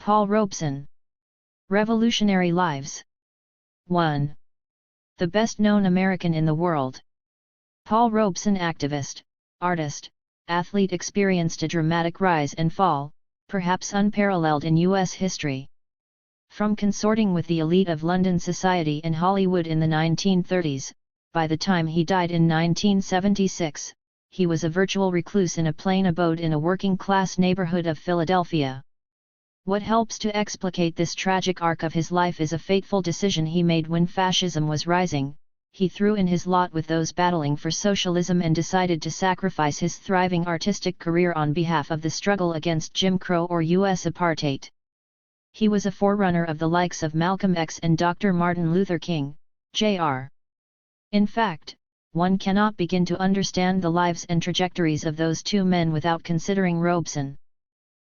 Paul Robeson. Revolutionary Lives. 1. The best-known American in the world. Paul Robeson, activist, artist, athlete, experienced a dramatic rise and fall, perhaps unparalleled in U.S. history. From consorting with the elite of London society and Hollywood in the 1930s, by the time he died in 1976, he was a virtual recluse in a plain abode in a working-class neighborhood of Philadelphia. What helps to explicate this tragic arc of his life is a fateful decision he made when fascism was rising. He threw in his lot with those battling for socialism and decided to sacrifice his thriving artistic career on behalf of the struggle against Jim Crow or U.S. apartheid. He was a forerunner of the likes of Malcolm X and Dr. Martin Luther King, Jr. In fact, one cannot begin to understand the lives and trajectories of those two men without considering Robeson.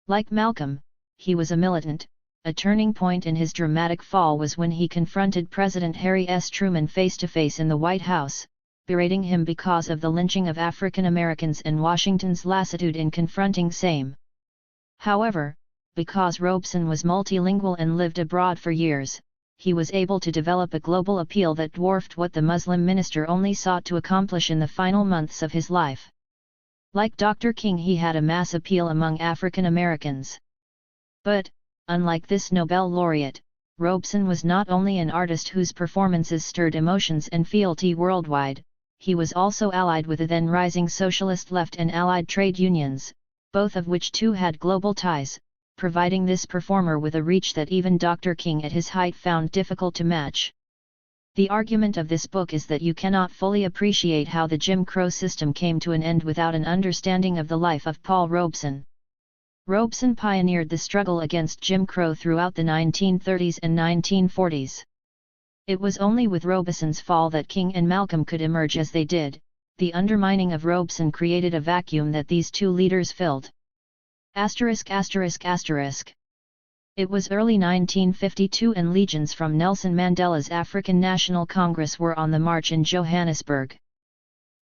Like Malcolm, he was a militant. A turning point in his dramatic fall was when he confronted President Harry S. Truman face-to-face in the White House, berating him because of the lynching of African Americans and Washington's lassitude in confronting same. However, because Robeson was multilingual and lived abroad for years, he was able to develop a global appeal that dwarfed what the Muslim minister only sought to accomplish in the final months of his life. Like Dr. King, he had a mass appeal among African Americans. But, unlike this Nobel laureate, Robeson was not only an artist whose performances stirred emotions and fealty worldwide, he was also allied with the then rising socialist left and allied trade unions, both of which too had global ties, providing this performer with a reach that even Dr. King at his height found difficult to match. The argument of this book is that you cannot fully appreciate how the Jim Crow system came to an end without an understanding of the life of Paul Robeson. Robeson pioneered the struggle against Jim Crow throughout the 1930s and 1940s. It was only with Robeson's fall that King and Malcolm could emerge as they did. The undermining of Robeson created a vacuum that these two leaders filled. ******. It was early 1952 and legions from Nelson Mandela's African National Congress were on the march in Johannesburg.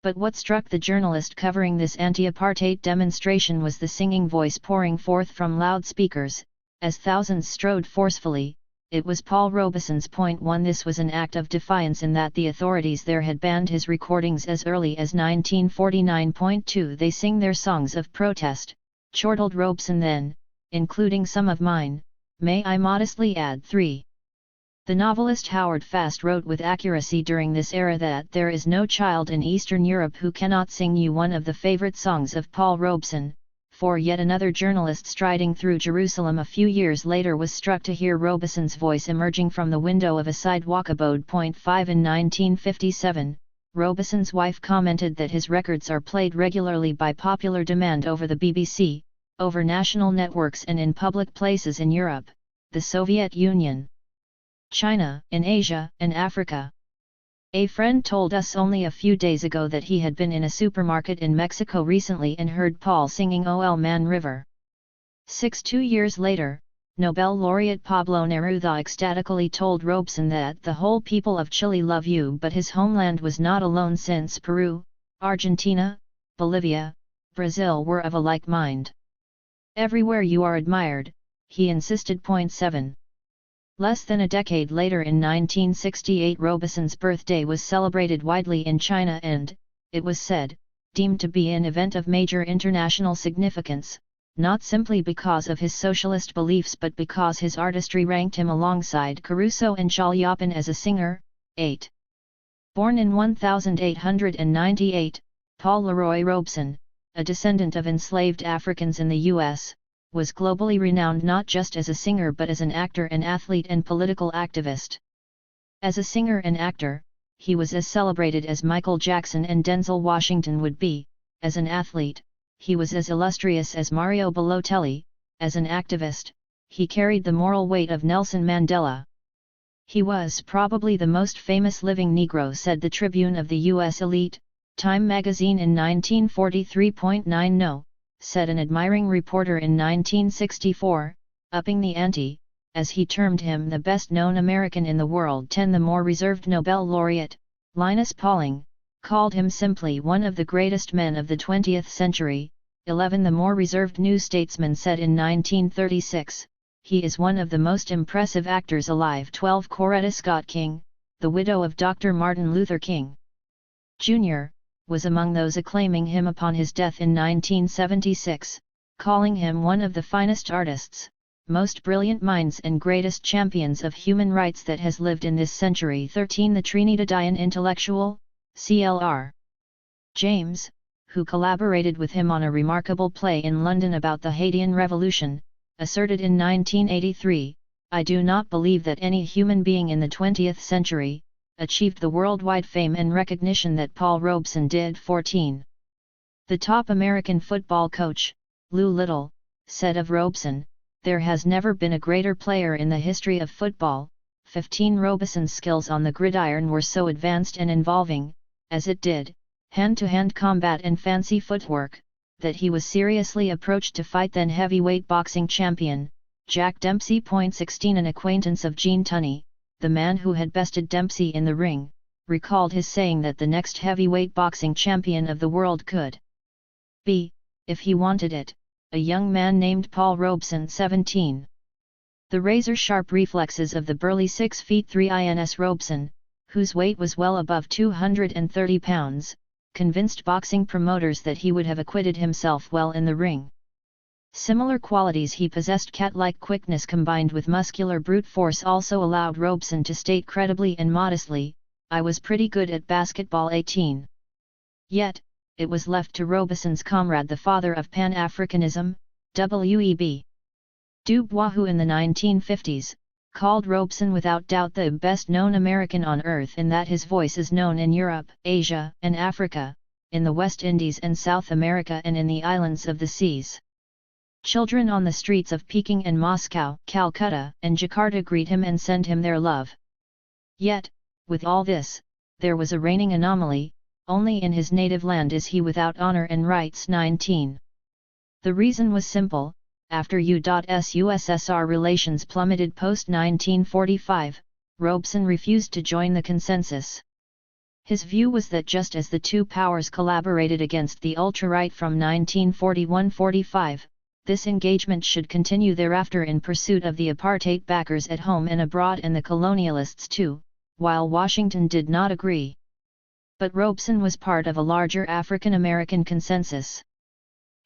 But what struck the journalist covering this anti-apartheid demonstration was the singing voice pouring forth from loudspeakers, as thousands strode forcefully. It was Paul Robeson's point one. This was an act of defiance in that the authorities there had banned his recordings as early as 1949. They sing their songs of protest, chortled Robeson then, including some of mine, may I modestly add 3. The novelist Howard Fast wrote with accuracy during this era that there is no child in Eastern Europe who cannot sing you one of the favorite songs of Paul Robeson. For yet another journalist striding through Jerusalem a few years later was struck to hear Robeson's voice emerging from the window of a sidewalk abode. 5 In 1957, Robeson's wife commented that his records are played regularly by popular demand over the BBC, over national networks and in public places in Europe, the Soviet Union, China, in Asia, and Africa. A friend told us only a few days ago that he had been in a supermarket in Mexico recently and heard Paul singing "O El Man River." 2 years later, Nobel laureate Pablo Neruda ecstatically told Robeson that the whole people of Chile love you, but his homeland was not alone, since Peru, Argentina, Bolivia, Brazil were of a like mind. Everywhere you are admired, he insisted. 7. Less than a decade later, in 1968, Robeson's birthday was celebrated widely in China and, it was said, deemed to be an event of major international significance, not simply because of his socialist beliefs but because his artistry ranked him alongside Caruso and Chaliapin as a singer. 8. Born in 1898, Paul Leroy Robeson, a descendant of enslaved Africans in the U.S., was globally renowned not just as a singer but as an actor and athlete and political activist. As a singer and actor, he was as celebrated as Michael Jackson and Denzel Washington would be. As an athlete, he was as illustrious as Mario Balotelli. As an activist, he carried the moral weight of Nelson Mandela. He was probably the most famous living Negro, said the Tribune of the U.S. elite. Time magazine in 1943. No, said an admiring reporter in 1964, upping the ante, as he termed him the best-known American in the world. 10 The more reserved Nobel laureate, Linus Pauling, called him simply one of the greatest men of the 20th century. 11 The more reserved New Statesman said in 1936, he is one of the most impressive actors alive. 12. Coretta Scott King, the widow of Dr. Martin Luther King Jr., was among those acclaiming him upon his death in 1976, calling him one of the finest artists, most brilliant minds and greatest champions of human rights that has lived in this century. 13. The Trinidadian intellectual, CLR. James, who collaborated with him on a remarkable play in London about the Haitian Revolution, asserted in 1983, "I do not believe that any human being in the 20th century achieved the worldwide fame and recognition that Paul Robeson did." 14. The top American football coach, Lou Little, said of Robeson, "There has never been a greater player in the history of football." 15. Robeson's skills on the gridiron were so advanced and involving, as it did, hand-to-hand combat and fancy footwork, that he was seriously approached to fight then heavyweight boxing champion, Jack Dempsey. 16. An acquaintance of Gene Tunney, the man who had bested Dempsey in the ring, recalled his saying that the next heavyweight boxing champion of the world could be, if he wanted it, a young man named Paul Robeson. 17. The razor-sharp reflexes of the burly 6 feet 3 INS Robeson, whose weight was well above 230 pounds, convinced boxing promoters that he would have acquitted himself well in the ring. Similar qualities he possessed, cat-like quickness combined with muscular brute force, also allowed Robeson to state credibly and modestly, "I was pretty good at basketball." 18. Yet, it was left to Robeson's comrade, the father of Pan-Africanism, W.E.B. Du Bois, who in the 1950s, called Robeson without doubt the best-known American on earth, in that his voice is known in Europe, Asia and Africa, in the West Indies and South America, and in the islands of the seas. Children on the streets of Peking and Moscow, Calcutta and Jakarta greet him and send him their love. Yet, with all this, there was a reigning anomaly: only in his native land is he without honor and rights. 19. The reason was simple: after U.S.-USSR relations plummeted post-1945, Robeson refused to join the consensus. His view was that just as the two powers collaborated against the ultra-right from 1941-45, this engagement should continue thereafter in pursuit of the apartheid backers at home and abroad, and the colonialists too, while Washington did not agree. But Robeson was part of a larger African-American consensus.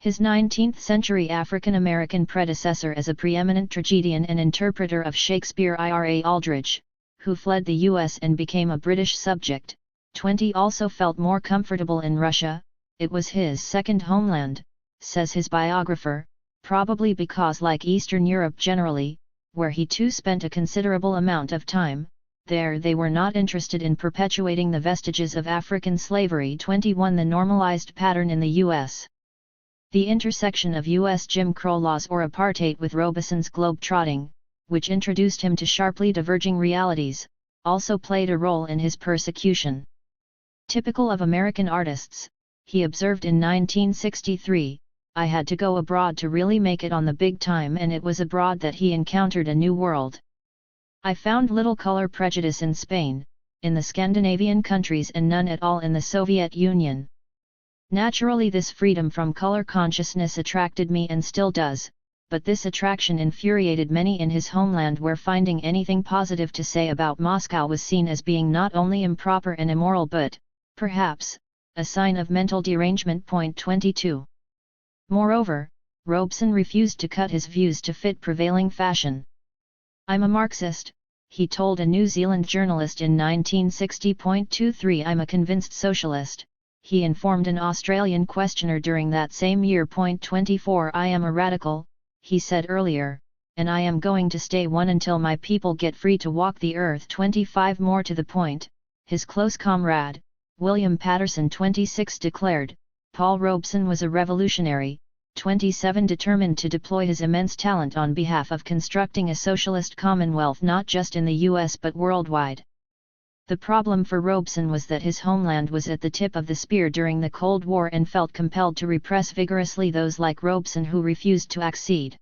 His 19th-century African-American predecessor as a preeminent tragedian and interpreter of Shakespeare, Ira Aldridge, who fled the U.S. and became a British subject, 20, also felt more comfortable in Russia. It was his second homeland, says his biographer, probably because, like Eastern Europe generally, where he too spent a considerable amount of time, there they were not interested in perpetuating the vestiges of African slavery. 21. The normalized pattern in the U.S. The intersection of U.S. Jim Crow laws or apartheid with Robeson's globe-trotting, which introduced him to sharply diverging realities, also played a role in his persecution. Typical of American artists, he observed in 1963, "I had to go abroad to really make it on the big time," and it was abroad that he encountered a new world. "I found little color prejudice in Spain, in the Scandinavian countries, and none at all in the Soviet Union. Naturally, this freedom from color consciousness attracted me and still does, but this attraction infuriated many in his homeland, where finding anything positive to say about Moscow was seen as being not only improper and immoral but, perhaps, a sign of mental derangement." 22. Moreover, Robeson refused to cut his views to fit prevailing fashion. "I'm a Marxist," he told a New Zealand journalist in 1960. 23. "I'm a convinced socialist," he informed an Australian questioner during that same year. 24. "I am a radical," he said earlier, "and I am going to stay one until my people get free to walk the earth." 25. More to the point, his close comrade, William Patterson, 26, declared, "Paul Robeson was a revolutionary." 27. Determined to deploy his immense talent on behalf of constructing a socialist commonwealth not just in the U.S. but worldwide. The problem for Robeson was that his homeland was at the tip of the spear during the Cold War and felt compelled to repress vigorously those like Robeson who refused to accede.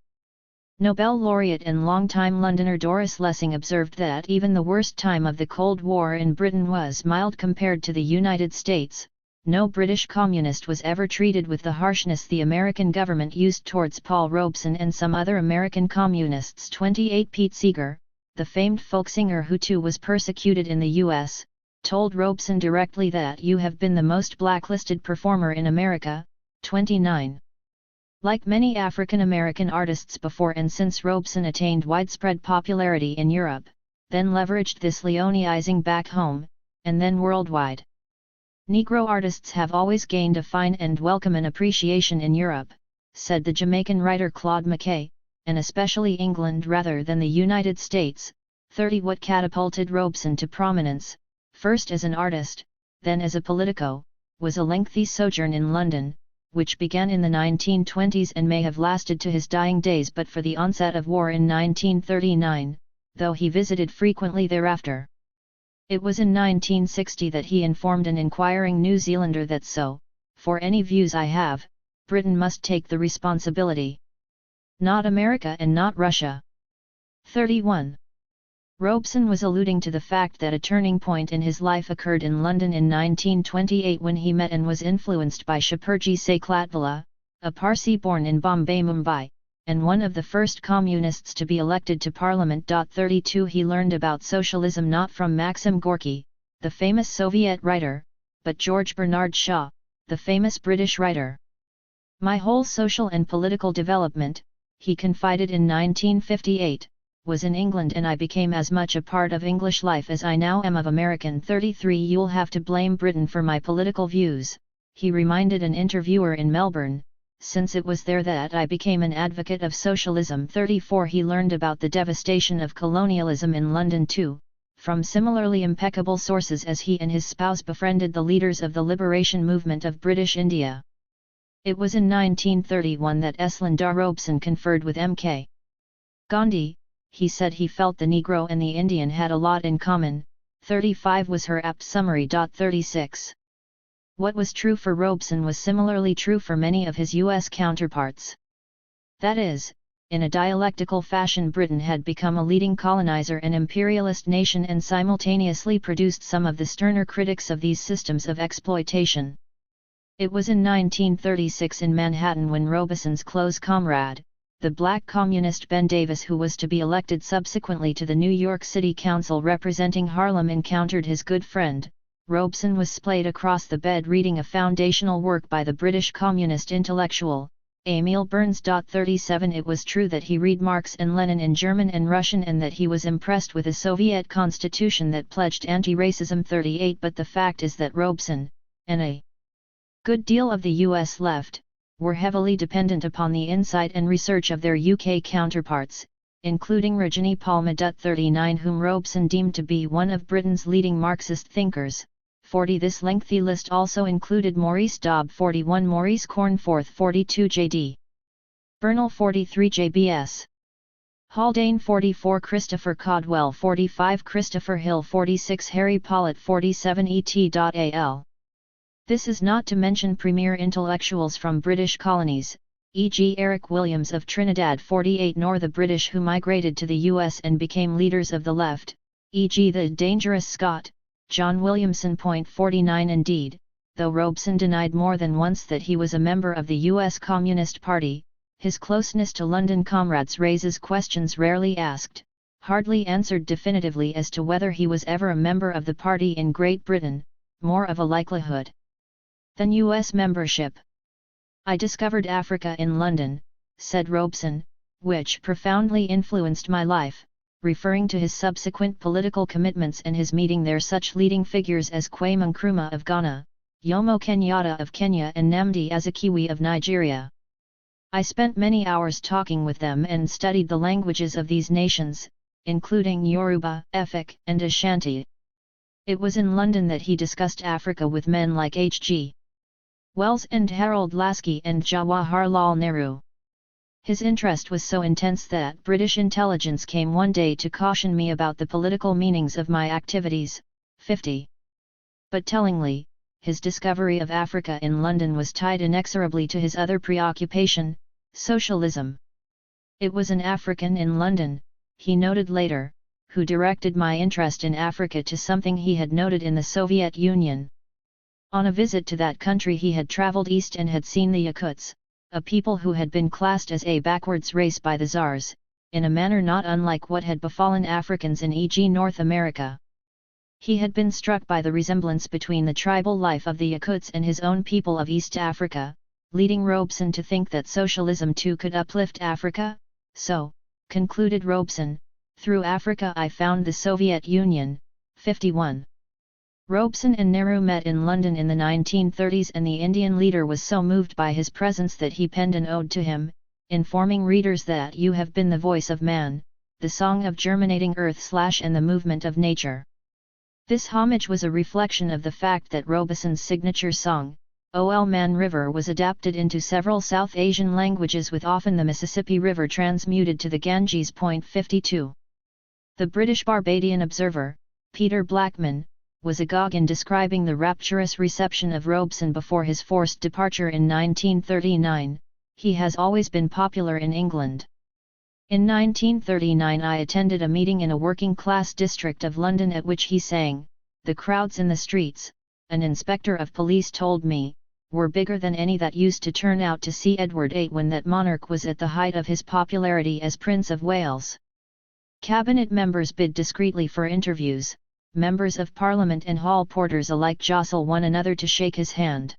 Nobel laureate and longtime Londoner Doris Lessing observed that even the worst time of the Cold War in Britain was mild compared to the United States, No British communist was ever treated with the harshness the American government used towards Paul Robeson and some other American communists. 28 Pete Seeger, the famed folk singer who too was persecuted in the U.S., told Robeson directly that "You have been the most blacklisted performer in America." 29. Like many African American artists before and since Robeson attained widespread popularity in Europe, then leveraged this Leoneizing back home, and then worldwide. Negro artists have always gained a fine and welcome and appreciation in Europe, said the Jamaican writer Claude McKay, and especially England rather than the United States. 30 What catapulted Robeson to prominence, first as an artist, then as a politico, was a lengthy sojourn in London, which began in the 1920s and may have lasted to his dying days but for the onset of war in 1939, though he visited frequently thereafter. It was in 1960 that he informed an inquiring New Zealander that "So, for any views I have, Britain must take the responsibility. Not America and not Russia." 31. Robeson was alluding to the fact that a turning point in his life occurred in London in 1928 when he met and was influenced by Shapurji Saklatvala, a Parsi born in Bombay, Mumbai, and one of the first communists to be elected to Parliament. 32 He learned about socialism not from Maxim Gorky, the famous Soviet writer, but George Bernard Shaw, the famous British writer. "My whole social and political development," he confided in 1958, "was in England and I became as much a part of English life as I now am of American." 33 You'll have to blame Britain for my political views, he reminded an interviewer in Melbourne, since it was there that I became an advocate of socialism. 34 He learned about the devastation of colonialism in London too, from similarly impeccable sources as he and his spouse befriended the leaders of the liberation movement of British India. It was in 1931 that Eslandar Robeson conferred with M.K. Gandhi. He said he felt the Negro and the Indian had a lot in common. 35 was her apt summary. 36. What was true for Robeson was similarly true for many of his U.S. counterparts. That is, in a dialectical fashion Britain had become a leading colonizer and imperialist nation and simultaneously produced some of the sterner critics of these systems of exploitation. It was in 1936 in Manhattan when Robeson's close comrade, the black communist Ben Davis, who was to be elected subsequently to the New York City Council representing Harlem, encountered his good friend. Robeson was splayed across the bed reading a foundational work by the British communist intellectual, Emil Burns. 37 It was true that he read Marx and Lenin in German and Russian and that he was impressed with a Soviet constitution that pledged anti-racism. 38 But the fact is that Robeson, and a good deal of the US left, were heavily dependent upon the insight and research of their UK counterparts, including Rajani Palma. 39 Whom Robeson deemed to be one of Britain's leading Marxist thinkers. 40 This lengthy list also included Maurice Dobb 41, Maurice Cornforth 42, J.D. Bernal 43, J.B.S. Haldane 44, Christopher Codwell 45, Christopher Hill 46, Harry Pollitt 47, et.al. This is not to mention premier intellectuals from British colonies, e.g. Eric Williams of Trinidad 48, nor the British who migrated to the US and became leaders of the left, e.g. the dangerous Scot, John Williamson. 49 Indeed, though Robeson denied more than once that he was a member of the US Communist Party, his closeness to London comrades raises questions rarely asked, hardly answered definitively as to whether he was ever a member of the party in Great Britain, more of a likelihood than US membership. I discovered Africa in London, said Robeson, which profoundly influenced my life, referring to his subsequent political commitments and his meeting there such leading figures as Kwame Nkrumah of Ghana, Jomo Kenyatta of Kenya and Nnamdi Azikiwe of Nigeria. I spent many hours talking with them and studied the languages of these nations, including Yoruba, Efik, and Ashanti. It was in London that he discussed Africa with men like H.G. Wells and Harold Lasky and Jawaharlal Nehru. His interest was so intense that British intelligence came one day to caution me about the political meanings of my activities. 50. But tellingly, his discovery of Africa in London was tied inexorably to his other preoccupation, socialism. It was an African in London, he noted later, who directed my interest in Africa to something he had noted in the Soviet Union. On a visit to that country he had traveled east and had seen the Yakuts, a people who had been classed as a backwards race by the Tsars, in a manner not unlike what had befallen Africans in e.g. North America. He had been struck by the resemblance between the tribal life of the Yakuts and his own people of East Africa, leading Robeson to think that socialism too could uplift Africa. So, concluded Robeson, through Africa I found the Soviet Union. 51. Robeson and Nehru met in London in the 1930s, and the Indian leader was so moved by his presence that he penned an ode to him, informing readers that "You have been the voice of man, the song of germinating earth / and the movement of nature." This homage was a reflection of the fact that Robeson's signature song, "O Man River," was adapted into several South Asian languages, with often the Mississippi River transmuted to the Ganges. 52. The British Barbadian observer, Peter Blackman, was agog in describing the rapturous reception of Robeson before his forced departure in 1939. He has always been popular in England. In 1939 I attended a meeting in a working-class district of London at which he sang. The crowds in the streets, an inspector of police told me, were bigger than any that used to turn out to see Edward VIII when that monarch was at the height of his popularity as Prince of Wales. Cabinet members bid discreetly for interviews. Members of Parliament and hall porters alike jostle one another to shake his hand.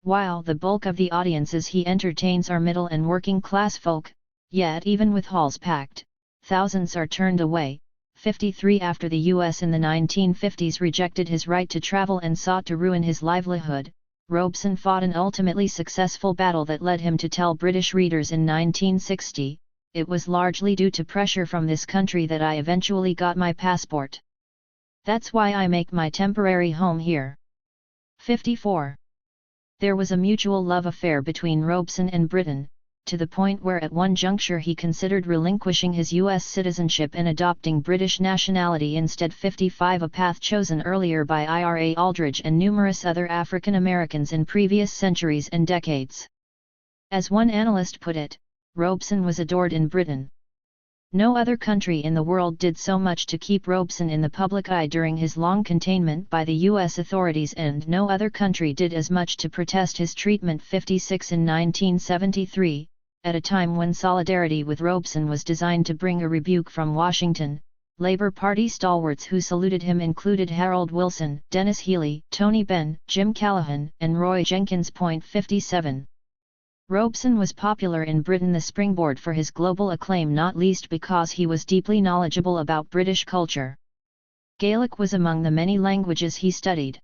While the bulk of the audiences he entertains are middle and working class folk, yet even with halls packed, thousands are turned away. 53. After the US in the 1950s rejected his right to travel and sought to ruin his livelihood, Robeson fought an ultimately successful battle that led him to tell British readers in 1960, "It was largely due to pressure from this country that I eventually got my passport. That's why I make my temporary home here." 54. There was a mutual love affair between Robeson and Britain, to the point where at one juncture he considered relinquishing his U.S. citizenship and adopting British nationality instead. 55. A path chosen earlier by Ira Aldridge and numerous other African Americans in previous centuries and decades. As one analyst put it, Robeson was adored in Britain. No other country in the world did so much to keep Robeson in the public eye during his long containment by the U.S. authorities, and no other country did as much to protest his treatment. 56. In 1973, at a time when solidarity with Robeson was designed to bring a rebuke from Washington, Labour Party stalwarts who saluted him included Harold Wilson, Dennis Healey, Tony Benn, Jim Callaghan, and Roy Jenkins. 57. Robeson was popular in Britain, the springboard for his global acclaim, not least because he was deeply knowledgeable about British culture. Gaelic was among the many languages he studied.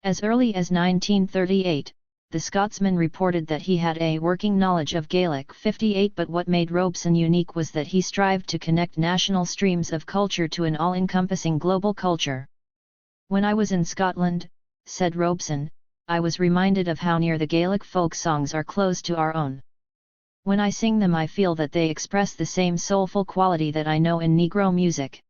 As early as 1938, the Scotsman reported that he had a working knowledge of Gaelic. 58. But what made Robeson unique was that he strived to connect national streams of culture to an all-encompassing global culture. "When I was in Scotland," said Robeson, "I was reminded of how near the Gaelic folk songs are close to our own. When I sing them I feel that they express the same soulful quality that I know in Negro music.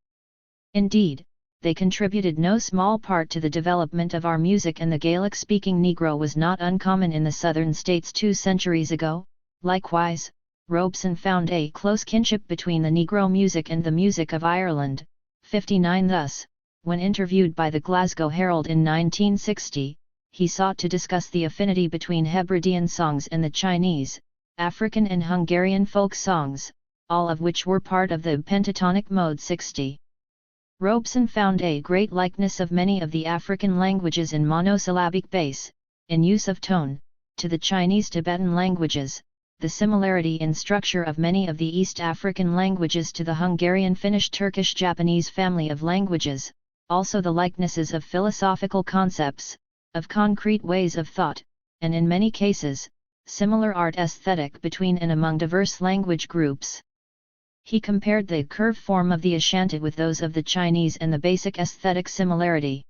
Indeed, they contributed no small part to the development of our music, and the Gaelic-speaking Negro was not uncommon in the southern states 2 centuries ago." Likewise, Robeson found a close kinship between the Negro music and the music of Ireland. 59. Thus, when interviewed by the Glasgow Herald in 1960, he sought to discuss the affinity between Hebridean songs and the Chinese, African and Hungarian folk songs, all of which were part of the pentatonic mode. 60. Robeson found a great likeness of many of the African languages in monosyllabic base, in use of tone, to the Chinese Tibetan languages, the similarity in structure of many of the East African languages to the Hungarian Finnish Turkish Japanese family of languages, also the likenesses of philosophical concepts, of concrete ways of thought, and in many cases, similar art aesthetic between and among diverse language groups. He compared the curved form of the Ashanti with those of the Chinese and the basic aesthetic similarity.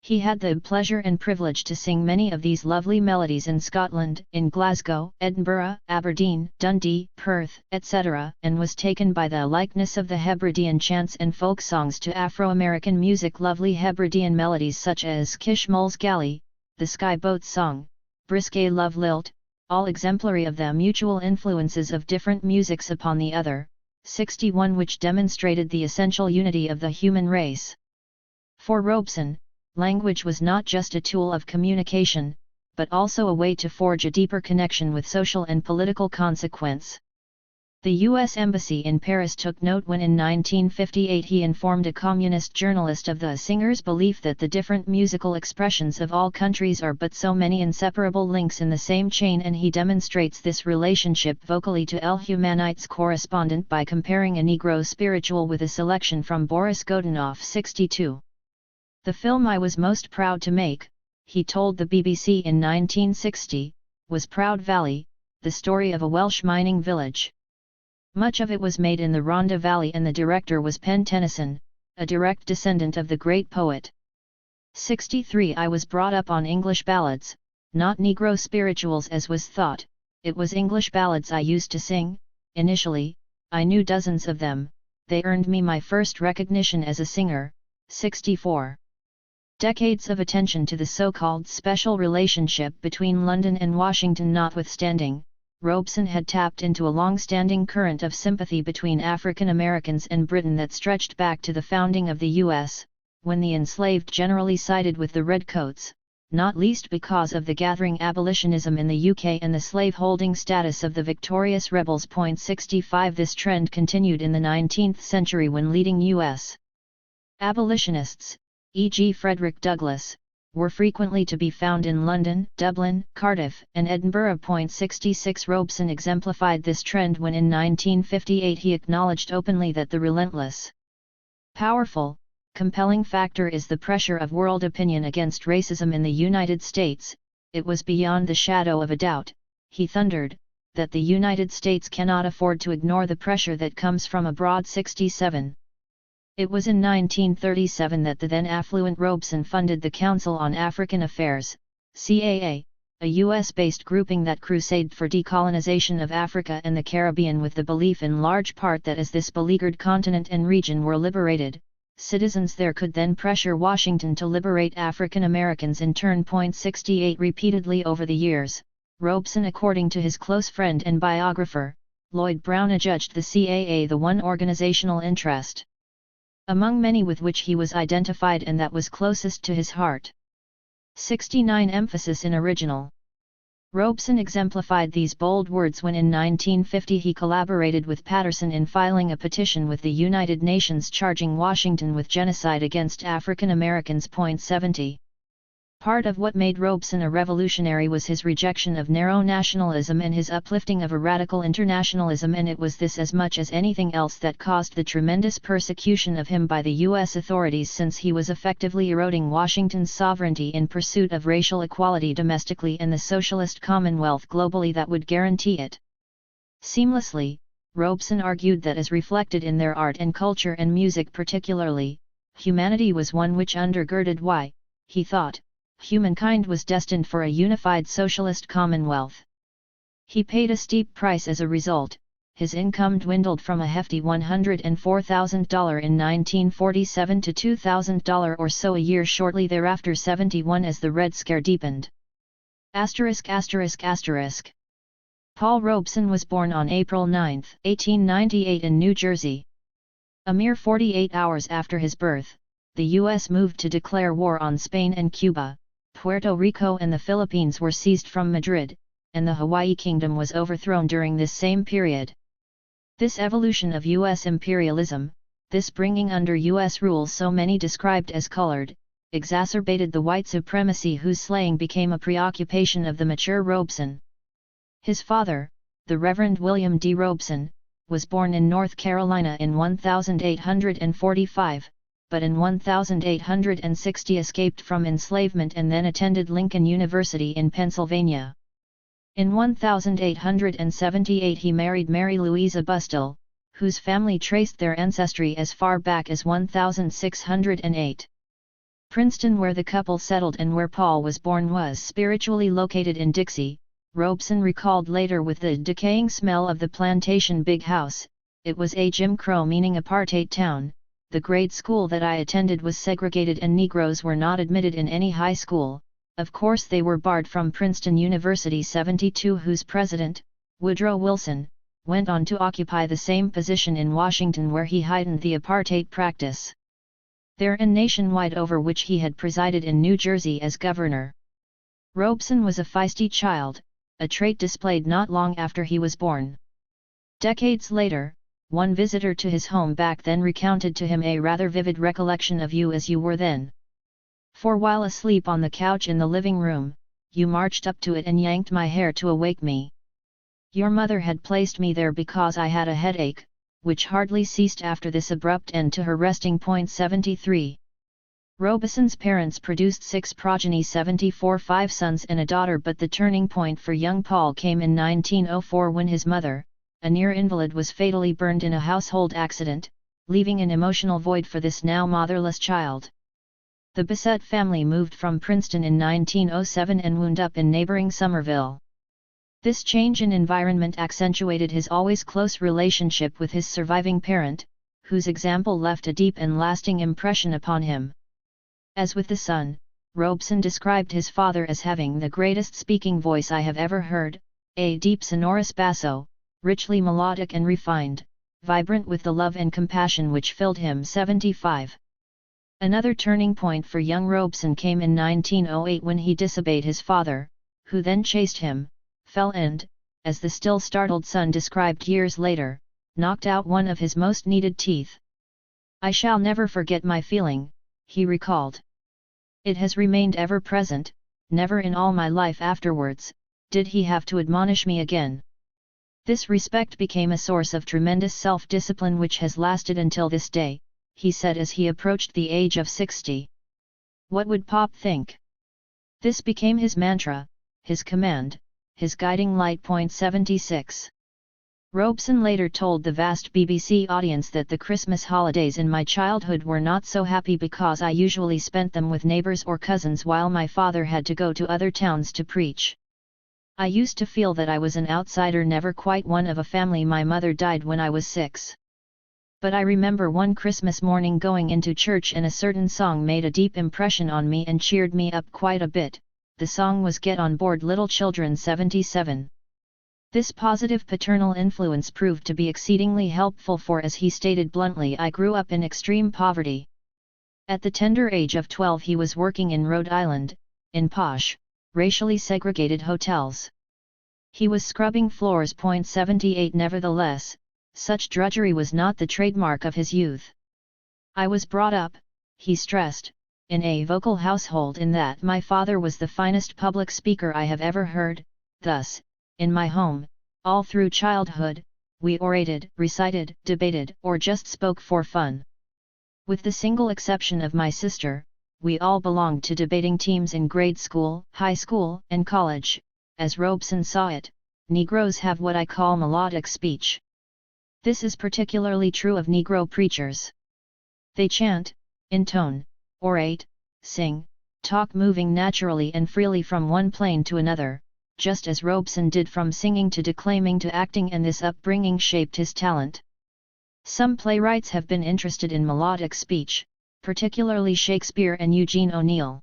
He had the pleasure and privilege to sing many of these lovely melodies in Scotland, in Glasgow, Edinburgh, Aberdeen, Dundee, Perth, etc., and was taken by the likeness of the Hebridean chants and folk songs to Afro-American music. Lovely Hebridean melodies such as Kish Mul's Galley, the Sky Boat Song, Brisket Love Lilt, all exemplary of the mutual influences of different musics upon the other. 61. Which demonstrated the essential unity of the human race. For Robeson, language was not just a tool of communication, but also a way to forge a deeper connection with social and political consequence. The U.S. Embassy in Paris took note when in 1958 he informed a communist journalist of the singer's belief that the different musical expressions of all countries are but so many inseparable links in the same chain, and he demonstrates this relationship vocally to El Humanites correspondent by comparing a Negro spiritual with a selection from Boris Godunov 62. The film I was most proud to make, he told the BBC in 1960, was Proud Valley, the story of a Welsh mining village. Much of it was made in the Rhondda Valley and the director was Penn Tennyson, a direct descendant of the great poet. 63 I was brought up on English ballads, not Negro spirituals as was thought, it was English ballads I used to sing. Initially, I knew dozens of them, they earned me my first recognition as a singer. 64. Decades of attention to the so-called special relationship between London and Washington notwithstanding, Robeson had tapped into a long-standing current of sympathy between African Americans and Britain that stretched back to the founding of the U.S., when the enslaved generally sided with the Redcoats, not least because of the gathering abolitionism in the UK and the slave-holding status of the victorious rebels. 65 This trend continued in the 19th century when leading U.S. abolitionists, e.g. Frederick Douglass, were frequently to be found in London, Dublin, Cardiff, and Edinburgh. 66 Robeson exemplified this trend when in 1958 he acknowledged openly that the relentless, powerful, compelling factor is the pressure of world opinion against racism in the United States. It was beyond the shadow of a doubt, he thundered, that the United States cannot afford to ignore the pressure that comes from abroad. 67. It was in 1937 that the then affluent Robeson funded the Council on African Affairs, CAA, a US-based grouping that crusaded for decolonization of Africa and the Caribbean with the belief in large part that as this beleaguered continent and region were liberated, citizens there could then pressure Washington to liberate African Americans in turn. 68 Repeatedly over the years, Robeson, according to his close friend and biographer, Lloyd Brown, adjudged the CAA the one organizational interest among many with which he was identified and that was closest to his heart. 69 Emphasis in original. Robeson exemplified these bold words when in 1950 he collaborated with Patterson in filing a petition with the United Nations charging Washington with genocide against African Americans. 70. Part of what made Robeson a revolutionary was his rejection of narrow nationalism and his uplifting of a radical internationalism, and it was this as much as anything else that caused the tremendous persecution of him by the U.S. authorities, since he was effectively eroding Washington's sovereignty in pursuit of racial equality domestically and the socialist commonwealth globally that would guarantee it. Seamlessly, Robeson argued that as reflected in their art and culture and music particularly, humanity was one which undergirded why, he thought, humankind was destined for a unified socialist commonwealth. He paid a steep price as a result. His income dwindled from a hefty $104,000 in 1947 to $2,000 or so a year shortly thereafter. 71 As the Red Scare deepened. ******* Paul Robeson was born on April 9, 1898 in New Jersey. A mere 48 hours after his birth, the U.S. moved to declare war on Spain and Cuba. Puerto Rico and the Philippines were seized from Madrid, and the Hawaii Kingdom was overthrown during this same period. This evolution of U.S. imperialism, this bringing under U.S. rule so many described as colored, exacerbated the white supremacy whose slaying became a preoccupation of the mature Robeson. His father, the Reverend William D. Robeson, was born in North Carolina in 1845, but in 1860 escaped from enslavement and then attended Lincoln University in Pennsylvania. In 1878 he married Mary Louisa Bustill, whose family traced their ancestry as far back as 1608. Princeton, where the couple settled and where Paul was born, was spiritually located in Dixie. Robeson recalled later with the decaying smell of the plantation big house, it was a Jim Crow meaning apartheid town. The grade school that I attended was segregated and Negroes were not admitted in any high school. Of course they were barred from Princeton University. 72 Whose president, Woodrow Wilson, went on to occupy the same position in Washington where he heightened the apartheid practice. there and nationwide, over which he had presided in New Jersey as governor. Robeson was a feisty child, a trait displayed not long after he was born. Decades later, one visitor to his home back then recounted to him a rather vivid recollection of you as you were then. For while asleep on the couch in the living room, you marched up to it and yanked my hair to awake me. Your mother had placed me there because I had a headache, which hardly ceased after this abrupt end to her resting. 73. Robeson's parents produced 6 progeny, 5 sons and a daughter, but the turning point for young Paul came in 1904 when his mother, a near invalid, was fatally burned in a household accident, leaving an emotional void for this now motherless child. The Bissett family moved from Princeton in 1907 and wound up in neighboring Somerville. This change in environment accentuated his always close relationship with his surviving parent, whose example left a deep and lasting impression upon him. As with the son, Robeson described his father as having the greatest speaking voice I have ever heard, a deep sonorous basso, richly melodic and refined, vibrant with the love and compassion which filled him. 75. Another turning point for young Robeson came in 1908 when he disobeyed his father, who then chased him, fell and, as the still startled son described years later, knocked out one of his most needed teeth. I shall never forget my feeling, he recalled. It has remained ever present, never in all my life afterwards, did he have to admonish me again. This respect became a source of tremendous self-discipline which has lasted until this day, he said as he approached the age of 60. What would Pop think? This became his mantra, his command, his guiding light. 76. Robeson later told the vast BBC audience that the Christmas holidays in my childhood were not so happy because I usually spent them with neighbors or cousins while my father had to go to other towns to preach. I used to feel that I was an outsider, never quite one of a family. My mother died when I was 6. But I remember one Christmas morning going into church and a certain song made a deep impression on me and cheered me up quite a bit. The song was Get on Board Little Children. 77. This positive paternal influence proved to be exceedingly helpful, for as he stated bluntly, I grew up in extreme poverty. At the tender age of 12 he was working in Rhode Island, in posh, racially segregated hotels. He was scrubbing floors. 78. Nevertheless, such drudgery was not the trademark of his youth. I was brought up, he stressed, in a vocal household, in that my father was the finest public speaker I have ever heard. Thus, in my home, all through childhood, we orated, recited, debated, or just spoke for fun. With the single exception of my sister, we all belonged to debating teams in grade school, high school, and college. As Robeson saw it, Negroes have what I call melodic speech. This is particularly true of Negro preachers. They chant, intone, orate, sing, talk, moving naturally and freely from one plane to another, just as Robeson did from singing to declaiming to acting, and this upbringing shaped his talent. Some playwrights have been interested in melodic speech, particularly Shakespeare and Eugene O'Neill.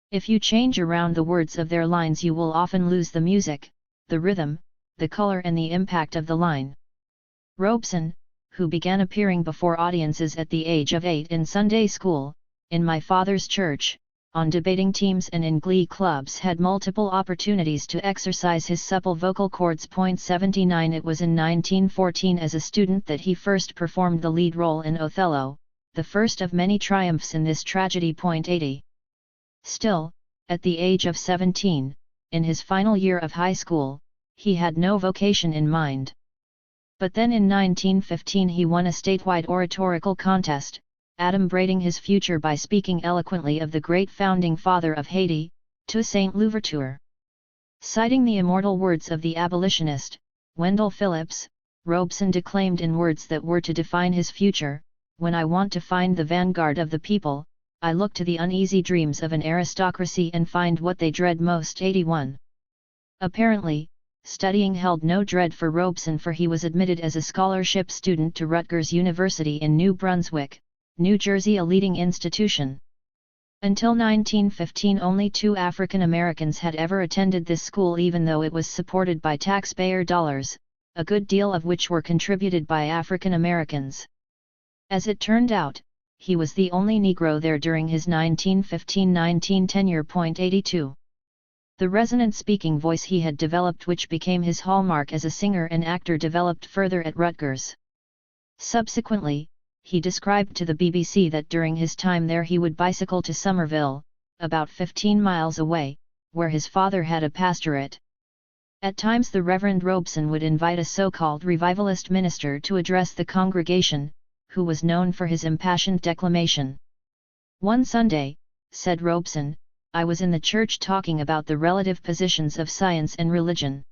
If you change around the words of their lines, you will often lose the music, the rhythm, the color and the impact of the line. Robeson, who began appearing before audiences at the age of 8 in Sunday school, in my father's church, on debating teams and in glee clubs, had multiple opportunities to exercise his supple vocal cords. 79. It was in 1914 as a student that he first performed the lead role in Othello, the first of many triumphs in this tragedy. 80. Still, at the age of 17, in his final year of high school, he had no vocation in mind. But then in 1915 he won a statewide oratorical contest, adumbrating his future by speaking eloquently of the great founding father of Haiti, Toussaint Louverture. Citing the immortal words of the abolitionist, Wendell Phillips, Robeson declaimed in words that were to define his future: "When I want to find the vanguard of the people, I look to the uneasy dreams of an aristocracy and find what they dread most." 81. Apparently, studying held no dread for Robeson, for he was admitted as a scholarship student to Rutgers University in New Brunswick, New Jersey, a leading institution. Until 1915 only 2 African Americans had ever attended this school, even though it was supported by taxpayer dollars, a good deal of which were contributed by African Americans. As it turned out, he was the only Negro there during his 1915-19 tenure. 82. The resonant speaking voice he had developed, which became his hallmark as a singer and actor, developed further at Rutgers. Subsequently, he described to the BBC that during his time there he would bicycle to Somerville, about 15 miles away, where his father had a pastorate. At times the Reverend Robeson would invite a so-called revivalist minister to address the congregation, who was known for his impassioned declamation. "One Sunday," said Robeson, "I was in the church talking about the relative positions of science and religion.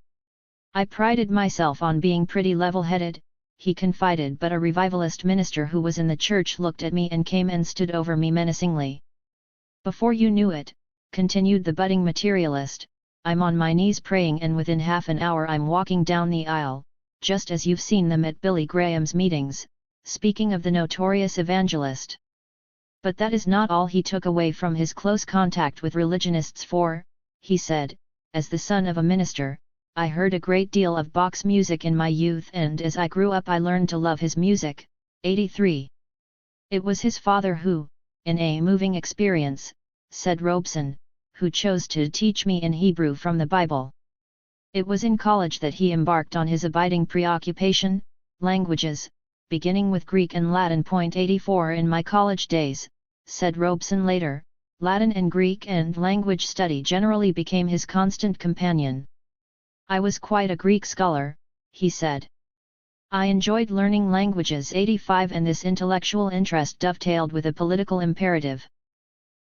I prided myself on being pretty level-headed," he confided, "but a revivalist minister who was in the church looked at me and came and stood over me menacingly. Before you knew it," continued the budding materialist, "I'm on my knees praying, and within half an hour I'm walking down the aisle, just as you've seen them at Billy Graham's meetings," speaking of the notorious evangelist. But that is not all he took away from his close contact with religionists, for, he said, "As the son of a minister, I heard a great deal of Bach's music in my youth, and as I grew up I learned to love his music." 83. "It was his father who, in a moving experience," said Robeson, "who chose to teach me in Hebrew from the Bible. It was in college that he embarked on his abiding preoccupation, languages, beginning with Greek and Latin. 84 In my college days," said Robeson later, "Latin and Greek and language study generally became his constant companion. I was quite a Greek scholar," he said. "I enjoyed learning languages." 85 And this intellectual interest dovetailed with a political imperative.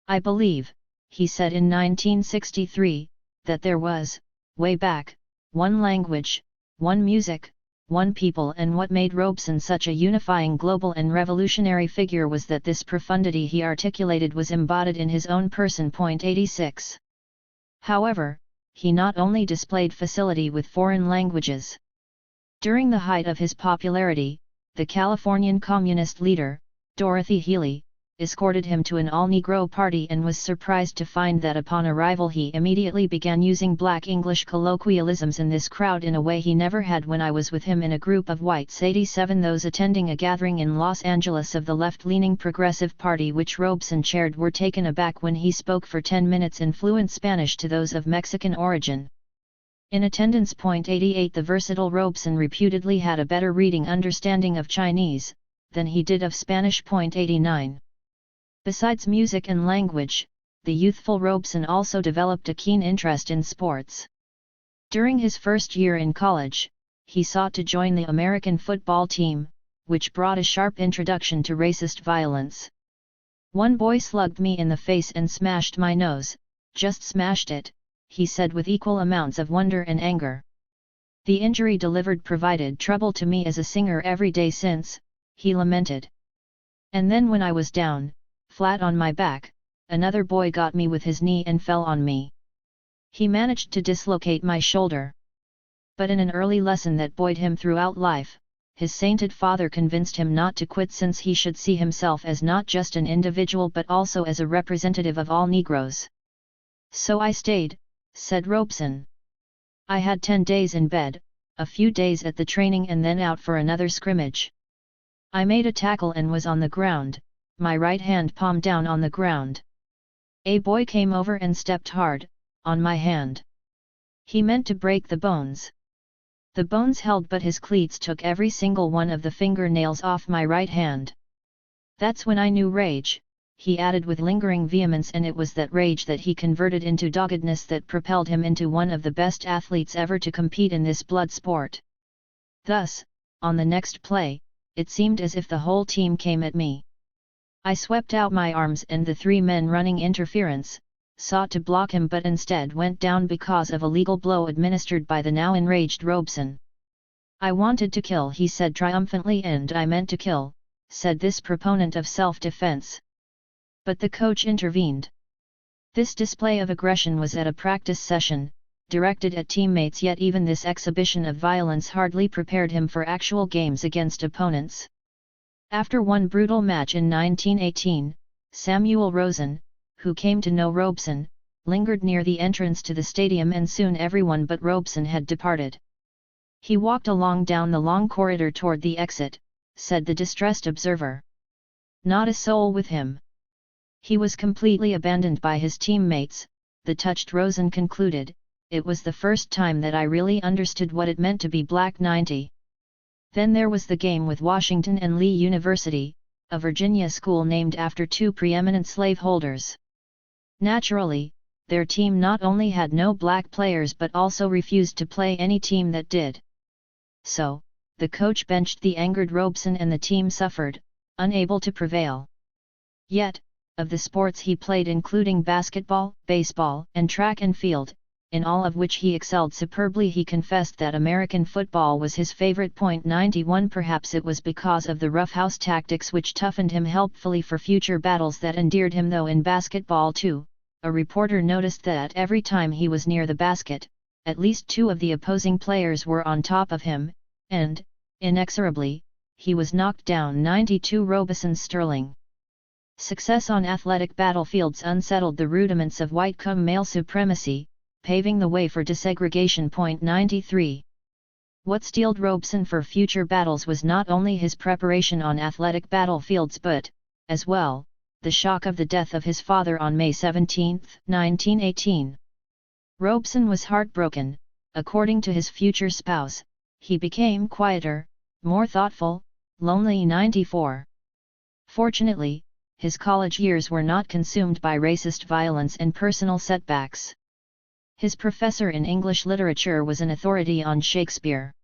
"I believe," he said in 1963, "that there was, way back, one language, one music, one people, and what made Robeson such a unifying global and revolutionary figure was that this profundity he articulated was embodied in his own person." 86. However, he not only displayed facility with foreign languages. During the height of his popularity, the Californian communist leader, Dorothy Healy, escorted him to an all-Negro party and was surprised to find that upon arrival he immediately began using black English colloquialisms in this crowd in a way he never had when I was with him in a group of whites. 87 Those attending a gathering in Los Angeles of the left-leaning Progressive Party which Robeson chaired were taken aback when he spoke for 10 minutes in fluent Spanish to those of Mexican origin. In attendance. 88 The versatile Robeson reputedly had a better reading understanding of Chinese than he did of Spanish. 89. Besides music and language, the youthful Robeson also developed a keen interest in sports. During his first year in college, he sought to join the American football team, which brought a sharp introduction to racist violence. "One boy slugged me in the face and smashed my nose, just smashed it," he said with equal amounts of wonder and anger. "The injury delivered provided trouble to me as a singer every day since," he lamented. "And then when I was down, flat on my back, another boy got me with his knee and fell on me. He managed to dislocate my shoulder. But in an early lesson that buoyed him throughout life, his sainted father convinced him not to quit, since he should see himself as not just an individual but also as a representative of all Negroes. So I stayed," said Robeson. "I had 10 days in bed, a few days at the training and then out for another scrimmage. I made a tackle and was on the ground, my right hand palm down on the ground. A boy came over and stepped hard, on my hand. He meant to break the bones. The bones held, but his cleats took every single one of the fingernails off my right hand. That's when I knew rage," he added with lingering vehemence, and it was that rage that he converted into doggedness that propelled him into one of the best athletes ever to compete in this blood sport. Thus, on the next play, it seemed as if the whole team came at me. I swept out my arms and the 3 men running interference, sought to block him but instead went down because of a legal blow administered by the now enraged Robeson. I wanted to kill," he said triumphantly. "And I meant to kill," said this proponent of self-defense. But the coach intervened. This display of aggression was at a practice session, directed at teammates, yet even this exhibition of violence hardly prepared him for actual games against opponents. After one brutal match in 1918, Samuel Rosen, who came to know Robeson, lingered near the entrance to the stadium, and soon everyone but Robeson had departed. "He walked along down the long corridor toward the exit," said the distressed observer. Not a soul with him. He was completely abandoned by his teammates, the touched Rosen concluded. It was the first time that I really understood what it meant to be Black 90. Then there was the game with Washington and Lee University, a Virginia school named after two preeminent slaveholders. Naturally, their team not only had no black players but also refused to play any team that did. So, the coach benched the angered Robeson and the team suffered, unable to prevail. Yet, of the sports he played including basketball, baseball, and track and field, in all of which he excelled superbly, he confessed that American football was his favorite. 91 Perhaps it was because of the roughhouse tactics which toughened him helpfully for future battles that endeared him, though in basketball too, a reporter noticed that every time he was near the basket, at least two of the opposing players were on top of him, and, inexorably, he was knocked down. 92 Robeson's sterling success on athletic battlefields unsettled the rudiments of white male supremacy, paving the way for desegregation. 93 What steeled Robeson for future battles was not only his preparation on athletic battlefields but, as well, the shock of the death of his father on May 17, 1918. Robeson was heartbroken. According to his future spouse, he became quieter, more thoughtful, lonely. 94 Fortunately, his college years were not consumed by racist violence and personal setbacks. His professor in English literature was an authority on Shakespeare.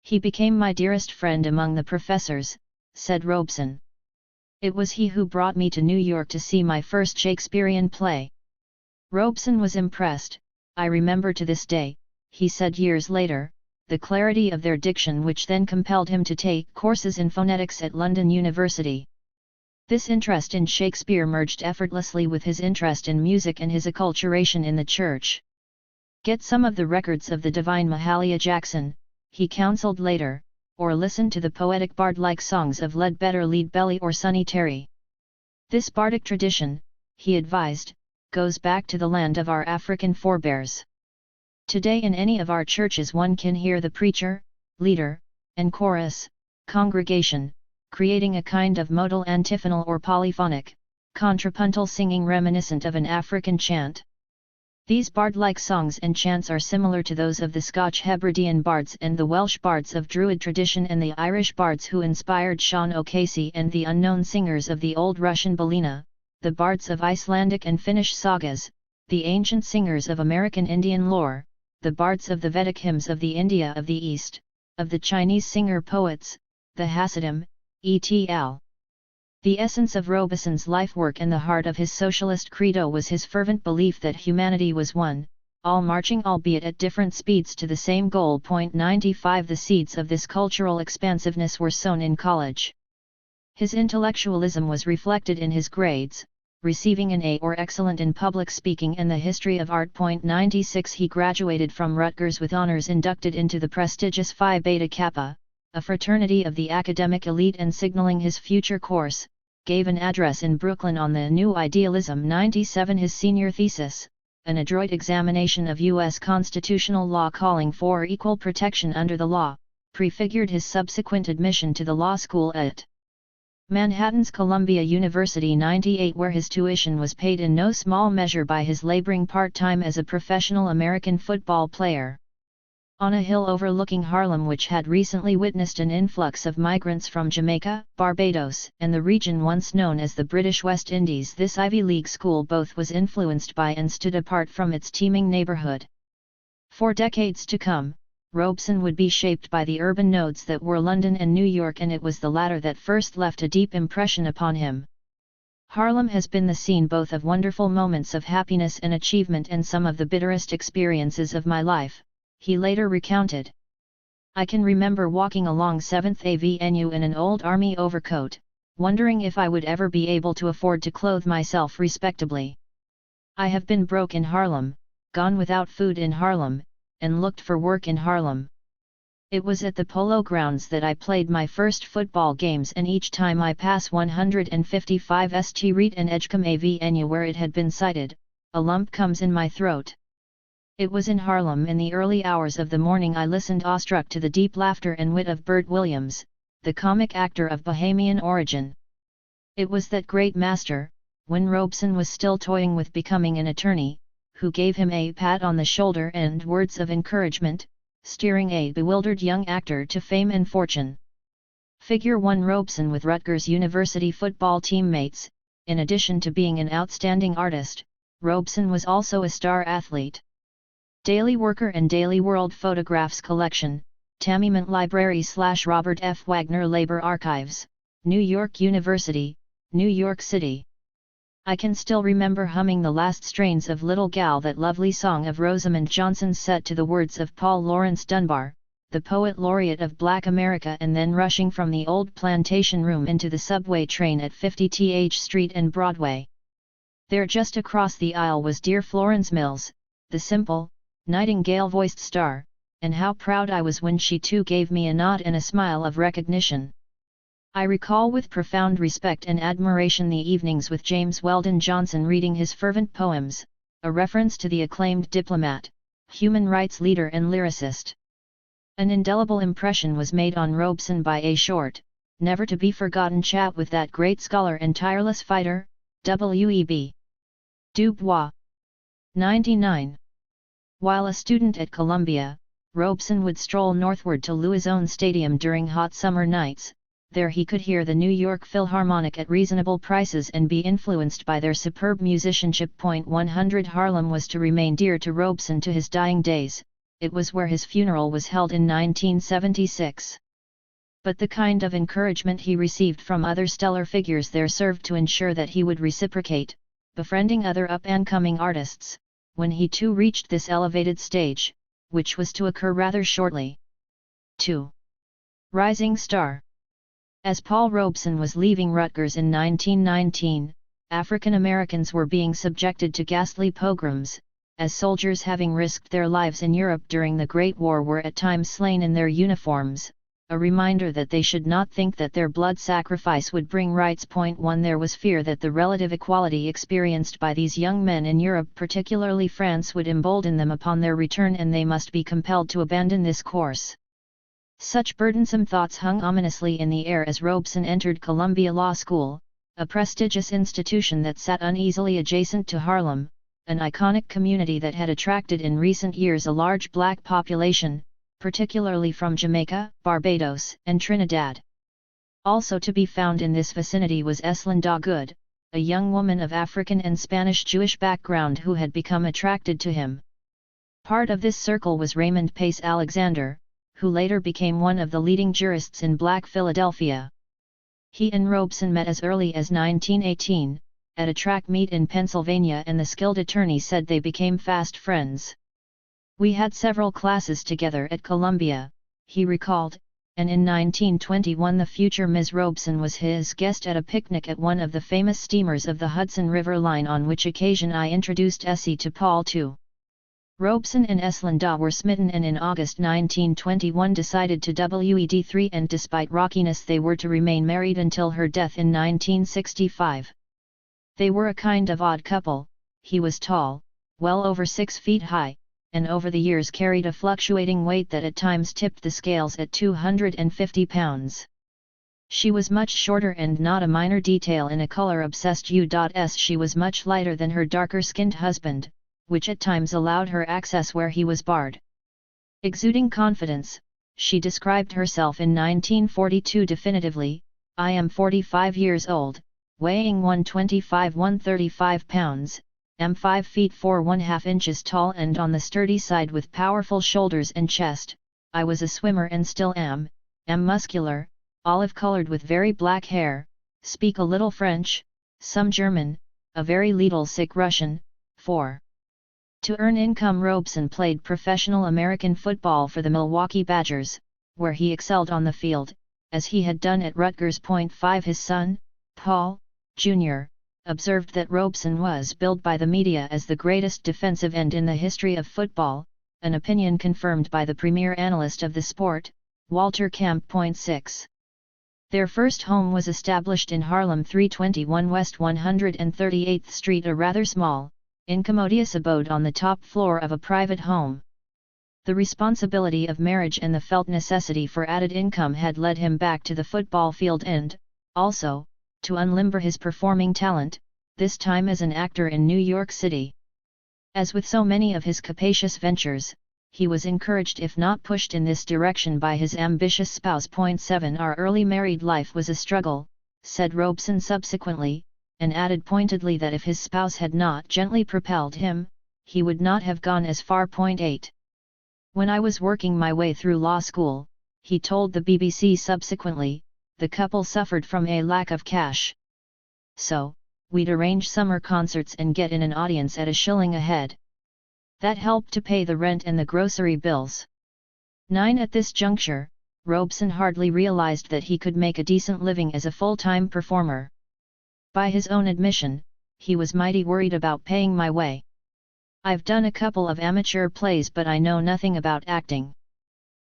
"He became my dearest friend among the professors," said Robeson. "It was he who brought me to New York to see my first Shakespearean play." Robeson was impressed. "I remember to this day," he said years later, "the clarity of their diction, which then compelled him to take courses in phonetics at London University." This interest in Shakespeare merged effortlessly with his interest in music and his acculturation in the church. "Get some of the records of the divine Mahalia Jackson," he counseled later, "or listen to the poetic bard-like songs of Ledbetter Leadbelly or Sonny Terry. This bardic tradition," he advised, "goes back to the land of our African forebears. Today in any of our churches one can hear the preacher, leader, and chorus, congregation, creating a kind of modal antiphonal or polyphonic, contrapuntal singing reminiscent of an African chant. These bard-like songs and chants are similar to those of the Scotch Hebridean bards and the Welsh bards of Druid tradition and the Irish bards who inspired Sean O'Casey and the unknown singers of the Old Russian Balina, the bards of Icelandic and Finnish sagas, the ancient singers of American Indian lore, the bards of the Vedic hymns of the India of the East, of the Chinese singer-poets, the Hasidim, etc. The essence of Robeson's life work and the heart of his socialist credo was his fervent belief that humanity was one, all marching albeit at different speeds to the same goal. 95 The seeds of this cultural expansiveness were sown in college. His intellectualism was reflected in his grades, receiving an A or excellent in public speaking and the history of art. 96 He graduated from Rutgers with honors, inducted into the prestigious Phi Beta Kappa, a fraternity of the academic elite, and signaling his future course, gave an address in Brooklyn on the New Idealism. 97 His senior thesis, an adroit examination of U.S. constitutional law calling for equal protection under the law, prefigured his subsequent admission to the law school at Manhattan's Columbia University. 98 Where his tuition was paid in no small measure by his laboring part-time as a professional American football player. On a hill overlooking Harlem, which had recently witnessed an influx of migrants from Jamaica, Barbados, and the region once known as the British West Indies, this Ivy League school both was influenced by and stood apart from its teeming neighborhood. For decades to come, Robeson would be shaped by the urban nodes that were London and New York, and it was the latter that first left a deep impression upon him. Harlem has been the scene both of wonderful moments of happiness and achievement and some of the bitterest experiences of my life, he later recounted. I can remember walking along 7th Avenue in an old army overcoat, wondering if I would ever be able to afford to clothe myself respectably. I have been broke in Harlem, gone without food in Harlem, and looked for work in Harlem. It was at the Polo Grounds that I played my first football games, and each time I pass 155 St. Reed and Edgecombe Avenue where it had been cited, a lump comes in my throat. It was in Harlem in the early hours of the morning I listened awestruck to the deep laughter and wit of Bert Williams, the comic actor of Bahamian origin. It was that great master, when Robeson was still toying with becoming an attorney, who gave him a pat on the shoulder and words of encouragement, steering a bewildered young actor to fame and fortune. Figure 1 Robeson with Rutgers University football teammates. In addition to being an outstanding artist, Robeson was also a star athlete. Daily Worker and Daily World Photographs Collection, Tamiment Library / Robert F. Wagner Labor Archives, New York University, New York City. I can still remember humming the last strains of Little Gal, that lovely song of Rosamond Johnson's, set to the words of Paul Laurence Dunbar, the poet laureate of Black America, and then rushing from the old plantation room into the subway train at 50th Street and Broadway. There just across the aisle was dear Florence Mills, the simple, nightingale-voiced star, and how proud I was when she too gave me a nod and a smile of recognition. I recall with profound respect and admiration the evenings with James Weldon Johnson reading his fervent poems, a reference to the acclaimed diplomat, human rights leader and lyricist. An indelible impression was made on Robeson by a short, never-to-be-forgotten chat with that great scholar and tireless fighter, W.E.B. Du Bois. 99. While a student at Columbia, Robeson would stroll northward to Louison Stadium during hot summer nights. There he could hear the New York Philharmonic at reasonable prices and be influenced by their superb musicianship. 100 Harlem was to remain dear to Robeson to his dying days. It was where his funeral was held in 1976. But the kind of encouragement he received from other stellar figures there served to ensure that he would reciprocate, befriending other up-and-coming artists, when he too reached this elevated stage, which was to occur rather shortly. 2. Rising Star. As Paul Robeson was leaving Rutgers in 1919, African Americans were being subjected to ghastly pogroms, as soldiers having risked their lives in Europe during the Great War were at times slain in their uniforms, a reminder that they should not think that their blood sacrifice would bring rights. 1 There was fear that the relative equality experienced by these young men in Europe, particularly France, would embolden them upon their return, and they must be compelled to abandon this course. Such burdensome thoughts hung ominously in the air as Robeson entered Columbia Law School, a prestigious institution that sat uneasily adjacent to Harlem, an iconic community that had attracted in recent years a large black population, particularly from Jamaica, Barbados, and Trinidad. Also to be found in this vicinity was Eslinda Good, a young woman of African and Spanish Jewish background who had become attracted to him. Part of this circle was Raymond Pace Alexander, who later became one of the leading jurists in Black Philadelphia. He and Robeson met as early as 1918, at a track meet in Pennsylvania, and the skilled attorney said they became fast friends. "We had several classes together at Columbia," he recalled, and in 1921 the future Ms. Robeson was his guest at a picnic at one of the famous steamers of the Hudson River Line, on which occasion I introduced Essie to Paul too. Robeson and Eslinda were smitten, and in August 1921 decided to wed 3, and despite rockiness they were to remain married until her death in 1965. They were a kind of odd couple. He was tall, well over 6 feet high, and over the years carried a fluctuating weight that at times tipped the scales at 250 pounds. She was much shorter, and not a minor detail in a color-obsessed U.S. she was much lighter than her darker-skinned husband, which at times allowed her access where he was barred. Exuding confidence, she described herself in 1942 definitively, "I am 45 years old, weighing 135–135 pounds, am 5 feet 4½ inches tall and on the sturdy side with powerful shoulders and chest. I was a swimmer and still am muscular, olive-colored with very black hair, speak a little French, some German, a very little sick Russian." 4. To earn income, Robeson played professional American football for the Milwaukee Badgers, where he excelled on the field, as he had done at Rutgers. 5 His son, Paul, Jr., observed that Robeson was billed by the media as the greatest defensive end in the history of football, an opinion confirmed by the premier analyst of the sport, Walter Camp. 6. Their first home was established in Harlem, 321 West 138th Street, a rather small, incommodious abode on the top floor of a private home. The responsibility of marriage and the felt necessity for added income had led him back to the football field, and, also, to unlimber his performing talent, this time as an actor in New York City. As with so many of his capacious ventures, he was encouraged if not pushed in this direction by his ambitious spouse. 7 Our early married life was a struggle, said Robeson subsequently, and added pointedly that if his spouse had not gently propelled him, he would not have gone as far. 8 When I was working my way through law school, he told the BBC subsequently, the couple suffered from a lack of cash. So, we'd arrange summer concerts and get in an audience at $1 a head. That helped to pay the rent and the grocery bills. 9 At this juncture, Robeson hardly realized that he could make a decent living as a full-time performer. By his own admission, he was mighty worried about paying my way. I've done a couple of amateur plays but I know nothing about acting.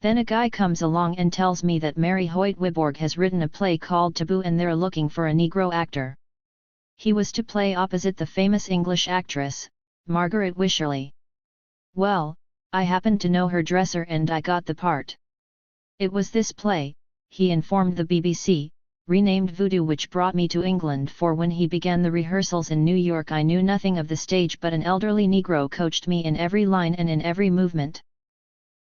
Then a guy comes along and tells me that Mary Hoyt Wiborg has written a play called Taboo and they're looking for a Negro actor. He was to play opposite the famous English actress, Margaret Wycherley. Well, I happened to know her dresser and I got the part. It was this play, he informed the BBC, renamed Voodoo, which brought me to England, for when he began the rehearsals in New York I knew nothing of the stage, but an elderly Negro coached me in every line and in every movement.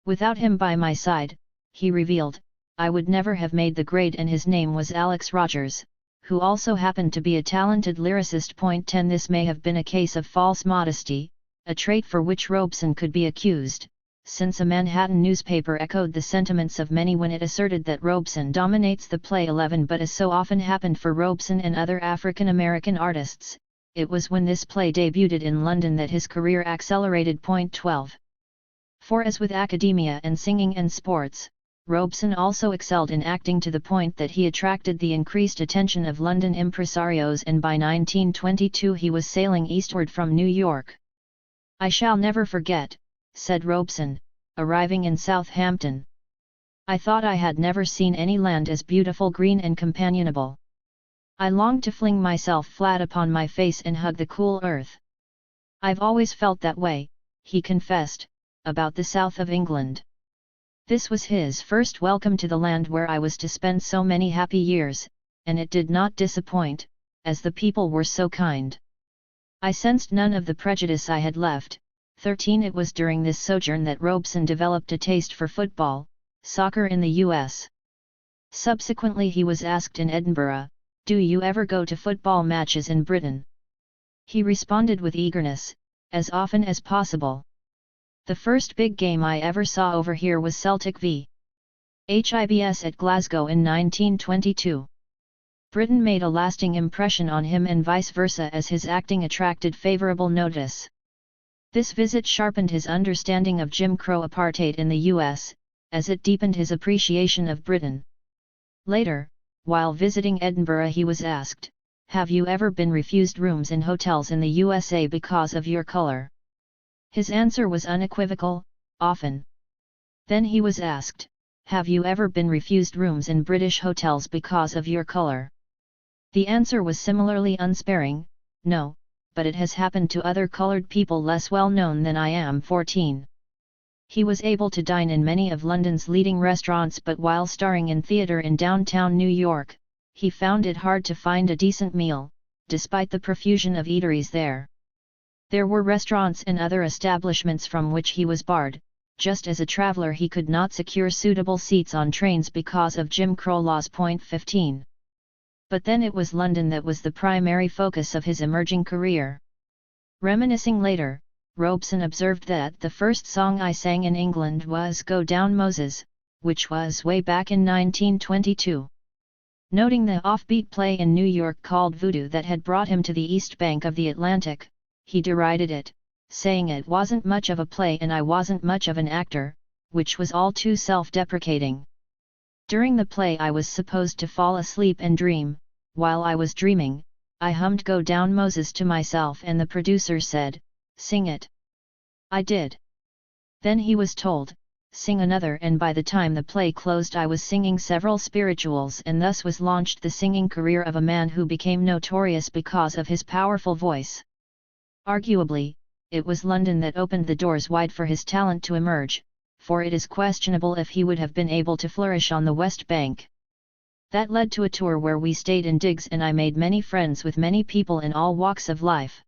Without him by my side, he revealed, I would never have made the grade, and his name was Alex Rogers, who also happened to be a talented lyricist. 10 This may have been a case of false modesty, a trait for which Robeson could be accused, since a Manhattan newspaper echoed the sentiments of many when it asserted that Robeson dominates the play 11. But as so often happened for Robeson and other African American artists, it was when this play debuted in London that his career accelerated. 12 For as with academia and singing and sports, Robeson also excelled in acting to the point that he attracted the increased attention of London impresarios, and by 1922 he was sailing eastward from New York. I shall never forget, said Robeson, arriving in Southampton. I thought I had never seen any land as beautiful, green and companionable. I longed to fling myself flat upon my face and hug the cool earth. I've always felt that way, he confessed, about the south of England. This was his first welcome to the land where I was to spend so many happy years, and it did not disappoint, as the people were so kind. I sensed none of the prejudice I had left. 13 It was during this sojourn that Robeson developed a taste for football, soccer in the U.S. Subsequently he was asked in Edinburgh, "Do you ever go to football matches in Britain?" He responded with eagerness, "As often as possible. The first big game I ever saw over here was Celtic v. Hibs at Glasgow in 1922. Britain made a lasting impression on him and vice versa, as his acting attracted favourable notice. This visit sharpened his understanding of Jim Crow apartheid in the U.S., as it deepened his appreciation of Britain. Later, while visiting Edinburgh, he was asked, "Have you ever been refused rooms in hotels in the USA because of your colour?" His answer was unequivocal, "Often." Then he was asked, "Have you ever been refused rooms in British hotels because of your colour?" The answer was similarly unsparing, "No, but it has happened to other coloured people less well known than I am." 14 He was able to dine in many of London's leading restaurants, but while starring in theatre in downtown New York, he found it hard to find a decent meal, despite the profusion of eateries there. There were restaurants and other establishments from which he was barred. Just as a traveller he could not secure suitable seats on trains because of Jim Crow laws. 15 But then it was London that was the primary focus of his emerging career. Reminiscing later, Robeson observed that the first song I sang in England was "Go Down Moses," which was way back in 1922. Noting the offbeat play in New York called Voodoo that had brought him to the east bank of the Atlantic, he derided it, saying it wasn't much of a play and I wasn't much of an actor, which was all too self-deprecating. During the play I was supposed to fall asleep and dream. While I was dreaming, I hummed "Go Down Moses" to myself and the producer said, "Sing it." I did. Then he was told, "Sing another," and by the time the play closed I was singing several spirituals, and thus was launched the singing career of a man who became notorious because of his powerful voice. Arguably, it was London that opened the doors wide for his talent to emerge, for it is questionable if he would have been able to flourish on the West Bank. That led to a tour where we stayed in digs and I made many friends with many people in all walks of life.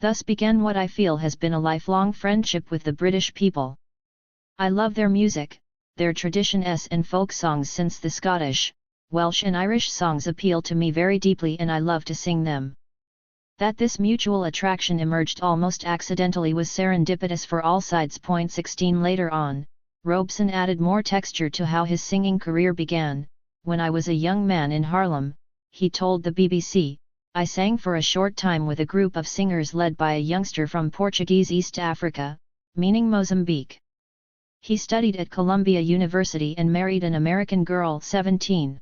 Thus began what I feel has been a lifelong friendship with the British people. I love their music, their traditions and folk songs, since the Scottish, Welsh and Irish songs appeal to me very deeply and I love to sing them. That this mutual attraction emerged almost accidentally was serendipitous for all sides. 16 Later on, Robeson added more texture to how his singing career began. When I was a young man in Harlem, he told the BBC, I sang for a short time with a group of singers led by a youngster from Portuguese East Africa, meaning Mozambique. He studied at Columbia University and married an American girl, 17.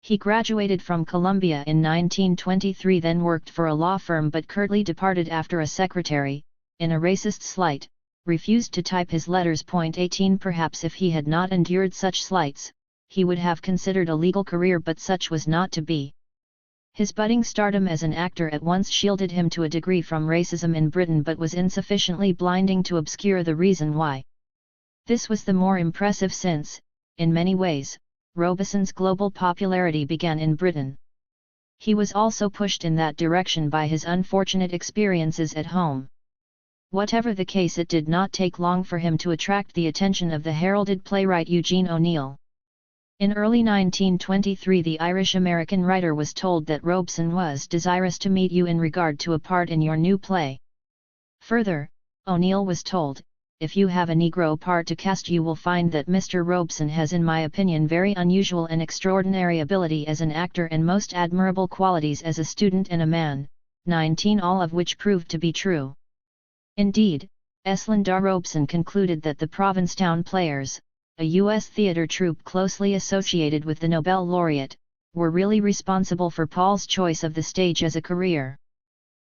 He graduated from Columbia in 1923, then worked for a law firm but curtly departed after a secretary, in a racist slight, refused to type his letters. 18 Perhaps if he had not endured such slights, he would have considered a legal career, but such was not to be. His budding stardom as an actor at once shielded him to a degree from racism in Britain, but was insufficiently blinding to obscure the reason why. This was the more impressive since, in many ways, Robeson's global popularity began in Britain. He was also pushed in that direction by his unfortunate experiences at home. Whatever the case, it did not take long for him to attract the attention of the heralded playwright Eugene O'Neill. In early 1923, the Irish-American writer was told that Robeson was desirous to meet you in regard to a part in your new play. Further, O'Neill was told, if you have a Negro part to cast, you will find that Mr. Robeson has, in my opinion, very unusual and extraordinary ability as an actor and most admirable qualities as a student and a man, 19, all of which proved to be true. Indeed, Eslandar Robeson concluded that the Provincetown Players, a U.S. theater troupe closely associated with the Nobel laureate, were really responsible for Paul's choice of the stage as a career.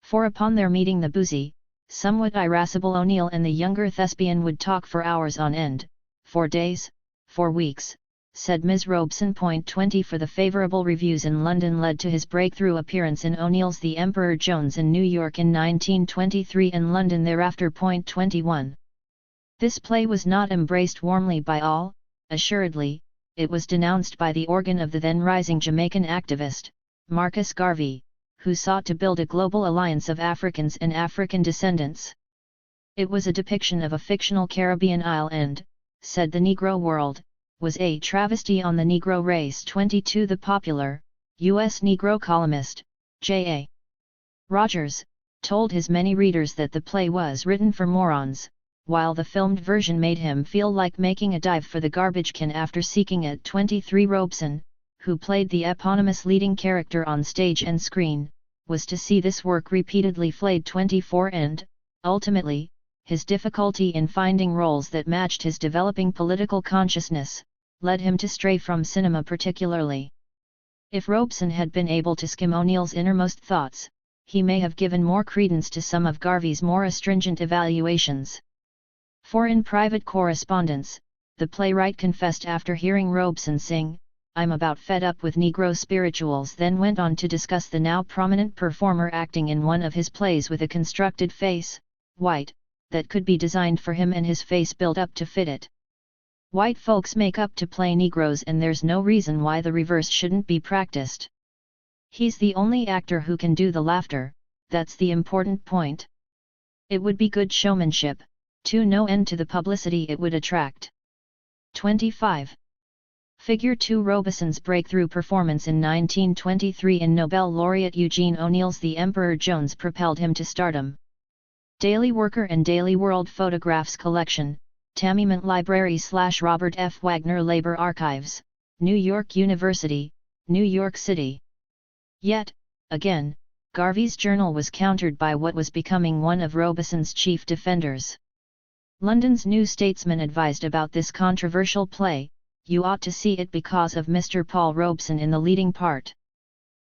For upon their meeting, the boozy, somewhat irascible O'Neill and the younger thespian would talk for hours on end, for days, for weeks, said Ms. Robeson. 20 For the favourable reviews in London led to his breakthrough appearance in O'Neill's The Emperor Jones in New York in 1923 and London thereafter. 21 This play was not embraced warmly by all, assuredly. It was denounced by the organ of the then rising Jamaican activist, Marcus Garvey, who sought to build a global alliance of Africans and African descendants. It was a depiction of a fictional Caribbean isle and, said the Negro World, was a travesty on the Negro race. 22 The popular, U.S. Negro columnist, J.A. Rogers, told his many readers that the play was written for morons, while the filmed version made him feel like making a dive for the garbage can after seeking it. 23 Robeson, who played the eponymous leading character on stage and screen, was to see this work repeatedly flayed. 24 And, ultimately, his difficulty in finding roles that matched his developing political consciousness, led him to stray from cinema particularly. If Robeson had been able to skim O'Neill's innermost thoughts, he may have given more credence to some of Garvey's more astringent evaluations. For in private correspondence, the playwright confessed after hearing Robeson sing, "I'm about fed up with Negro spirituals," then went on to discuss the now prominent performer acting in one of his plays with a constructed face, white, that could be designed for him and his face built up to fit it. White folks make up to play Negroes, and there's no reason why the reverse shouldn't be practiced. He's the only actor who can do the laughter, that's the important point. It would be good showmanship, to no end to the publicity it would attract. 25. Figure 2 Robeson's breakthrough performance in 1923 in Nobel laureate Eugene O'Neill's The Emperor Jones propelled him to stardom. Daily Worker and Daily World Photographs Collection, Tamiment Library / Robert F. Wagner Labor Archives, New York University, New York City. Yet, again, Garvey's journal was countered by what was becoming one of Robeson's chief defenders. London's New Statesman advised about this controversial play, "You ought to see it because of Mr. Paul Robeson in the leading part.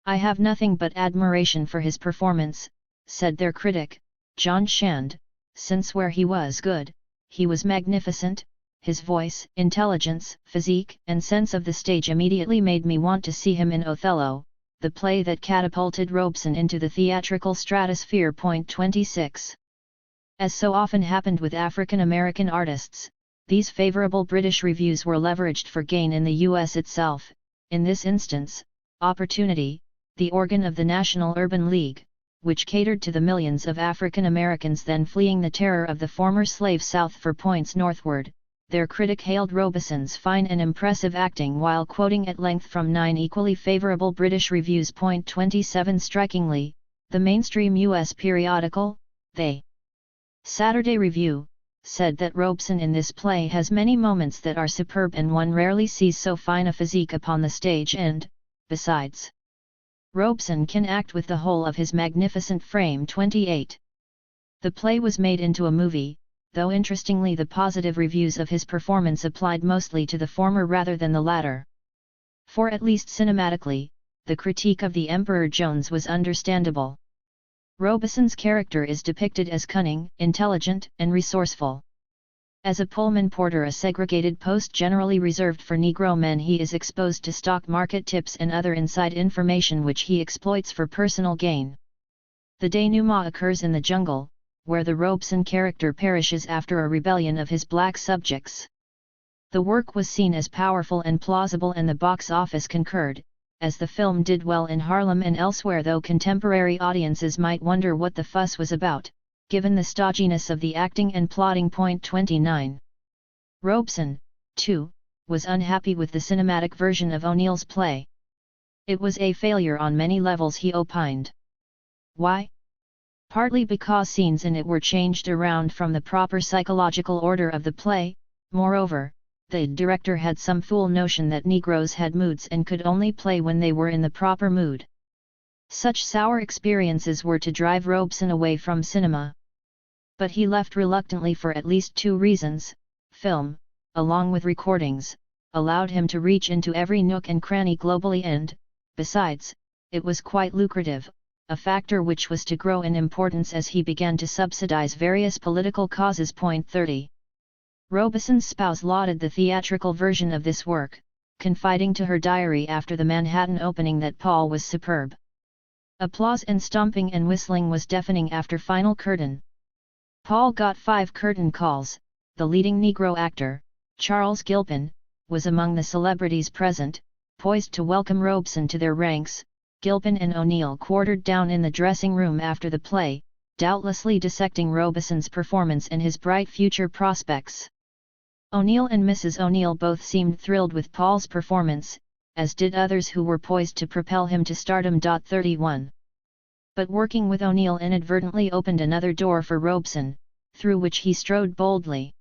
I have nothing but admiration for his performance," said their critic, John Shand, "since where he was good, he was magnificent. His voice, intelligence, physique, and sense of the stage immediately made me want to see him in Othello, the play that catapulted Robeson into the theatrical stratosphere." 26. As so often happened with African American artists, these favorable British reviews were leveraged for gain in the U.S. itself. in this instance, Opportunity, the organ of the National Urban League, which catered to the millions of African Americans then fleeing the terror of the former slave South for points northward. Their critic hailed Robeson's fine and impressive acting while quoting at length from 9 equally favorable British reviews. 27 Strikingly, the mainstream U.S. periodical, The Saturday Review, said that Robeson in this play has many moments that are superb and one rarely sees so fine a physique upon the stage and, besides, Robeson can act with the whole of his magnificent frame. 28. The play was made into a movie, though interestingly the positive reviews of his performance applied mostly to the former rather than the latter. For at least cinematically, the critique of the Emperor Jones was understandable. Robeson's character is depicted as cunning, intelligent, and resourceful. As a Pullman porter, a segregated post generally reserved for Negro men, he is exposed to stock market tips and other inside information which he exploits for personal gain. The denouement occurs in the jungle, where the Robeson character perishes after a rebellion of his black subjects. The work was seen as powerful and plausible and the box office concurred, as the film did well in Harlem and elsewhere, though contemporary audiences might wonder what the fuss was about, given the stodginess of the acting and plotting. 29. Robeson, too, was unhappy with the cinematic version of O'Neill's play. It was a failure on many levels, he opined. Why? Partly because scenes in it were changed around from the proper psychological order of the play. Moreover, the director had some fool notion that Negroes had moods and could only play when they were in the proper mood. Such sour experiences were to drive Robeson away from cinema. But he left reluctantly for at least 2 reasons. Film, along with recordings, allowed him to reach into every nook and cranny globally and, besides, it was quite lucrative, a factor which was to grow in importance as he began to subsidize various political causes. 30. Robeson's spouse lauded the theatrical version of this work, confiding to her diary after the Manhattan opening that Paul was superb. Applause and stomping and whistling was deafening after final curtain. Paul got 5 curtain calls. The leading Negro actor, Charles Gilpin, was among the celebrities present, poised to welcome Robeson to their ranks. Gilpin and O'Neill quartered down in the dressing room after the play, doubtlessly dissecting Robeson's performance and his bright future prospects. O'Neill and Mrs. O'Neill both seemed thrilled with Paul's performance, as did others who were poised to propel him to stardom. 31. But working with O'Neill inadvertently opened another door for Robeson, through which he strode boldly.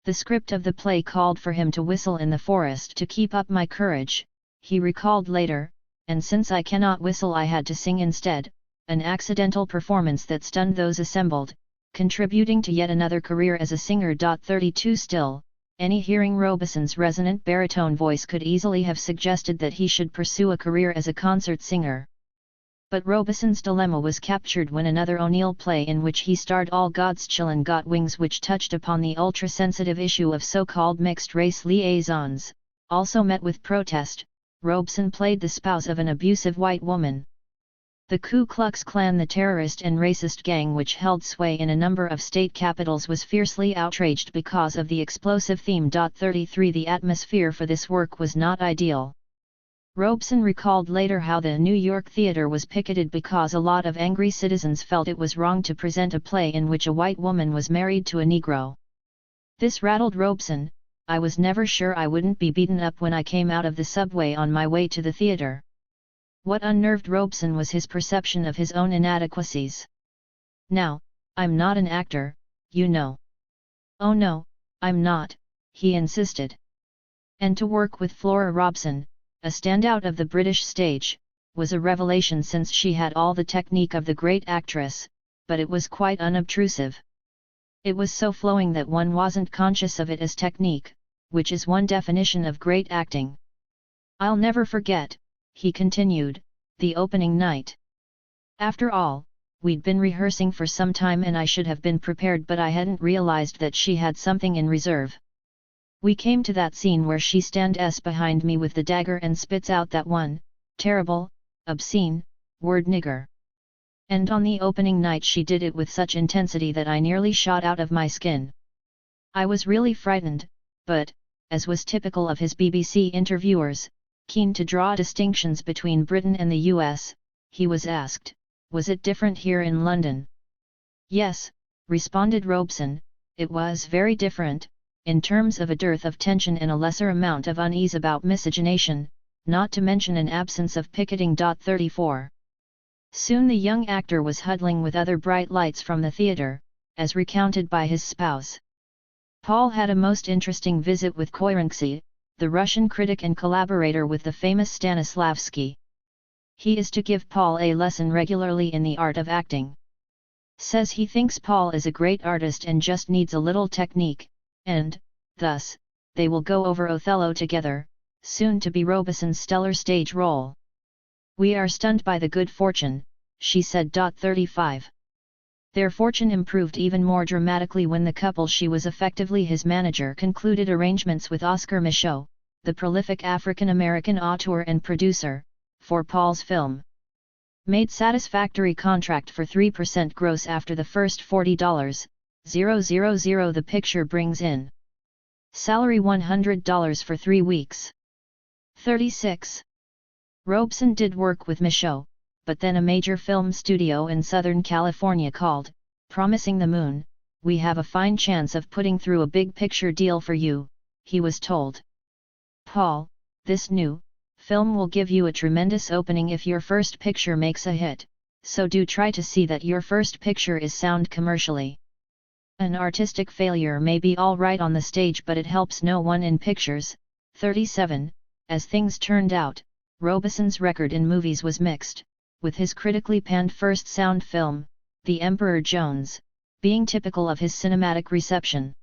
The script of the play called for him to whistle in the forest to keep up my courage, he recalled later, and since I cannot whistle I had to sing instead, an accidental performance that stunned those assembled, contributing to yet another career as a singer. 32 Still, any hearing Robeson's resonant baritone voice could easily have suggested that he should pursue a career as a concert singer. But Robeson's dilemma was captured when another O'Neill play in which he starred, All God's Chillin' Got Wings, which touched upon the ultra-sensitive issue of so-called mixed-race liaisons, also met with protest. Robeson played the spouse of an abusive white woman. The Ku Klux Klan, the terrorist and racist gang which held sway in a number of state capitals, was fiercely outraged because of the explosive theme. 33 The atmosphere for this work was not ideal. Robeson recalled later how the New York theater was picketed because a lot of angry citizens felt it was wrong to present a play in which a white woman was married to a Negro. This rattled Robeson. I was never sure I wouldn't be beaten up when I came out of the subway on my way to the theater. What unnerved Robeson was his perception of his own inadequacies. Now, I'm not an actor, you know. Oh no, I'm not, he insisted. And to work with Flora Robson, a standout of the British stage, was a revelation, since she had all the technique of the great actress, but it was quite unobtrusive. It was so flowing that one wasn't conscious of it as technique, which is one definition of great acting. I'll never forget, he continued, the opening night. After all, we'd been rehearsing for some time and I should have been prepared, but I hadn't realized that she had something in reserve. We came to that scene where she stands behind me with the dagger and spits out that one, terrible, obscene, word nigger. And on the opening night she did it with such intensity that I nearly shot out of my skin. I was really frightened, but, as was typical of his BBC interviewers, Keen to draw distinctions between Britain and the US, he was asked, "Was it different here in London?" "Yes," responded Robeson, "it was very different, in terms of a dearth of tension and a lesser amount of unease about miscegenation, not to mention an absence of picketing. 34. Soon the young actor was huddling with other bright lights from the theatre, as recounted by his spouse. Paul had a most interesting visit with Koyrynksy, the Russian critic and collaborator with the famous Stanislavski. He is to give Paul a lesson regularly in the art of acting. Says he thinks Paul is a great artist and just needs a little technique, and, thus, they will go over Othello together, soon to be Robeson's stellar stage role. We are stunned by the good fortune," she said. 35. Their fortune improved even more dramatically when the couple she was effectively his manager concluded arrangements with Oscar Michaud, the prolific African-American auteur and producer, for Paul's film. Made satisfactory contract for 3% gross after the first $40,000 the picture brings in. Salary $100 for 3 weeks. 36. Robeson did work with Michaud, but then a major film studio in Southern California called, promising the moon, "We have a fine chance of putting through a big picture deal for you," he was told. "Paul, this new film will give you a tremendous opening if your first picture makes a hit, so do try to see that your first picture is sound commercially. An artistic failure may be all right on the stage, but it helps no one in pictures." 37. As things turned out, Robeson's record in movies was mixed, with his critically panned first sound film, The Emperor Jones, being typical of his cinematic reception.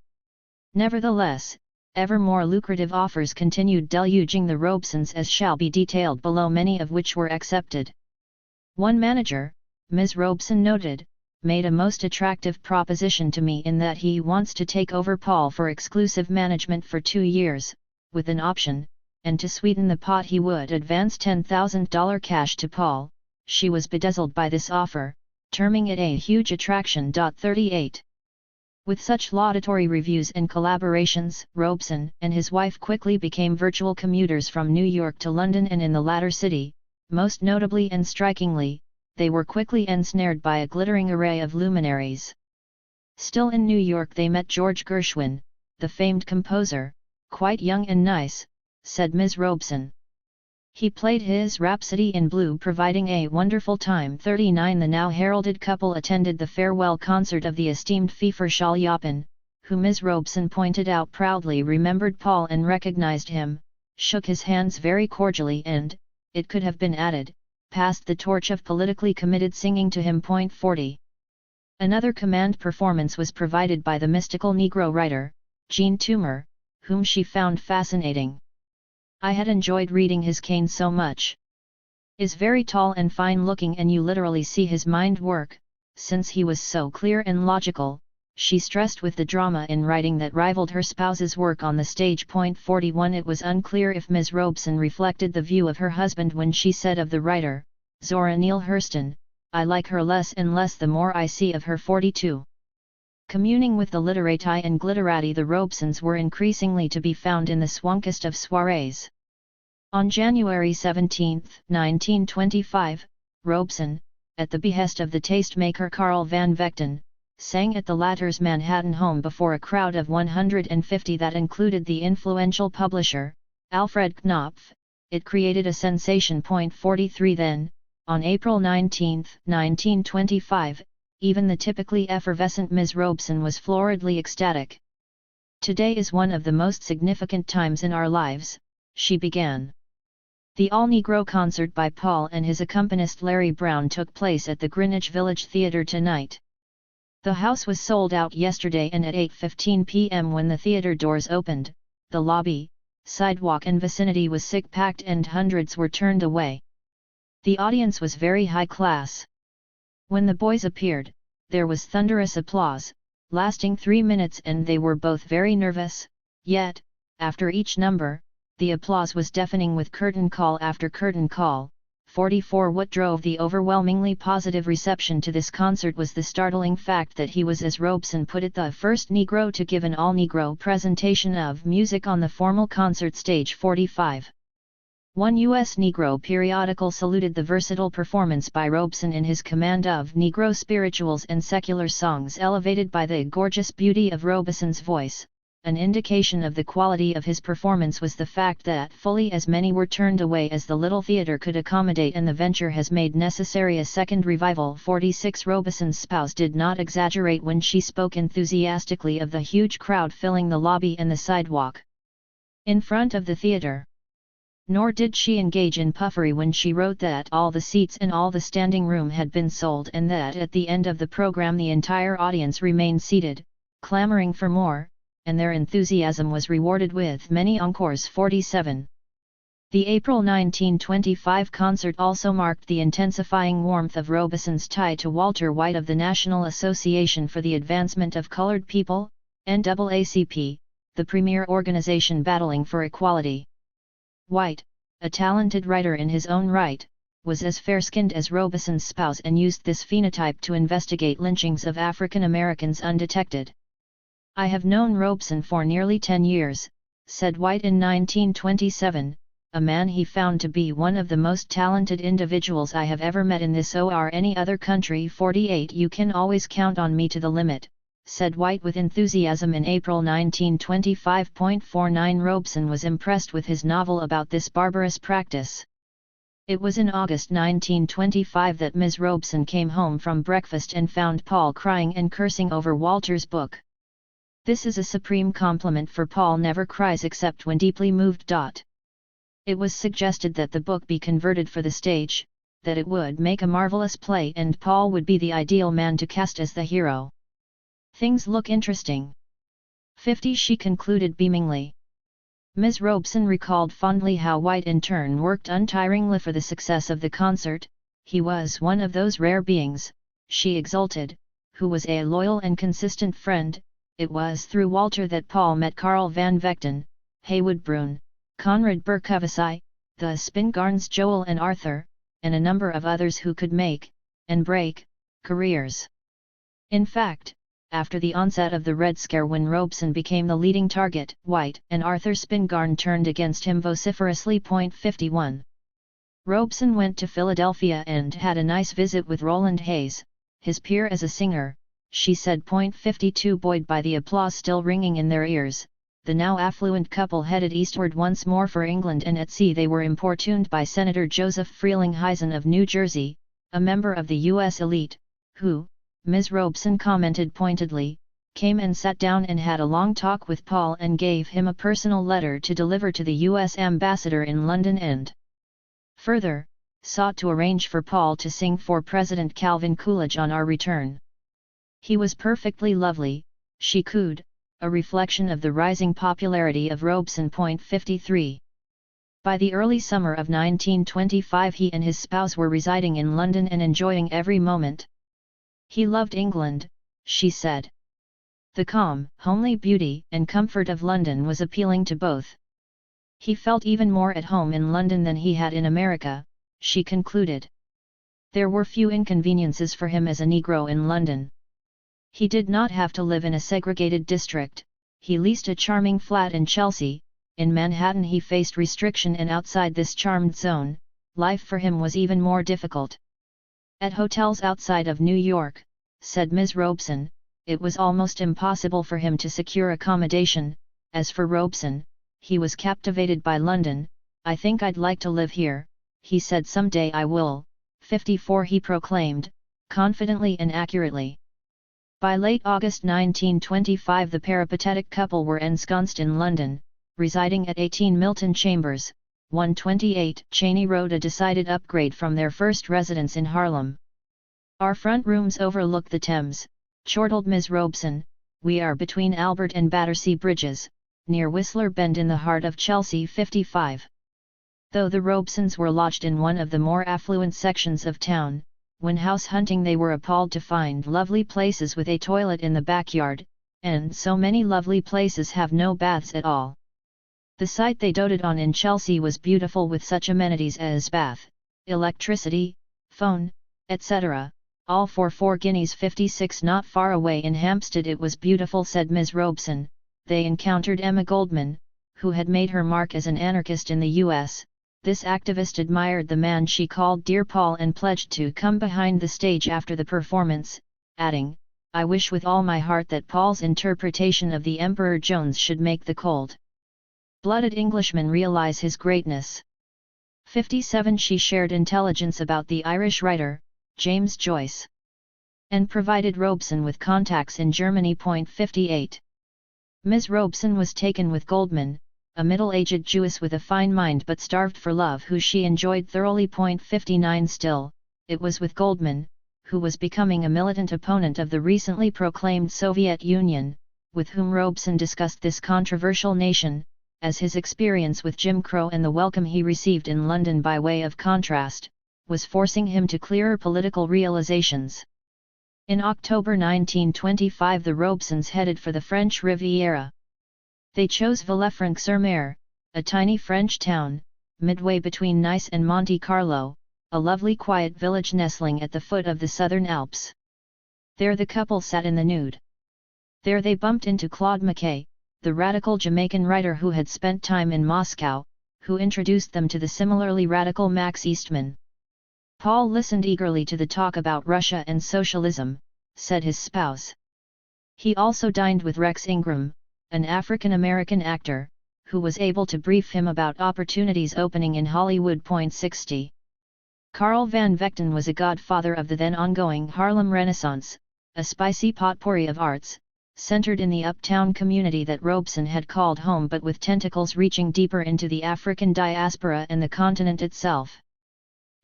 Nevertheless, ever more lucrative offers continued deluging the Robesons, as shall be detailed below, many of which were accepted. One manager, Ms. Robeson noted, made a most attractive proposition to me in that he wants to take over Paul for exclusive management for 2 years, with an option, and to sweeten the pot he would advance $10,000 cash to Paul. She was bedazzled by this offer, terming it a huge attraction. 38. With such laudatory reviews and collaborations, Robeson and his wife quickly became virtual commuters from New York to London, and in the latter city, most notably and strikingly, they were quickly ensnared by a glittering array of luminaries. Still in New York they met George Gershwin, the famed composer, "quite young and nice," said Ms. Robeson. "He played his Rhapsody in Blue, providing a wonderful time." 39. The now heralded couple attended the farewell concert of the esteemed Fefer Shalyapin, who Ms. Robeson pointed out proudly remembered Paul and recognized him, shook his hands very cordially and, it could have been added, passed the torch of politically committed singing to him. 40. Another command performance was provided by the mystical Negro writer, Jean Toomer, whom she found fascinating. "I had enjoyed reading his cane so much. Is very tall and fine looking, and you literally see his mind work, since he was so clear and logical," she stressed, with the drama in writing that rivaled her spouse's work on the stage. 41. It was unclear if Ms. Robeson reflected the view of her husband when she said of the writer, Zora Neale Hurston, "I like her less and less the more I see of her." 42. Communing with the literati and glitterati, the Robesons were increasingly to be found in the swankest of soirees. On January 17, 1925, Robeson, at the behest of the tastemaker Carl van Vechten, sang at the latter's Manhattan home before a crowd of 150 that included the influential publisher, Alfred Knopf. It created a sensation. 43. Then, on April 19, 1925, even the typically effervescent Ms. Robeson was floridly ecstatic. "Today is one of the most significant times in our lives," she began. The all-Negro concert by Paul and his accompanist Larry Brown took place at the Greenwich Village Theatre tonight. The house was sold out yesterday, and at 8:15 p.m. when the theatre doors opened, the lobby, sidewalk and vicinity was sick-packed and hundreds were turned away. The audience was very high class. When the boys appeared, there was thunderous applause, lasting 3 minutes, and they were both very nervous, yet, after each number, the applause was deafening with curtain call after curtain call. 44. What drove the overwhelmingly positive reception to this concert was the startling fact that he was, as Robeson put it, the first Negro to give an all-Negro presentation of music on the formal concert stage. 45. One U.S. Negro periodical saluted the versatile performance by Robeson in his command of Negro spirituals and secular songs elevated by the gorgeous beauty of Robeson's voice. An indication of the quality of his performance was the fact that fully as many were turned away as the little theatre could accommodate, and the venture has made necessary a second revival. 46 Robeson's spouse did not exaggerate when she spoke enthusiastically of the huge crowd filling the lobby and the sidewalk in front of the theatre. Nor did she engage in puffery when she wrote that all the seats and all the standing room had been sold, and that at the end of the program the entire audience remained seated, clamoring for more, and their enthusiasm was rewarded with many encores. 47. The April 1925 concert also marked the intensifying warmth of Robeson's tie to Walter White of the National Association for the Advancement of Colored People, NAACP, the premier organization battling for equality. White, a talented writer in his own right, was as fair-skinned as Robeson's spouse and used this phenotype to investigate lynchings of African Americans undetected. "I have known Robeson for nearly 10 years, said White in 1927, a man he found to be one of the most talented individuals I have ever met in this or any other country. 48 You can always count on me to the limit, said White with enthusiasm in April 1925. 49 Robeson was impressed with his novel about this barbarous practice. It was in August 1925 that Ms. Robeson came home from breakfast and found Paul crying and cursing over Walter's book. This is a supreme compliment, for Paul never cries except when deeply moved. It was suggested that the book be converted for the stage, that it would make a marvelous play and Paul would be the ideal man to cast as the hero. Things look interesting. 50 She concluded beamingly. Ms. Robeson recalled fondly how White in turn worked untiringly for the success of the concert. He was one of those rare beings, she exulted, who was a loyal and consistent friend. It was through Walter that Paul met Carl van Vechten, Haywood Broun, Conrad Berkowitz, the Spingarns Joel and Arthur, and a number of others who could make, and break, careers. In fact, after the onset of the Red Scare, when Robeson became the leading target, White and Arthur Spingarn turned against him vociferously. 51. Robeson went to Philadelphia and had a nice visit with Roland Hayes, his peer as a singer, she said. 52 Buoyed by the applause still ringing in their ears, the now affluent couple headed eastward once more for England, and at sea they were importuned by Senator Joseph Frelinghuysen of New Jersey, a member of the U.S. elite, who, Ms. Robeson commented pointedly, came and sat down and had a long talk with Paul and gave him a personal letter to deliver to the U.S. ambassador in London, and further, sought to arrange for Paul to sing for President Calvin Coolidge on our return. He was perfectly lovely, she cooed, a reflection of the rising popularity of Robeson. 53. By the early summer of 1925 he and his spouse were residing in London and enjoying every moment. He loved England, she said. The calm, homely beauty and comfort of London was appealing to both. He felt even more at home in London than he had in America, she concluded. There were few inconveniences for him as a Negro in London. He did not have to live in a segregated district. He leased a charming flat in Chelsea. In Manhattan he faced restriction, and outside this charmed zone, life for him was even more difficult. At hotels outside of New York, said Ms. Robeson, it was almost impossible for him to secure accommodation. As for Robeson, he was captivated by London. I think I'd like to live here, he said. Someday I will. 54 He proclaimed, confidently and accurately. By late August 1925 the peripatetic couple were ensconced in London, residing at 18 Milton Chambers, 128 Cheney Road, a decided upgrade from their first residence in Harlem. Our front rooms overlook the Thames, chortled Ms. Robeson. We are between Albert and Battersea Bridges, near Whistler Bend in the heart of Chelsea. 55. Though the Robesons were lodged in one of the more affluent sections of town, when house hunting they were appalled to find lovely places with a toilet in the backyard, and so many lovely places have no baths at all. The site they doted on in Chelsea was beautiful, with such amenities as bath, electricity, phone, etc., all for 4 guineas. 56 Not far away in Hampstead it was beautiful, said Ms. Robeson. They encountered Emma Goldman, who had made her mark as an anarchist in the U.S., this activist admired the man she called Dear Paul and pledged to come behind the stage after the performance, adding, "I wish with all my heart that Paul's interpretation of the Emperor Jones should make the cold-blooded Englishman realize his greatness." 57 She shared intelligence about the Irish writer, James Joyce, and provided Robeson with contacts in Germany. 58 Ms. Robeson was taken with Goldman, a middle-aged Jewess with a fine mind but starved for love who she enjoyed thoroughly. 59 Still, it was with Goldman, who was becoming a militant opponent of the recently proclaimed Soviet Union, with whom Robeson discussed this controversial nation, as his experience with Jim Crow and the welcome he received in London by way of contrast, was forcing him to clearer political realizations. In October 1925 the Robesons headed for the French Riviera. They chose Villefranche-sur-Mer, a tiny French town, midway between Nice and Monte Carlo, a lovely quiet village nestling at the foot of the Southern Alps. There the couple sat in the nude. There they bumped into Claude McKay, the radical Jamaican writer who had spent time in Moscow, who introduced them to the similarly radical Max Eastman. Paul listened eagerly to the talk about Russia and socialism, said his spouse. He also dined with Rex Ingram, an African-American actor, who was able to brief him about opportunities opening in Hollywood. 60 Carl Van Vechten was a godfather of the then ongoing Harlem Renaissance, a spicy potpourri of arts, centered in the uptown community that Robeson had called home but with tentacles reaching deeper into the African diaspora and the continent itself.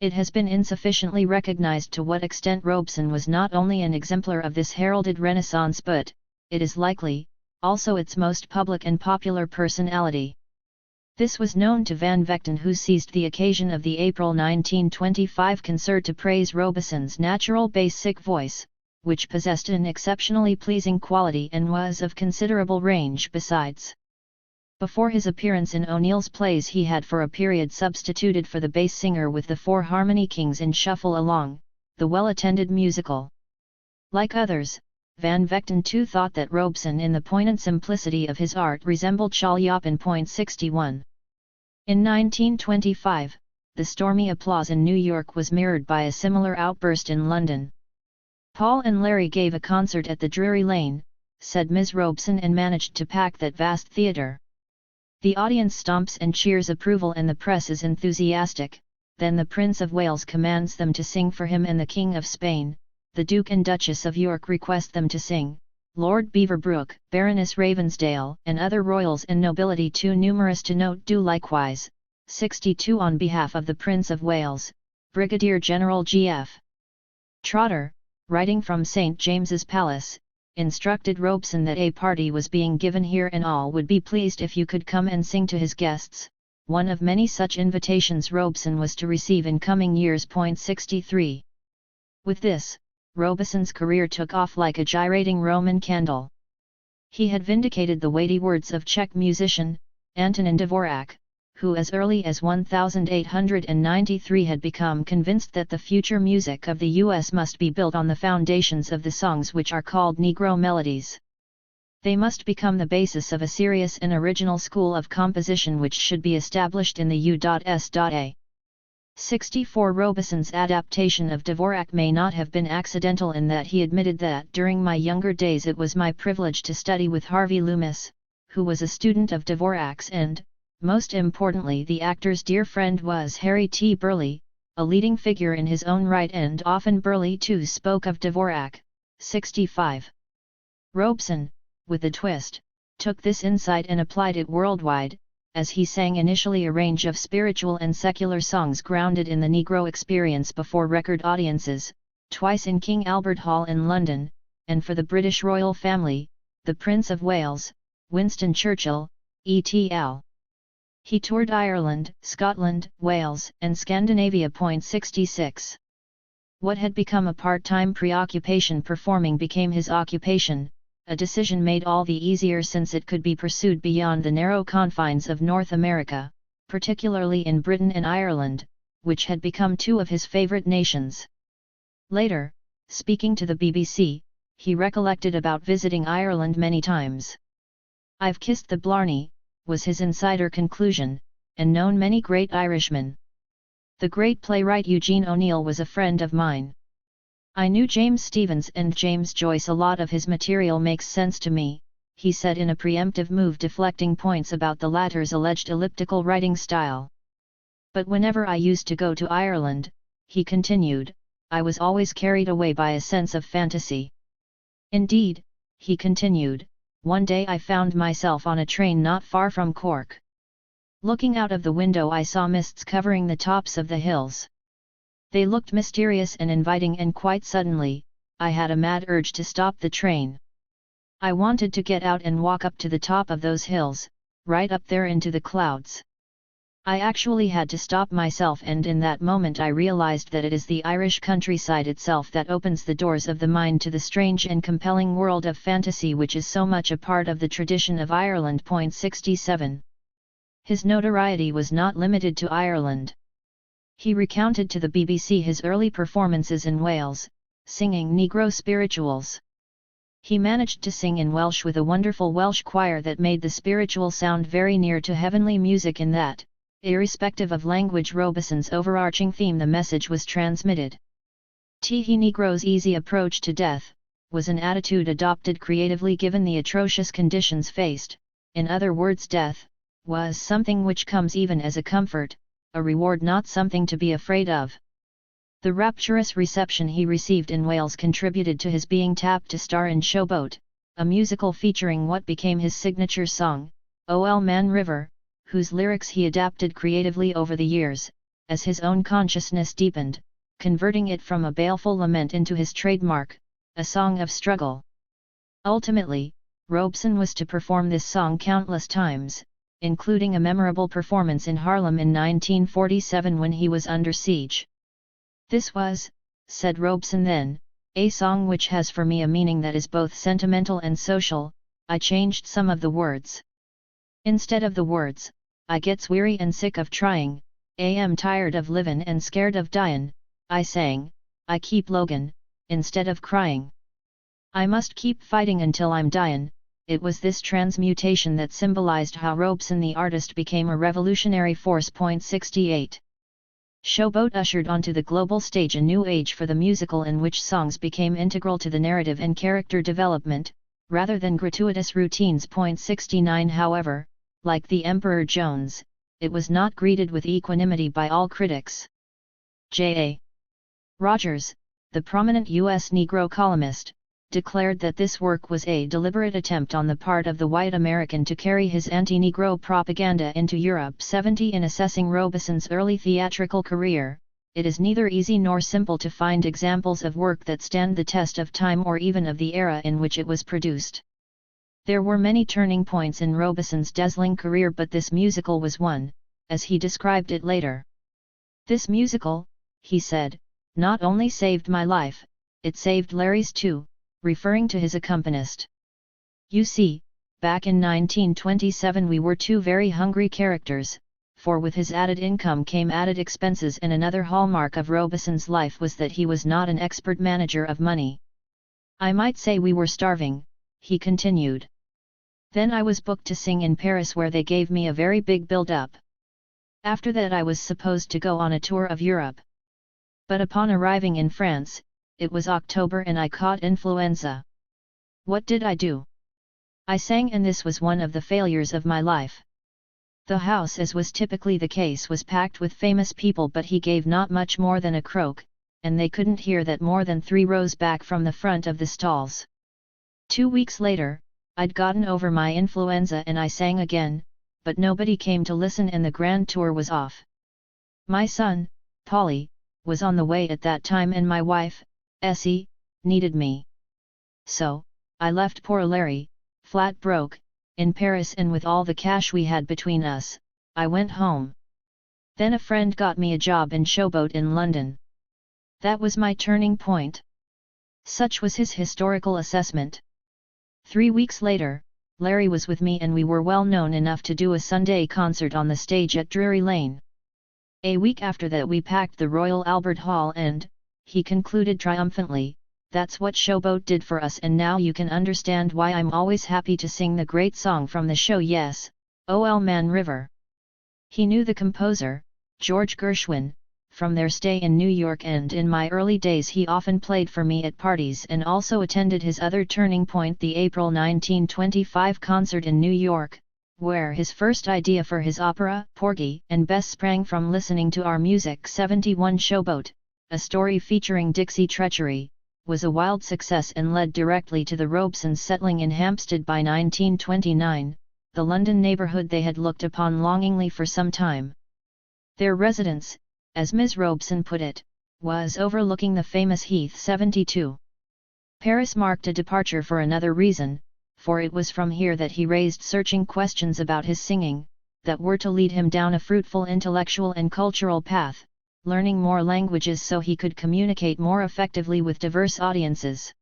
It has been insufficiently recognized to what extent Robeson was not only an exemplar of this heralded Renaissance but, it is likely, also its most public and popular personality. This was known to Van Vechten, who seized the occasion of the April 1925 concert to praise Robeson's natural basic voice, which possessed an exceptionally pleasing quality and was of considerable range besides. Before his appearance in O'Neill's plays he had for a period substituted for the bass singer with the Four Harmony Kings in Shuffle Along, the well-attended musical. Like others, Van Vechten too thought that Robeson in the poignant simplicity of his art resembled Chalyapin. 61 In 1925, the stormy applause in New York was mirrored by a similar outburst in London. Paul and Larry gave a concert at the Drury Lane, said Ms. Robeson, and managed to pack that vast theatre. The audience stomps and cheers approval and the press is enthusiastic. Then the Prince of Wales commands them to sing for him and the King of Spain, the Duke and Duchess of York request them to sing, Lord Beaverbrook, Baroness Ravensdale and other royals and nobility too numerous to note do likewise. 62 On behalf of the Prince of Wales, Brigadier General G.F. Trotter, writing from St. James's Palace, instructed Robeson that a party was being given here and all would be pleased if you could come and sing to his guests, one of many such invitations Robeson was to receive in coming years. 63 With this, Robeson's career took off like a gyrating Roman candle. He had vindicated the weighty words of Czech musician, Antonin Dvorak, who as early as 1893 had become convinced that the future music of the U.S. must be built on the foundations of the songs which are called Negro melodies. They must become the basis of a serious and original school of composition which should be established in the U.S.A. 64 Robeson's adaptation of Dvorak may not have been accidental in that he admitted that during my younger days it was my privilege to study with Harvey Loomis, who was a student of Dvorak's and, most importantly, the actor's dear friend was Harry T. Burleigh, a leading figure in his own right, and often Burleigh too spoke of Dvorak. 65 Robeson, with a twist, took this insight and applied it worldwide, as he sang initially a range of spiritual and secular songs grounded in the Negro experience before record audiences, twice in King Albert Hall in London, and for the British royal family, the Prince of Wales, Winston Churchill, etc. He toured Ireland, Scotland, Wales, and Scandinavia. 66 What had become a part-time preoccupation performing became his occupation, a decision made all the easier since it could be pursued beyond the narrow confines of North America, particularly in Britain and Ireland, which had become two of his favorite nations. Later, speaking to the BBC, he recollected about visiting Ireland many times. "I've kissed the blarney," was his insider conclusion, and known many great Irishmen. The great playwright Eugene O'Neill was a friend of mine. I knew James Stephens and James Joyce. A lot of his material makes sense to me, he said in a preemptive move, deflecting points about the latter's alleged elliptical writing style. But whenever I used to go to Ireland, he continued, I was always carried away by a sense of fantasy. Indeed, he continued, one day I found myself on a train not far from Cork. Looking out of the window I saw mists covering the tops of the hills. They looked mysterious and inviting, and quite suddenly, I had a mad urge to stop the train. I wanted to get out and walk up to the top of those hills, right up there into the clouds. I actually had to stop myself, and in that moment I realized that it is the Irish countryside itself that opens the doors of the mind to the strange and compelling world of fantasy which is so much a part of the tradition of Ireland. 67. His notoriety was not limited to Ireland. He recounted to the BBC his early performances in Wales, singing Negro spirituals. He managed to sing in Welsh with a wonderful Welsh choir that made the spiritual sound very near to heavenly music, in that, irrespective of language, Robeson's overarching theme, the message was transmitted. He Negro's easy approach to death was an attitude adopted creatively given the atrocious conditions faced. In other words, death was something which comes even as a comfort, a reward, not something to be afraid of. The rapturous reception he received in Wales contributed to his being tapped to star in Showboat, a musical featuring what became his signature song, O Man River, whose lyrics he adapted creatively over the years, as his own consciousness deepened, converting it from a baleful lament into his trademark, a song of struggle. Ultimately, Robeson was to perform this song countless times, including a memorable performance in Harlem in 1947 when he was under siege. This was, said Robeson then, a song which has for me a meaning that is both sentimental and social. I changed some of the words. Instead of the words, I gets weary and sick of trying, am tired of livin' and scared of dyin', I sang, I keep login', instead of crying. I must keep fighting until I'm dyin'. It was this transmutation that symbolized how Robeson the artist became a revolutionary force. 68. Showboat ushered onto the global stage a new age for the musical in which songs became integral to the narrative and character development, rather than gratuitous routines. 69. However, like The Emperor Jones, it was not greeted with equanimity by all critics. J.A. Rogers, the prominent U.S. Negro columnist, declared that this work was a deliberate attempt on the part of the white American to carry his anti-Negro propaganda into Europe. 70. In assessing Robeson's early theatrical career, it is neither easy nor simple to find examples of work that stand the test of time or even of the era in which it was produced. There were many turning points in Robeson's dazzling career, but this musical was one, as he described it later. This musical, he said, not only saved my life, it saved Larry's too, referring to his accompanist. You see, back in 1927 we were two very hungry characters, for with his added income came added expenses, and another hallmark of Robeson's life was that he was not an expert manager of money. I might say we were starving, he continued. Then I was booked to sing in Paris, where they gave me a very big build-up. After that I was supposed to go on a tour of Europe. But upon arriving in France, it was October and I caught influenza. What did I do? I sang, and this was one of the failures of my life. The house, as was typically the case, was packed with famous people, but he gave not much more than a croak, and they couldn't hear that more than 3 rows back from the front of the stalls. 2 weeks later, I'd gotten over my influenza and I sang again, but nobody came to listen and the grand tour was off. My son, Polly, was on the way at that time, and my wife, Essie, needed me. So, I left poor Larry, flat broke, in Paris, and with all the cash we had between us, I went home. Then a friend got me a job in Showboat in London. That was my turning point. Such was his historical assessment. 3 weeks later, Larry was with me and we were well known enough to do a Sunday concert on the stage at Drury Lane. A week after that we packed the Royal Albert Hall and, he concluded triumphantly, that's what Showboat did for us, and now you can understand why I'm always happy to sing the great song from the show, yes, O Man River. He knew the composer, George Gershwin, from their stay in New York, and in my early days he often played for me at parties and also attended his other turning point, the April 1925 concert in New York, where his first idea for his opera, Porgy and Bess, sprang from listening to our Music 71 Showboat, a story featuring Dixie treachery, was a wild success and led directly to the Robesons settling in Hampstead by 1929, the London neighbourhood they had looked upon longingly for some time. Their residence, as Ms. Robeson put it, was overlooking the famous Heath 72. Paris marked a departure for another reason, for it was from here that he raised searching questions about his singing, that were to lead him down a fruitful intellectual and cultural path, learning more languages so he could communicate more effectively with diverse audiences.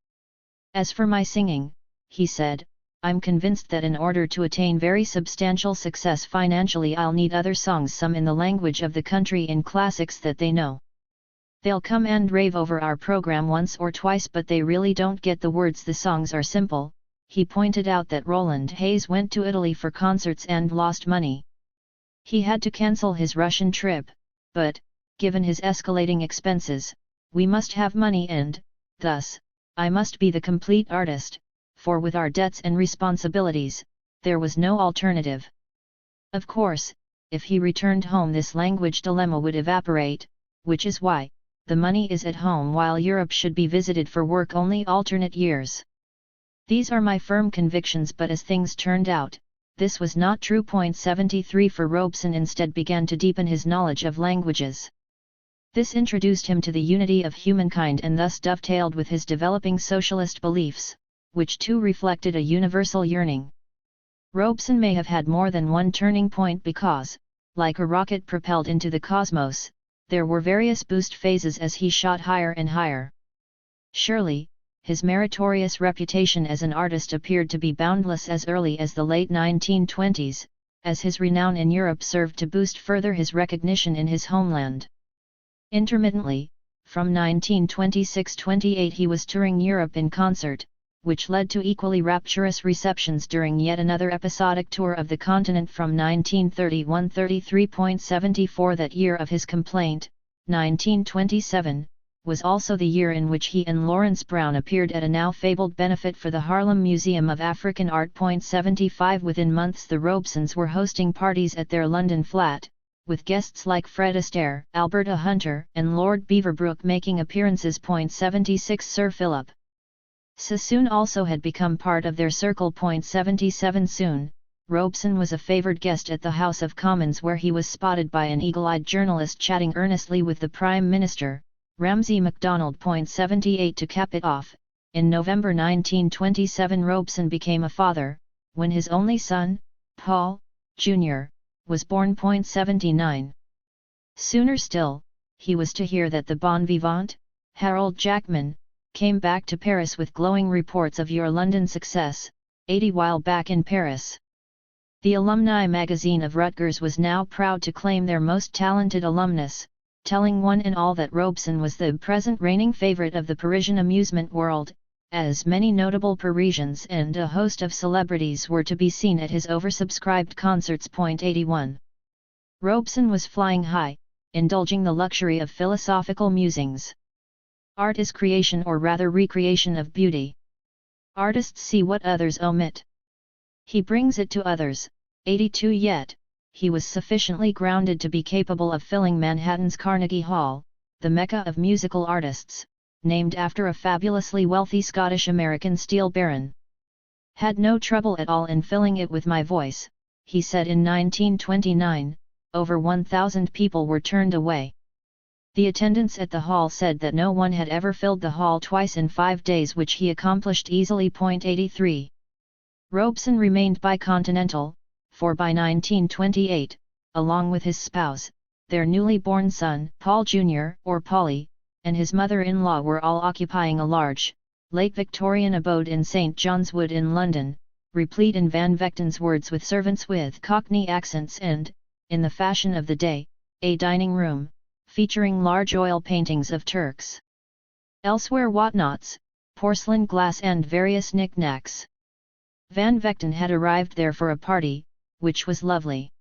As for my singing, he said, I'm convinced that in order to attain very substantial success financially I'll need other songs, some in the language of the country, in classics that they know. They'll come and rave over our program once or twice, but they really don't get the words. The songs are simple. He pointed out that Roland Hayes went to Italy for concerts and lost money. He had to cancel his Russian trip, but, given his escalating expenses, we must have money and, thus, I must be the complete artist, for with our debts and responsibilities, there was no alternative. Of course, if he returned home this language dilemma would evaporate, which is why, the money is at home while Europe should be visited for work only alternate years. These are my firm convictions, but as things turned out, this was not true. 73 For Robeson instead began to deepen his knowledge of languages. This introduced him to the unity of humankind and thus dovetailed with his developing socialist beliefs, which too reflected a universal yearning. Robeson may have had more than one turning point because, like a rocket propelled into the cosmos, there were various boost phases as he shot higher and higher. Surely, his meritorious reputation as an artist appeared to be boundless as early as the late 1920s, as his renown in Europe served to boost further his recognition in his homeland. Intermittently, from 1926-28 he was touring Europe in concert, which led to equally rapturous receptions during yet another episodic tour of the continent from 1931-33. That year of his complaint, 1927, was also the year in which he and Lawrence Brown appeared at a now fabled benefit for the Harlem Museum of African Art. 75 Within months the Robesons were hosting parties at their London flat, with guests like Fred Astaire, Alberta Hunter, and Lord Beaverbrook making appearances. 76 Sir Philip Sassoon also had become part of their circle. 77 Soon, Robeson was a favoured guest at the House of Commons, where he was spotted by an eagle-eyed journalist chatting earnestly with the Prime Minister, Ramsay MacDonald. 78 To cap it off, in November 1927 Robeson became a father, when his only son, Paul, Jr., was born. 79. Sooner still, he was to hear that the bon vivant, Harold Jackman, came back to Paris with glowing reports of your London success, 80 while back in Paris. The alumni magazine of Rutgers was now proud to claim their most talented alumnus, telling one and all that Robeson was the present reigning favourite of the Parisian amusement world, as many notable Parisians and a host of celebrities were to be seen at his oversubscribed concerts. 81. Robeson was flying high, indulging the luxury of philosophical musings. Art is creation, or rather recreation of beauty. Artists see what others omit. He brings it to others. 82 Yet, he was sufficiently grounded to be capable of filling Manhattan's Carnegie Hall, the mecca of musical artists, named after a fabulously wealthy Scottish-American steel baron. Had no trouble at all in filling it with my voice, he said in 1929, over 1,000 people were turned away. The attendants at the hall said that no one had ever filled the hall twice in 5 days, which he accomplished easily. 83. Robeson remained bicontinental, for by 1928, along with his spouse, their newly born son, Paul Jr., or Polly, and his mother-in-law were all occupying a large, late Victorian abode in St. John's Wood in London, replete in Van Vechten's words with servants with Cockney accents and, in the fashion of the day, a dining room, featuring large oil paintings of Turks. Elsewhere whatnots, porcelain glass and various knick-knacks. Van Vechten had arrived there for a party, which was lovely.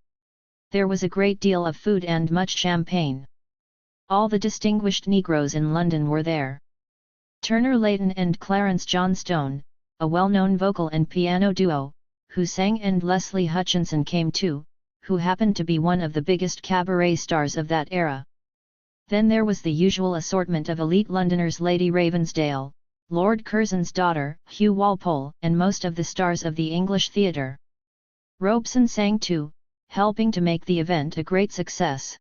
There was a great deal of food and much champagne. All the distinguished Negroes in London were there. Turner Layton and Clarence Johnstone, a well-known vocal and piano duo, who sang, and Leslie Hutchinson came too, who happened to be one of the biggest cabaret stars of that era. Then there was the usual assortment of elite Londoners: Lady Ravensdale, Lord Curzon's daughter, Hugh Walpole, and most of the stars of the English theatre. Robeson sang too, helping to make the event a great success.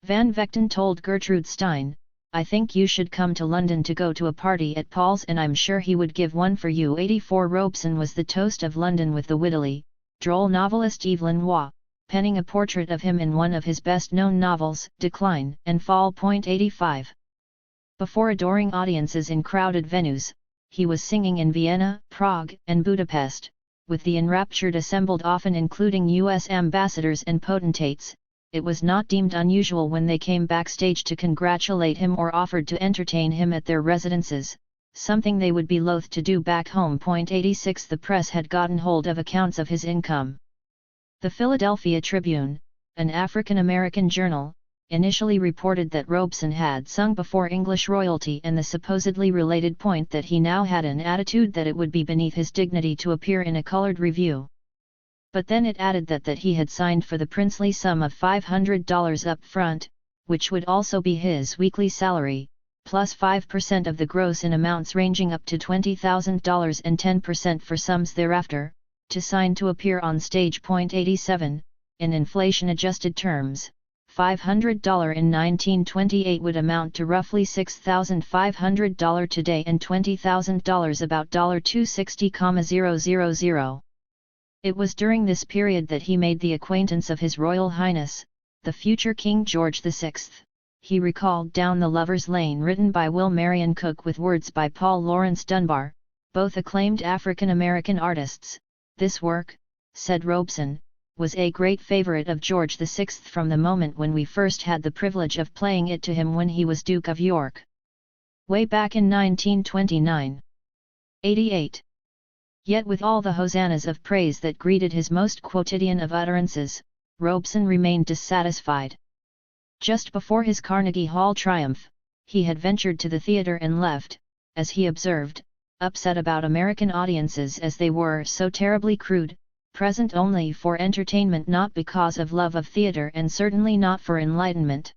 Van Vechten told Gertrude Stein, "I think you should come to London to go to a party at Paul's, and I'm sure he would give one for you." 84 Robeson was the toast of London, with the wittily droll novelist Evelyn Waugh penning a portrait of him in one of his best-known novels, Decline and Fall. 85. Before adoring audiences in crowded venues, he was singing in Vienna, Prague, and Budapest, with the enraptured assembled, often including U.S. ambassadors and potentates. It was not deemed unusual when they came backstage to congratulate him or offered to entertain him at their residences, something they would be loath to do back home. 86 The press had gotten hold of accounts of his income. The Philadelphia Tribune, an African-American journal, initially reported that Robeson had sung before English royalty, and the supposedly related point that he now had an attitude that it would be beneath his dignity to appear in a colored review. But then it added that he had signed for the princely sum of $500 up front, which would also be his weekly salary, plus 5% of the gross in amounts ranging up to $20,000 and 10% for sums thereafter, to sign to appear on stage. 87, in inflation-adjusted terms, $500 in 1928 would amount to roughly $6,500 today, and $20,000 about $260,000. It was during this period that he made the acquaintance of His Royal Highness, the future King George VI. He recalled Down the Lover's Lane, written by Will Marion Cook with words by Paul Laurence Dunbar, both acclaimed African-American artists. "This work," said Robeson, "was a great favorite of George VI from the moment when we first had the privilege of playing it to him when he was Duke of York. Way back in 1929. 88. Yet with all the hosannas of praise that greeted his most quotidian of utterances, Robeson remained dissatisfied. Just before his Carnegie Hall triumph, he had ventured to the theatre and left, as he observed, upset about American audiences as they were so terribly crude, present only for entertainment, not because of love of theatre, and certainly not for enlightenment.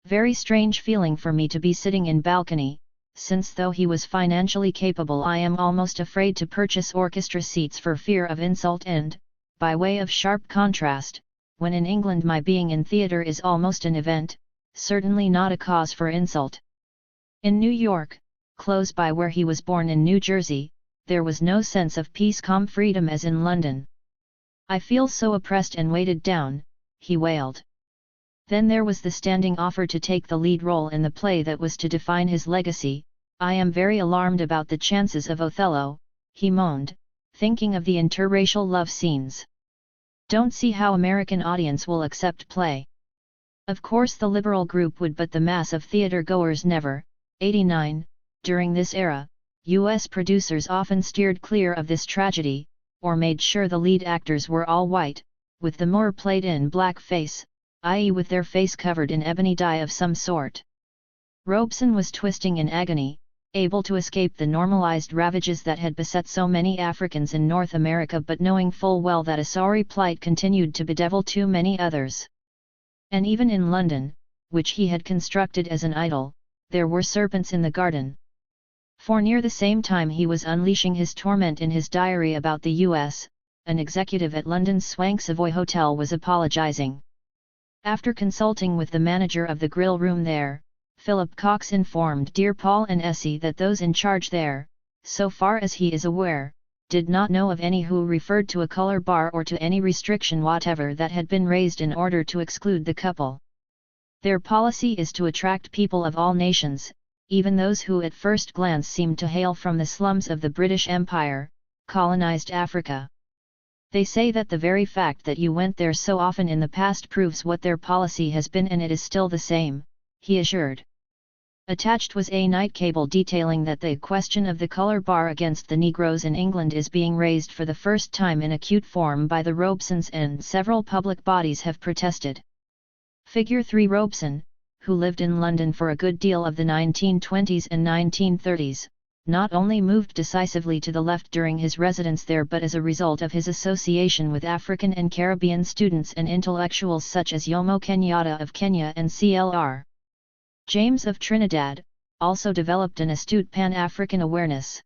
Very strange feeling for me to be sitting in balcony, since though he was financially capable, I am almost afraid to purchase orchestra seats for fear of insult, and, by way of sharp contrast, when in England my being in theatre is almost an event, certainly not a cause for insult. In New York, close by where he was born in New Jersey, there was no sense of peace, calm freedom as in London. I feel so oppressed and weighted down," he wailed. Then there was the standing offer to take the lead role in the play that was to define his legacy. "I am very alarmed about the chances of Othello," he moaned, thinking of the interracial love scenes. "Don't see how American audience will accept play. Of course the liberal group would, but the mass of theatre goers never." 89. During this era, U.S. producers often steered clear of this tragedy, or made sure the lead actors were all white, with the Moor played in blackface, i.e. with their face covered in ebony dye of some sort. Robeson was twisting in agony, able to escape the normalized ravages that had beset so many Africans in North America, but knowing full well that a sorry plight continued to bedevil too many others. And even in London, which he had constructed as an idol, there were serpents in the garden. For near the same time he was unleashing his torment in his diary about the U.S., an executive at London's Swank Savoy Hotel was apologizing. After consulting with the manager of the grill room there, Philip Cox informed Dear Paul and Essie that those in charge there, so far as he is aware, did not know of any who referred to a color bar or to any restriction whatever that had been raised in order to exclude the couple. Their policy is to attract people of all nations, even those who at first glance seemed to hail from the slums of the British Empire, colonized Africa. They say that the very fact that you went there so often in the past proves what their policy has been, and it is still the same, he assured. Attached was a night cable detailing that the question of the color bar against the Negroes in England is being raised for the first time in acute form by the Robesons, and several public bodies have protested. Figure 3. Robeson, who lived in London for a good deal of the 1920s and 1930s, not only moved decisively to the left during his residence there, but as a result of his association with African and Caribbean students and intellectuals such as Jomo Kenyatta of Kenya and CLR. James of Trinidad, also developed an astute Pan-African awareness.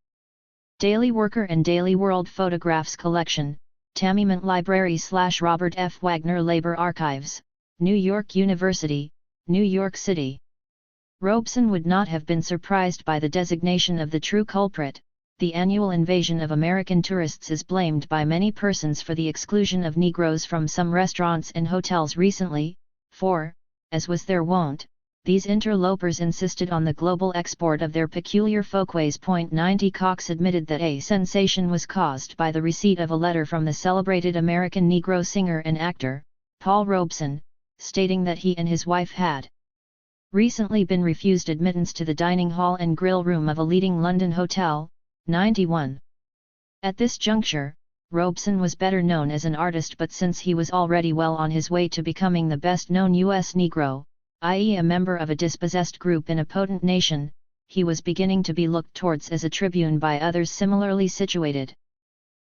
Daily Worker and Daily World Photographs Collection, Tamiment Library / Robert F. Wagner Labor Archives, New York University, New York City. Robeson would not have been surprised by the designation of the true culprit. The annual invasion of American tourists is blamed by many persons for the exclusion of Negroes from some restaurants and hotels recently, for, as was their wont, these interlopers insisted on the global export of their peculiar folkways. 90 Cox admitted that a sensation was caused by the receipt of a letter from the celebrated American Negro singer and actor, Paul Robeson, stating that he and his wife had recently been refused admittance to the dining hall and grill room of a leading London hotel. 91. At this juncture, Robeson was better known as an artist, but since he was already well on his way to becoming the best-known U.S. Negro, i.e. a member of a dispossessed group in a potent nation, he was beginning to be looked towards as a tribune by others similarly situated.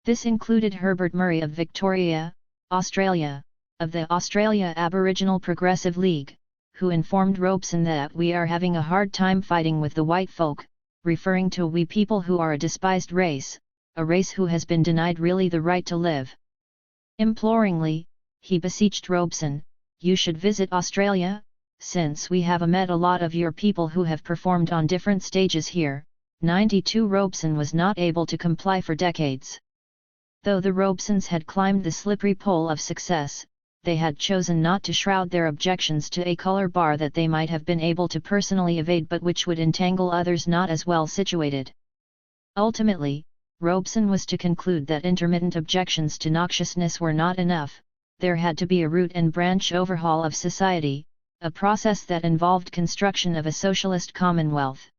This included Herbert Murray of Victoria, Australia, of the Australia Aboriginal Progressive League, who informed Robeson that "we are having a hard time fighting with the white folk," referring to we people who are a despised race, a race who has been denied really the right to live. Imploringly, he beseeched Robeson, "You should visit Australia, since we have met a lot of your people who have performed on different stages here." 92 Robeson was not able to comply for decades. Though the Robesons had climbed the slippery pole of success, they had chosen not to shroud their objections to a color bar that they might have been able to personally evade, but which would entangle others not as well situated. Ultimately, Robeson was to conclude that intermittent objections to noxiousness were not enough. There had to be a root and branch overhaul of society, a process that involved construction of a socialist commonwealth.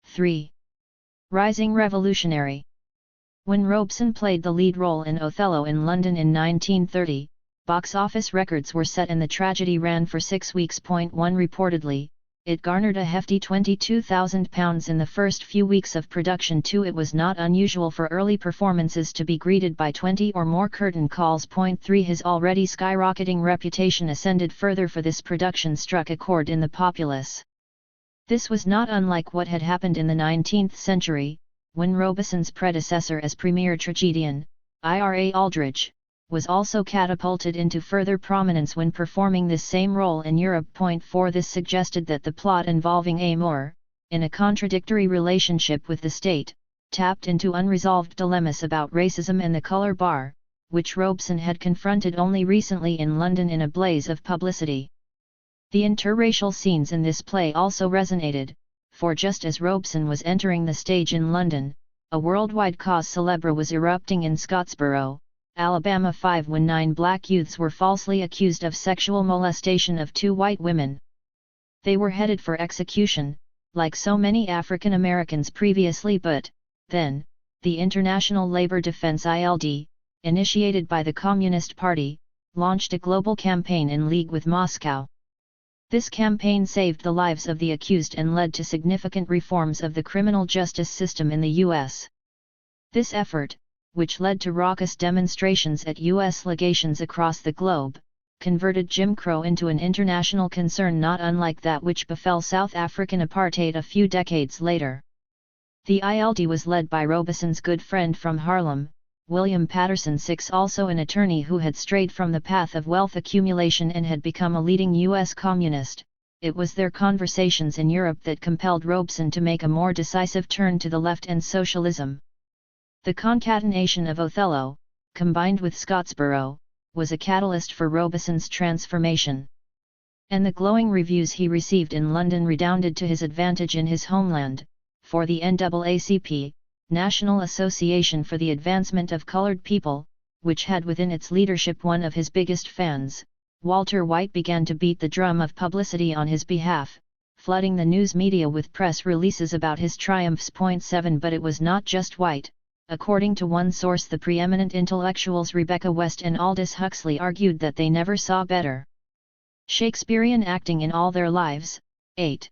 3. Rising Revolutionary. When Robeson played the lead role in Othello in London in 1930, box office records were set and the tragedy ran for 6 weeks. 1 Reportedly, it garnered a hefty £22,000 in the first few weeks of production. 2 It was not unusual for early performances to be greeted by 20 or more curtain calls. 3 His already skyrocketing reputation ascended further, for this production struck a chord in the populace. This was not unlike what had happened in the 19th century, when Robeson's predecessor as premier tragedian, Ira Aldridge, was also catapulted into further prominence when performing this same role in Europe. 4 This suggested that the plot involving a Moor, in a contradictory relationship with the state, tapped into unresolved dilemmas about racism and the colour bar, which Robeson had confronted only recently in London in a blaze of publicity. The interracial scenes in this play also resonated, for just as Robeson was entering the stage in London, a worldwide cause célèbre was erupting in Scottsboro, Alabama 5, when 9 black youths were falsely accused of sexual molestation of 2 white women. They were headed for execution, like so many African Americans previously, but, then, the International Labor Defense ILD, initiated by the Communist Party, launched a global campaign in league with Moscow. This campaign saved the lives of the accused and led to significant reforms of the criminal justice system in the U.S. This effort, which led to raucous demonstrations at U.S. legations across the globe, converted Jim Crow into an international concern not unlike that which befell South African apartheid a few decades later. The ILD was led by Robeson's good friend from Harlem, William Patterson 6, also an attorney who had strayed from the path of wealth accumulation and had become a leading U.S. communist. It was their conversations in Europe that compelled Robeson to make a more decisive turn to the left and socialism. The concatenation of Othello, combined with Scottsboro, was a catalyst for Robeson's transformation. And the glowing reviews he received in London redounded to his advantage in his homeland, for the NAACP, National Association for the Advancement of Colored People, which had within its leadership one of his biggest fans, Walter White, began to beat the drum of publicity on his behalf, flooding the news media with press releases about his triumphs. 7 But it was not just White. According to one source, the preeminent intellectuals Rebecca West and Aldous Huxley argued that they never saw better Shakespearean acting in all their lives. 8.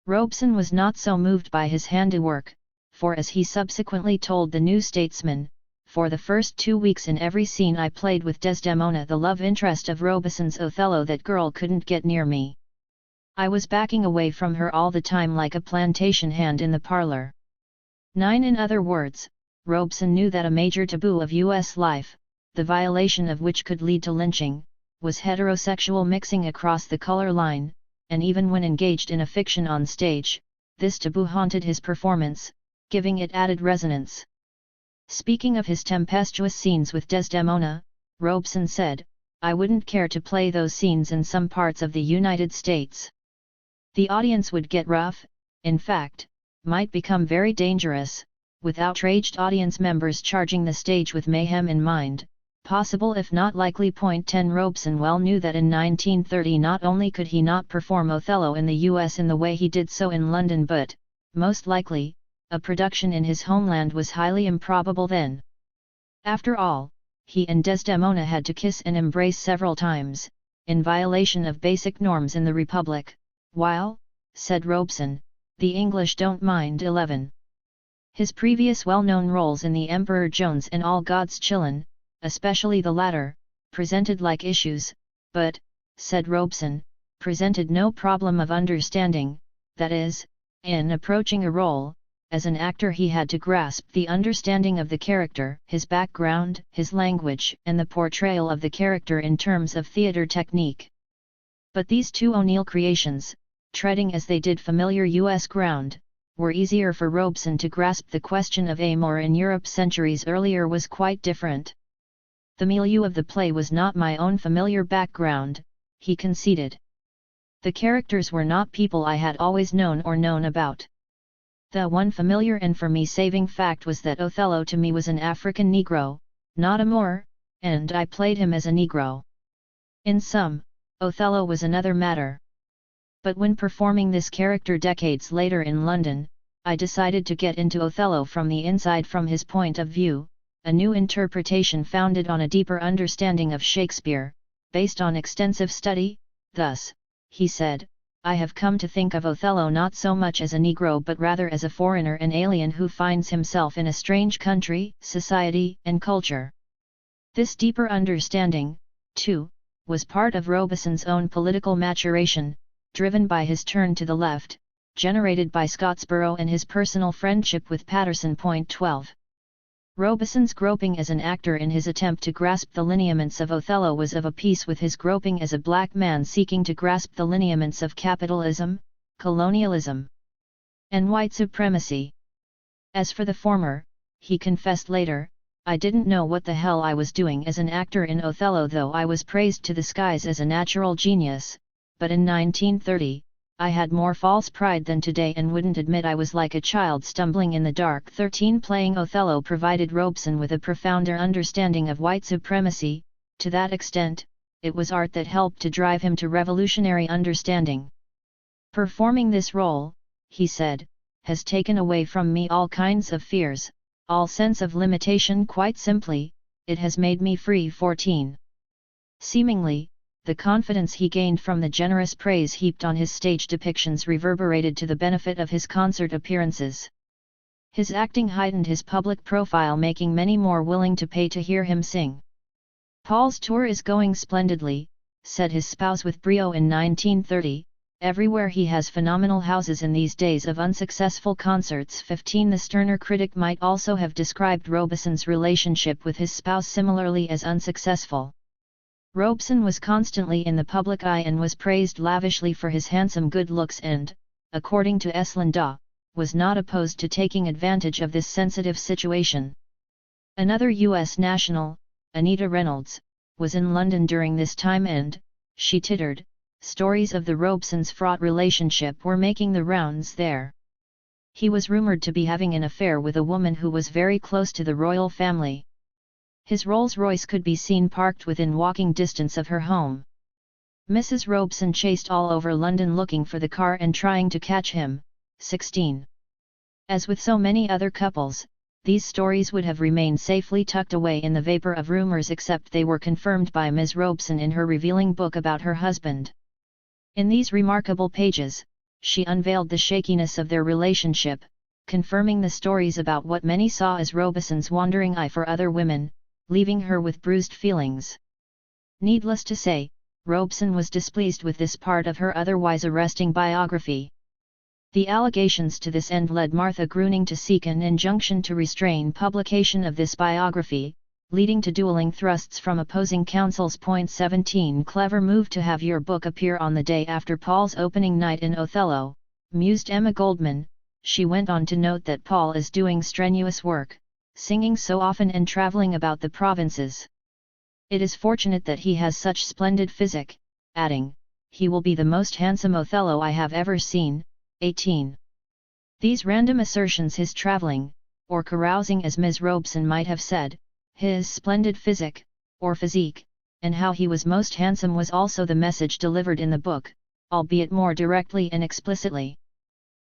Robeson was not so moved by his handiwork, for as he subsequently told the New Statesman, for the first 2 weeks in every scene I played with Desdemona, the love interest of Robeson's Othello, that girl couldn't get near me. I was backing away from her all the time like a plantation hand in the parlor. 9. In other words, Robeson knew that a major taboo of U.S. life, the violation of which could lead to lynching, was heterosexual mixing across the color line, and even when engaged in a fiction on stage, this taboo haunted his performance, giving it added resonance. Speaking of his tempestuous scenes with Desdemona, Robeson said, "I wouldn't care to play those scenes in some parts of the United States. The audience would get rough, in fact, might become very dangerous, with outraged audience members charging the stage with mayhem in mind, possible if not likely." 10 Robeson well knew that in 1930 not only could he not perform Othello in the US in the way he did so in London, but, most likely, a production in his homeland was highly improbable then. After all, he and Desdemona had to kiss and embrace several times, in violation of basic norms in the Republic, while, said Robeson, the English don't mind. 11. His previous well-known roles in The Emperor Jones and All God's Chillin', especially the latter, presented like issues, but, said Robeson, presented no problem of understanding, that is, in approaching a role, as an actor he had to grasp the understanding of the character, his background, his language, and the portrayal of the character in terms of theatre technique. But these two O'Neill creations, treading as they did familiar U.S. ground, were easier for Robeson to grasp. The question of amour in Europe centuries earlier was quite different. The milieu of the play was not my own familiar background, he conceded. The characters were not people I had always known or known about. The one familiar and for me saving fact was that Othello to me was an African Negro, not a Moor, and I played him as a Negro. In sum, Othello was another matter. But when performing this character decades later in London, I decided to get into Othello from the inside, from his point of view, a new interpretation founded on a deeper understanding of Shakespeare, based on extensive study. Thus, he said, I have come to think of Othello not so much as a Negro but rather as a foreigner and alien who finds himself in a strange country, society, and culture. This deeper understanding, too, was part of Robeson's own political maturation, driven by his turn to the left, generated by Scottsboro and his personal friendship with Patterson. 12. Robeson's groping as an actor in his attempt to grasp the lineaments of Othello was of a piece with his groping as a black man seeking to grasp the lineaments of capitalism, colonialism, and white supremacy. As for the former, he confessed later, I didn't know what the hell I was doing as an actor in Othello, though I was praised to the skies as a natural genius, but in 1930, I had more false pride than today and wouldn't admit I was like a child stumbling in the dark. 13 Playing Othello provided Robeson with a profounder understanding of white supremacy. To that extent, it was art that helped to drive him to revolutionary understanding. Performing this role, he said, has taken away from me all kinds of fears, all sense of limitation. Quite simply, it has made me free. 14. Seemingly, the confidence he gained from the generous praise heaped on his stage depictions reverberated to the benefit of his concert appearances. His acting heightened his public profile, making many more willing to pay to hear him sing. Paul's tour is going splendidly, said his spouse with brio in 1930, everywhere he has phenomenal houses in these days of unsuccessful concerts. 15 The sterner critic might also have described Robeson's relationship with his spouse similarly as unsuccessful. Robeson was constantly in the public eye and was praised lavishly for his handsome good looks and, according to Estlin Daw, was not opposed to taking advantage of this sensitive situation. Another U.S. national, Anita Reynolds, was in London during this time and, she tittered, stories of the Robeson's fraught relationship were making the rounds there. He was rumoured to be having an affair with a woman who was very close to the royal family. His Rolls-Royce could be seen parked within walking distance of her home. Mrs. Robeson chased all over London looking for the car and trying to catch him. 16. As with so many other couples, these stories would have remained safely tucked away in the vapor of rumours, except they were confirmed by Ms. Robeson in her revealing book about her husband. In these remarkable pages, she unveiled the shakiness of their relationship, confirming the stories about what many saw as Robeson's wandering eye for other women, leaving her with bruised feelings. Needless to say, Robeson was displeased with this part of her otherwise arresting biography. The allegations to this end led Martha Gruning to seek an injunction to restrain publication of this biography, leading to dueling thrusts from opposing counsels. 17 Clever move to have your book appear on the day after Paul's opening night in Othello, mused Emma Goldman. She went on to note that Paul is doing strenuous work, singing so often and travelling about the provinces. It is fortunate that he has such splendid physique, adding, he will be the most handsome Othello I have ever seen. 18. These random assertions, his travelling, or carousing as Ms. Robeson might have said, his splendid physique, or physique, and how he was most handsome was also the message delivered in the book, albeit more directly and explicitly.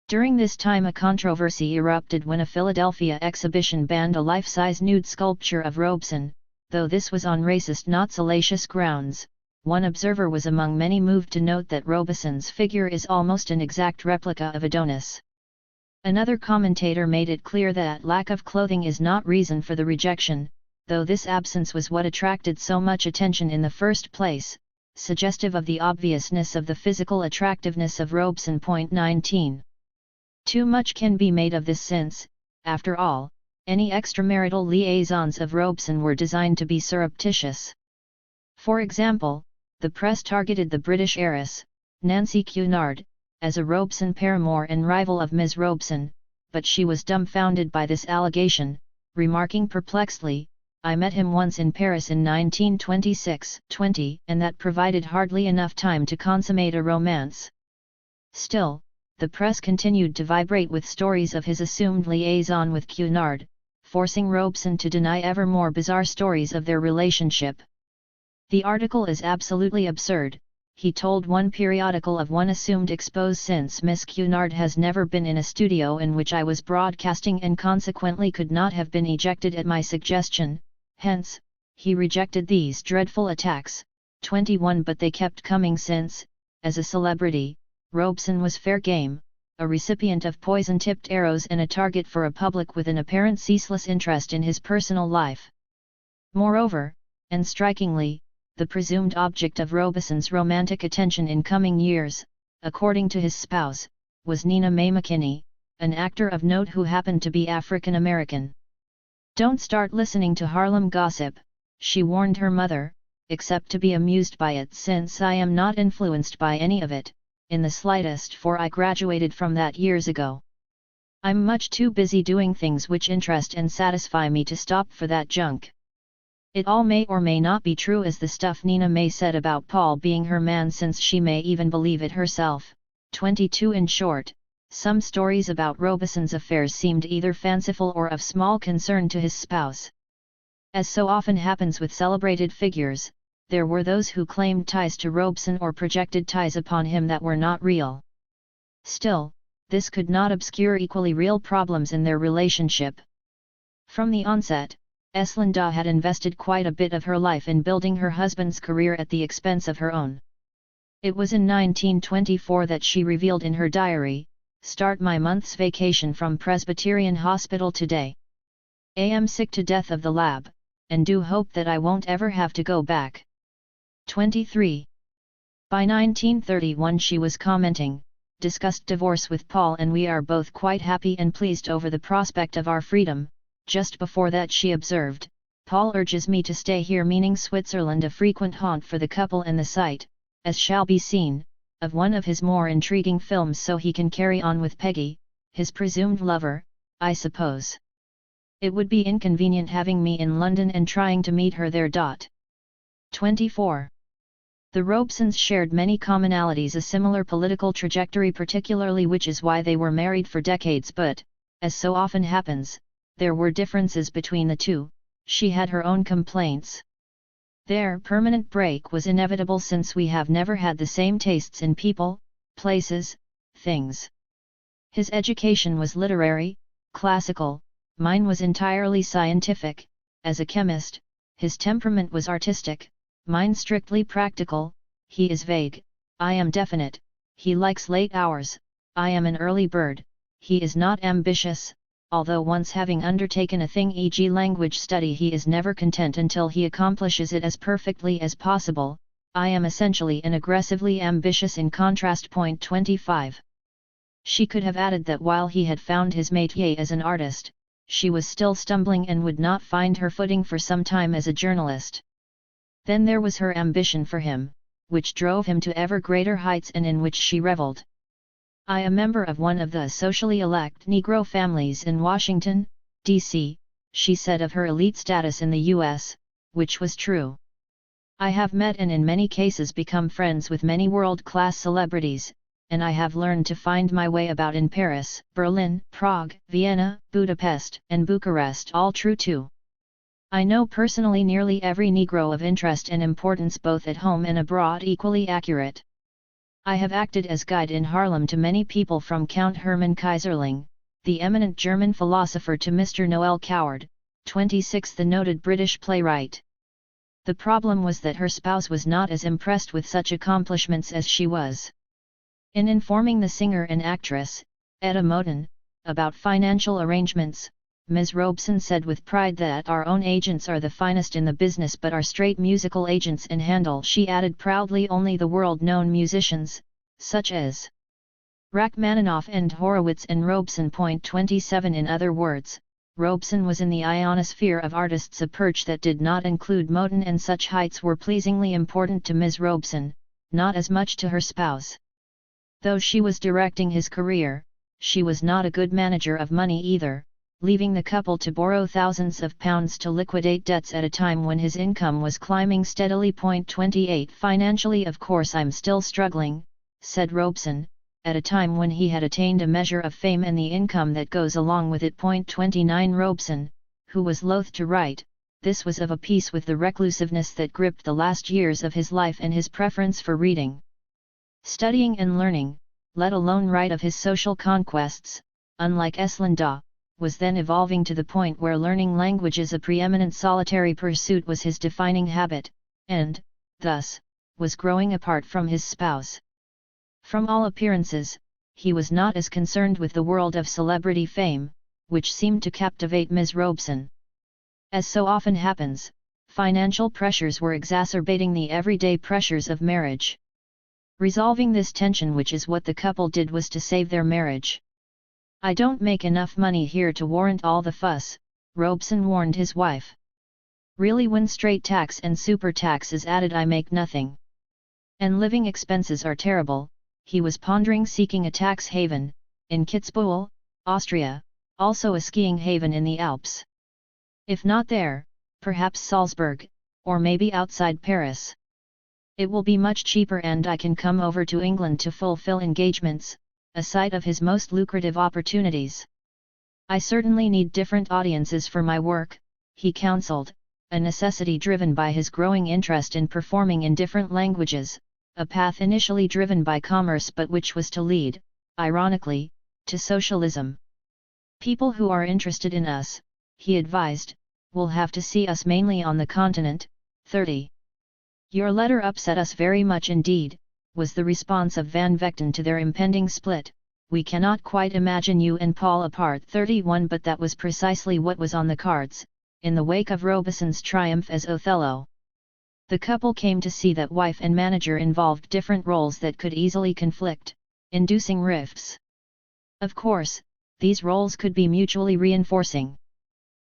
During this time a controversy erupted when a Philadelphia exhibition banned a life-size nude sculpture of Robeson, though this was on racist not salacious grounds. One observer was among many moved to note that Robeson's figure is almost an exact replica of Adonis. Another commentator made it clear that lack of clothing is not reason for the rejection, though this absence was what attracted so much attention in the first place, suggestive of the obviousness of the physical attractiveness of Robeson. 19. Too much can be made of this since, after all, any extramarital liaisons of Robeson were designed to be surreptitious. For example, the press targeted the British heiress, Nancy Cunard, as a Robeson paramour and rival of Ms. Robeson, but she was dumbfounded by this allegation, remarking perplexedly, I met him once in Paris in 1926-20, and that provided hardly enough time to consummate a romance. Still, the press continued to vibrate with stories of his assumed liaison with Cunard, forcing Robeson to deny ever more bizarre stories of their relationship. The article is absolutely absurd, he told one periodical of one assumed expose, since Miss Cunard has never been in a studio in which I was broadcasting and consequently could not have been ejected at my suggestion, hence, he rejected these dreadful attacks. 21 But they kept coming since, as a celebrity, Robeson was fair game, a recipient of poison-tipped arrows and a target for a public with an apparent ceaseless interest in his personal life. Moreover, and strikingly, the presumed object of Robeson's romantic attention in coming years, according to his spouse, was Nina Mae McKinney, an actor of note who happened to be African American. Don't start listening to Harlem gossip, she warned her mother, except to be amused by it, since I am not influenced by any of it, in the slightest, for I graduated from that years ago. I'm much too busy doing things which interest and satisfy me to stop for that junk. It all may or may not be true as the stuff Nina Mae said about Paul being her man, since she may even believe it herself. 22 In short, some stories about Robeson's affairs seemed either fanciful or of small concern to his spouse. As so often happens with celebrated figures, there were those who claimed ties to Robeson or projected ties upon him that were not real. Still, this could not obscure equally real problems in their relationship. From the onset, Eslinda had invested quite a bit of her life in building her husband's career at the expense of her own. It was in 1924 that she revealed in her diary, "Start my month's vacation from Presbyterian Hospital today. I am sick to death of the lab, and do hope that I won't ever have to go back." 23. By 1931 she was commenting, "Discussed divorce with Paul and we are both quite happy and pleased over the prospect of our freedom." Just before that she observed, "Paul urges me to stay here," meaning Switzerland, a frequent haunt for the couple and the site, as shall be seen, of one of his more intriguing films, so he can carry on with Peggy, his presumed lover, I suppose. It would be inconvenient having me in London and trying to meet her there. 24. The Robesons shared many commonalities, a similar political trajectory particularly, which is why they were married for decades, but, as so often happens, there were differences between the two. She had her own complaints. Their permanent break was inevitable since we have never had the same tastes in people, places, things. His education was literary, classical, mine was entirely scientific. As a chemist, his temperament was artistic, mine strictly practical. He is vague, I am definite. He likes late hours, I am an early bird. He is not ambitious, although once having undertaken a thing, e.g. language study, he is never content until he accomplishes it as perfectly as possible. I am essentially and aggressively ambitious in contrast. Point 25. She could have added that while he had found his métier as an artist, she was still stumbling and would not find her footing for some time as a journalist. Then there was her ambition for him, which drove him to ever greater heights and in which she reveled. I am a member of one of the socially elect Negro families in Washington, D.C., she said of her elite status in the U.S., which was true. I have met and in many cases become friends with many world-class celebrities, and I have learned to find my way about in Paris, Berlin, Prague, Vienna, Budapest, and Bucharest. All true too. I know personally nearly every Negro of interest and importance both at home and abroad. Equally accurate. I have acted as guide in Harlem to many people, from Count Hermann Kaiserling, the eminent German philosopher, to Mr. Noel Coward, 26, the noted British playwright. The problem was that her spouse was not as impressed with such accomplishments as she was. In informing the singer and actress, Etta Moten, about financial arrangements, Ms. Robeson said with pride that our own agents are the finest in the business but are straight musical agents and handle, she added proudly, only the world-known musicians, such as Rachmaninoff and Horowitz and Robeson. Point 27. In other words, Robeson was in the ionosphere of artists, a perch that did not include Moten, and such heights were pleasingly important to Ms. Robeson, not as much to her spouse. Though she was directing his career, she was not a good manager of money either, leaving the couple to borrow thousands of pounds to liquidate debts at a time when his income was climbing steadily. Point 28. Financially, of course, I'm still struggling, said Robeson, at a time when he had attained a measure of fame and the income that goes along with it. Point 29. Robeson, who was loath to write, this was of a piece with the reclusiveness that gripped the last years of his life and his preference for reading, studying and learning, let alone write of his social conquests. Unlike Eslinda, was then evolving to the point where learning languages, a preeminent solitary pursuit, was his defining habit, and, thus, was growing apart from his spouse. From all appearances, he was not as concerned with the world of celebrity fame, which seemed to captivate Ms. Robeson. As so often happens, financial pressures were exacerbating the everyday pressures of marriage. Resolving this tension, which is what the couple did, was to save their marriage. I don't make enough money here to warrant all the fuss, Robeson warned his wife. Really, when straight tax and super tax is added, I make nothing. And living expenses are terrible. He was pondering seeking a tax haven, in Kitzbühel, Austria, also a skiing haven in the Alps. If not there, perhaps Salzburg, or maybe outside Paris. It will be much cheaper and I can come over to England to fulfill engagements, a site of his most lucrative opportunities. I certainly need different audiences for my work, he counseled, a necessity driven by his growing interest in performing in different languages, a path initially driven by commerce but which was to lead, ironically, to socialism. People who are interested in us, he advised, will have to see us mainly on the continent. 30. Your letter upset us very much indeed, was the response of Van Vechten to their impending split. We cannot quite imagine you and Paul apart. 31. But that was precisely what was on the cards, in the wake of Robeson's triumph as Othello. The couple came to see that wife and manager involved different roles that could easily conflict, inducing rifts. Of course, these roles could be mutually reinforcing.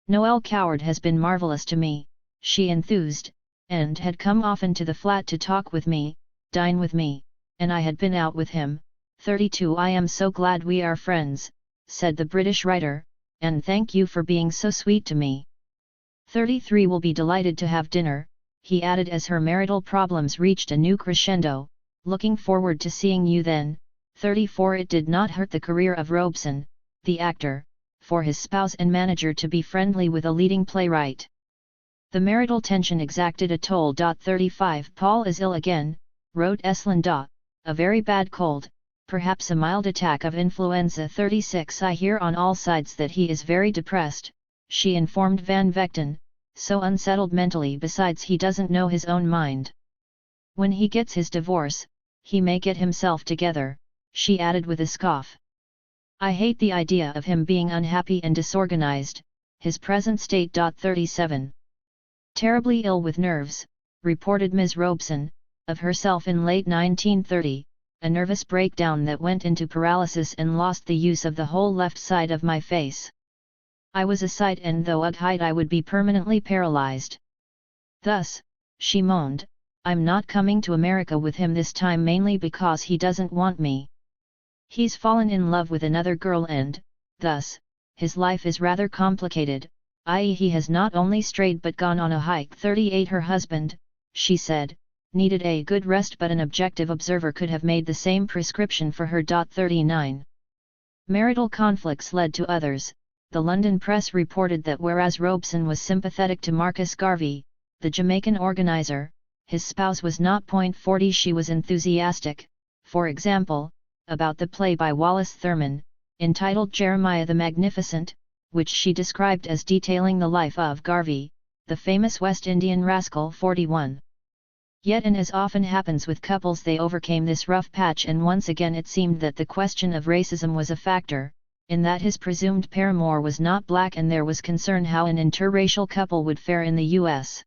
Noel Coward has been marvelous to me, she enthused, and had come often to the flat to talk with me, dine with me, and I had been out with him. 32. I am so glad we are friends, said the British writer, and thank you for being so sweet to me. 33. Will be delighted to have dinner, he added as her marital problems reached a new crescendo, looking forward to seeing you then. 34. It did not hurt the career of Robeson, the actor, for his spouse and manager to be friendly with a leading playwright. The marital tension exacted a toll. 35 Paul is ill again, wrote Esland. A very bad cold, perhaps a mild attack of influenza. 36 I hear on all sides that he is very depressed, she informed Van Vechten, so unsettled mentally. Besides, he doesn't know his own mind. When he gets his divorce, he may get himself together, she added with a scoff. I hate the idea of him being unhappy and disorganized, his present state. 37 Terribly ill with nerves, reported Ms. Robeson, of herself in late 1930, a nervous breakdown that went into paralysis and lost the use of the whole left side of my face. I was a sight, and though I'd hide I would be permanently paralyzed. Thus, she moaned, I'm not coming to America with him this time, mainly because he doesn't want me. He's fallen in love with another girl and, thus, his life is rather complicated, i.e. he has not only strayed but gone on a hike. 38 Her husband, she said, needed a good rest, but an objective observer could have made the same prescription for her. 39 Marital conflicts led to others. The London press reported that whereas Robeson was sympathetic to Marcus Garvey, the Jamaican organizer, his spouse was not. 40 She was enthusiastic, for example, about the play by Wallace Thurman, entitled Jeremiah the Magnificent, which she described as detailing the life of Garvey, the famous West Indian rascal. 41 Yet, and as often happens with couples, they overcame this rough patch, and once again it seemed that the question of racism was a factor, in that his presumed paramour was not black, and there was concern how an interracial couple would fare in the U.S.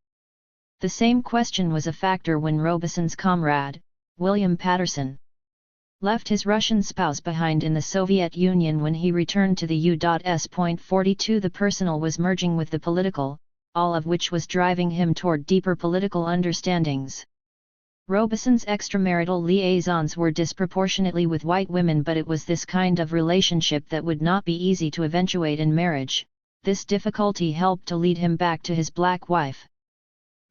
The same question was a factor when Robeson's comrade, William Patterson, left his Russian spouse behind in the Soviet Union when he returned to the U.S. 42 The personal was merging with the political, all of which was driving him toward deeper political understandings. Robeson's extramarital liaisons were disproportionately with white women, but it was this kind of relationship that would not be easy to eventuate in marriage. This difficulty helped to lead him back to his black wife.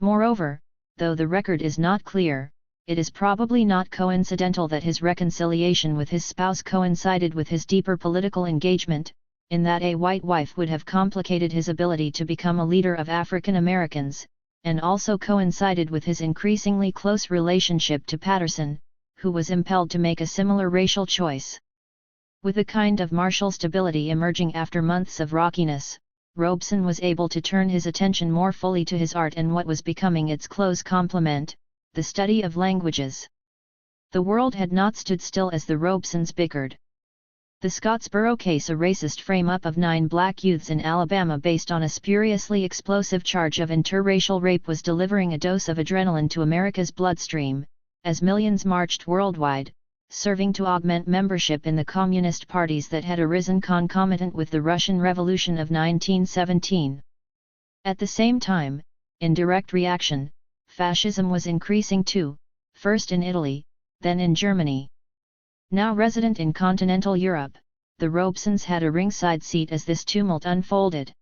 Moreover, though the record is not clear, it is probably not coincidental that his reconciliation with his spouse coincided with his deeper political engagement, in that a white wife would have complicated his ability to become a leader of African Americans, and also coincided with his increasingly close relationship to Patterson, who was impelled to make a similar racial choice. With a kind of martial stability emerging after months of rockiness, Robeson was able to turn his attention more fully to his art and what was becoming its close complement, the study of languages. The world had not stood still as the Robesons bickered. The Scottsboro case, a racist frame-up of 9 black youths in Alabama based on a spuriously explosive charge of interracial rape, was delivering a dose of adrenaline to America's bloodstream, as millions marched worldwide, serving to augment membership in the communist parties that had arisen concomitant with the Russian Revolution of 1917. At the same time, in direct reaction, fascism was increasing too, first in Italy, then in Germany. Now resident in continental Europe, the Robesons had a ringside seat as this tumult unfolded.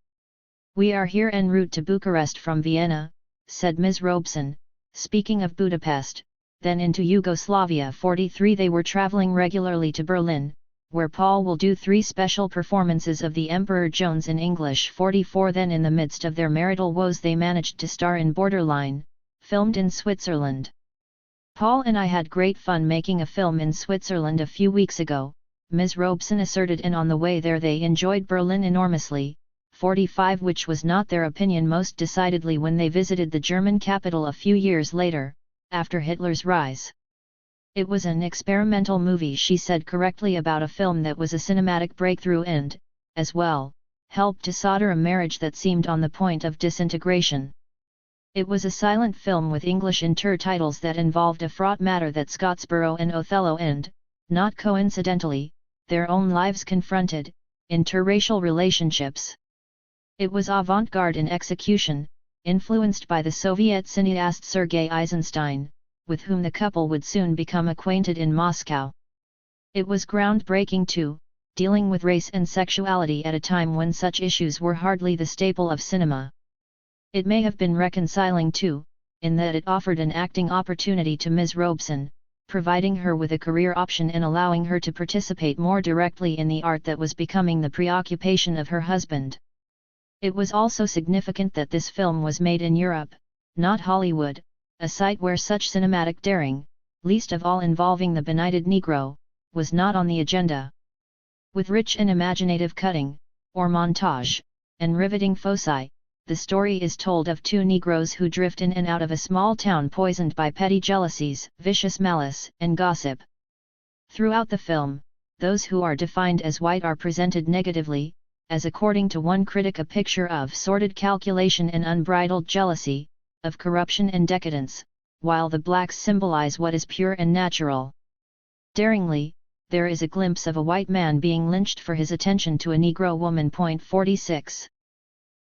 We are here en route to Bucharest from Vienna, said Ms. Robeson, speaking of Budapest, then into Yugoslavia. 43 They were traveling regularly to Berlin, where Paul will do 3 special performances of The Emperor Jones in English. 44 Then in the midst of their marital woes they managed to star in Borderline, filmed in Switzerland. Paul and I had great fun making a film in Switzerland a few weeks ago, Ms. Robeson asserted, and on the way there they enjoyed Berlin enormously. 45 Which was not their opinion most decidedly when they visited the German capital a few years later, after Hitler's rise. It was an experimental movie, she said correctly about a film that was a cinematic breakthrough and, as well, helped to solder a marriage that seemed on the point of disintegration. It was a silent film with English intertitles that involved a fraught matter that Scottsboro and Othello and, not coincidentally, their own lives confronted, interracial relationships. It was avant-garde in execution, influenced by the Soviet cineast Sergei Eisenstein, with whom the couple would soon become acquainted in Moscow. It was groundbreaking too, dealing with race and sexuality at a time when such issues were hardly the staple of cinema. It may have been reconciling too, in that it offered an acting opportunity to Ms. Robeson, providing her with a career option and allowing her to participate more directly in the art that was becoming the preoccupation of her husband. It was also significant that this film was made in Europe, not Hollywood, a site where such cinematic daring, least of all involving the benighted Negro, was not on the agenda. With rich and imaginative cutting, or montage, and riveting foci, the story is told of two Negroes who drift in and out of a small town poisoned by petty jealousies, vicious malice, and gossip. Throughout the film, those who are defined as white are presented negatively, as according to one critic a picture of sordid calculation and unbridled jealousy, of corruption and decadence, while the blacks symbolize what is pure and natural. Daringly, there is a glimpse of a white man being lynched for his attention to a Negro woman. 46.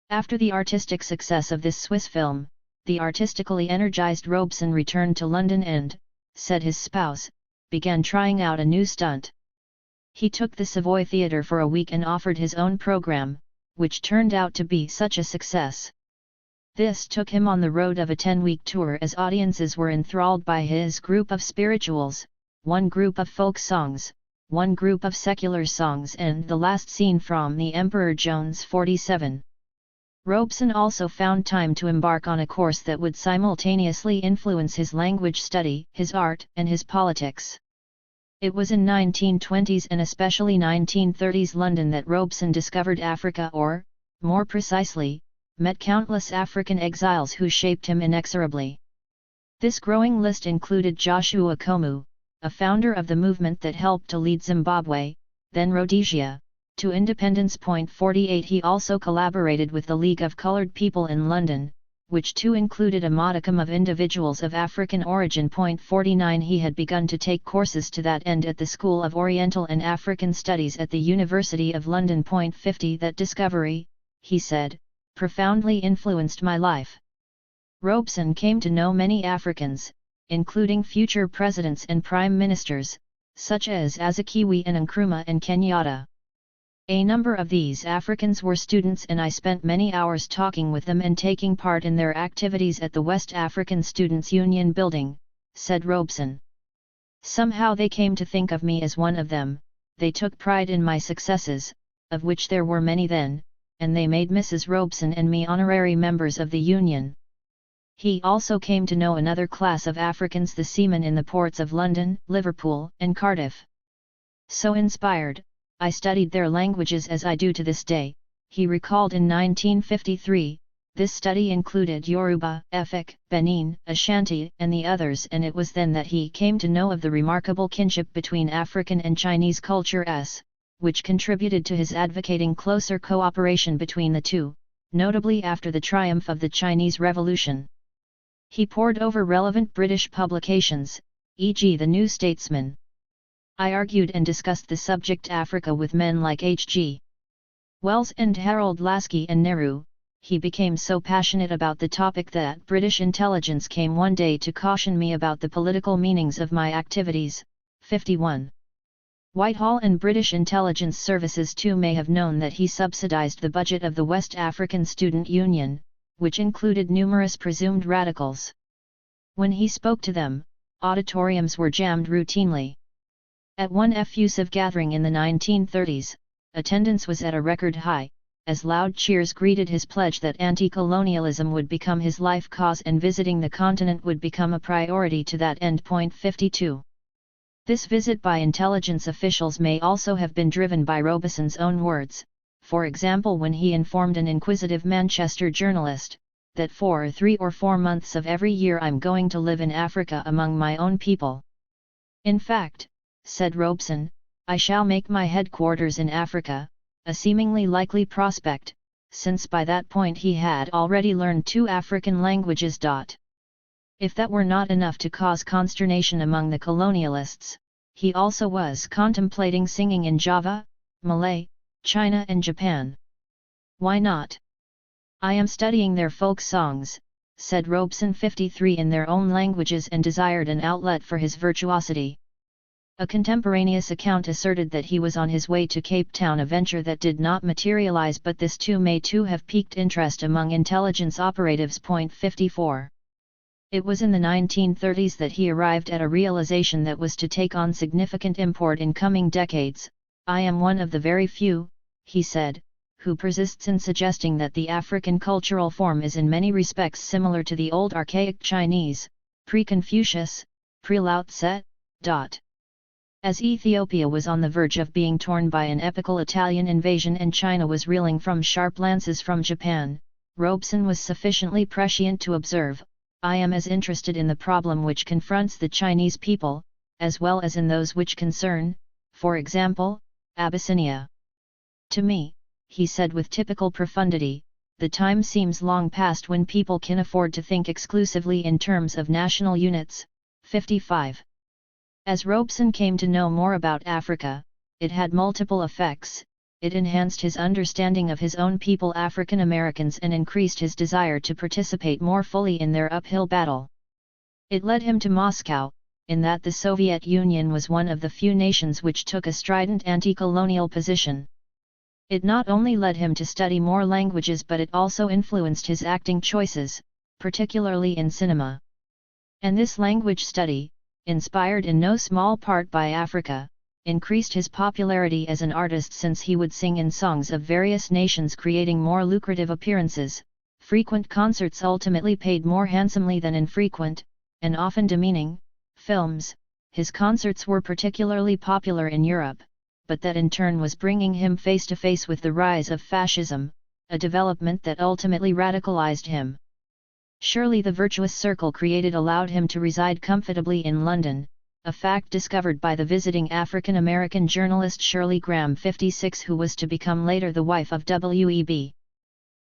After the artistic success of this Swiss film, the artistically energized Robeson returned to London and, said his spouse, began trying out a new stunt. He took the Savoy Theatre for a week and offered his own program, which turned out to be such a success. This took him on the road of a 10-week tour as audiences were enthralled by his group of spirituals, one group of folk songs, one group of secular songs and the last scene from The Emperor Jones 47. Robeson also found time to embark on a course that would simultaneously influence his language study, his art, and his politics. It was in 1920s and especially 1930s London that Robeson discovered Africa or, more precisely, met countless African exiles who shaped him inexorably. This growing list included Joshua Komu, a founder of the movement that helped to lead Zimbabwe, then Rhodesia, to independence. 48. He also collaborated with the League of Coloured People in London, which too included a modicum of individuals of African origin. 49. He had begun to take courses to that end at the School of Oriental and African Studies at the University of London. 50. That discovery, he said, profoundly influenced my life. Robeson came to know many Africans, including future presidents and prime ministers, such as Azikiwe and Nkrumah and Kenyatta. A number of these Africans were students and I spent many hours talking with them and taking part in their activities at the West African Students' Union building, said Robeson. Somehow they came to think of me as one of them, they took pride in my successes, of which there were many then, and they made Mrs. Robeson and me honorary members of the Union. He also came to know another class of Africans, the seamen in the ports of London, Liverpool, and Cardiff. So inspired, I studied their languages as I do to this day, he recalled in 1953. This study included Yoruba, Efik, Benin, Ashanti, and the others, and it was then that he came to know of the remarkable kinship between African and Chinese cultures, which contributed to his advocating closer cooperation between the two, notably after the triumph of the Chinese Revolution. He pored over relevant British publications, e.g. The New Statesman. I argued and discussed the subject Africa with men like H.G. Wells and Harold Lasky and Nehru. He became so passionate about the topic that British intelligence came one day to caution me about the political meanings of my activities. 51. Whitehall and British intelligence services too may have known that he subsidized the budget of the West African Student Union, which included numerous presumed radicals. When he spoke to them, auditoriums were jammed routinely. At one effusive gathering in the 1930s, attendance was at a record high, as loud cheers greeted his pledge that anti-colonialism would become his life cause and visiting the continent would become a priority to that end. 52. This visit by intelligence officials may also have been driven by Robeson's own words, for example when he informed an inquisitive Manchester journalist, that for 3 or 4 months of every year I'm going to live in Africa among my own people. In fact, said Robeson, I shall make my headquarters in Africa, a seemingly likely prospect, since by that point he had already learned 2 African languages. If that were not enough to cause consternation among the colonialists, he also was contemplating singing in Java, Malay, China and Japan. Why not? I am studying their folk songs, said Robeson 53 in their own languages and desired an outlet for his virtuosity. A contemporaneous account asserted that he was on his way to Cape Town, a venture that did not materialize, but this too may have piqued interest among intelligence operatives. 54. It was in the 1930s that he arrived at a realization that was to take on significant import in coming decades. I am one of the very few, he said, who persists in suggesting that the African cultural form is in many respects similar to the old archaic Chinese, pre-Confucius, pre-Lao Tse. As Ethiopia was on the verge of being torn by an epical Italian invasion and China was reeling from sharp lances from Japan, Robeson was sufficiently prescient to observe, "I am as interested in the problem which confronts the Chinese people, as well as in those which concern, for example, Abyssinia. To me," he said with typical profundity, "the time seems long past when people can afford to think exclusively in terms of national units." 55. As Robeson came to know more about Africa, it had multiple effects. It enhanced his understanding of his own people, African Americans, and increased his desire to participate more fully in their uphill battle. It led him to Moscow, in that the Soviet Union was one of the few nations which took a strident anti-colonial position. It not only led him to study more languages, but it also influenced his acting choices, particularly in cinema. And this language study, inspired in no small part by Africa, increased his popularity as an artist, since he would sing in songs of various nations, creating more lucrative appearances. Frequent concerts ultimately paid more handsomely than infrequent, and often demeaning, films. His concerts were particularly popular in Europe, but that in turn was bringing him face to face with the rise of fascism, a development that ultimately radicalized him. Surely the virtuous circle created allowed him to reside comfortably in London, a fact discovered by the visiting African-American journalist Shirley Graham, 56, who was to become later the wife of W.E.B.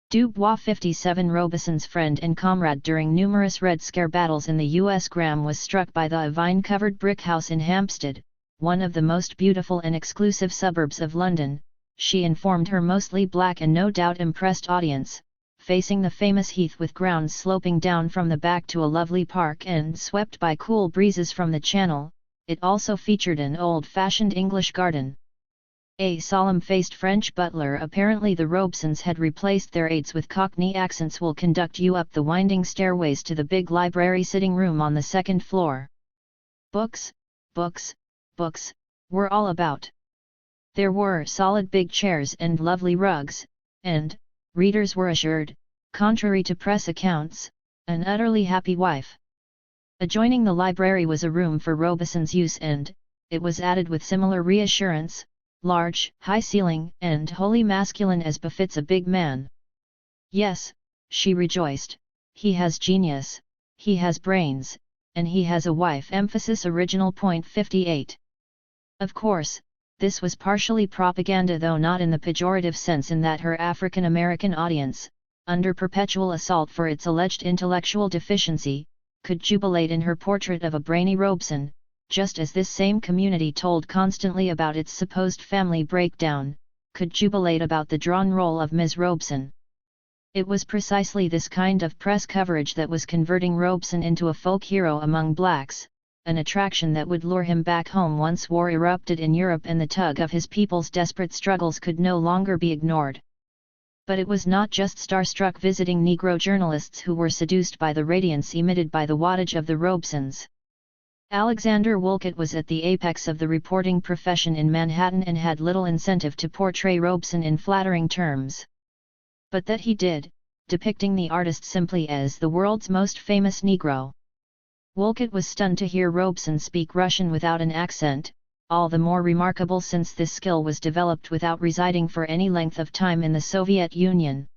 Du Bois. 57. Robeson's friend and comrade during numerous Red Scare battles in the U.S., Graham was struck by the vine-covered brick house in Hampstead, one of the most beautiful and exclusive suburbs of London, she informed her mostly black and no doubt impressed audience, facing the famous Heath, with grounds sloping down from the back to a lovely park and swept by cool breezes from the Channel. It also featured an old-fashioned English garden. A solemn-faced French butler, apparently the Robesons had replaced their aides with Cockney accents, will conduct you up the winding stairways to the big library sitting room on the second floor. Books, books, books, were all about. There were solid big chairs and lovely rugs, and, readers were assured, contrary to press accounts, an utterly happy wife. Adjoining the library was a room for Robeson's use, and, it was added with similar reassurance, large, high-ceiling, and wholly masculine as befits a big man. Yes, she rejoiced, he has genius, he has brains, and he has a wife. Emphasis original. Point 58. Of course, this was partially propaganda, though not in the pejorative sense, in that her African-American audience, under perpetual assault for its alleged intellectual deficiency, could jubilate in her portrait of a brainy Robeson, just as this same community told constantly about its supposed family breakdown, could jubilate about the drawn role of Ms. Robeson. It was precisely this kind of press coverage that was converting Robeson into a folk hero among blacks, an attraction that would lure him back home once war erupted in Europe and the tug of his people's desperate struggles could no longer be ignored. But it was not just starstruck visiting Negro journalists who were seduced by the radiance emitted by the wattage of the Robesons. Alexander Wolcott was at the apex of the reporting profession in Manhattan and had little incentive to portray Robeson in flattering terms. But that he did, depicting the artist simply as the world's most famous Negro. Wolcott was stunned to hear Robeson speak Russian without an accent, all the more remarkable since this skill was developed without residing for any length of time in the Soviet Union.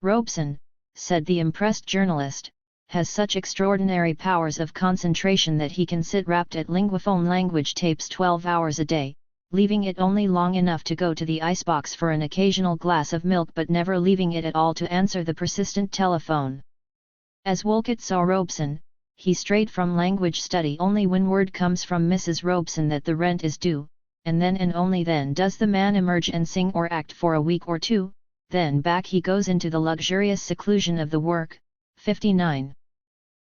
"Robeson," said the impressed journalist, "has such extraordinary powers of concentration that he can sit wrapped at linguaphone language tapes 12 hours a day, leaving it only long enough to go to the icebox for an occasional glass of milk, but never leaving it at all to answer the persistent telephone." As Wolcott saw Robeson, he strayed from language study only when word comes from Mrs. Robeson that the rent is due, and only then does the man emerge and sing or act for a week or two, then back he goes into the luxurious seclusion of the work. 59.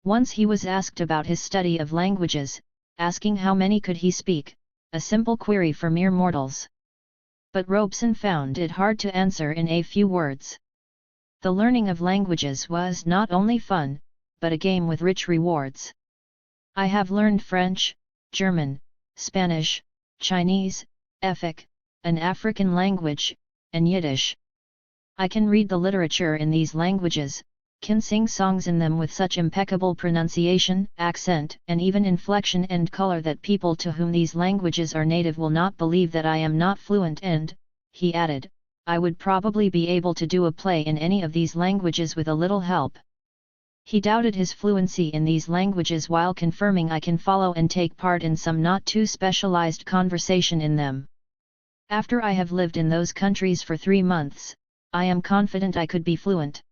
Once he was asked about his study of languages, asking how many could he speak, a simple query for mere mortals. But Robeson found it hard to answer in a few words. The learning of languages was not only fun, but a game with rich rewards. "I have learned French, German, Spanish, Chinese, Efik, an African language, and Yiddish," I can read the literature in these languages, can sing songs in them with such impeccable pronunciation, accent, and even inflection and color that people to whom these languages are native will not believe that I am not fluent and, he added, I would probably be able to do a play in any of these languages with a little help. He doubted his fluency in these languages while confirming I can follow and take part in some not too specialized conversation in them. After I have lived in those countries for 3 months, I am confident I could be fluent.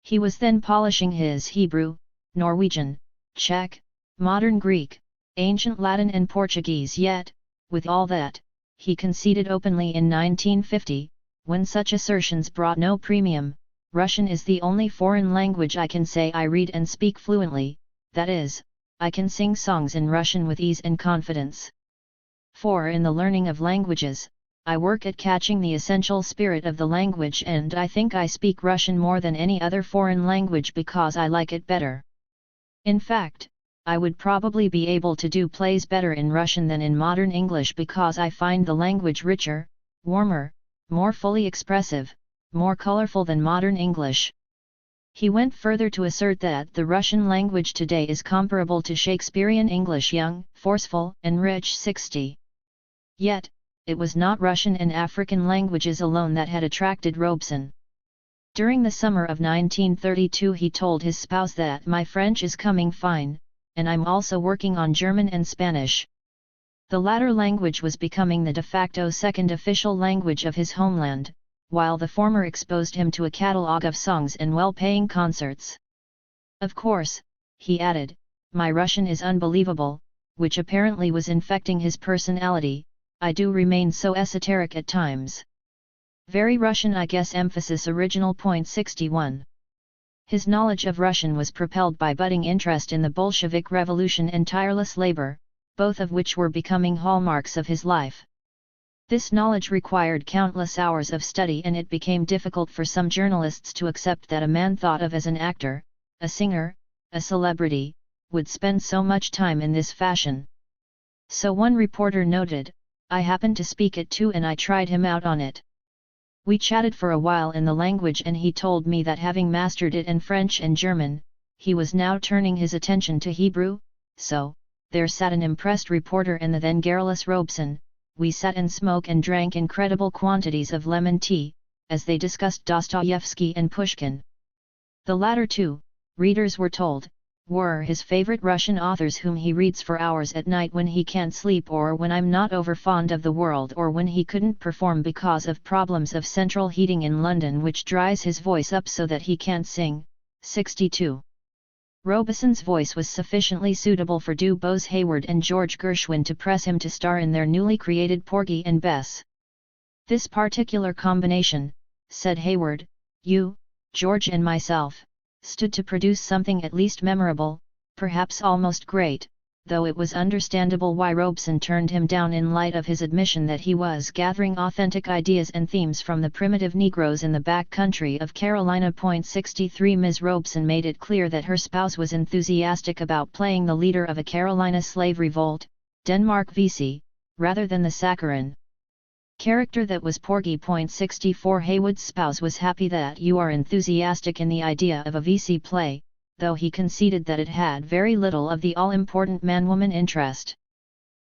He was then polishing his Hebrew, Norwegian, Czech, modern Greek, ancient Latin and Portuguese yet, with all that, he conceded openly in 1950, when such assertions brought no premium, Russian is the only foreign language I can say I read and speak fluently, that is, I can sing songs in Russian with ease and confidence. For in the learning of languages, I work at catching the essential spirit of the language and I think I speak Russian more than any other foreign language because I like it better. In fact, I would probably be able to do plays better in Russian than in modern English because I find the language richer, warmer, more fully expressive, more colorful than modern English. He went further to assert that the Russian language today is comparable to Shakespearean English, young, forceful, and rich. 60. Yet, it was not Russian and African languages alone that had attracted Robeson. During the summer of 1932 he told his spouse that my French is coming fine, and I'm also working on German and Spanish. The latter language was becoming the de facto second official language of his homeland, while the former exposed him to a catalogue of songs and well-paying concerts. Of course, he added, my Russian is unbelievable, which apparently was infecting his personality. I do remain so esoteric at times. Very Russian I guess. Emphasis original. Point 61. His knowledge of Russian was propelled by budding interest in the Bolshevik Revolution and tireless labor, both of which were becoming hallmarks of his life. This knowledge required countless hours of study and it became difficult for some journalists to accept that a man thought of as an actor, a singer, a celebrity, would spend so much time in this fashion. So one reporter noted, I happened to speak it too and I tried him out on it. We chatted for a while in the language and he told me that having mastered it in French and German, he was now turning his attention to Hebrew, so, there sat an impressed reporter and the then garrulous Robeson, we sat and smoked and drank incredible quantities of lemon tea, as they discussed Dostoevsky and Pushkin. The latter two, readers were told, were his favorite Russian authors whom he reads for hours at night when he can't sleep or when I'm not over fond of the world or when he couldn't perform because of problems of central heating in London which dries his voice up so that he can't sing. 62. Robeson's voice was sufficiently suitable for Du Bois Hayward and George Gershwin to press him to star in their newly created Porgy and Bess. This particular combination, said Hayward, you, George and myself, stood to produce something at least memorable, perhaps almost great, though it was understandable why Robeson turned him down in light of his admission that he was gathering authentic ideas and themes from the primitive Negroes in the back country of Carolina. 63 Ms. Robeson made it clear that her spouse was enthusiastic about playing the leader of a Carolina slave revolt, Denmark Vesey, rather than the saccharine character that was Porgy. 64 Haywood's spouse was happy that you are enthusiastic in the idea of a Vesey play, though he conceded that it had very little of the all-important man-woman interest.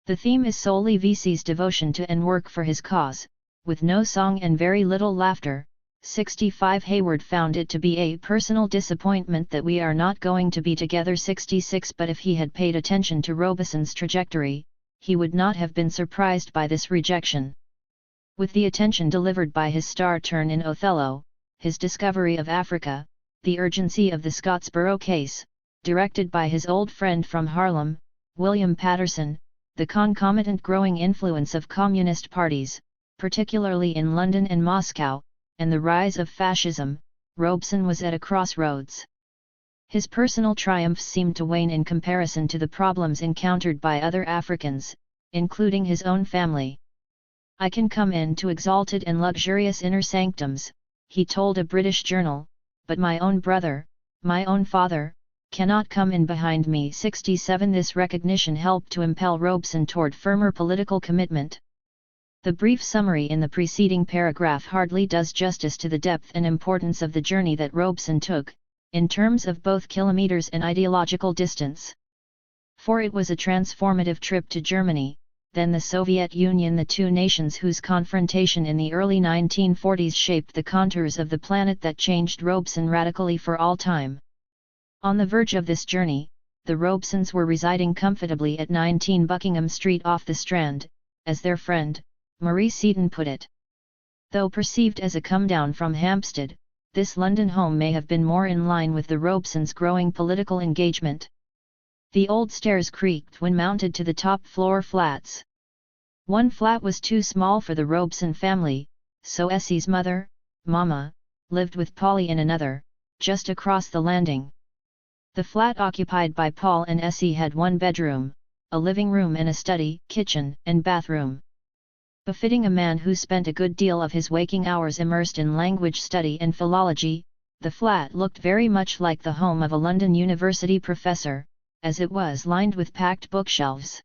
The theme is solely Vesey's devotion to and work for his cause, with no song and very little laughter. 65 Hayward found it to be a personal disappointment that we are not going to be together. 66 But if he had paid attention to Robeson's trajectory, he would not have been surprised by this rejection. With the attention delivered by his star turn in Othello, his discovery of Africa, the urgency of the Scottsboro case, directed by his old friend from Harlem, William Patterson, the concomitant growing influence of communist parties, particularly in London and Moscow, and the rise of fascism, Robeson was at a crossroads. His personal triumphs seemed to wane in comparison to the problems encountered by other Africans, including his own family. I can come into exalted and luxurious inner sanctums, he told a British journal, but my own brother, my own father, cannot come in behind me. 67 This recognition helped to impel Robeson toward firmer political commitment. The brief summary in the preceding paragraph hardly does justice to the depth and importance of the journey that Robeson took, in terms of both kilometers and ideological distance. For it was a transformative trip to Germany, then the Soviet Union, the two nations whose confrontation in the early 1940s shaped the contours of the planet that changed Robeson radically for all time. On the verge of this journey, the Robesons were residing comfortably at 19 Buckingham Street off the Strand, as their friend, Marie Seaton, put it. Though perceived as a come-down from Hampstead, this London home may have been more in line with the Robesons' growing political engagement. The old stairs creaked when mounted to the top-floor flats. One flat was too small for the Robeson family, so Essie's mother, Mama, lived with Polly in another, just across the landing. The flat occupied by Paul and Essie had one bedroom, a living room and a study, kitchen, and bathroom. Befitting a man who spent a good deal of his waking hours immersed in language study and philology, the flat looked very much like the home of a London university professor, as it was lined with packed bookshelves.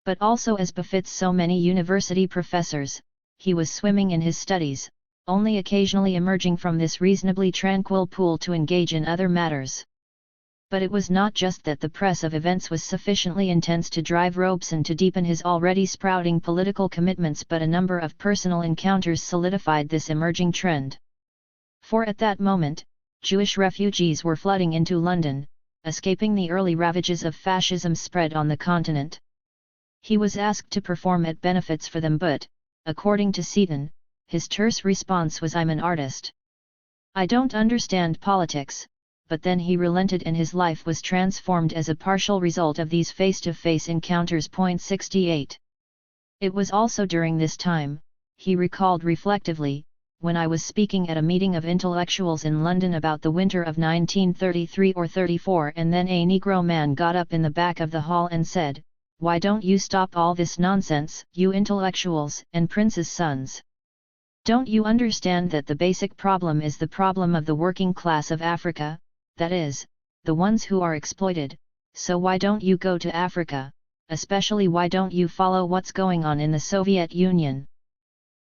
But also, as befits so many university professors, he was swimming in his studies, only occasionally emerging from this reasonably tranquil pool to engage in other matters. But it was not just that the press of events was sufficiently intense to drive Robeson to deepen his already sprouting political commitments, but a number of personal encounters solidified this emerging trend. For at that moment, Jewish refugees were flooding into London, escaping the early ravages of fascism spread on the continent. He was asked to perform at benefits for them, but, according to Seaton, his terse response was, "I'm an artist. I don't understand politics," but then he relented and his life was transformed as a partial result of these face-to-face encounters. 68. It was also during this time, he recalled reflectively, when I was speaking at a meeting of intellectuals in London about the winter of 1933 or 34, and then a Negro man got up in the back of the hall and said, "Why don't you stop all this nonsense, you intellectuals and princes' sons? Don't you understand that the basic problem is the problem of the working class of Africa, that is, the ones who are exploited, so why don't you go to Africa, especially why don't you follow what's going on in the Soviet Union?"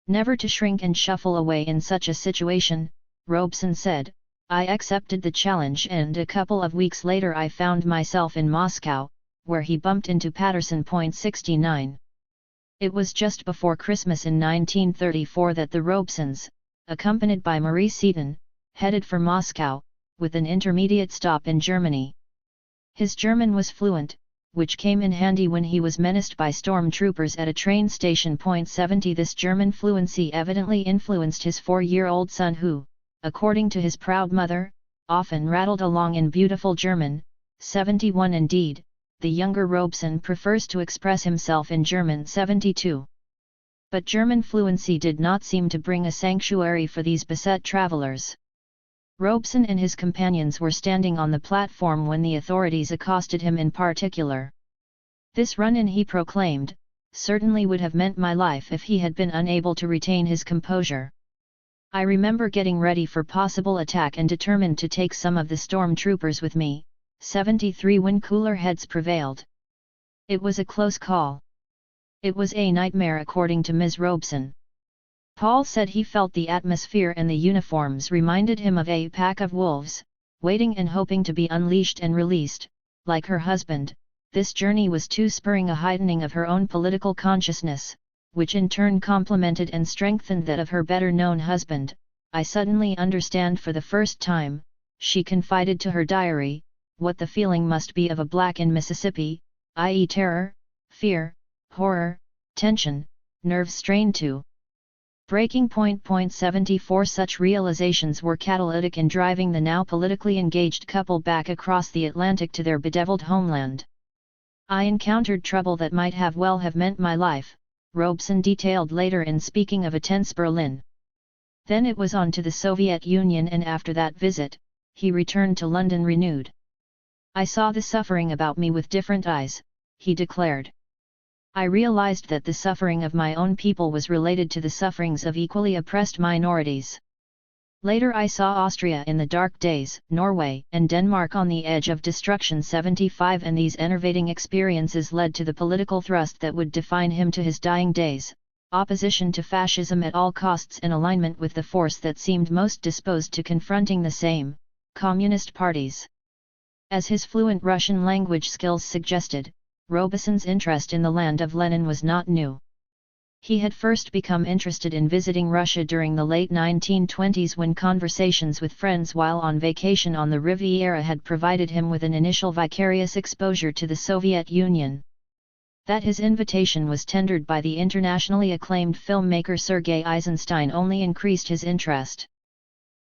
Never to shrink and shuffle away in such a situation, Robeson said, I accepted the challenge, and a couple of weeks later I found myself in Moscow, where he bumped into Patterson. 69. It was just before Christmas in 1934 that the Robesons, accompanied by Marie Seaton, headed for Moscow, with an intermediate stop in Germany. His German was fluent, which came in handy when he was menaced by stormtroopers at a train station. 70. This German fluency evidently influenced his 4-year-old son, who, according to his proud mother, often rattled along in beautiful German. 71. Indeed, the younger Robeson prefers to express himself in German. 72. But German fluency did not seem to bring a sanctuary for these beset travelers. Robeson and his companions were standing on the platform when the authorities accosted him in particular. This run-in, he proclaimed, certainly would have meant my life if he had been unable to retain his composure. I remember getting ready for possible attack and determined to take some of the stormtroopers with me. 73. When cooler heads prevailed. It was a close call. It was a nightmare, according to Ms. Robeson. Paul said he felt the atmosphere and the uniforms reminded him of a pack of wolves, waiting and hoping to be unleashed and released. Like her husband, this journey was too spurring a heightening of her own political consciousness, which in turn complemented and strengthened that of her better-known husband. I suddenly understand for the first time, she confided to her diary, what the feeling must be of a black in Mississippi, i.e. terror, fear, horror, tension, nerves strained to breaking point. 74. Such realizations were catalytic in driving the now politically engaged couple back across the Atlantic to their bedeviled homeland. I encountered trouble that might have meant my life, Robeson detailed later in speaking of a tense Berlin. Then it was on to the Soviet Union, and after that visit, he returned to London renewed. I saw the suffering about me with different eyes, he declared. I realized that the suffering of my own people was related to the sufferings of equally oppressed minorities. Later I saw Austria in the dark days, Norway and Denmark on the edge of destruction. 75. And these enervating experiences led to the political thrust that would define him to his dying days, opposition to fascism at all costs and alignment with the force that seemed most disposed to confronting the same, communist parties. As his fluent Russian language skills suggested, Robeson's interest in the land of Lenin was not new. He had first become interested in visiting Russia during the late 1920s when conversations with friends while on vacation on the Riviera had provided him with an initial vicarious exposure to the Soviet Union. That his invitation was tendered by the internationally acclaimed filmmaker Sergei Eisenstein only increased his interest.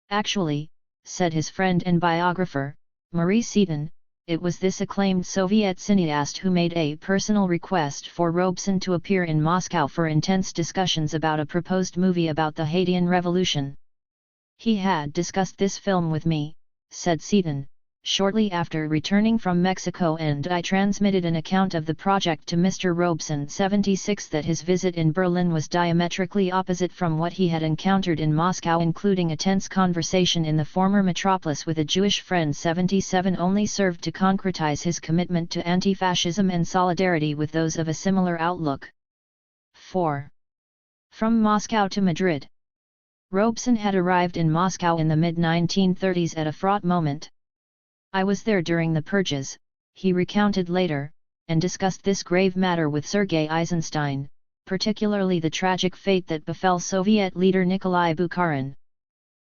Actually, said his friend and biographer, Maurice Seaton, it was this acclaimed Soviet cineast who made a personal request for Robeson to appear in Moscow for intense discussions about a proposed movie about the Haitian Revolution. He had discussed this film with me, said Seaton, shortly after returning from Mexico, and I transmitted an account of the project to Mr. Robeson. 76 That his visit in Berlin was diametrically opposite from what he had encountered in Moscow, including a tense conversation in the former metropolis with a Jewish friend. 77 Only served to concretize his commitment to anti-fascism and solidarity with those of a similar outlook. 4. From Moscow to Madrid. Robeson had arrived in Moscow in the mid-1930s at a fraught moment. I was there during the purges, he recounted later, and discussed this grave matter with Sergei Eisenstein, particularly the tragic fate that befell Soviet leader Nikolai Bukharin.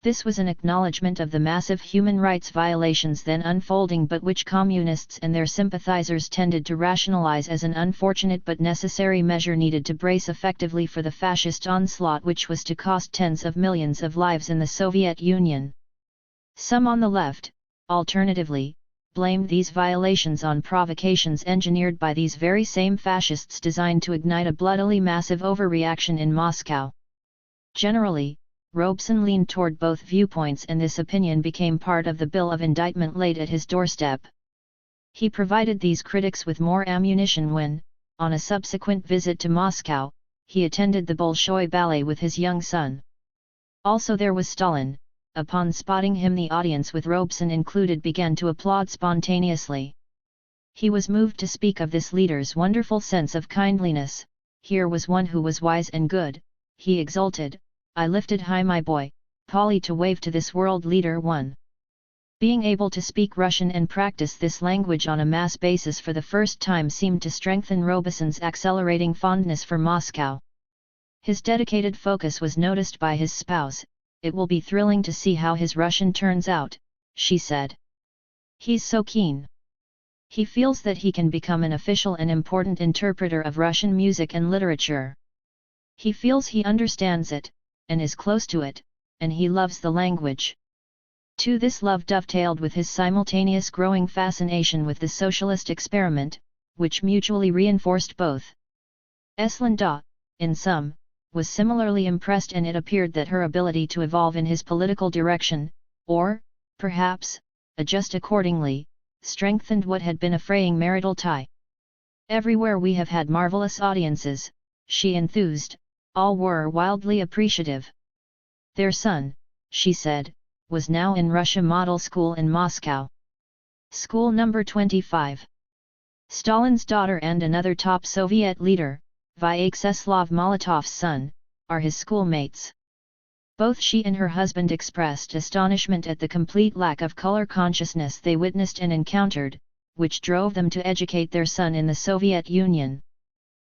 This was an acknowledgement of the massive human rights violations then unfolding, but which communists and their sympathizers tended to rationalize as an unfortunate but necessary measure needed to brace effectively for the fascist onslaught which was to cost tens of millions of lives in the Soviet Union. Some on the left, alternatively, blamed these violations on provocations engineered by these very same fascists designed to ignite a bloodily massive overreaction in Moscow. Generally, Robeson leaned toward both viewpoints, and this opinion became part of the bill of indictment laid at his doorstep. He provided these critics with more ammunition when, on a subsequent visit to Moscow, he attended the Bolshoi Ballet with his young son. Also there was Stalin. Upon spotting him, the audience, with Robeson included, began to applaud spontaneously. He was moved to speak of this leader's wonderful sense of kindliness. Here was one who was wise and good, he exulted. I lifted high my boy, Polly, to wave to this world leader. 1. Being able to speak Russian and practice this language on a mass basis for the first time seemed to strengthen Robeson's accelerating fondness for Moscow. His dedicated focus was noticed by his spouse. It will be thrilling to see how his Russian turns out, she said. He's so keen. He feels that he can become an official and important interpreter of Russian music and literature. He feels he understands it, and is close to it, and he loves the language. 2. This love dovetailed with his simultaneous growing fascination with the socialist experiment, which mutually reinforced both. Eslinda, in sum, was similarly impressed, and it appeared that her ability to evolve in his political direction, or, perhaps, adjust accordingly, strengthened what had been a fraying marital tie. Everywhere we have had marvelous audiences, she enthused, all were wildly appreciative. Their son, she said, was now in Russia Model School in Moscow. School number 25. Stalin's daughter and another top Soviet leader, Vyacheslav Molotov's son, are his schoolmates. Both she and her husband expressed astonishment at the complete lack of color consciousness they witnessed and encountered, which drove them to educate their son in the Soviet Union.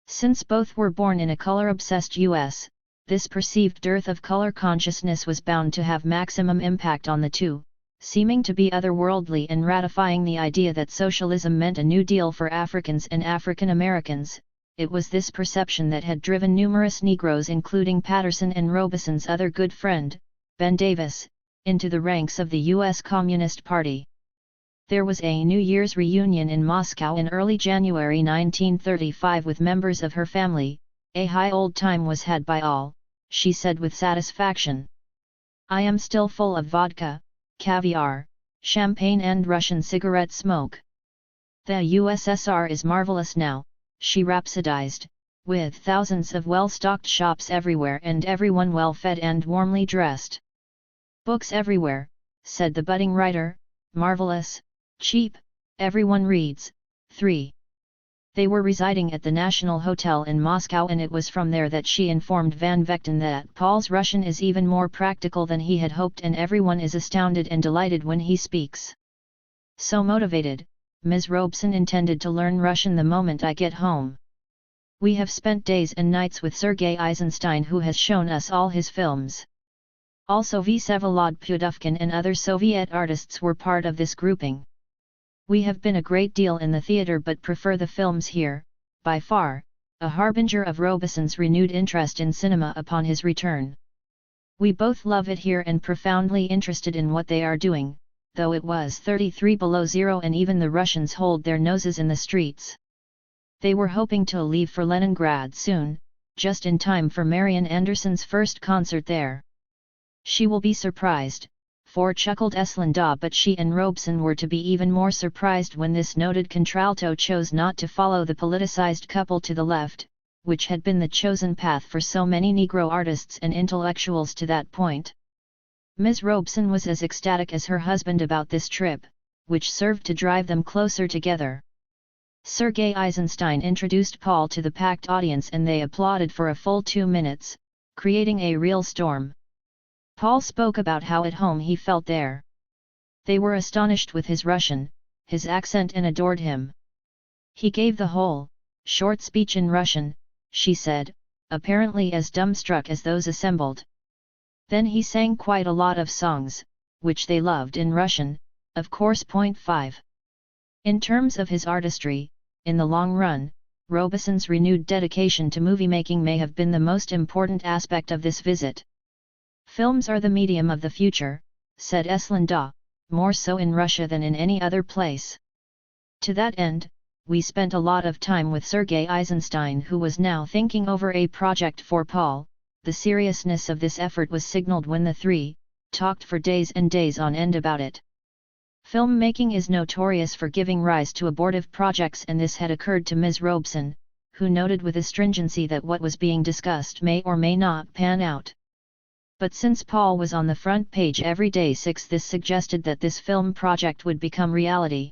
Since both were born in a color-obsessed U.S., this perceived dearth of color consciousness was bound to have maximum impact on the two, seeming to be otherworldly and ratifying the idea that socialism meant a new deal for Africans and African Americans. It was this perception that had driven numerous Negroes, including Patterson and Robeson's other good friend, Ben Davis, into the ranks of the U.S. Communist Party. There was a New Year's reunion in Moscow in early January 1935 with members of her family. A high old time was had by all, she said with satisfaction. I am still full of vodka, caviar, champagne and Russian cigarette smoke. The USSR is marvelous now, she rhapsodized, with thousands of well-stocked shops everywhere and everyone well-fed and warmly dressed. Books everywhere, said the budding writer, marvelous, cheap, everyone reads. 3. They were residing at the National Hotel in Moscow, and it was from there that she informed Van Vechten that Paul's Russian is even more practical than he had hoped, and everyone is astounded and delighted when he speaks. So motivated, Ms. Robeson intended to learn Russian the moment I get home. We have spent days and nights with Sergei Eisenstein, who has shown us all his films. Also Vsevolod Pudovkin and other Soviet artists were part of this grouping. We have been a great deal in the theatre but prefer the films here, by far, a harbinger of Robeson's renewed interest in cinema upon his return. We both love it here and profoundly interested in what they are doing, though it was 33 below zero and even the Russians hold their noses in the streets. They were hoping to leave for Leningrad soon, just in time for Marian Anderson's first concert there. She will be surprised, for chuckled Eslinda, but she and Robeson were to be even more surprised when this noted contralto chose not to follow the politicized couple to the left, which had been the chosen path for so many Negro artists and intellectuals to that point. Ms. Robeson was as ecstatic as her husband about this trip, which served to drive them closer together. Sergei Eisenstein introduced Paul to the packed audience and they applauded for a full 2 minutes, creating a real storm. Paul spoke about how at home he felt there. They were astonished with his Russian, his accent, and adored him. He gave the whole, short speech in Russian, she said, apparently as dumbstruck as those assembled. Then he sang quite a lot of songs, which they loved in Russian, of course. 5. In terms of his artistry, in the long run, Robeson's renewed dedication to movie-making may have been the most important aspect of this visit. Films are the medium of the future, said Eslinda, more so in Russia than in any other place. To that end, we spent a lot of time with Sergei Eisenstein, who was now thinking over a project for Paul. The seriousness of this effort was signaled when the three talked for days and days on end about it. Filmmaking is notorious for giving rise to abortive projects, and this had occurred to Ms. Robeson, who noted with astringency that what was being discussed may or may not pan out. But since Paul was on the front page every day 6, this suggested that this film project would become reality.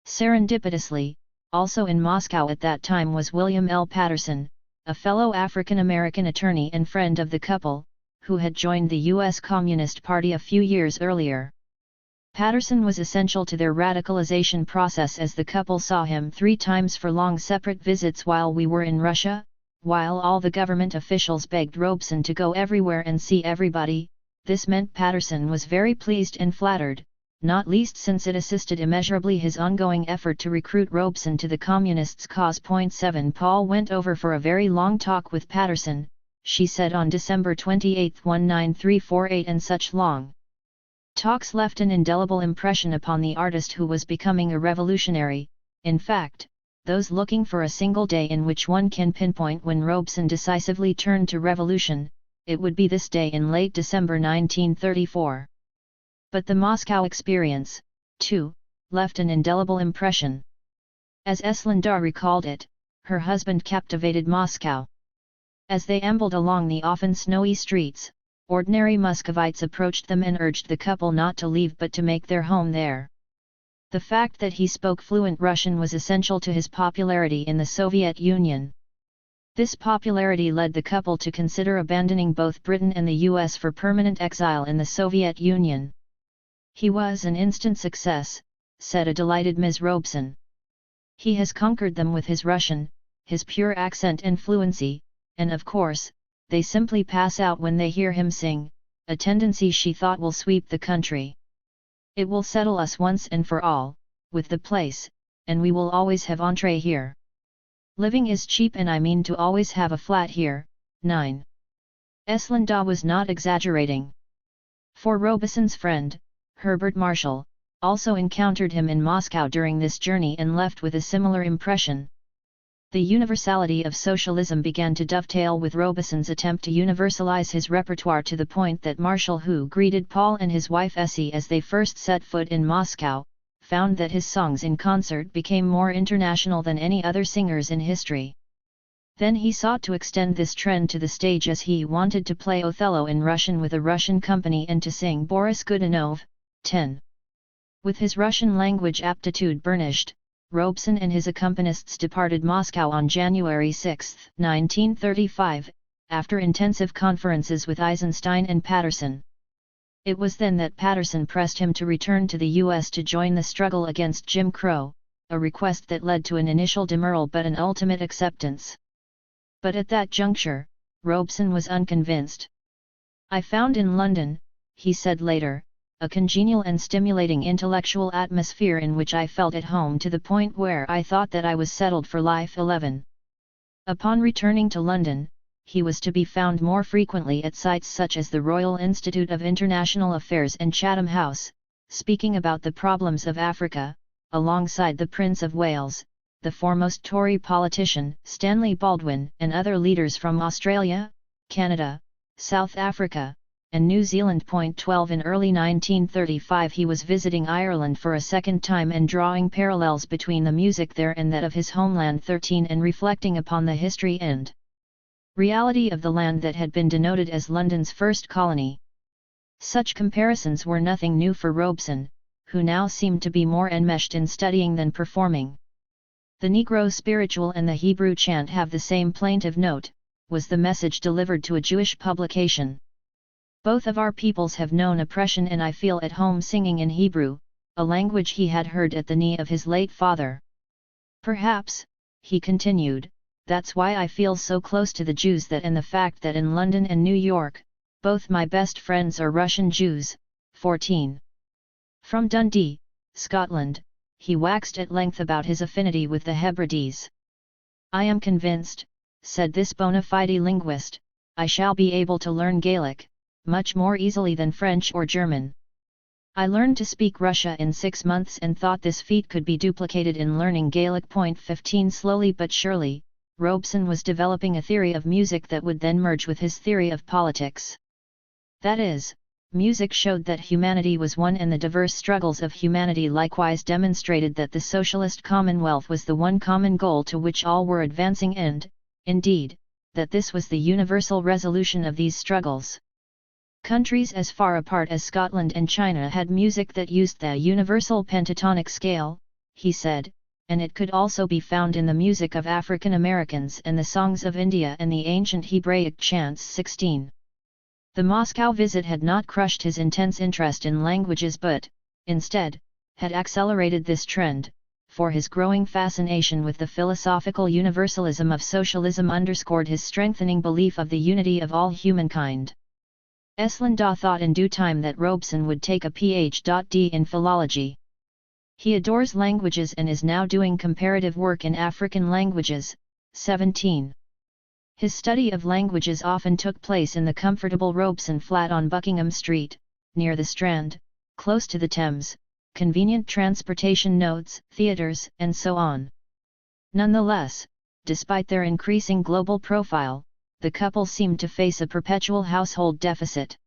Serendipitously, also in Moscow at that time was William L. Patterson, a fellow African-American attorney and friend of the couple, who had joined the U.S. Communist Party a few years earlier. Patterson was essential to their radicalization process, as the couple saw him 3 times for long separate visits while we were in Russia. While all the government officials begged Robeson to go everywhere and see everybody, this meant Patterson was very pleased and flattered, not least since it assisted immeasurably his ongoing effort to recruit Robeson to the Communists' cause. 7 Paul went over for a very long talk with Patterson, she said on December 28, 19348, and such long talks left an indelible impression upon the artist, who was becoming a revolutionary. In fact, those looking for a single day in which one can pinpoint when Robeson decisively turned to revolution, it would be this day in late December 1934. But the Moscow experience, too, left an indelible impression. As Eslinda recalled it, her husband captivated Moscow. As they ambled along the often snowy streets, ordinary Muscovites approached them and urged the couple not to leave but to make their home there. The fact that he spoke fluent Russian was essential to his popularity in the Soviet Union. This popularity led the couple to consider abandoning both Britain and the US for permanent exile in the Soviet Union. He was an instant success, said a delighted Ms. Robeson. He has conquered them with his Russian, his pure accent and fluency, and of course, they simply pass out when they hear him sing, a tendency she thought will sweep the country. It will settle us once and for all, with the place, and we will always have entree here. Living is cheap and I mean to always have a flat here. 9. Eslinda was not exaggerating. For Robeson's friend, Herbert Marshall, also encountered him in Moscow during this journey and left with a similar impression. The universality of socialism began to dovetail with Robeson's attempt to universalize his repertoire, to the point that Marshall, who greeted Paul and his wife Essie as they first set foot in Moscow, found that his songs in concert became more international than any other singers in history. Then he sought to extend this trend to the stage, as he wanted to play Othello in Russian with a Russian company and to sing Boris Godunov. 10. With his Russian language aptitude burnished, Robeson and his accompanists departed Moscow on January 6, 1935, after intensive conferences with Eisenstein and Patterson. It was then that Patterson pressed him to return to the U.S. to join the struggle against Jim Crow, a request that led to an initial demurral but an ultimate acceptance. But at that juncture, Robeson was unconvinced. "I found in London," he said later, "a congenial and stimulating intellectual atmosphere in which I felt at home to the point where I thought that I was settled for life." 11. Upon returning to London, he was to be found more frequently at sites such as the Royal Institute of International Affairs and Chatham House, speaking about the problems of Africa, alongside the Prince of Wales, the foremost Tory politician, Stanley Baldwin, and other leaders from Australia, Canada, South Africa, and New Zealand. 12 In early 1935 he was visiting Ireland for a second time and drawing parallels between the music there and that of his homeland. 13 And reflecting upon the history and reality of the land that had been denoted as London's first colony. Such comparisons were nothing new for Robeson, who now seemed to be more enmeshed in studying than performing. "The Negro spiritual and the Hebrew chant have the same plaintive note," was the message delivered to a Jewish publication. "Both of our peoples have known oppression and I feel at home singing in Hebrew," a language he had heard at the knee of his late father. "Perhaps," he continued, "that's why I feel so close to the Jews and the fact that in London and New York, both my best friends are Russian Jews." 14. From Dundee, Scotland, he waxed at length about his affinity with the Hebrides. "I am convinced," said this bona fide linguist, "I shall be able to learn Gaelic, much more easily than French or German. I learned to speak Russia in 6 months and thought this feat could be duplicated in learning Gaelic." 15 Slowly but surely, Robeson was developing a theory of music that would then merge with his theory of politics. That is, music showed that humanity was one and the diverse struggles of humanity likewise demonstrated that the socialist commonwealth was the one common goal to which all were advancing and, indeed, that this was the universal resolution of these struggles. Countries as far apart as Scotland and China had music that used the universal pentatonic scale, he said, and it could also be found in the music of African Americans and the songs of India and the ancient Hebraic chants. 16. The Moscow visit had not crushed his intense interest in languages but, instead, had accelerated this trend, for his growing fascination with the philosophical universalism of socialism underscored his strengthening belief of the unity of all humankind. Eslinda thought in due time that Robeson would take a Ph.D. in philology. He adores languages and is now doing comparative work in African languages. 17. His study of languages often took place in the comfortable Robeson flat on Buckingham Street, near the Strand, close to the Thames, convenient transportation nodes, theatres, and so on. Nonetheless, despite their increasing global profile, the couple seemed to face a perpetual household deficit.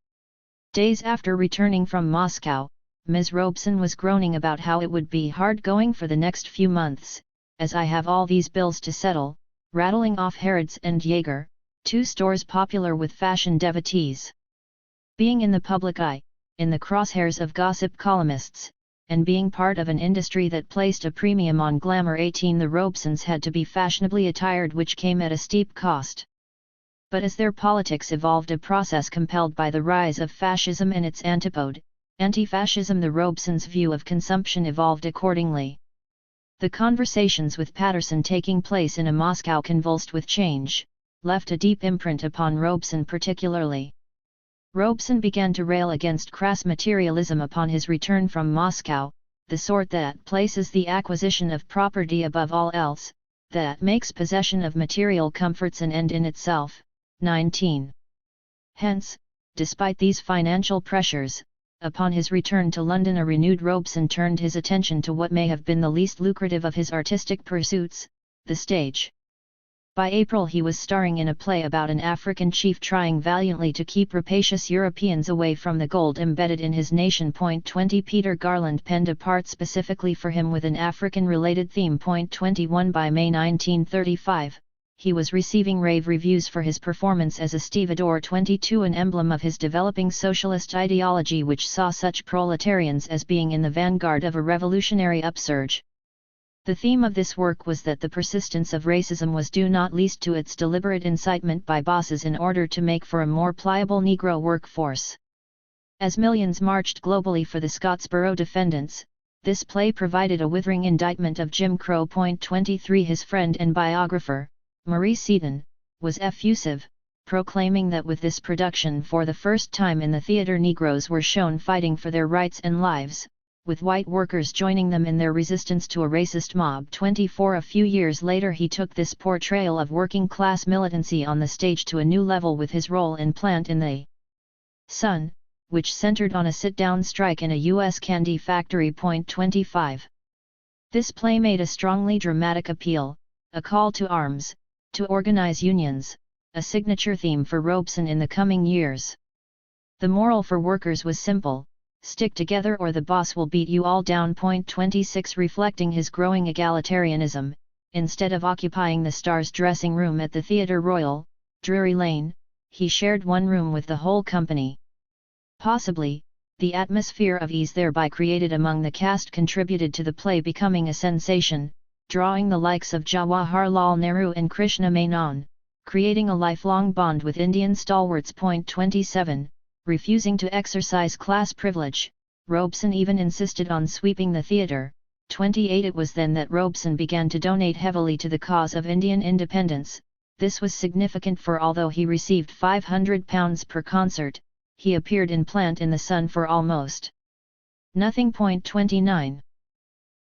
Days after returning from Moscow, Ms. Robeson was groaning about how it would be hard going for the next few months, as I have all these bills to settle, rattling off Harrods and Jaeger, 2 stores popular with fashion devotees. Being in the public eye, in the crosshairs of gossip columnists, and being part of an industry that placed a premium on glamour. 18 The Robesons had to be fashionably attired, which came at a steep cost. But as their politics evolved, a process compelled by the rise of fascism and its antipode, anti-fascism, the Robesons' view of consumption evolved accordingly. The conversations with Patterson taking place in a Moscow convulsed with change, left a deep imprint upon Robeson particularly. Robeson began to rail against crass materialism upon his return from Moscow, the sort that places the acquisition of property above all else, that makes possession of material comforts an end in itself. 19. Hence, despite these financial pressures, upon his return to London a renewed Robeson turned his attention to what may have been the least lucrative of his artistic pursuits, the stage. By April he was starring in a play about an African chief trying valiantly to keep rapacious Europeans away from the gold embedded in his nation. 20 Peter Garland penned a part specifically for him with an African-related theme. 21 By May 1935, he was receiving rave reviews for his performance as a stevedore. 22 An emblem of his developing socialist ideology, which saw such proletarians as being in the vanguard of a revolutionary upsurge. The theme of this work was that the persistence of racism was due not least to its deliberate incitement by bosses in order to make for a more pliable Negro workforce. As millions marched globally for the Scottsboro defendants, this play provided a withering indictment of Jim Crow. 23 His friend and biographer, Maurice Seaton, was effusive, proclaiming that with this production for the first time in the theater Negroes were shown fighting for their rights and lives, with white workers joining them in their resistance to a racist mob. 24 A few years later he took this portrayal of working-class militancy on the stage to a new level with his role in Plant in the Sun, which centered on a sit-down strike in a U.S. candy factory. 25 This play made a strongly dramatic appeal, a call to arms, to organize unions, a signature theme for Robeson in the coming years. The moral for workers was simple: stick together or the boss will beat you all down. 26 Reflecting his growing egalitarianism, instead of occupying the star's dressing room at the Theatre Royal, Drury Lane, he shared one room with the whole company. Possibly, the atmosphere of ease thereby created among the cast contributed to the play becoming a sensation, drawing the likes of Jawaharlal Nehru and Krishna Menon, creating a lifelong bond with Indian stalwarts. 27 Refusing to exercise class privilege, Robeson even insisted on sweeping the theatre. 28 It was then that Robeson began to donate heavily to the cause of Indian independence. This was significant, for although he received £500 per concert, he appeared in Plant in the Sun for almost nothing. 29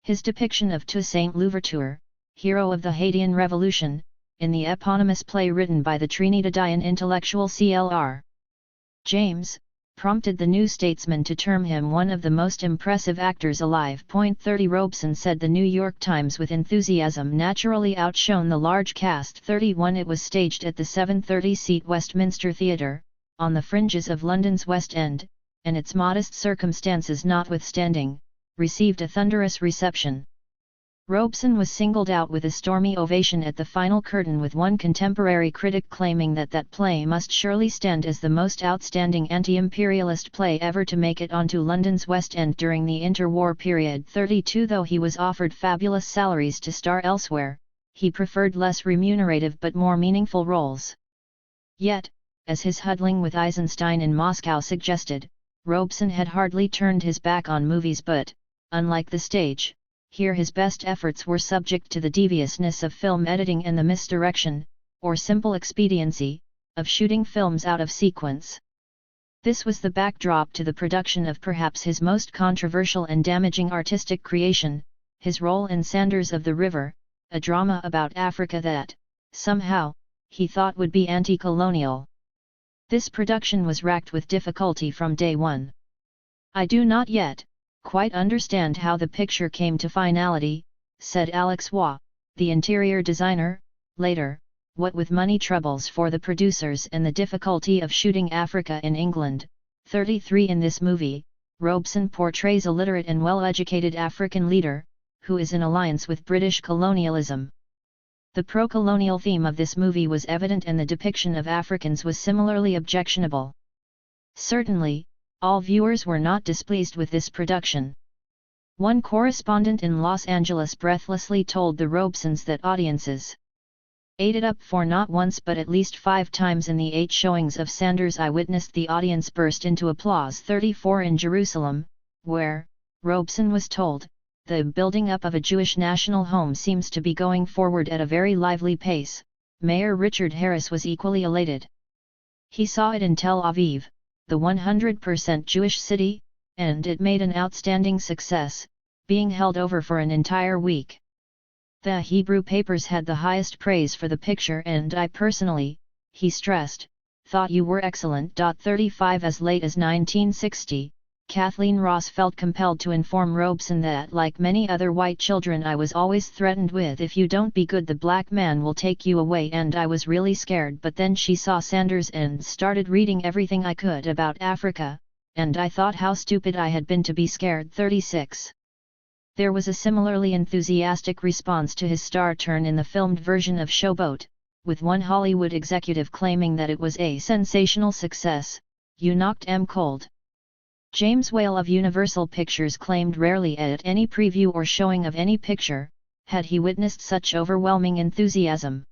His depiction of Toussaint Louverture, hero of the Haitian Revolution, in the eponymous play written by the Trinidadian intellectual C.L.R. James, prompted the New Statesman to term him one of the most impressive actors alive. 30 Robeson said the New York Times with enthusiasm naturally outshone the large cast. 31 It was staged at the 730-seat Westminster Theatre, on the fringes of London's West End, and its modest circumstances notwithstanding, received a thunderous reception. Robeson was singled out with a stormy ovation at the final curtain, with one contemporary critic claiming that that play must surely stand as the most outstanding anti-imperialist play ever to make it onto London's West End during the interwar period. 32 Though he was offered fabulous salaries to star elsewhere, he preferred less remunerative but more meaningful roles. Yet, as his huddling with Eisenstein in Moscow suggested, Robeson had hardly turned his back on movies, but, unlike the stage, here his best efforts were subject to the deviousness of film editing and the misdirection, or simple expediency, of shooting films out of sequence. This was the backdrop to the production of perhaps his most controversial and damaging artistic creation, his role in Sanders of the River, a drama about Africa that, somehow, he thought would be anti-colonial. This production was racked with difficulty from day one. "I do not yet quite understand how the picture came to finality," said Alex Waugh, the interior designer, later. What with money troubles for the producers and the difficulty of shooting Africa in England. 33 In this movie, Robeson portrays a literate and well-educated African leader, who is in alliance with British colonialism. The pro-colonial theme of this movie was evident, and the depiction of Africans was similarly objectionable. Certainly, all viewers were not displeased with this production. One correspondent in Los Angeles breathlessly told the Robesons that audiences ate it up, for not once but at least 5 times in the 8 showings of Sanders I witnessed the audience burst into applause. 34 In Jerusalem, where, Robeson was told, the building up of a Jewish national home seems to be going forward at a very lively pace, Mayor Richard Harris was equally elated. He saw it in Tel Aviv, the 100% Jewish city, and it made an outstanding success, being held over for an entire week. The Hebrew papers had the highest praise for the picture, and I personally, he stressed, thought you were excellent. 35 As late as 1960, Kathleen Ross felt compelled to inform Robeson that, like many other white children, I was always threatened with, "If you don't be good, the black man will take you away," and I was really scared. But then she saw Sanders and started reading everything I could about Africa, and I thought how stupid I had been to be scared. 36 There was a similarly enthusiastic response to his star turn in the filmed version of Showboat, with one Hollywood executive claiming that it was a sensational success. "You knocked 'em cold." James Whale of Universal Pictures claimed rarely at any preview or showing of any picture, had he witnessed such overwhelming enthusiasm.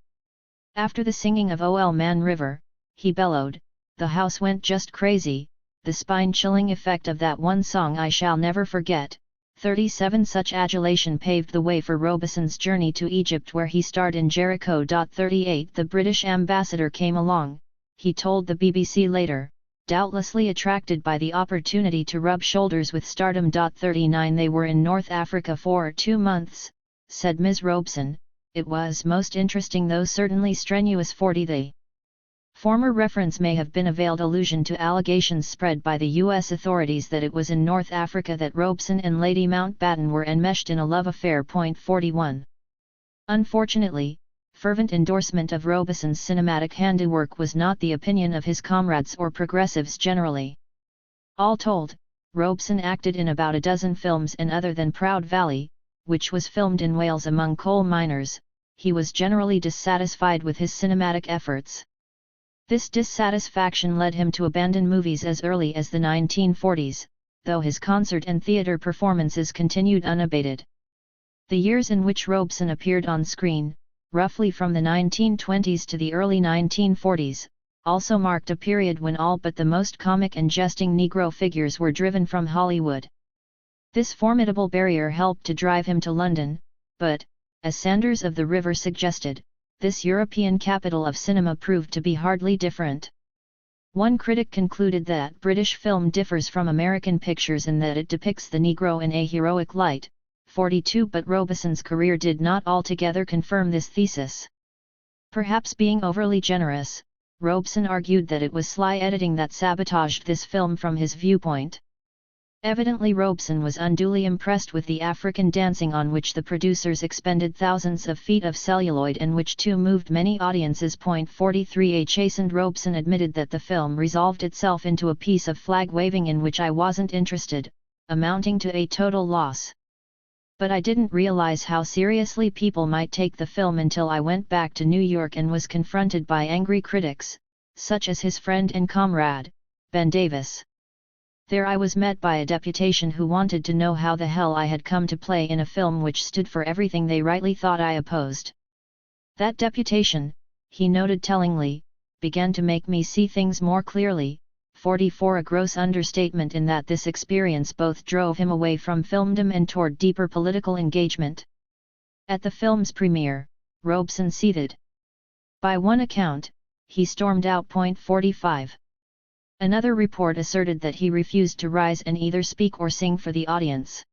After the singing of "O Man River," he bellowed, "The house went just crazy, the spine-chilling effect of that one song I shall never forget." 37 Such adulation paved the way for Robeson's journey to Egypt, where he starred in Jericho. 38 The British ambassador came along, he told the BBC later, doubtlessly attracted by the opportunity to rub shoulders with stardom. 39 They were in North Africa for 2 months, said Ms. Robeson. It was most interesting though certainly strenuous. 40 The former reference may have been a veiled allusion to allegations spread by the U.S. authorities that it was in North Africa that Robeson and Lady Mountbatten were enmeshed in a love affair. 41 Unfortunately, fervent endorsement of Robeson's cinematic handiwork was not the opinion of his comrades or progressives generally. All told, Robeson acted in about a dozen films, and other than Proud Valley, which was filmed in Wales among coal miners, he was generally dissatisfied with his cinematic efforts. This dissatisfaction led him to abandon movies as early as the 1940s, though his concert and theatre performances continued unabated. The years in which Robeson appeared on screen, roughly from the 1920s to the early 1940s, also marked a period when all but the most comic and jesting Negro figures were driven from Hollywood. This formidable barrier helped to drive him to London, but, as Sanders of the River suggested, this European capital of cinema proved to be hardly different. One critic concluded that British film differs from American pictures in that it depicts the Negro in a heroic light. 42 But Robeson's career did not altogether confirm this thesis. Perhaps being overly generous, Robeson argued that it was sly editing that sabotaged this film from his viewpoint. Evidently Robeson was unduly impressed with the African dancing, on which the producers expended thousands of feet of celluloid and which too moved many audiences. 43 A chastened Robeson admitted that the film resolved itself into a piece of flag-waving in which I wasn't interested, amounting to a total loss. But I didn't realize how seriously people might take the film until I went back to New York and was confronted by angry critics, such as his friend and comrade, Ben Davis. There I was met by a deputation who wanted to know how the hell I had come to play in a film which stood for everything they rightly thought I opposed. That deputation, he noted tellingly, began to make me see things more clearly. 44 A gross understatement in that this experience both drove him away from filmdom and toward deeper political engagement. At the film's premiere, Robeson seethed. By one account, he stormed out. 45 Another report asserted that he refused to rise and either speak or sing for the audience.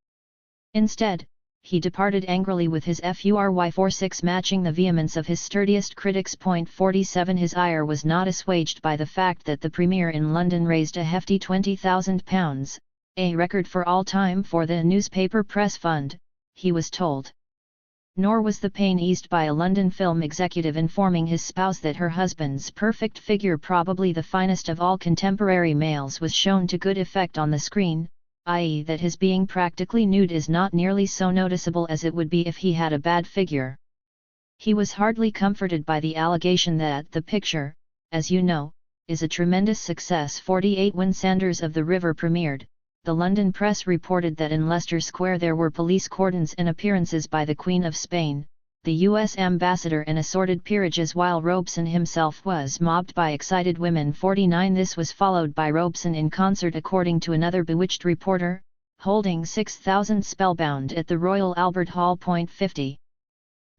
Instead, he departed angrily with his FURY-46 matching the vehemence of his sturdiest critics. 47 His ire was not assuaged by the fact that the premiere in London raised a hefty £20,000, a record for all time for the Newspaper Press Fund, he was told. Nor was the pain eased by a London film executive informing his spouse that her husband's perfect figure, probably the finest of all contemporary males, was shown to good effect on the screen, i.e. that his being practically nude is not nearly so noticeable as it would be if he had a bad figure. He was hardly comforted by the allegation that the picture, as you know, is a tremendous success. 48 When Sanders of the River premiered, the London press reported that in Leicester Square there were police cordons and appearances by the Queen of Spain, the U.S. ambassador and assorted peerages, while Robeson himself was mobbed by excited women. 49 This was followed by Robeson in concert, according to another bewitched reporter, holding 6,000 spellbound at the Royal Albert Hall. 50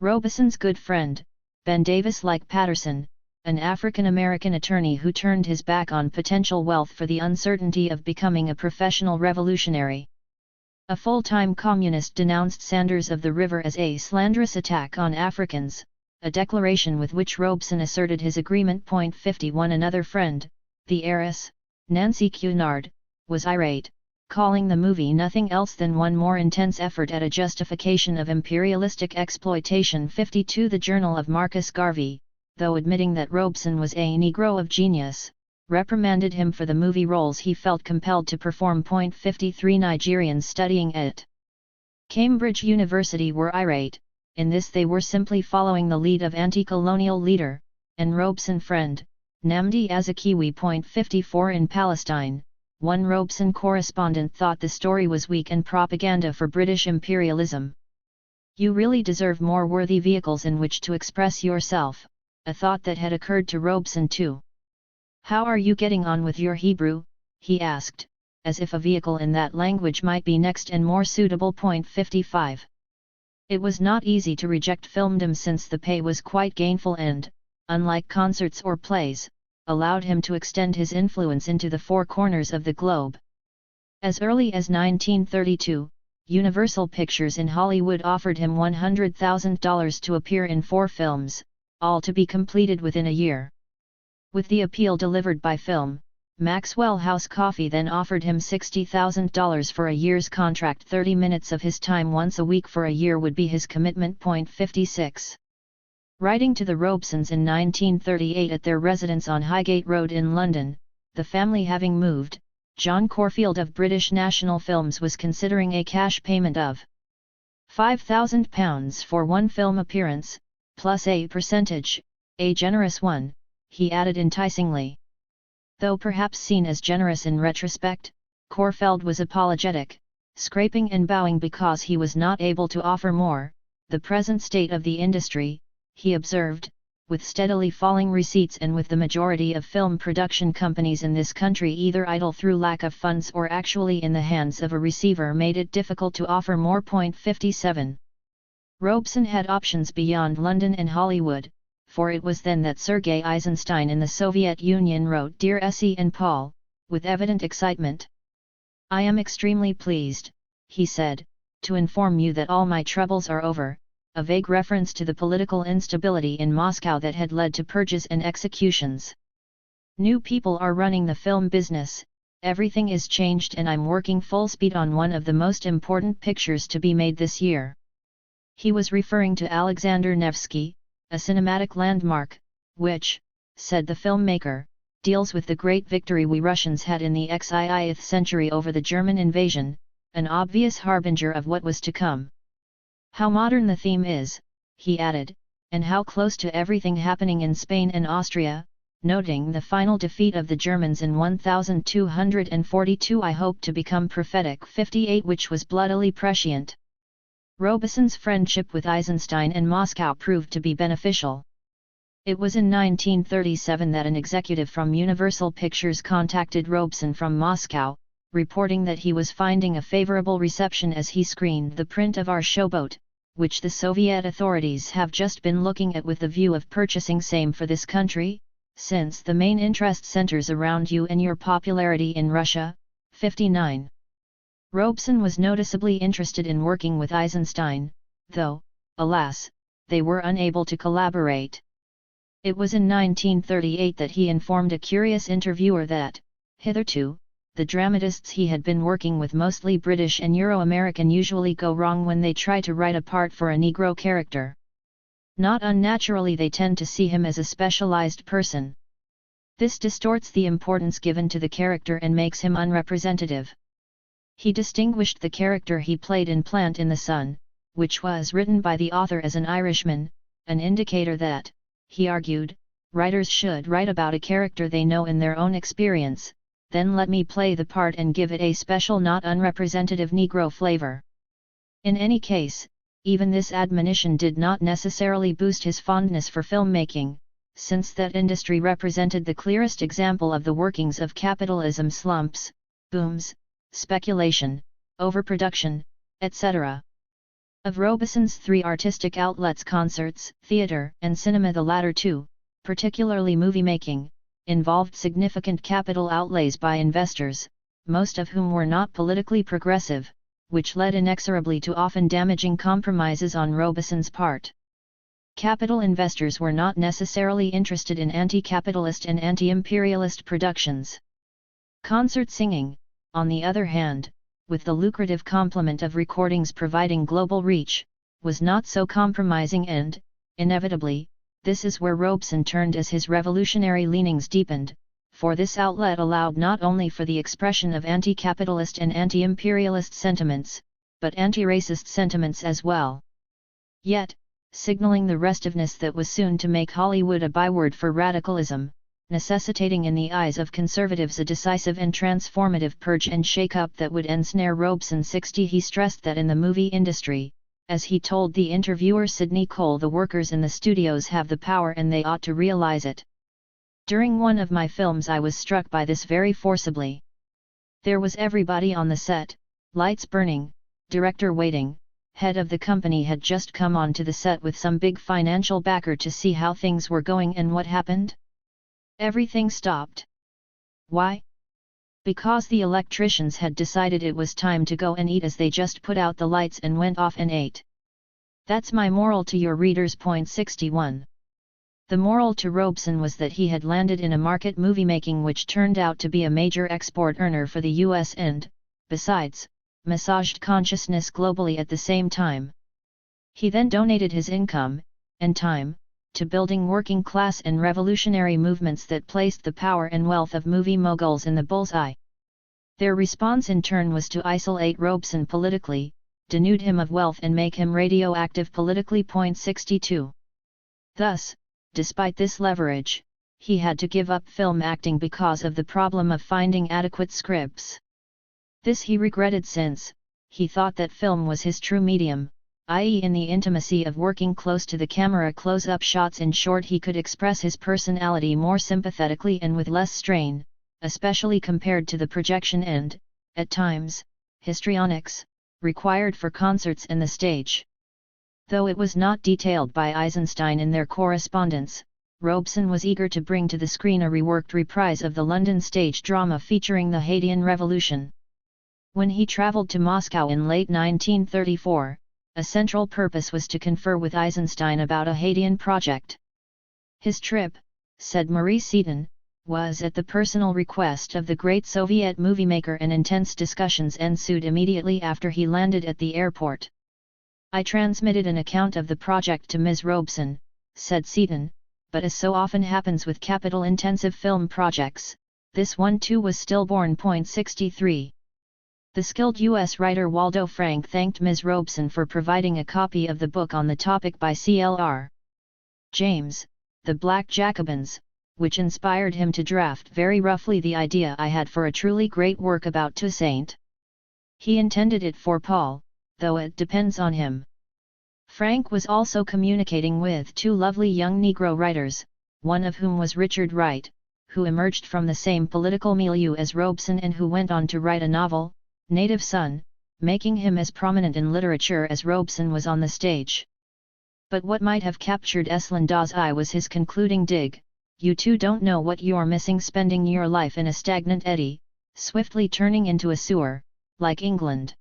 Robeson's good friend, Ben Davis, like Patterson, an African-American attorney who turned his back on potential wealth for the uncertainty of becoming a professional revolutionary. A full-time communist, denounced Sanders of the River as a slanderous attack on Africans, a declaration with which Robeson asserted his agreement. 51 Another friend, the heiress, Nancy Cunard, was irate, calling the movie nothing else than one more intense effort at a justification of imperialistic exploitation. 52 The Journal of Marcus Garvey, though admitting that Robeson was a Negro of genius, reprimanded him for the movie roles he felt compelled to perform. 53 Nigerians studying at Cambridge University were irate, in this they were simply following the lead of anti-colonial leader, and Robeson friend, Nnamdi Azikiwe. 54 In Palestine, one Robeson correspondent thought the story was weak and propaganda for British imperialism. You really deserve more worthy vehicles in which to express yourself, a thought that had occurred to Robeson too. How are you getting on with your Hebrew? He asked, as if a vehicle in that language might be next and more suitable. 55. It was not easy to reject filmdom since the pay was quite gainful and, unlike concerts or plays, allowed him to extend his influence into the four corners of the globe. As early as 1932, Universal Pictures in Hollywood offered him $100,000 to appear in 4 films, all to be completed within a year. With the appeal delivered by film, Maxwell House Coffee then offered him $60,000 for a year's contract. 30 minutes of his time once a week for a year would be his commitment. 56. Writing to the Robesons in 1938 at their residence on Highgate Road in London, the family having moved, John Corfield of British National Films was considering a cash payment of £5,000 for one film appearance, plus a percentage, a generous one, he added enticingly. Though perhaps seen as generous in retrospect, Corfield was apologetic, scraping and bowing because he was not able to offer more. The present state of the industry, he observed, with steadily falling receipts and with the majority of film production companies in this country either idle through lack of funds or actually in the hands of a receiver, made it difficult to offer more. 57. Robeson had options beyond London and Hollywood, for it was then that Sergei Eisenstein in the Soviet Union wrote Dear Essie and Paul, with evident excitement. I am extremely pleased, he said, to inform you that all my troubles are over, a vague reference to the political instability in Moscow that had led to purges and executions. New people are running the film business, everything is changed, and I'm working full speed on one of the most important pictures to be made this year. He was referring to Alexander Nevsky, a cinematic landmark, which, said the filmmaker, deals with the great victory we Russians had in the XIX century over the German invasion, an obvious harbinger of what was to come. How modern the theme is, he added, and how close to everything happening in Spain and Austria, noting the final defeat of the Germans in 1242. I hope to become prophetic. 58, which was bloodily prescient. Robeson's friendship with Eisenstein and Moscow proved to be beneficial. It was in 1937 that an executive from Universal Pictures contacted Robeson from Moscow, reporting that he was finding a favorable reception as he screened the print of Our Showboat, which the Soviet authorities have just been looking at with the view of purchasing same for this country, since the main interest centers around you and your popularity in Russia. 59. Robeson was noticeably interested in working with Eisenstein, though, alas, they were unable to collaborate. It was in 1938 that he informed a curious interviewer that, hitherto, the dramatists he had been working with, mostly British and Euro-American, usually go wrong when they try to write a part for a Negro character. Not unnaturally they tend to see him as a specialized person. This distorts the importance given to the character and makes him unrepresentative. He distinguished the character he played in Plant in the Sun, which was written by the author as an Irishman, an indicator that, he argued, writers should write about a character they know in their own experience, then let me play the part and give it a special, not unrepresentative Negro flavor. In any case, even this admonition did not necessarily boost his fondness for filmmaking, since that industry represented the clearest example of the workings of capitalism: slumps, booms, speculation, overproduction, etc. Of Robeson's 3 artistic outlets, concerts, theatre, and cinema, the latter 2, particularly movie-making, involved significant capital outlays by investors, most of whom were not politically progressive, which led inexorably to often damaging compromises on Robeson's part. Capital investors were not necessarily interested in anti-capitalist and anti-imperialist productions. Concert singing, on the other hand, with the lucrative complement of recordings providing global reach, was not so compromising, and, inevitably, this is where Robeson turned as his revolutionary leanings deepened, for this outlet allowed not only for the expression of anti-capitalist and anti-imperialist sentiments, but anti-racist sentiments as well. Yet, signaling the restiveness that was soon to make Hollywood a byword for radicalism, necessitating in the eyes of conservatives a decisive and transformative purge and shake-up that would ensnare Robeson. 60. He stressed that in the movie industry, as he told the interviewer Sidney Cole, the workers in the studios have the power and they ought to realize it. During one of my films I was struck by this very forcibly. There was everybody on the set, lights burning, director waiting, head of the company had just come onto the set with some big financial backer to see how things were going, and what happened? Everything stopped. Why? Because the electricians had decided it was time to go and eat, as they just put out the lights and went off and ate. That's my moral to your readers. Point 61. The moral to Robeson was that he had landed in a market movie making which turned out to be a major export earner for the US and, besides, massaged consciousness globally at the same time. He then donated his income, and time, to building working class and revolutionary movements that placed the power and wealth of movie moguls in the bullseye. Their response in turn was to isolate Robeson politically, denude him of wealth and make him radioactive politically. Point 62. Thus, despite this leverage, he had to give up film acting because of the problem of finding adequate scripts. This he regretted, since he thought that film was his true medium, i.e. in the intimacy of working close to the camera, close-up shots. In short, he could express his personality more sympathetically and with less strain, especially compared to the projection and, at times, histrionics, required for concerts and the stage. Though it was not detailed by Eisenstein in their correspondence, Robeson was eager to bring to the screen a reworked reprise of the London stage drama featuring the Haitian Revolution. When he travelled to Moscow in late 1934, a central purpose was to confer with Eisenstein about a Haitian project. His trip, said Maurice Seaton, was at the personal request of the great Soviet movie maker, and intense discussions ensued immediately after he landed at the airport. I transmitted an account of the project to Ms. Robeson, said Seaton, but as so often happens with capital-intensive film projects, this one too was stillborn. Point 63. The skilled U.S. writer Waldo Frank thanked Ms. Robeson for providing a copy of the book on the topic by C.L.R. James, The Black Jacobins, which inspired him to draft very roughly the idea I had for a truly great work about Toussaint. He intended it for Paul, though it depends on him. Frank was also communicating with two lovely young Negro writers, one of whom was Richard Wright, who emerged from the same political milieu as Robeson and who went on to write a novel, Native Son, making him as prominent in literature as Robeson was on the stage. But what might have captured Esland's eye was his concluding dig: "You two don't know what you're missing, spending your life in a stagnant eddy, swiftly turning into a sewer, like England.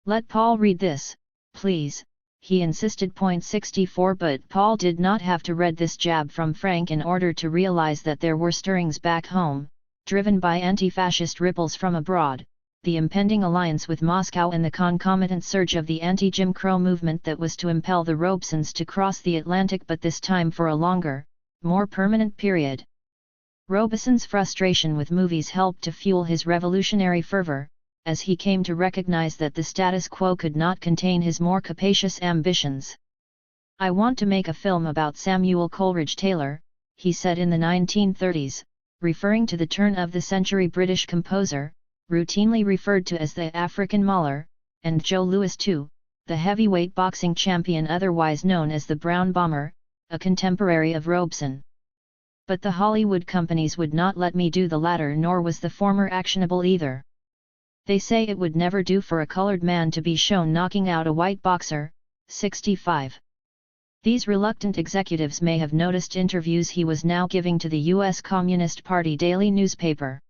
Let Paul read this, please," he insisted. Point 64. But Paul did not have to read this jab from Frank in order to realize that there were stirrings back home, driven by anti-fascist ripples from abroad, the impending alliance with Moscow and the concomitant surge of the anti-Jim Crow movement that was to impel the Robesons to cross the Atlantic, but this time for a longer, more permanent period. Robeson's frustration with movies helped to fuel his revolutionary fervor, as he came to recognize that the status quo could not contain his more capacious ambitions. "I want to make a film about Samuel Coleridge Taylor," he said in the 1930s, referring to the turn-of-the-century British composer, routinely referred to as the African Mahler, and Joe Louis too, the heavyweight boxing champion otherwise known as the Brown Bomber, a contemporary of Robeson. "But the Hollywood companies would not let me do the latter, nor was the former actionable either. They say it would never do for a colored man to be shown knocking out a white boxer." 65. These reluctant executives may have noticed interviews he was now giving to the U.S. Communist Party daily newspaper.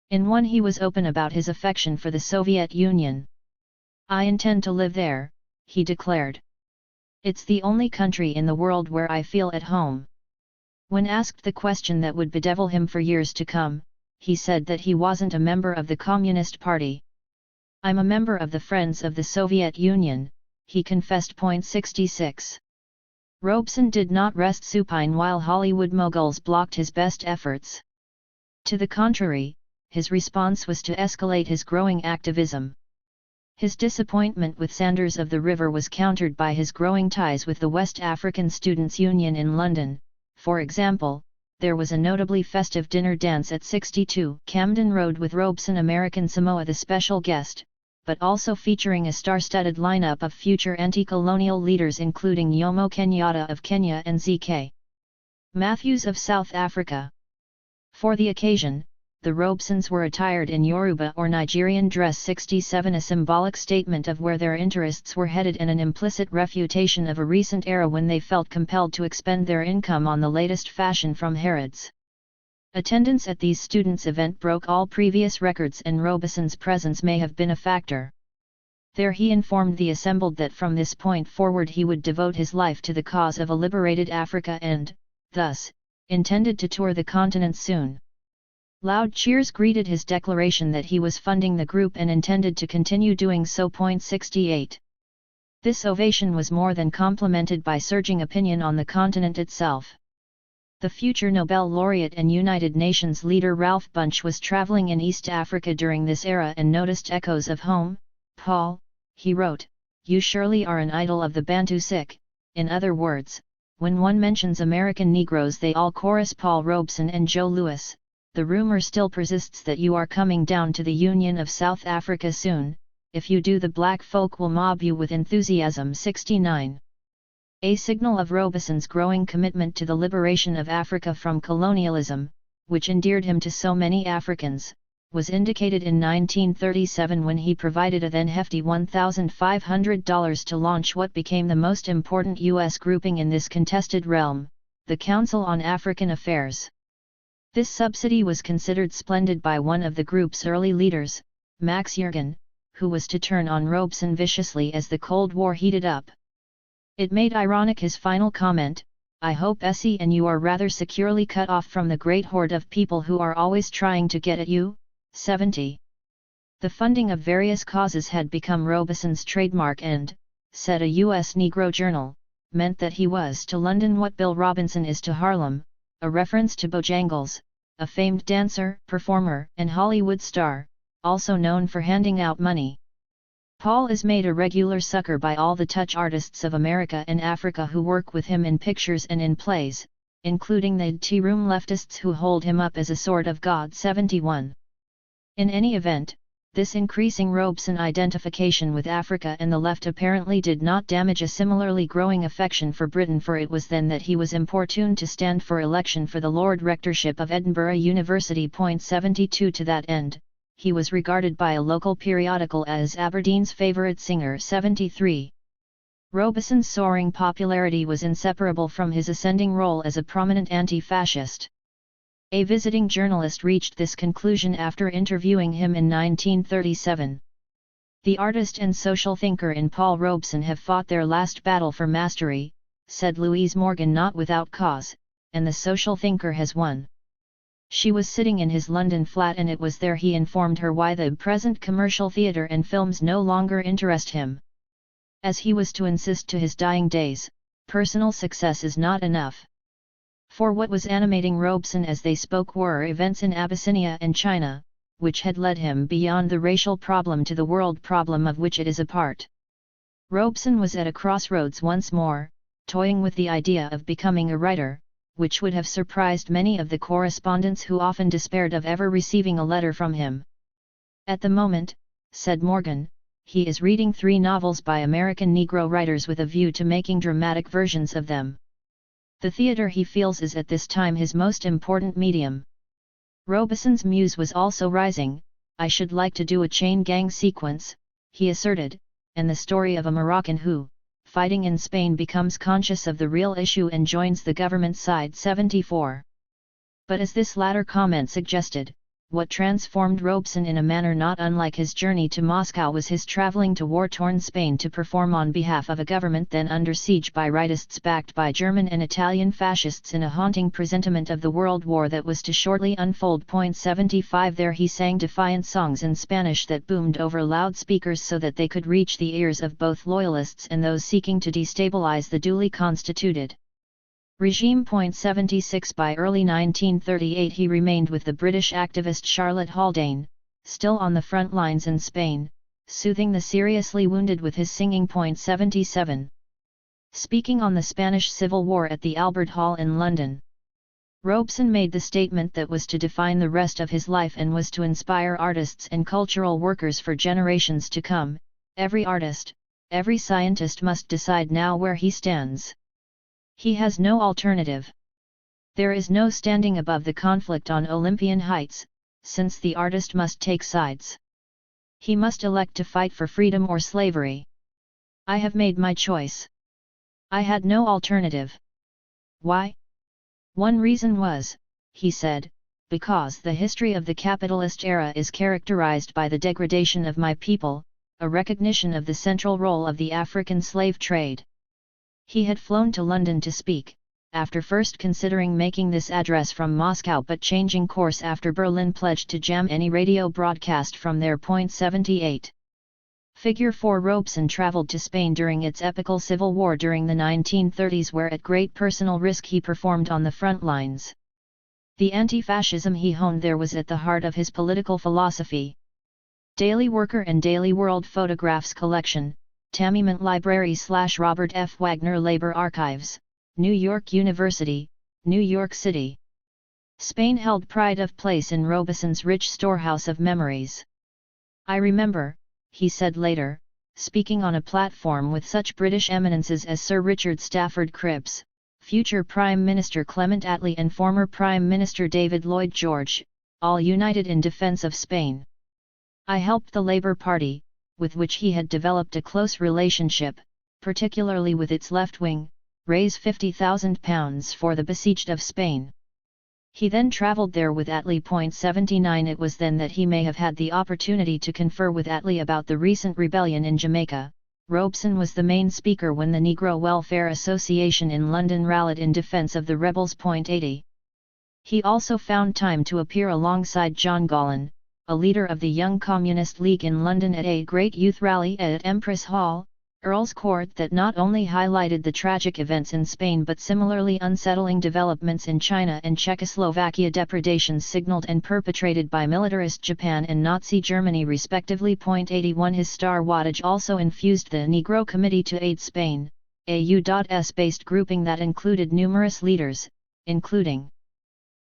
In one he was open about his affection for the Soviet Union. "I intend to live there," he declared. "It's the only country in the world where I feel at home." When asked the question that would bedevil him for years to come, he said that he wasn't a member of the Communist Party. "I'm a member of the Friends of the Soviet Union," he confessed. Point 66. Robeson did not rest supine while Hollywood moguls blocked his best efforts. To the contrary, his response was to escalate his growing activism. His disappointment with Sanders of the River was countered by his growing ties with the West African Students' Union in London. For example, there was a notably festive dinner dance at 62 Camden Road with Robeson, American Samoa the special guest, but also featuring a star-studded lineup of future anti-colonial leaders including Jomo Kenyatta of Kenya and Z.K. Matthews of South Africa. For the occasion, the Robesons were attired in Yoruba or Nigerian dress 67, a symbolic statement of where their interests were headed and an implicit refutation of a recent era when they felt compelled to expend their income on the latest fashion from Harrods. Attendance at these students' event broke all previous records and Robeson's presence may have been a factor. There he informed the assembled that from this point forward he would devote his life to the cause of a liberated Africa and, thus, intended to tour the continent soon. Loud cheers greeted his declaration that he was funding the group and intended to continue doing so. 68. This ovation was more than complemented by surging opinion on the continent itself. The future Nobel laureate and United Nations leader Ralph Bunche was traveling in East Africa during this era and noticed echoes of home. "Paul," he wrote, "you surely are an idol of the Bantu sick." In other words, when one mentions American Negroes they all chorus Paul Robeson and Joe Louis. The rumor still persists that you are coming down to the Union of South Africa soon. If you do, the black folk will mob you with enthusiasm. 69. A signal of Robeson's growing commitment to the liberation of Africa from colonialism, which endeared him to so many Africans, was indicated in 1937 when he provided a then hefty $1,500 to launch what became the most important U.S. grouping in this contested realm, the Council on African Affairs. This subsidy was considered splendid by one of the group's early leaders, Max Yergin, who was to turn on Robeson viciously as the Cold War heated up. It made ironic his final comment, "I hope Essie and you are rather securely cut off from the great horde of people who are always trying to get at you." 70. The funding of various causes had become Robeson's trademark and, said a U.S. Negro journal, meant that he was to London what Bill Robinson is to Harlem, a reference to Bojangles, a famed dancer, performer, and Hollywood star, also known for handing out money. Paul is made a regular sucker by all the touch artists of America and Africa who work with him in pictures and in plays, including the tea room leftists who hold him up as a sort of god. 71. In any event, this increasing Robeson identification with Africa and the left apparently did not damage a similarly growing affection for Britain, for it was then that he was importuned to stand for election for the Lord Rectorship of Edinburgh University. 72. To that end, he was regarded by a local periodical as Aberdeen's favourite singer. 73. Robeson's soaring popularity was inseparable from his ascending role as a prominent anti-fascist. A visiting journalist reached this conclusion after interviewing him in 1937. "The artist and social thinker in Paul Robeson have fought their last battle for mastery," said Louise Morgan not without cause, "and the social thinker has won." She was sitting in his London flat and it was there he informed her why the present commercial theatre and films no longer interest him. As he was to insist to his dying days, personal success is not enough. For what was animating Robeson as they spoke were events in Abyssinia and China, which had led him beyond the racial problem to the world problem of which it is a part. Robeson was at a crossroads once more, toying with the idea of becoming a writer, which would have surprised many of the correspondents who often despaired of ever receiving a letter from him. "At the moment," said Morgan, "he is reading 3 novels by American Negro writers with a view to making dramatic versions of them. The theatre he feels is at this time his most important medium." Robeson's muse was also rising. "I should like to do a chain gang sequence," he asserted, and the story of a Moroccan who, fighting in Spain, becomes conscious of the real issue and joins the government side. 74. But as this latter comment suggested, what transformed Robeson in a manner not unlike his journey to Moscow was his travelling to war-torn Spain to perform on behalf of a government then under siege by rightists backed by German and Italian fascists in a haunting presentiment of the World War that was to shortly unfold. 75. There he sang defiant songs in Spanish that boomed over loudspeakers so that they could reach the ears of both loyalists and those seeking to destabilize the duly constituted regime. 76. By early 1938 he remained with the British activist Charlotte Haldane, still on the front lines in Spain, soothing the seriously wounded with his singing. 77. Speaking on the Spanish Civil War at the Albert Hall in London. Robeson made the statement that was to define the rest of his life and was to inspire artists and cultural workers for generations to come. Every artist, every scientist must decide now where he stands. He has no alternative. There is no standing above the conflict on Olympian heights, since the artist must take sides. He must elect to fight for freedom or slavery. I have made my choice. I had no alternative. Why? One reason was, he said, because the history of the capitalist era is characterized by the degradation of my people, a recognition of the central role of the African slave trade. He had flown to London to speak, after first considering making this address from Moscow but changing course after Berlin pledged to jam any radio broadcast from there. 78. Figure 4. Robeson travelled to Spain during its epical civil war during the 1930s, where at great personal risk he performed on the front lines. The anti-fascism he honed there was at the heart of his political philosophy. Daily Worker and Daily World Photographs Collection, Tamiment Library / Robert F. Wagner Labor Archives, New York University, New York City. Spain held pride of place in Robeson's rich storehouse of memories. I remember, he said later, speaking on a platform with such British eminences as Sir Richard Stafford Cripps, future Prime Minister Clement Attlee and former Prime Minister David Lloyd George, all united in defence of Spain. I helped the Labour Party, with which he had developed a close relationship, particularly with its left wing, raise £50,000 for the besieged of Spain. He then travelled there with Attlee. 79. It was then that he may have had the opportunity to confer with Attlee about the recent rebellion in Jamaica. Robeson was the main speaker when the Negro Welfare Association in London rallied in defence of the rebels. 80. He also found time to appear alongside John Gollan, a leader of the Young Communist League in London, at a great youth rally at Empress Hall, Earl's Court, that not only highlighted the tragic events in Spain but similarly unsettling developments in China and Czechoslovakia, depredations signaled and perpetrated by militarist Japan and Nazi Germany respectively. 81. His star wattage also infused the Negro Committee to Aid Spain, a U.S.-based grouping that included numerous leaders, including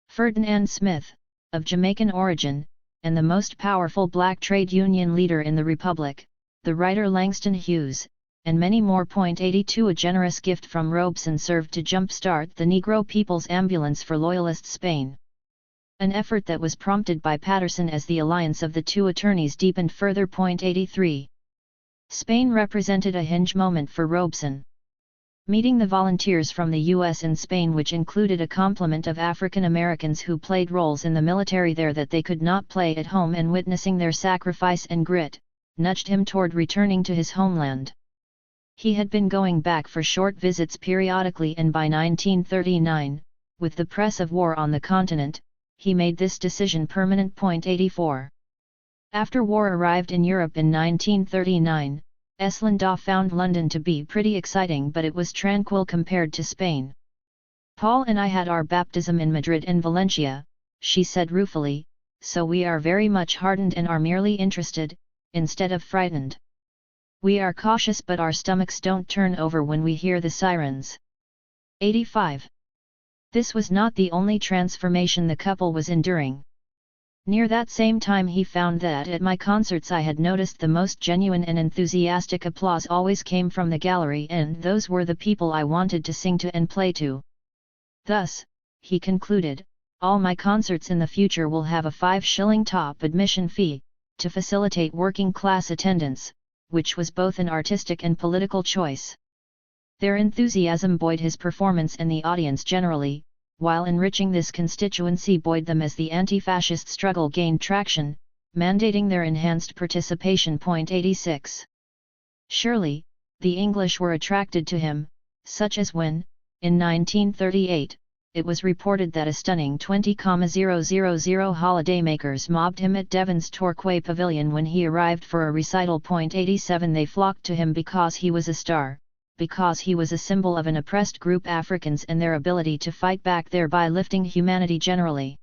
Ferdinand Smith, of Jamaican origin, and the most powerful black trade union leader in the Republic, the writer Langston Hughes, and many more. 82. A generous gift from Robeson served to jump-start the Negro People's Ambulance for Loyalist Spain. An effort that was prompted by Patterson as the alliance of the two attorneys deepened further. 83. Spain represented a hinge moment for Robeson. Meeting the volunteers from the U.S. and Spain, which included a complement of African Americans who played roles in the military there that they could not play at home, and witnessing their sacrifice and grit, nudged him toward returning to his homeland. He had been going back for short visits periodically, and by 1939, with the press of war on the continent, he made this decision permanent. 84. After war arrived in Europe in 1939, Eslinda found London to be pretty exciting, but it was tranquil compared to Spain. Paul and I had our baptism in Madrid and Valencia, she said ruefully, so we are very much hardened and are merely interested, instead of frightened. We are cautious, but our stomachs don't turn over when we hear the sirens. 85. This was not the only transformation the couple was enduring. Near that same time he found that at my concerts I had noticed the most genuine and enthusiastic applause always came from the gallery, and those were the people I wanted to sing to and play to. Thus, he concluded, all my concerts in the future will have a 5-shilling top admission fee, to facilitate working class attendance, which was both an artistic and political choice. Their enthusiasm buoyed his performance and the audience generally, while enriching this constituency buoyed them as the anti-fascist struggle gained traction, mandating their enhanced participation. 86. Surely, the English were attracted to him, such as when, in 1938, it was reported that a stunning 20,000 holidaymakers mobbed him at Devon's Torquay Pavilion when he arrived for a recital. 87. They flocked to him because he was a star, because he was a symbol of an oppressed group, Africans, and their ability to fight back, thereby lifting humanity generally.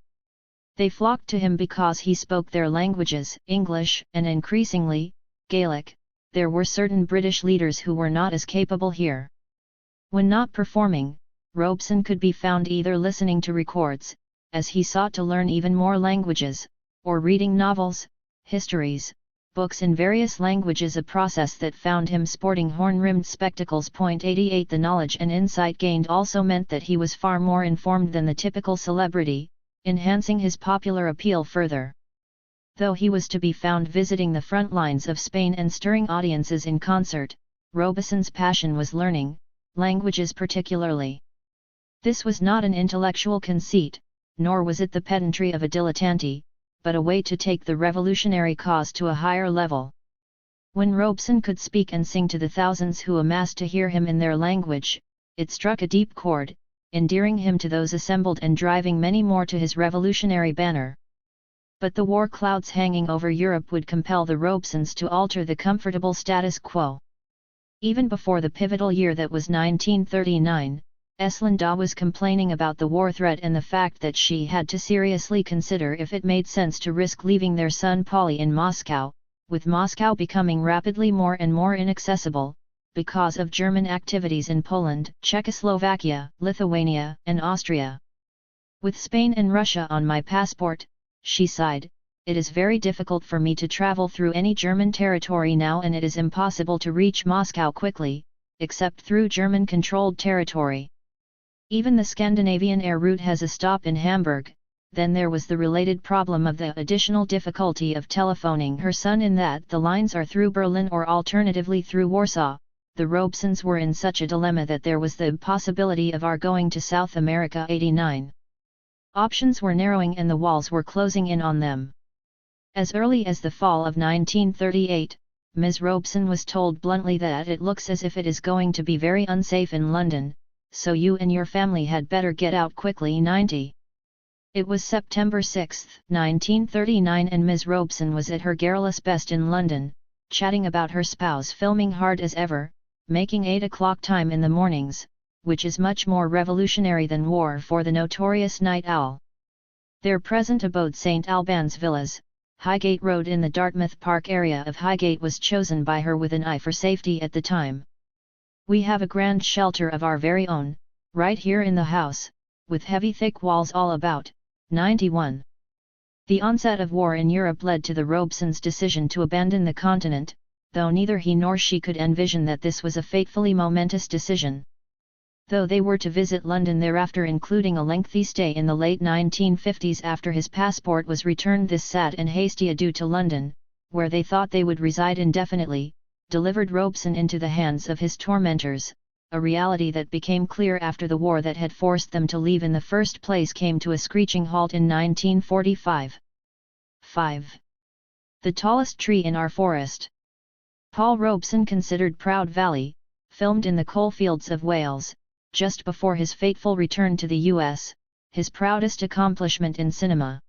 They flocked to him because he spoke their languages, English, and increasingly, Gaelic. There were certain British leaders who were not as capable here. When not performing, Robeson could be found either listening to records, as he sought to learn even more languages, or reading novels, histories, books in various languages, a process that found him sporting horn-rimmed spectacles. 88 The knowledge and insight gained also meant that he was far more informed than the typical celebrity, enhancing his popular appeal further. Though he was to be found visiting the front lines of Spain and stirring audiences in concert, Robeson's passion was learning, languages particularly. This was not an intellectual conceit, nor was it the pedantry of a dilettante, but a way to take the revolutionary cause to a higher level. When Robeson could speak and sing to the thousands who amassed to hear him in their language, it struck a deep chord, endearing him to those assembled and driving many more to his revolutionary banner. But the war clouds hanging over Europe would compel the Robesons to alter the comfortable status quo. Even before the pivotal year that was 1939, Eslinda was complaining about the war threat and the fact that she had to seriously consider if it made sense to risk leaving their son Polly in Moscow, with Moscow becoming rapidly more and more inaccessible, because of German activities in Poland, Czechoslovakia, Lithuania, and Austria. With Spain and Russia on my passport, she sighed, it is very difficult for me to travel through any German territory now, and it is impossible to reach Moscow quickly, except through German-controlled territory. Even the Scandinavian air route has a stop in Hamburg. Then there was the related problem of the additional difficulty of telephoning her son, in that the lines are through Berlin or alternatively through Warsaw. The Robesons were in such a dilemma that there was the possibility of our going to South America. 89. Options were narrowing and the walls were closing in on them. As early as the fall of 1938, Ms. Robeson was told bluntly that it looks as if it is going to be very unsafe in London, so you and your family had better get out quickly. 90. It was September 6, 1939, and Ms. Robeson was at her garrulous best in London, chatting about her spouse, filming hard as ever, making 8 o'clock time in the mornings, which is much more revolutionary than war for the notorious night owl. Their present abode, St. Albans Villas, Highgate Road in the Dartmouth Park area of Highgate, was chosen by her with an eye for safety at the time. We have a grand shelter of our very own, right here in the house, with heavy thick walls all about. 91. The onset of war in Europe led to the Robesons' decision to abandon the continent, though neither he nor she could envision that this was a fatefully momentous decision. Though they were to visit London thereafter, including a lengthy stay in the late 1950s after his passport was returned, this sad and hasty adieu to London, where they thought they would reside indefinitely, delivered Robeson into the hands of his tormentors. A reality that became clear after the war that had forced them to leave in the first place came to a screeching halt in 1945. 5. The tallest tree in our forest. Paul Robeson considered Proud Valley, filmed in the coalfields of Wales, just before his fateful return to the US, his proudest accomplishment in cinema.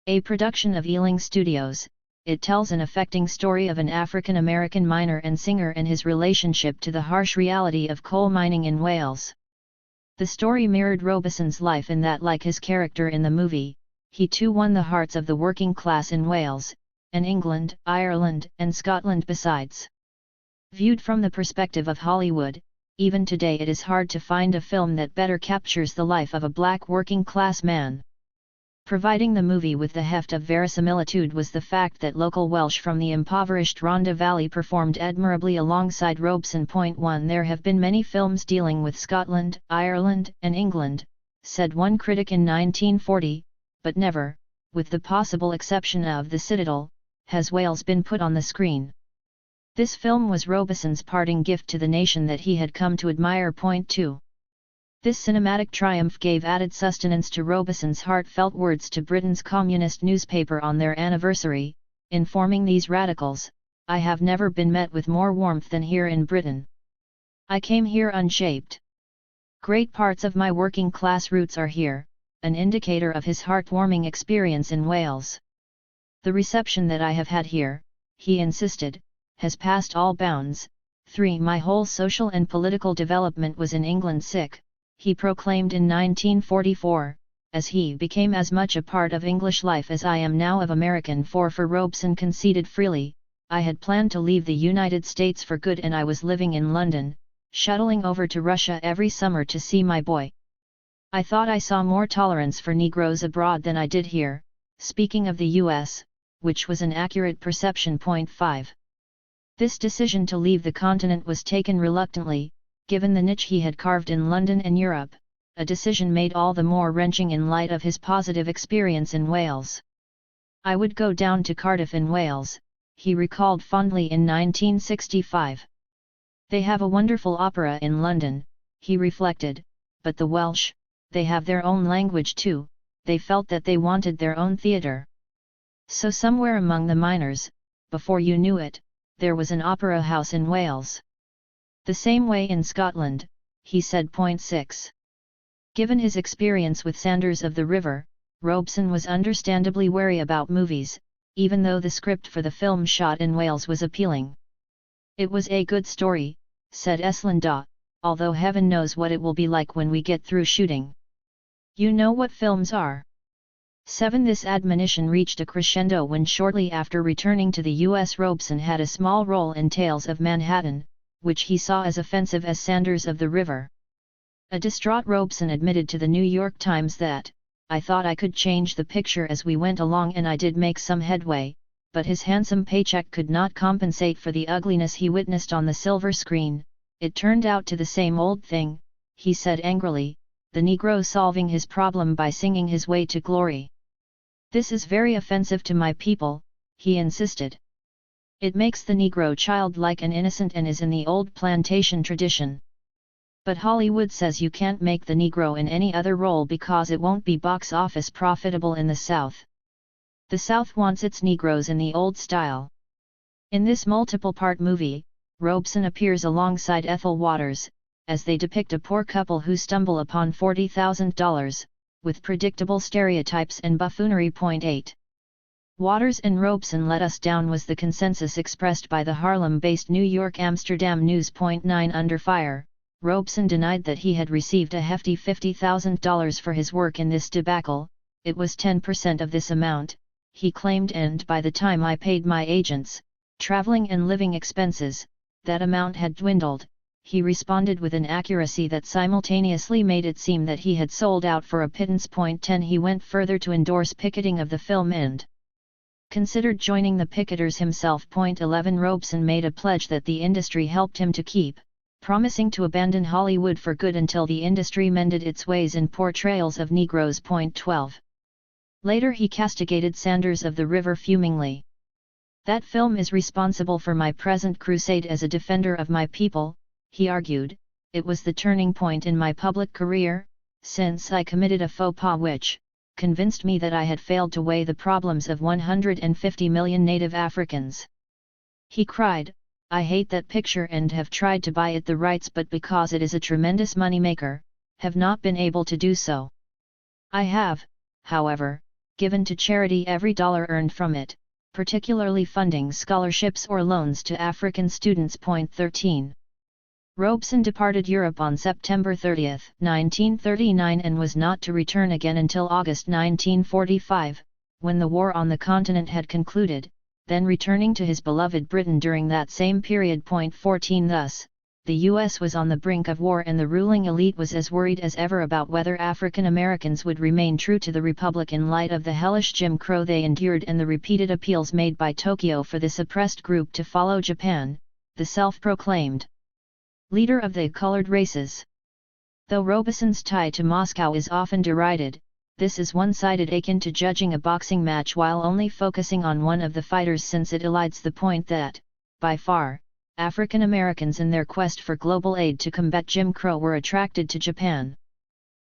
A production of Ealing Studios, it tells an affecting story of an African-American miner and singer and his relationship to the harsh reality of coal mining in Wales. The story mirrored Robeson's life in that, like his character in the movie, he too won the hearts of the working class in Wales, and England, Ireland, and Scotland besides. Viewed from the perspective of Hollywood, even today it is hard to find a film that better captures the life of a black working class man. Providing the movie with the heft of verisimilitude was the fact that local Welsh from the impoverished Rhondda Valley performed admirably alongside Robeson. 1 There have been many films dealing with Scotland, Ireland, and England, said one critic in 1940, but never, with the possible exception of The Citadel, has Wales been put on the screen. This film was Robeson's parting gift to the nation that he had come to admire. 2. This cinematic triumph gave added sustenance to Robeson's heartfelt words to Britain's communist newspaper on their anniversary, informing these radicals, "I have never been met with more warmth than here in Britain. I came here unshaped. Great parts of my working class roots are here," an indicator of his heartwarming experience in Wales. "The reception that I have had here," he insisted, "has passed all bounds." 3 My whole social and political development was in England. He proclaimed in 1944, as he became as much a part of English life as I am now of American. For Robeson conceded freely, "I had planned to leave the United States for good and I was living in London, shuttling over to Russia every summer to see my boy. I thought I saw more tolerance for Negroes abroad than I did here, speaking of the US, which was an accurate perception. 5. This decision to leave the continent was taken reluctantly, given the niche he had carved in London and Europe, a decision made all the more wrenching in light of his positive experience in Wales. I would go down to Cardiff in Wales, he recalled fondly in 1965. They have a wonderful opera in London, he reflected, but the Welsh, they have their own language too, they felt that they wanted their own theatre. So somewhere among the miners, before you knew it, there was an opera house in Wales. The same way in Scotland, he said. 6. Given his experience with Sanders of the River, Robeson was understandably wary about movies, even though the script for the film shot in Wales was appealing. It was a good story, said Eslinda, although heaven knows what it will be like when we get through shooting. You know what films are. 7. This admonition reached a crescendo when shortly after returning to the US Robeson had a small role in Tales of Manhattan, which he saw as offensive as Sanders of the River. A distraught Robeson admitted to the New York Times that, I thought I could change the picture as we went along and I did make some headway, but his handsome paycheck could not compensate for the ugliness he witnessed on the silver screen. It turned out to the same old thing, he said angrily, the Negro solving his problem by singing his way to glory. This is very offensive to my people, he insisted. It makes the Negro childlike and innocent and is in the old plantation tradition. But Hollywood says you can't make the Negro in any other role because it won't be box office profitable in the South. The South wants its Negroes in the old style. In this multiple-part movie, Robeson appears alongside Ethel Waters, as they depict a poor couple who stumble upon $40,000, with predictable stereotypes and buffoonery. 8. Waters and Robeson let us down was the consensus expressed by the Harlem-based New York-Amsterdam News. 9. Under fire, Robeson denied that he had received a hefty $50,000 for his work in this debacle. It was 10% of this amount, he claimed, and by the time I paid my agents, traveling and living expenses, that amount had dwindled. He responded with an accuracy that simultaneously made it seem that he had sold out for a pittance. 10. He went further to endorse picketing of the film and considered joining the picketers himself. 11. Robeson made a pledge that the industry helped him to keep, promising to abandon Hollywood for good until the industry mended its ways in portrayals of Negroes. 12. Later he castigated Sanders of the River fumingly. That film is responsible for my present crusade as a defender of my people, he argued. It was the turning point in my public career, since I committed a faux pas which convinced me that I had failed to weigh the problems of 150 million native Africans. He cried, I hate that picture and have tried to buy it the rights, but because it is a tremendous moneymaker, have not been able to do so. I have, however, given to charity every dollar earned from it, particularly funding scholarships or loans to African students. 13. Robeson departed Europe on September 30, 1939 and was not to return again until August 1945, when the war on the continent had concluded, then returning to his beloved Britain during that same period. 14. Thus, the US was on the brink of war and the ruling elite was as worried as ever about whether African Americans would remain true to the Republic in light of the hellish Jim Crow they endured and the repeated appeals made by Tokyo for this oppressed group to follow Japan, the self-proclaimed leader of the colored races. Though Robeson's tie to Moscow is often derided, this is one-sided akin to judging a boxing match while only focusing on one of the fighters, since it elides the point that, by far, African Americans in their quest for global aid to combat Jim Crow were attracted to Japan.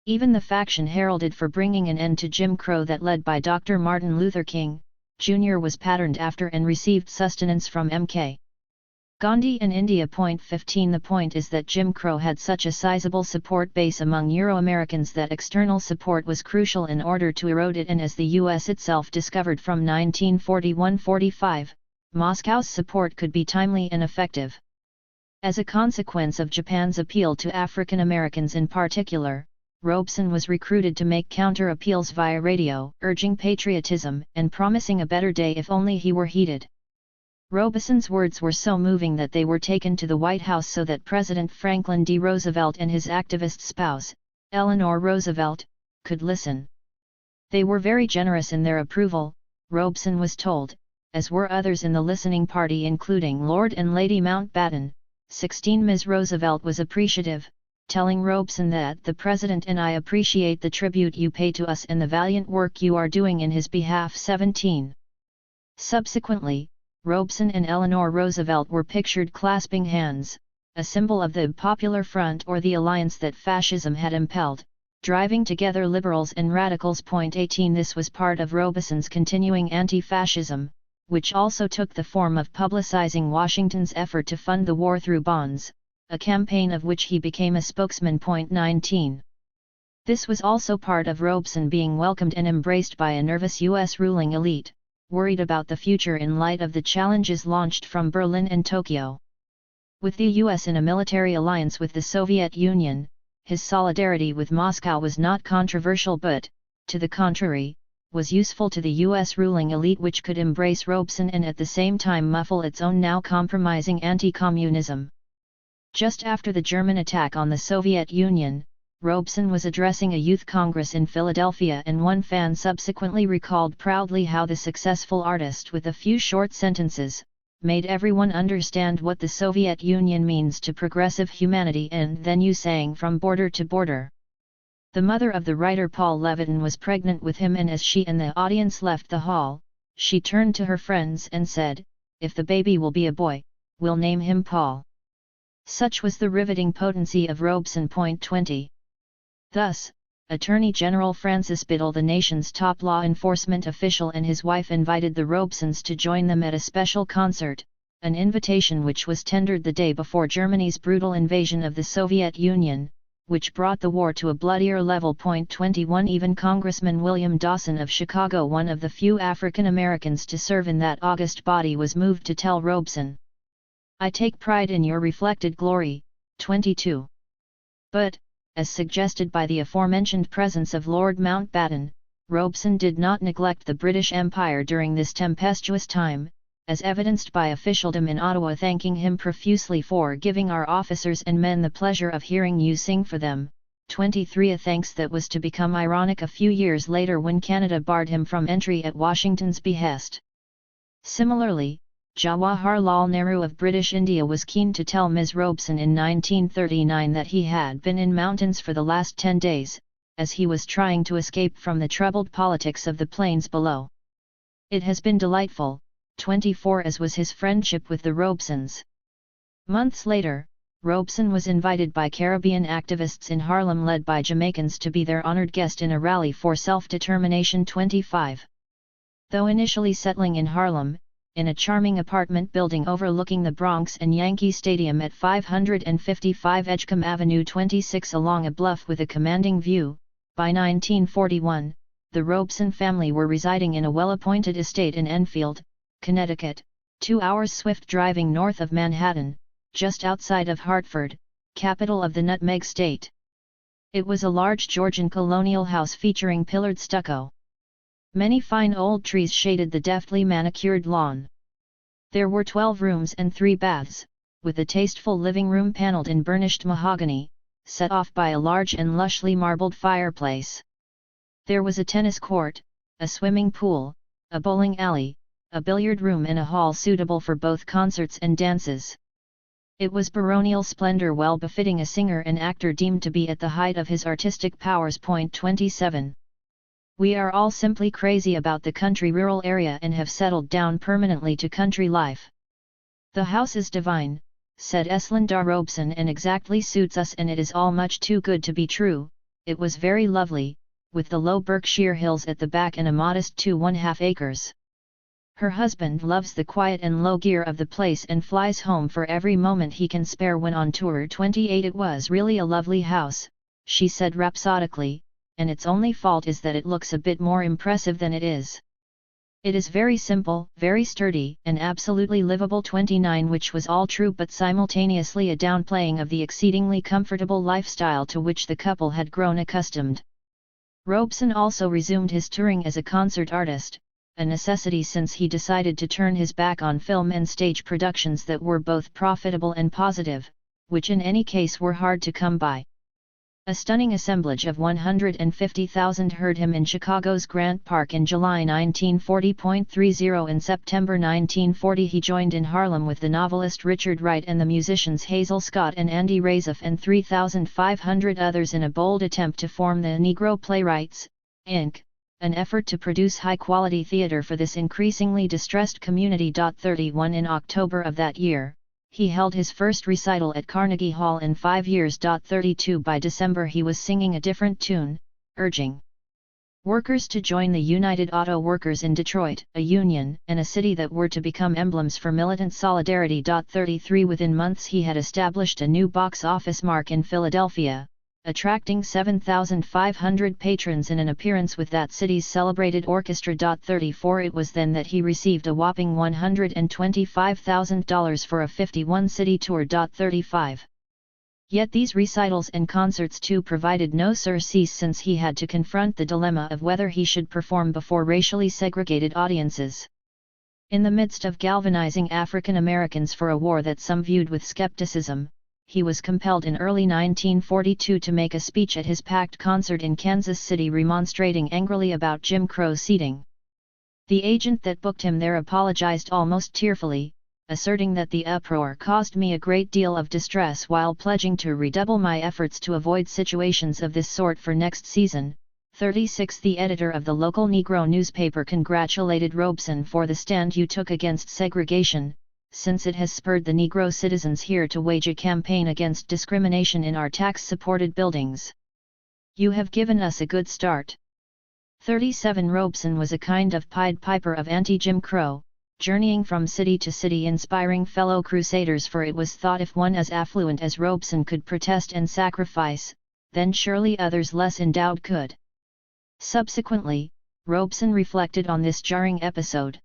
Even the faction heralded for bringing an end to Jim Crow that led by Dr. Martin Luther King, Jr. was patterned after and received sustenance from M.K. Gandhi and India. 15. The point is that Jim Crow had such a sizable support base among Euro-Americans that external support was crucial in order to erode it, and as the US itself discovered from 1941-45, Moscow's support could be timely and effective. As a consequence of Japan's appeal to African Americans in particular, Robeson was recruited to make counter-appeals via radio, urging patriotism and promising a better day if only he were heeded. Robeson's words were so moving that they were taken to the White House so that President Franklin D. Roosevelt and his activist spouse, Eleanor Roosevelt, could listen. They were very generous in their approval, Robeson was told, as were others in the listening party including Lord and Lady Mountbatten. 16 Ms. Roosevelt was appreciative, telling Robeson that the President and I appreciate the tribute you pay to us and the valiant work you are doing in his behalf. 17. Subsequently, Robeson and Eleanor Roosevelt were pictured clasping hands, a symbol of the Popular Front or the alliance that fascism had impelled, driving together liberals and radicals. 18 This was part of Robeson's continuing anti-fascism, which also took the form of publicizing Washington's effort to fund the war through bonds, a campaign of which he became a spokesman. 19. This was also part of Robeson being welcomed and embraced by a nervous U.S. ruling elite, worried about the future in light of the challenges launched from Berlin and Tokyo. With the U.S. in a military alliance with the Soviet Union, his solidarity with Moscow was not controversial but, to the contrary, was useful to the U.S. ruling elite, which could embrace Robeson and at the same time muffle its own now compromising anti-communism. Just after the German attack on the Soviet Union, Robeson was addressing a youth congress in Philadelphia, and one fan subsequently recalled proudly how the successful artist, with a few short sentences, made everyone understand what the Soviet Union means to progressive humanity, and then you sang from border to border. The mother of the writer Paul Levitin was pregnant with him, and as she and the audience left the hall, she turned to her friends and said, "If the baby will be a boy, we'll name him Paul." Such was the riveting potency of Robeson. 20. Thus, Attorney General Francis Biddle, the nation's top law enforcement official, and his wife invited the Robesons to join them at a special concert, an invitation which was tendered the day before Germany's brutal invasion of the Soviet Union, which brought the war to a bloodier level. 21 Even Congressman William Dawson of Chicago, one of the few African Americans to serve in that august body, was moved to tell Robeson, "I take pride in your reflected glory." 22. But, as suggested by the aforementioned presence of Lord Mountbatten, Robeson did not neglect the British Empire during this tempestuous time, as evidenced by officialdom in Ottawa thanking him profusely for giving our officers and men the pleasure of hearing you sing for them. 23 A thanks that was to become ironic a few years later when Canada barred him from entry at Washington's behest. Similarly, Jawaharlal Nehru of British India was keen to tell Ms. Robeson in 1939 that he had been in mountains for the last 10 days, as he was trying to escape from the troubled politics of the plains below. It has been delightful. 24 As was his friendship with the Robesons. Months later, Robeson was invited by Caribbean activists in Harlem led by Jamaicans to be their honored guest in a rally for self-determination. 25. Though initially settling in Harlem, in a charming apartment building overlooking the Bronx and Yankee Stadium at 555 Edgecombe Avenue 26 along a bluff with a commanding view, by 1941, the Robeson family were residing in a well-appointed estate in Enfield, Connecticut, 2 hours swift driving north of Manhattan, just outside of Hartford, capital of the Nutmeg State. It was a large Georgian colonial house featuring pillared stucco. Many fine old trees shaded the deftly manicured lawn. There were 12 rooms and 3 baths, with a tasteful living room paneled in burnished mahogany, set off by a large and lushly marbled fireplace. There was a tennis court, a swimming pool, a bowling alley, a billiard room and a hall suitable for both concerts and dances. It was baronial splendor well befitting a singer and actor deemed to be at the height of his artistic powers. 27. We are all simply crazy about the country rural area and have settled down permanently to country life. The house is divine, said Eslinda Robeson, and exactly suits us, and it is all much too good to be true. It was very lovely, with the low Berkshire hills at the back and a modest 2½ acres. Her husband loves the quiet and low gear of the place and flies home for every moment he can spare when on tour. 28 It was really a lovely house, she said rhapsodically, and its only fault is that it looks a bit more impressive than it is. It is very simple, very sturdy, and absolutely livable. 29 Which was all true but simultaneously a downplaying of the exceedingly comfortable lifestyle to which the couple had grown accustomed. Robeson also resumed his touring as a concert artist, a necessity since he decided to turn his back on film and stage productions that were both profitable and positive, which in any case were hard to come by. A stunning assemblage of 150,000 heard him in Chicago's Grant Park in July 1940.30. In September 1940 he joined in Harlem with the novelist Richard Wright and the musicians Hazel Scott and Andy Razaf and 3,500 others in a bold attempt to form the Negro Playwrights, Inc., an effort to produce high-quality theater for this increasingly distressed community. 31 In October of that year, he held his first recital at Carnegie Hall in 5 years. 32 By December he was singing a different tune, urging workers to join the United Auto Workers in Detroit, a union and a city that were to become emblems for militant solidarity. 33 Within months he had established a new box office mark in Philadelphia, attracting 7,500 patrons in an appearance with that city's celebrated orchestra. 34 It was then that he received a whopping $125,000 for a 51-city tour. 35 Yet these recitals and concerts too provided no surcease, since he had to confront the dilemma of whether he should perform before racially segregated audiences. In the midst of galvanizing African Americans for a war that some viewed with skepticism, he was compelled in early 1942 to make a speech at his packed concert in Kansas City remonstrating angrily about Jim Crow seating. The agent that booked him there apologized almost tearfully, asserting that the uproar caused me a great deal of distress while pledging to redouble my efforts to avoid situations of this sort for next season. 36 The editor of the local Negro newspaper congratulated Robeson for the stand you took against segregation, since it has spurred the Negro citizens here to wage a campaign against discrimination in our tax-supported buildings. You have given us a good start. 37 Robeson was a kind of Pied Piper of anti-Jim Crow, journeying from city to city inspiring fellow crusaders, for it was thought if one as affluent as Robeson could protest and sacrifice, then surely others less endowed could. Subsequently, Robeson reflected on this jarring episode.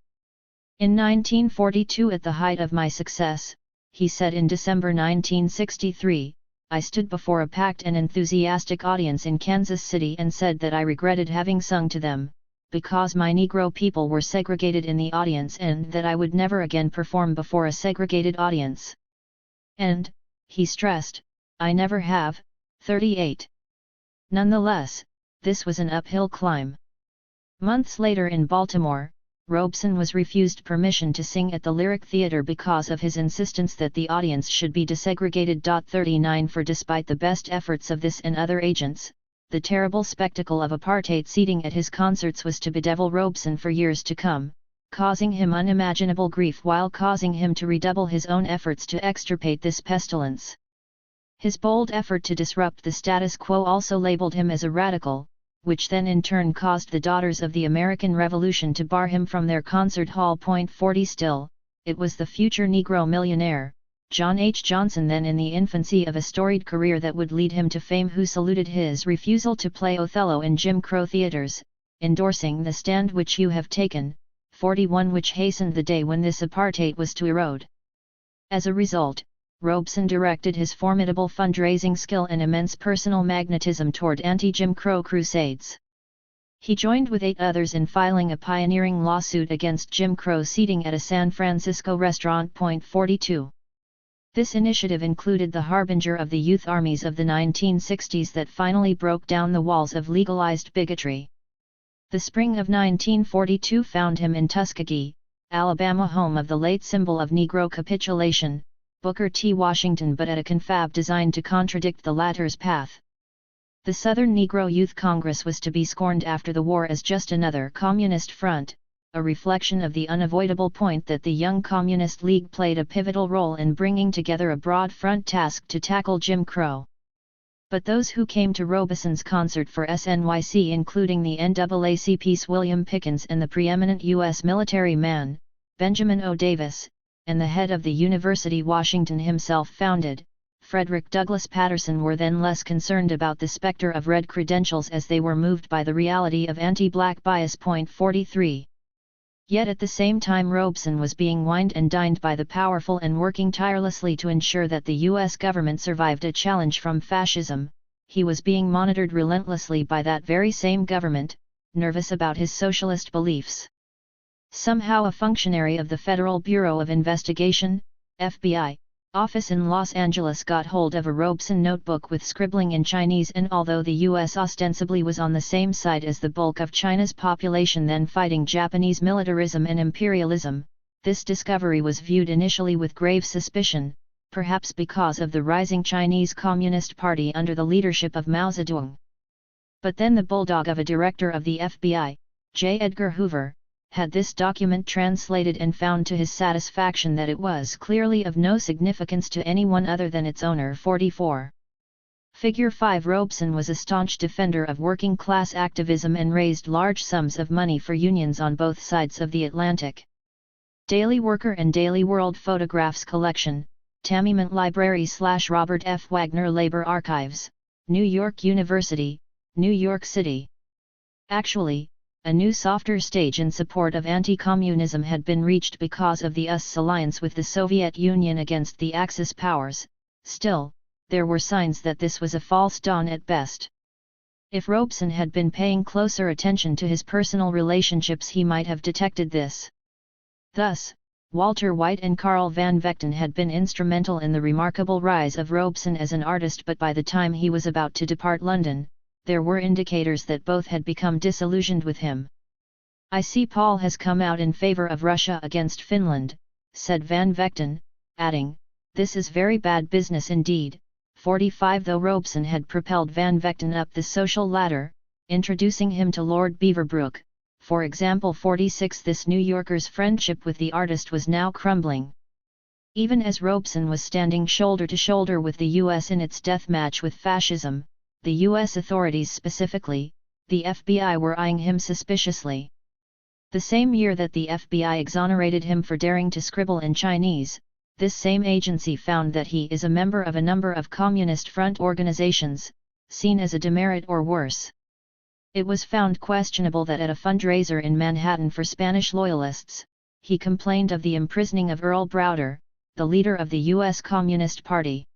In 1942, at the height of my success, he said in December 1963, I stood before a packed and enthusiastic audience in Kansas City and said that I regretted having sung to them, because my Negro people were segregated in the audience, and that I would never again perform before a segregated audience. And, he stressed, I never have. 38. Nonetheless, this was an uphill climb. Months later in Baltimore, Robeson was refused permission to sing at the Lyric Theatre because of his insistence that the audience should be desegregated. 39 For despite the best efforts of this and other agents, the terrible spectacle of apartheid seating at his concerts was to bedevil Robeson for years to come, causing him unimaginable grief while causing him to redouble his own efforts to extirpate this pestilence. His bold effort to disrupt the status quo also labeled him as a radical, which then in turn caused the Daughters of the American Revolution to bar him from their concert hall. 40 Still, it was the future Negro millionaire, John H. Johnson, then in the infancy of a storied career that would lead him to fame, who saluted his refusal to play Othello in Jim Crow theaters, endorsing the stand which you have taken. 41 Which hastened the day when this apartheid was to erode. As a result, Robeson directed his formidable fundraising skill and immense personal magnetism toward anti-Jim Crow crusades. He joined with 8 others in filing a pioneering lawsuit against Jim Crow seating at a San Francisco restaurant. 42. This initiative included the harbinger of the youth armies of the 1960s that finally broke down the walls of legalized bigotry. The spring of 1942 found him in Tuskegee, Alabama, home of the late symbol of Negro capitulation, Booker T. Washington, but at a confab designed to contradict the latter's path. The Southern Negro Youth Congress was to be scorned after the war as just another communist front, a reflection of the unavoidable point that the Young Communist League played a pivotal role in bringing together a broad front task to tackle Jim Crow. But those who came to Robeson's concert for SNYC, including the NAACP's William Pickens and the preeminent U.S. military man, Benjamin O. Davis, and the head of the university Washington himself founded, Frederick Douglass Patterson, were then less concerned about the specter of red credentials as they were moved by the reality of anti-black bias. 43. Yet at the same time Robeson was being wined and dined by the powerful and working tirelessly to ensure that the U.S. government survived a challenge from fascism, he was being monitored relentlessly by that very same government, nervous about his socialist beliefs. Somehow a functionary of the Federal Bureau of Investigation, FBI, office in Los Angeles got hold of a Robeson notebook with scribbling in Chinese, and although the US ostensibly was on the same side as the bulk of China's population then fighting Japanese militarism and imperialism, this discovery was viewed initially with grave suspicion, perhaps because of the rising Chinese Communist Party under the leadership of Mao Zedong. But then the bulldog of a director of the FBI, J. Edgar Hoover, had this document translated and found to his satisfaction that it was clearly of no significance to anyone other than its owner. 44. Figure 5. Robeson was a staunch defender of working-class activism and raised large sums of money for unions on both sides of the Atlantic. Daily Worker and Daily World Photographs Collection, Tamiment Library / Robert F. Wagner Labor Archives, New York University, New York City. Actually, a new softer stage in support of anti-communism had been reached because of the US's alliance with the Soviet Union against the Axis powers. Still, there were signs that this was a false dawn at best. If Robeson had been paying closer attention to his personal relationships, he might have detected this. Thus, Walter White and Carl Van Vechten had been instrumental in the remarkable rise of Robeson as an artist, but by the time he was about to depart London, there were indicators that both had become disillusioned with him. "I see Paul has come out in favor of Russia against Finland," said Van Vechten, adding, "This is very bad business indeed." 45. Though Robeson had propelled Van Vechten up the social ladder, introducing him to Lord Beaverbrook, for example. 46. This New Yorker's friendship with the artist was now crumbling. Even as Robeson was standing shoulder to shoulder with the US in its death match with fascism, the U.S. authorities, specifically, the FBI, were eyeing him suspiciously. The same year that the FBI exonerated him for daring to scribble in Chinese, this same agency found that he is a member of a number of Communist Front organizations, seen as a demerit or worse. It was found questionable that at a fundraiser in Manhattan for Spanish loyalists, he complained of the imprisoning of Earl Browder, the leader of the U.S. Communist Party.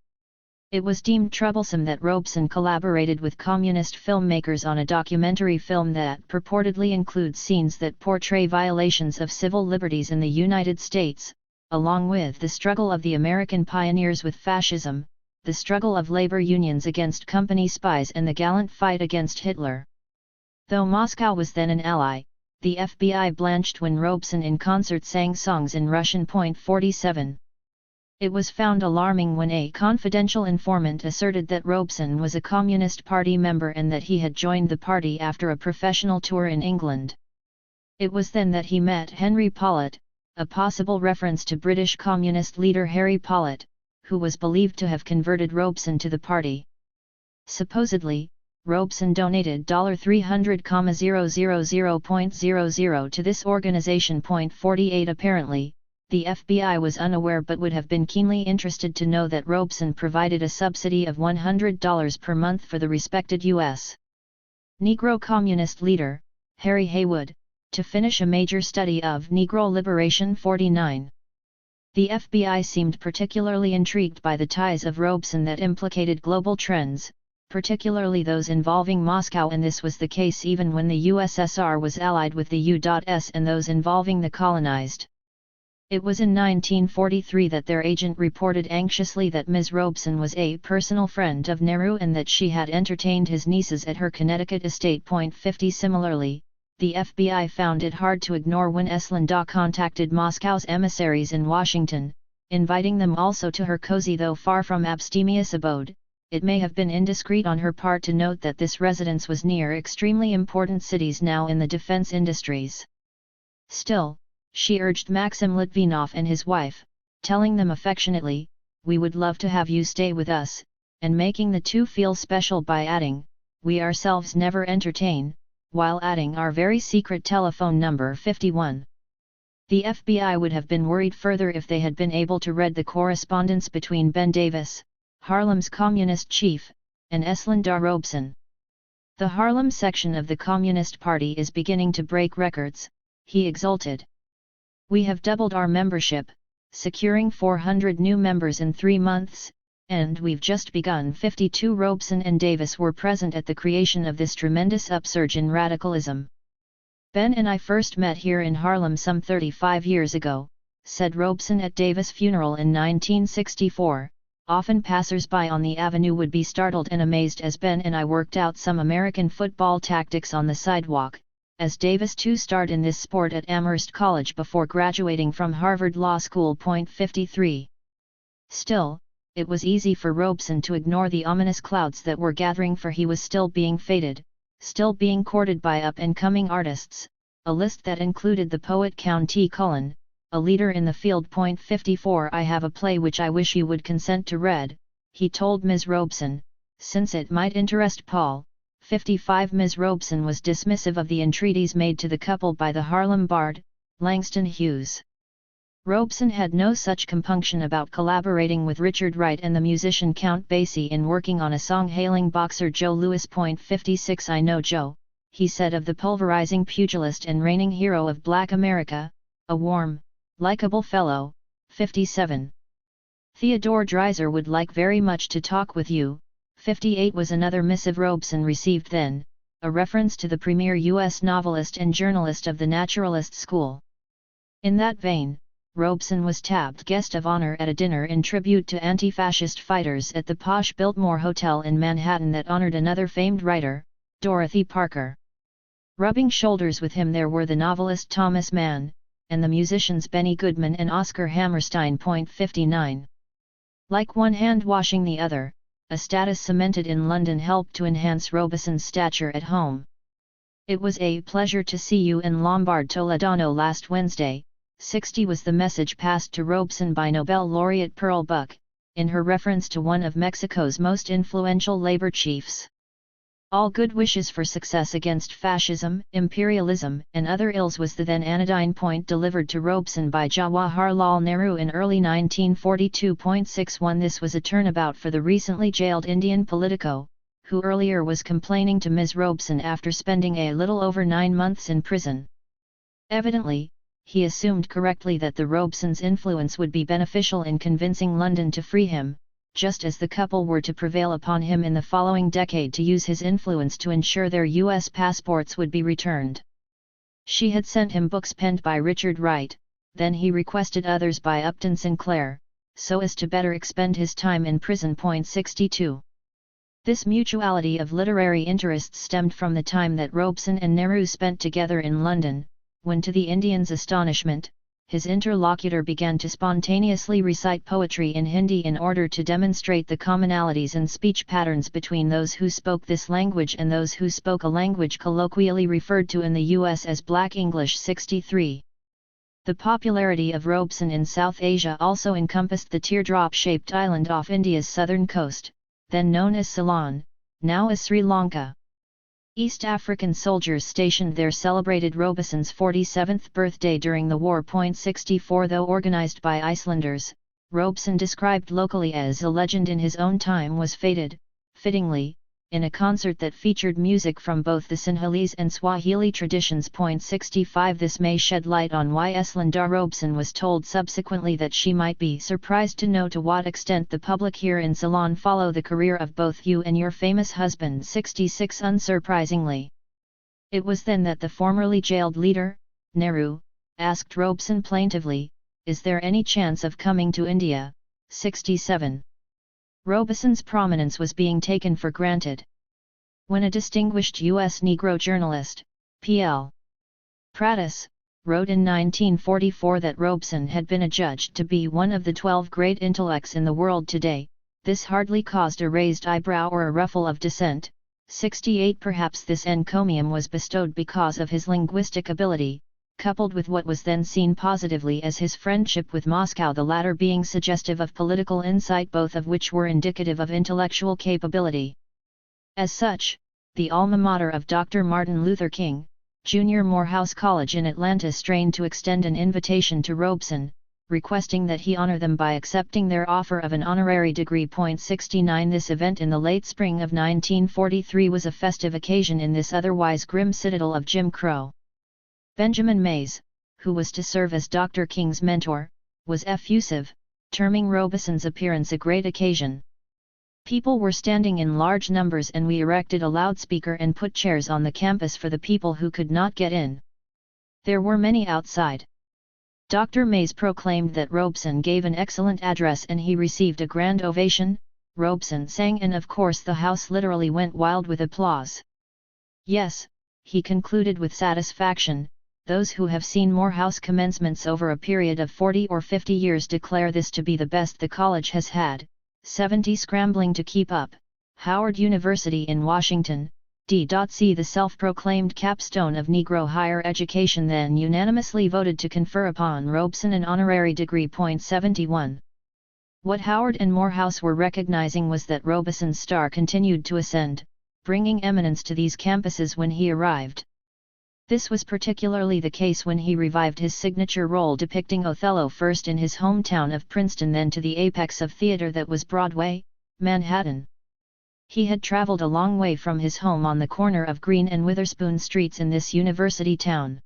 It was deemed troublesome that Robeson collaborated with communist filmmakers on a documentary film that purportedly includes scenes that portray violations of civil liberties in the United States, along with the struggle of the American pioneers with fascism, the struggle of labor unions against company spies, and the gallant fight against Hitler. Though Moscow was then an ally, the FBI blanched when Robeson in concert sang songs in Russian. 47. It was found alarming when a confidential informant asserted that Robeson was a Communist Party member and that he had joined the party after a professional tour in England. It was then that he met Henry Pollitt, a possible reference to British Communist leader Harry Pollitt, who was believed to have converted Robeson to the party. Supposedly, Robeson donated $300,000.00 to this organization. 48. Apparently, the FBI was unaware but would have been keenly interested to know that Robeson provided a subsidy of $100 per month for the respected U.S. Negro Communist leader, Harry Haywood, to finish a major study of Negro liberation. 49. The FBI seemed particularly intrigued by the ties of Robeson that implicated global trends, particularly those involving Moscow, and this was the case even when the USSR was allied with the U.S. and those involving the colonized. It was in 1943 that their agent reported anxiously that Ms. Robeson was a personal friend of Nehru and that she had entertained his nieces at her Connecticut estate. 50. Similarly, the FBI found it hard to ignore when Eslinda contacted Moscow's emissaries in Washington, inviting them also to her cozy though far from abstemious abode. It may have been indiscreet on her part to note that this residence was near extremely important cities now in the defense industries. Still, she urged Maxim Litvinov and his wife, telling them affectionately, "We would love to have you stay with us," and making the two feel special by adding, "We ourselves never entertain," while adding our very secret telephone number. 51. The FBI would have been worried further if they had been able to read the correspondence between Ben Davis, Harlem's communist chief, and Eslinda Robeson. "The Harlem section of the Communist Party is beginning to break records," he exulted. "We have doubled our membership, securing 400 new members in 3 months, and we've just begun." 52. Robeson and Davis were present at the creation of this tremendous upsurge in radicalism. Ben and I first met here in Harlem some 35 years ago, said Robeson at Davis' funeral in 1964. Often passers-by on the avenue would be startled and amazed as Ben and I worked out some American football tactics on the sidewalk, as Davis too starred in this sport at Amherst College before graduating from Harvard Law School. 53. Still, it was easy for Robeson to ignore the ominous clouds that were gathering, for he was still being feted, still being courted by up-and-coming artists, a list that included the poet Count T. Cullen, a leader in the field. 54. I have a play which I wish you would consent to read, he told Ms. Robeson, since it might interest Paul. 55. Ms. Robeson was dismissive of the entreaties made to the couple by the Harlem bard, Langston Hughes. Robeson had no such compunction about collaborating with Richard Wright and the musician Count Basie in working on a song hailing boxer Joe Louis. 56. I know Joe, he said of the pulverizing pugilist and reigning hero of Black America, a warm, likable fellow. 57. Theodore Dreiser would like very much to talk with you. 58 was another missive Robeson received then, a reference to the premier U.S. novelist and journalist of the naturalist school. In that vein, Robeson was tabbed guest of honor at a dinner in tribute to anti-fascist fighters at the posh Biltmore Hotel in Manhattan that honored another famed writer, Dorothy Parker. Rubbing shoulders with him there were the novelist Thomas Mann, and the musicians Benny Goodman and Oscar Hammerstein. 59. Like one hand washing the other, a status cemented in London helped to enhance Robeson's stature at home. It was a pleasure to see you in Lombard Toledano last Wednesday. 60 was the message passed to Robeson by Nobel laureate Pearl Buck, in her reference to one of Mexico's most influential labor chiefs. All good wishes for success against fascism, imperialism, and other ills was the then anodyne point delivered to Robeson by Jawaharlal Nehru in early 1942. 61 This was a turnabout for the recently jailed Indian politico, who earlier was complaining to Ms. Robeson after spending a little over 9 months in prison. Evidently, he assumed correctly that the Robesons' influence would be beneficial in convincing London to free him, just as the couple were to prevail upon him in the following decade to use his influence to ensure their U.S. passports would be returned. She had sent him books penned by Richard Wright, then he requested others by Upton Sinclair, so as to better expend his time in prison. 62. This mutuality of literary interests stemmed from the time that Robeson and Nehru spent together in London, when to the Indian's astonishment, his interlocutor began to spontaneously recite poetry in Hindi in order to demonstrate the commonalities and speech patterns between those who spoke this language and those who spoke a language colloquially referred to in the U.S. as Black English. 63. The popularity of Robeson in South Asia also encompassed the teardrop-shaped island off India's southern coast, then known as Ceylon, now as Sri Lanka. East African soldiers stationed there celebrated Robeson's 47th birthday during the war. 64 Though organized by Icelanders, Robeson described locally as a legend in his own time was fated, fittingly, in a concert that featured music from both the Sinhalese and Swahili traditions. 65 This may shed light on why Eslanda Robeson was told subsequently that she might be surprised to know to what extent the public here in Ceylon follow the career of both you and your famous husband. 66 Unsurprisingly, it was then that the formerly jailed leader, Nehru, asked Robeson plaintively, "Is there any chance of coming to India?" 67. Robeson's prominence was being taken for granted. When a distinguished U.S. Negro journalist, P.L. Prattis, wrote in 1944 that Robeson had been adjudged to be one of the 12 great intellects in the world today, this hardly caused a raised eyebrow or a ruffle of dissent. 68 Perhaps this encomium was bestowed because of his linguistic ability, coupled with what was then seen positively as his friendship with Moscow, the latter being suggestive of political insight, both of which were indicative of intellectual capability. As such, the alma mater of Dr. Martin Luther King, Jr. Morehouse College in Atlanta strained to extend an invitation to Robeson, requesting that he honor them by accepting their offer of an honorary degree. 69 This event in the late spring of 1943 was a festive occasion in this otherwise grim citadel of Jim Crow. Benjamin Mays, who was to serve as Dr. King's mentor, was effusive, terming Robeson's appearance a great occasion. People were standing in large numbers and we erected a loudspeaker and put chairs on the campus for the people who could not get in. There were many outside. Dr. Mays proclaimed that Robeson gave an excellent address and he received a grand ovation. Robeson sang and of course the house literally went wild with applause. Yes, he concluded with satisfaction, those who have seen Morehouse commencements over a period of 40 or 50 years declare this to be the best the college has had, 70 scrambling to keep up. Howard University in Washington, D.C. The self-proclaimed capstone of Negro higher education then unanimously voted to confer upon Robeson an honorary degree. 71. What Howard and Morehouse were recognizing was that Robeson's star continued to ascend, bringing eminence to these campuses when he arrived. This was particularly the case when he revived his signature role depicting Othello first in his hometown of Princeton then to the apex of theater that was Broadway, Manhattan. He had traveled a long way from his home on the corner of Green and Witherspoon Streets in this university town.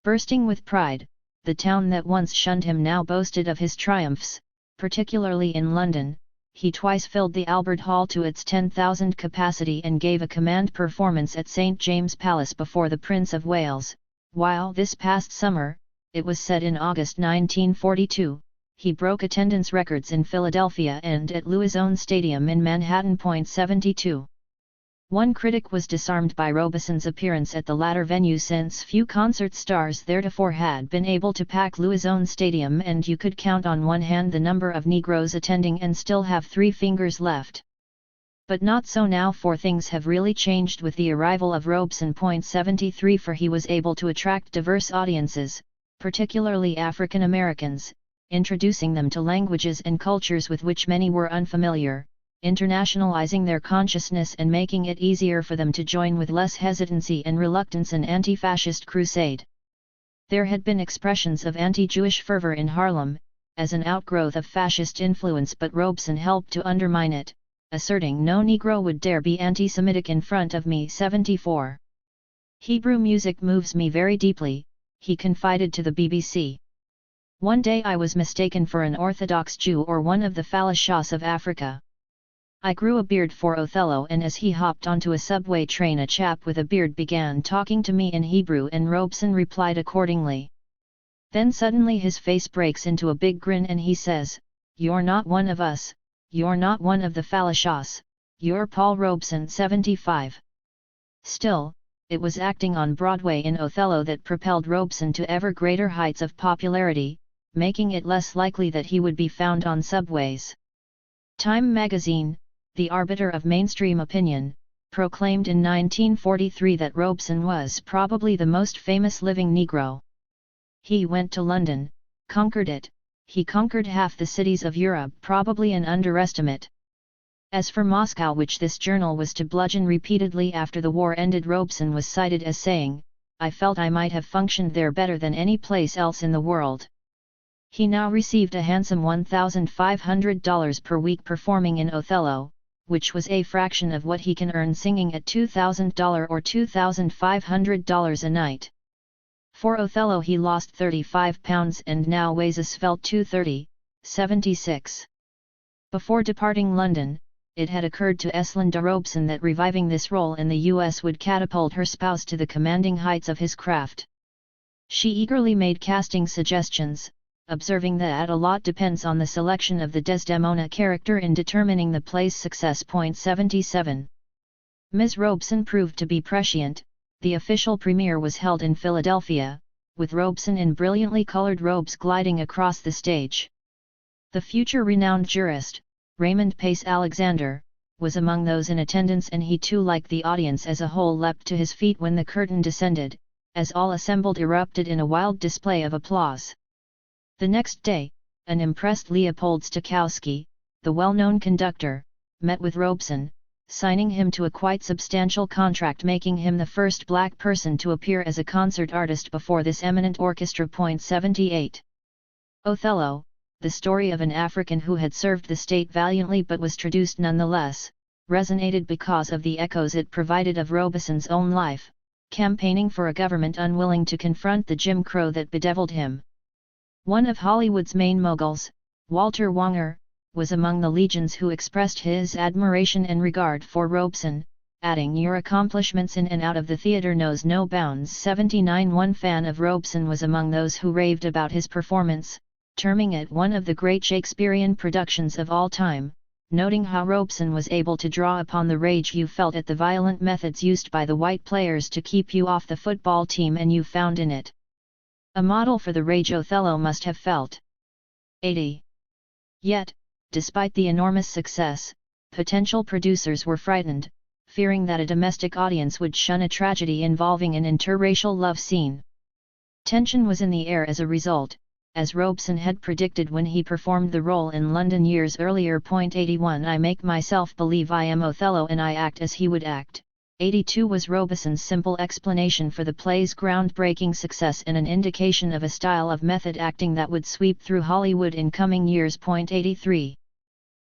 Bursting with pride, the town that once shunned him now boasted of his triumphs, particularly in London. He twice filled the Albert Hall to its 10,000 capacity and gave a command performance at St. James Palace before the Prince of Wales, while this past summer, it was said in August 1942, he broke attendance records in Philadelphia and at Louis' Stadium in Manhattan. 72. One critic was disarmed by Robeson's appearance at the latter venue since few concert stars theretofore had been able to pack Louis' Stadium and you could count on one hand the number of Negroes attending and still have 3 fingers left. But not so now, for things have really changed with the arrival of Robeson. 73 For he was able to attract diverse audiences, particularly African Americans, introducing them to languages and cultures with which many were unfamiliar, internationalizing their consciousness and making it easier for them to join with less hesitancy and reluctance an anti-fascist crusade. There had been expressions of anti-Jewish fervor in Harlem, as an outgrowth of fascist influence, but Robeson helped to undermine it, asserting no Negro would dare be anti-Semitic in front of me. 74. Hebrew music moves me very deeply, he confided to the BBC. One day I was mistaken for an Orthodox Jew or one of the Falashas of Africa. I grew a beard for Othello, and as he hopped onto a subway train a chap with a beard began talking to me in Hebrew and Robeson replied accordingly. Then suddenly his face breaks into a big grin and he says, "You're not one of us, you're not one of the Falashas, you're Paul Robeson." 75. Still, it was acting on Broadway in Othello that propelled Robeson to ever greater heights of popularity, making it less likely that he would be found on subways. Time magazine, the arbiter of mainstream opinion, proclaimed in 1943 that Robeson was probably the most famous living Negro. He went to London, conquered it, he conquered half the cities of Europe, probably an underestimate. As for Moscow, which this journal was to bludgeon repeatedly after the war ended, Robeson was cited as saying, "I felt I might have functioned there better than any place else in the world." He now received a handsome $1,500 per week performing in Othello, which was a fraction of what he can earn singing at $2,000 or $2,500 a night. For Othello he lost 35 pounds and now weighs a svelte 230, 76. Before departing London, it had occurred to Eslinda Robeson that reviving this role in the U.S. would catapult her spouse to the commanding heights of his craft. She eagerly made casting suggestions, observing that a lot depends on the selection of the Desdemona character in determining the play's success. 77. Ms. Robeson proved to be prescient. The official premiere was held in Philadelphia, with Robeson in brilliantly colored robes gliding across the stage. The future renowned jurist, Raymond Pace Alexander, was among those in attendance, and he too, like the audience as a whole, leapt to his feet when the curtain descended, as all assembled erupted in a wild display of applause. The next day, an impressed Leopold Stokowski, the well-known conductor, met with Robeson, signing him to a quite substantial contract, making him the first black person to appear as a concert artist before this eminent orchestra. 78. Othello, the story of an African who had served the state valiantly but was traduced nonetheless, resonated because of the echoes it provided of Robeson's own life, campaigning for a government unwilling to confront the Jim Crow that bedeviled him. One of Hollywood's main moguls, Walter Wanger, was among the legions who expressed his admiration and regard for Robeson, adding, "Your accomplishments in and out of the theatre knows no bounds." 79 One fan of Robeson was among those who raved about his performance, terming it one of the great Shakespearean productions of all time, noting how Robeson was able to draw upon the rage you felt at the violent methods used by the white players to keep you off the football team, and you found in it a model for the rage Othello must have felt. 80. Yet, despite the enormous success, potential producers were frightened, fearing that a domestic audience would shun a tragedy involving an interracial love scene. Tension was in the air as a result, as Robeson had predicted when he performed the role in London years earlier. 81 I make myself believe I am Othello and I act as he would act. 82 was Robeson's simple explanation for the play's groundbreaking success and an indication of a style of method acting that would sweep through Hollywood in coming years. 83.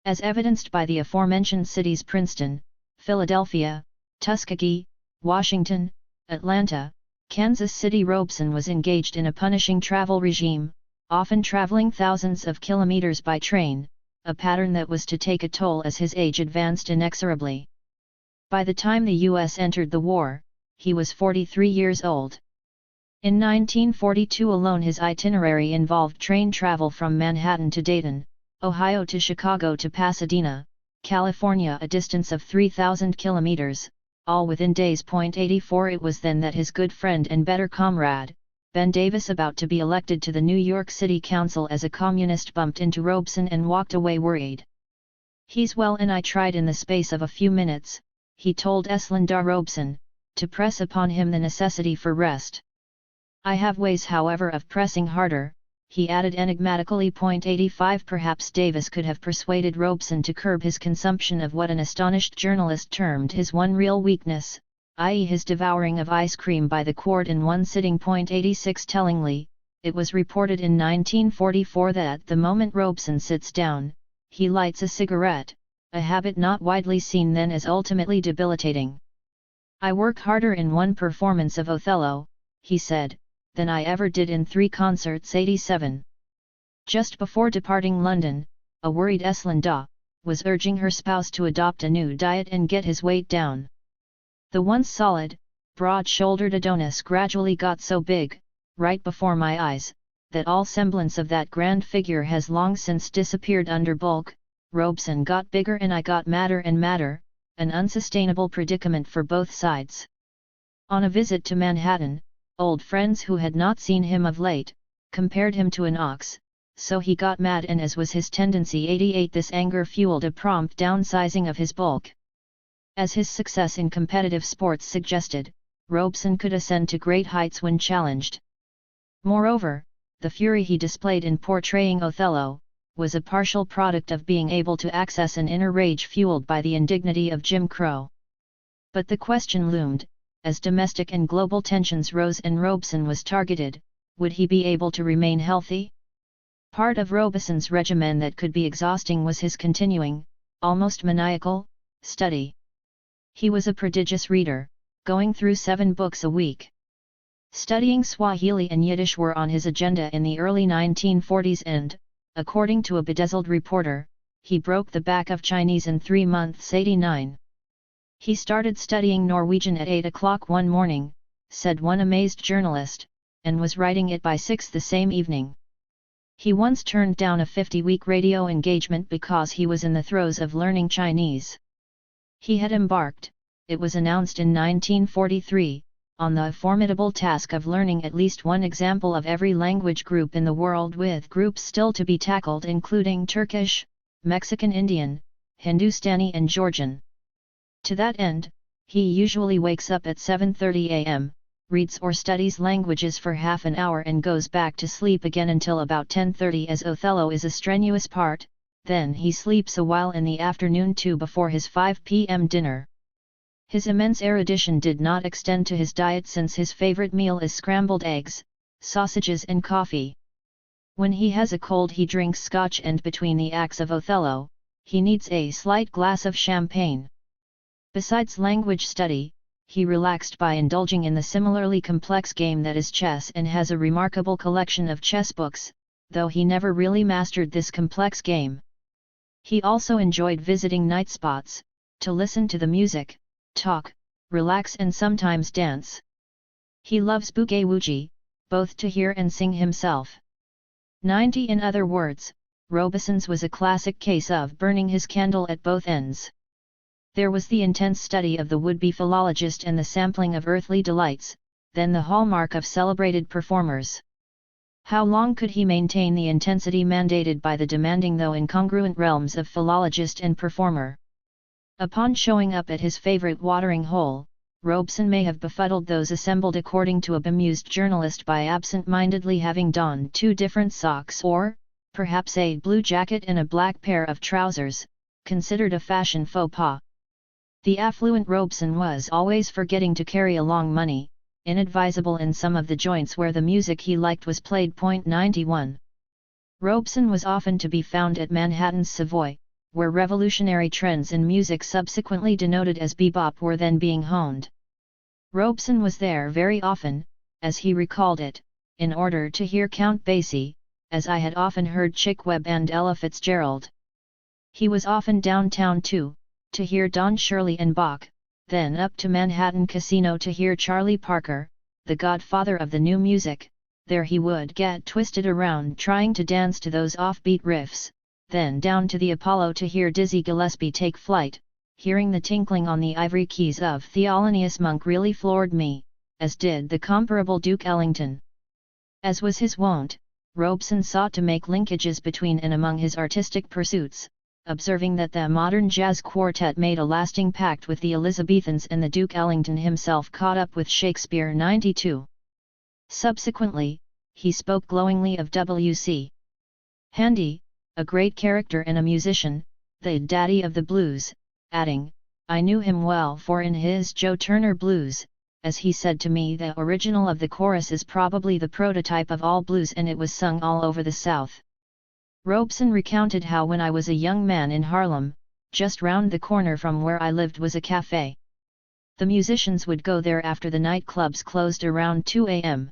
As evidenced by the aforementioned cities Princeton, Philadelphia, Tuskegee, Washington, Atlanta, Kansas City, Robeson was engaged in a punishing travel regime, often traveling thousands of kilometers by train, a pattern that was to take a toll as his age advanced inexorably. By the time the U.S. entered the war, he was 43 years old. In 1942 alone his itinerary involved train travel from Manhattan to Dayton, Ohio to Chicago to Pasadena, California, a distance of 3,000 kilometers, all within days. 84 It was then that his good friend and better comrade, Ben Davis, about to be elected to the New York City Council as a communist, bumped into Robeson and walked away worried. "He's well, and I tried in the space of a few minutes," he told Eslindar Robeson, "to press upon him the necessity for rest. I have ways, however, of pressing harder," he added enigmatically. 85 Perhaps Davis could have persuaded Robeson to curb his consumption of what an astonished journalist termed his one real weakness, i.e. his devouring of ice cream by the quart in one sitting. 86 Tellingly, it was reported in 1944 that the moment Robeson sits down, he lights a cigarette, a habit not widely seen then as ultimately debilitating. "I work harder in one performance of Othello," he said, "than I ever did in 3 concerts." 87. Just before departing London, a worried Eslindar was urging her spouse to adopt a new diet and get his weight down. "The once solid, broad-shouldered Adonis gradually got so big, right before my eyes, that all semblance of that grand figure has long since disappeared under bulk. Robeson got bigger and I got madder and madder, an unsustainable predicament for both sides." On a visit to Manhattan, old friends who had not seen him of late, compared him to an ox, so he got mad, and as was his tendency. 88 This anger fueled a prompt downsizing of his bulk. As his success in competitive sports suggested, Robeson could ascend to great heights when challenged. Moreover, the fury he displayed in portraying Othello was a partial product of being able to access an inner rage fueled by the indignity of Jim Crow. But the question loomed, as domestic and global tensions rose and Robeson was targeted, would he be able to remain healthy? Part of Robeson's regimen that could be exhausting was his continuing, almost maniacal, study. He was a prodigious reader, going through 7 books a week. Studying Swahili and Yiddish were on his agenda in the early 1940s and, according to a bedazzled reporter, he broke the back of Chinese in 3 months. 89. He started studying Norwegian at 8 o'clock one morning, said one amazed journalist, and was writing it by 6 the same evening. He once turned down a 50-week radio engagement because he was in the throes of learning Chinese. He had embarked, it was announced in 1943, on the formidable task of learning at least one example of every language group in the world, with groups still to be tackled including Turkish, Mexican Indian, Hindustani and Georgian. To that end, he usually wakes up at 7:30 a.m., reads or studies languages for half an hour and goes back to sleep again until about 10:30, as Othello is a strenuous part. Then he sleeps a while in the afternoon too before his 5 p.m. dinner. His immense erudition did not extend to his diet, since his favorite meal is scrambled eggs, sausages and coffee. When he has a cold he drinks scotch, and between the acts of Othello, he needs a slight glass of champagne. Besides language study, he relaxed by indulging in the similarly complex game that is chess, and has a remarkable collection of chess books, though he never really mastered this complex game. He also enjoyed visiting night spots, to listen to the music, talk, relax and sometimes dance. He loves boogie-woogie, both to hear and sing himself. 90. In other words, Robeson's was a classic case of burning his candle at both ends. There was the intense study of the would-be philologist and the sampling of earthly delights, then the hallmark of celebrated performers. How long could he maintain the intensity mandated by the demanding though incongruent realms of philologist and performer? Upon showing up at his favorite watering hole, Robeson may have befuddled those assembled according to a bemused journalist by absent-mindedly having donned 2 different socks or, perhaps a blue jacket and a black pair of trousers, considered a fashion faux pas. The affluent Robeson was always forgetting to carry along money, inadvisable in some of the joints where the music he liked was played. 91. Robeson was often to be found at Manhattan's Savoy, where revolutionary trends in music subsequently denoted as bebop were then being honed. Robeson was there very often, as he recalled it, in order to hear Count Basie, as I had often heard Chick Webb and Ella Fitzgerald. He was often downtown too, to hear Don Shirley and Bach, then up to Manhattan Casino to hear Charlie Parker, the godfather of the new music. There he would get twisted around trying to dance to those offbeat riffs, then down to the Apollo to hear Dizzy Gillespie take flight. Hearing the tinkling on the ivory keys of Thelonious Monk really floored me, as did the comparable Duke Ellington. As was his wont, Robeson sought to make linkages between and among his artistic pursuits, observing that the modern jazz quartet made a lasting pact with the Elizabethans and the Duke Ellington himself caught up with Shakespeare. 92. Subsequently, he spoke glowingly of W.C. Handy, a great character and a musician, the daddy of the blues, adding, I knew him well for in his Joe Turner Blues, as he said to me, the original of the chorus is probably the prototype of all blues and it was sung all over the South. Robeson recounted how when I was a young man in Harlem, just round the corner from where I lived was a cafe. The musicians would go there after the nightclubs closed around 2 a.m.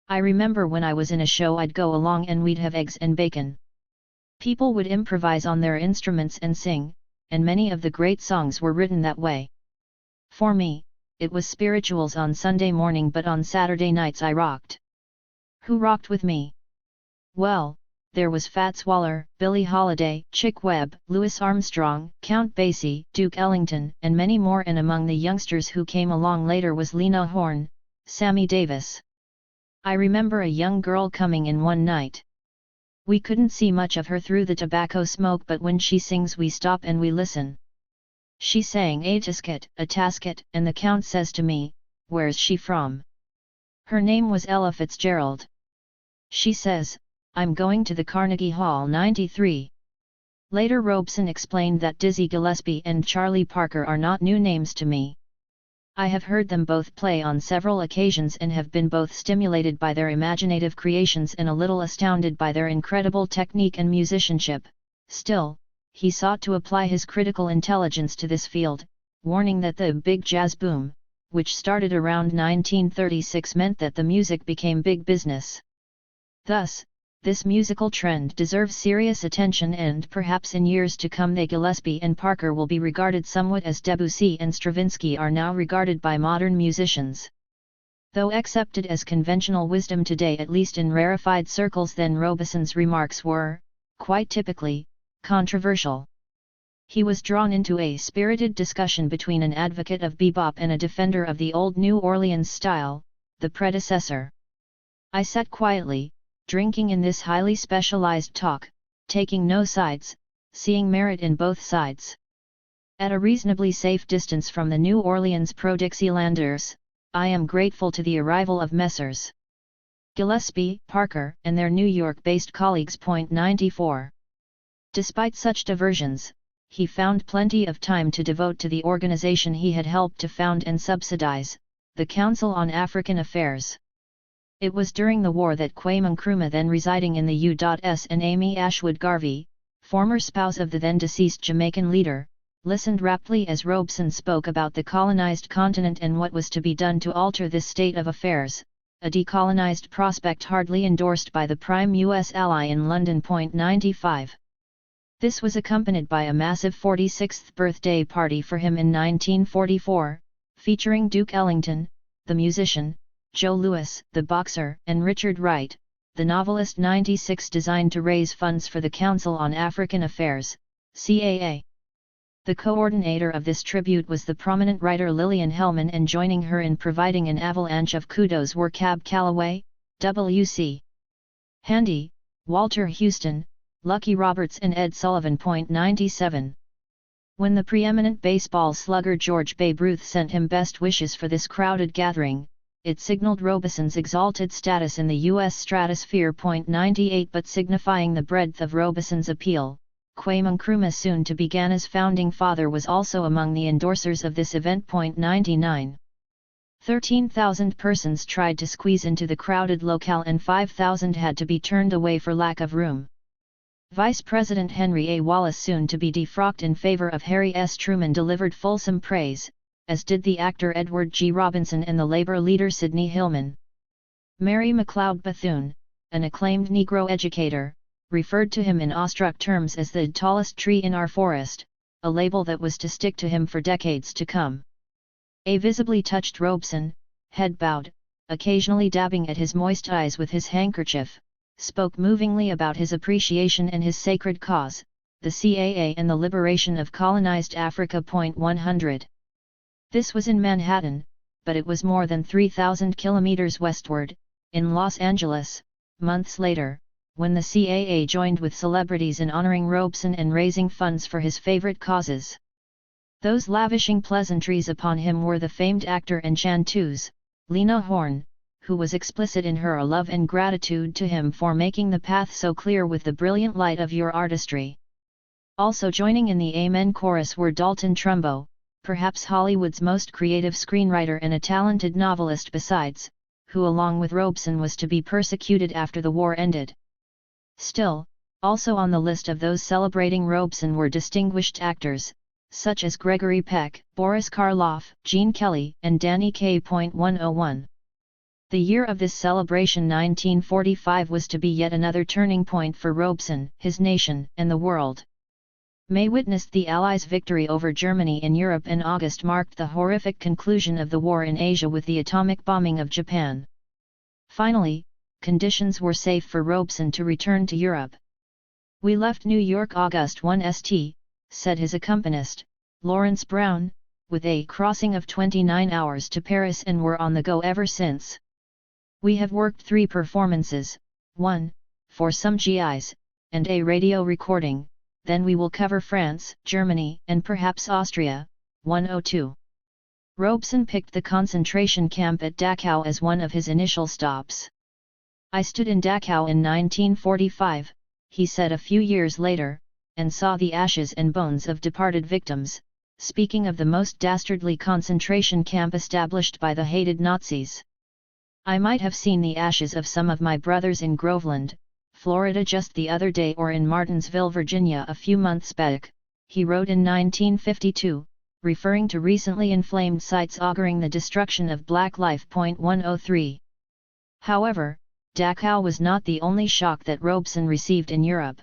I remember when I was in a show I'd go along and we'd have eggs and bacon. People would improvise on their instruments and sing, and many of the great songs were written that way. For me, it was spirituals on Sunday morning, but on Saturday nights I rocked. Who rocked with me? Well, there was Fats Waller, Billie Holiday, Chick Webb, Louis Armstrong, Count Basie, Duke Ellington, and many more, and among the youngsters who came along later was Lena Horne, Sammy Davis. I remember a young girl coming in one night. We couldn't see much of her through the tobacco smoke, but when she sings we stop and we listen. She sang a tisket, a tasket, and the Count says to me, where's she from? Her name was Ella Fitzgerald. She says, I'm going to the Carnegie Hall. 93. Later Robeson explained that Dizzy Gillespie and Charlie Parker are not new names to me. I have heard them both play on several occasions and have been both stimulated by their imaginative creations and a little astounded by their incredible technique and musicianship. Still, he sought to apply his critical intelligence to this field, warning that the big jazz boom, which started around 1936, meant that the music became big business. Thus, this musical trend deserves serious attention, and perhaps in years to come they Gillespie and Parker will be regarded somewhat as Debussy and Stravinsky are now regarded by modern musicians. Though accepted as conventional wisdom today, at least in rarefied circles, then Robeson's remarks were, quite typically, controversial. He was drawn into a spirited discussion between an advocate of bebop and a defender of the old New Orleans style, the predecessor. I sat quietly, drinking in this highly specialized talk, taking no sides, seeing merit in both sides. At a reasonably safe distance from the New Orleans pro-Dixielanders, I am grateful to the arrival of Messrs. Gillespie, Parker, and their New York-based colleagues. 94. Despite such diversions, he found plenty of time to devote to the organization he had helped to found and subsidize, the Council on African Affairs. It was during the war that Kwame Nkrumah, then residing in the U.S., and Amy Ashwood Garvey, former spouse of the then deceased Jamaican leader, listened raptly as Robeson spoke about the colonized continent and what was to be done to alter this state of affairs, a decolonized prospect hardly endorsed by the prime U.S. ally in London. 95. This was accompanied by a massive 46th birthday party for him in 1944, featuring Duke Ellington, the musician, Joe Louis, the boxer, and Richard Wright, the novelist. 96 designed to raise funds for the Council on African Affairs, CAA. The coordinator of this tribute was the prominent writer Lillian Hellman, and joining her in providing an avalanche of kudos were Cab Calloway, W.C. Handy, Walter Houston, Lucky Roberts and Ed Sullivan. 97. When the preeminent baseball slugger George Babe Ruth sent him best wishes for this crowded gathering, it signaled Robeson's exalted status in the U.S. stratosphere. 98. But signifying the breadth of Robeson's appeal, Kwame Nkrumah, soon to be Ghana's founding father, was also among the endorsers of this event. 99. 13,000 persons tried to squeeze into the crowded locale and 5,000 had to be turned away for lack of room. Vice President Henry A. Wallace, soon to be defrocked in favor of Harry S. Truman, delivered fulsome praise, as did the actor Edward G. Robinson and the labor leader Sidney Hillman. Mary McLeod Bethune, an acclaimed Negro educator, referred to him in awestruck terms as the tallest tree in our forest, a label that was to stick to him for decades to come. A visibly touched Robeson, head bowed, occasionally dabbing at his moist eyes with his handkerchief, spoke movingly about his appreciation and his sacred cause, the CAA and the liberation of colonized Africa. 100. This was in Manhattan, but it was more than 3,000 kilometers westward, in Los Angeles, months later, when the CAA joined with celebrities in honoring Robeson and raising funds for his favorite causes. Those lavishing pleasantries upon him were the famed actor and chanteuse, Lena Horne, who was explicit in her love and gratitude to him for making the path so clear with the brilliant light of your artistry. Also joining in the Amen chorus were Dalton Trumbo, perhaps Hollywood's most creative screenwriter and a talented novelist besides, who along with Robeson was to be persecuted after the war ended. Still, also on the list of those celebrating Robeson were distinguished actors, such as Gregory Peck, Boris Karloff, Gene Kelly, and Danny Kaye. 101. The year of this celebration, 1945, was to be yet another turning point for Robeson, his nation, and the world. May witnessed the Allies' victory over Germany in Europe, and August marked the horrific conclusion of the war in Asia with the atomic bombing of Japan. Finally, conditions were safe for Robeson to return to Europe. "We left New York August 1 St., said his accompanist, Lawrence Brown, with a crossing of 29 hours to Paris, and were on the go ever since. We have worked 3 performances, 1, for some GIs, and a radio recording, then we will cover France, Germany, and perhaps Austria." 102. Robeson picked the concentration camp at Dachau as one of his initial stops. "I stood in Dachau in 1945, he said a few years later, and saw the ashes and bones of departed victims, speaking of the most dastardly concentration camp established by the hated Nazis. "I might have seen the ashes of some of my brothers in Groveland, Florida just the other day, or in Martinsville, Virginia a few months back," he wrote in 1952, referring to recently inflamed sites auguring the destruction of black life. 103. However, Dachau was not the only shock that Robeson received in Europe.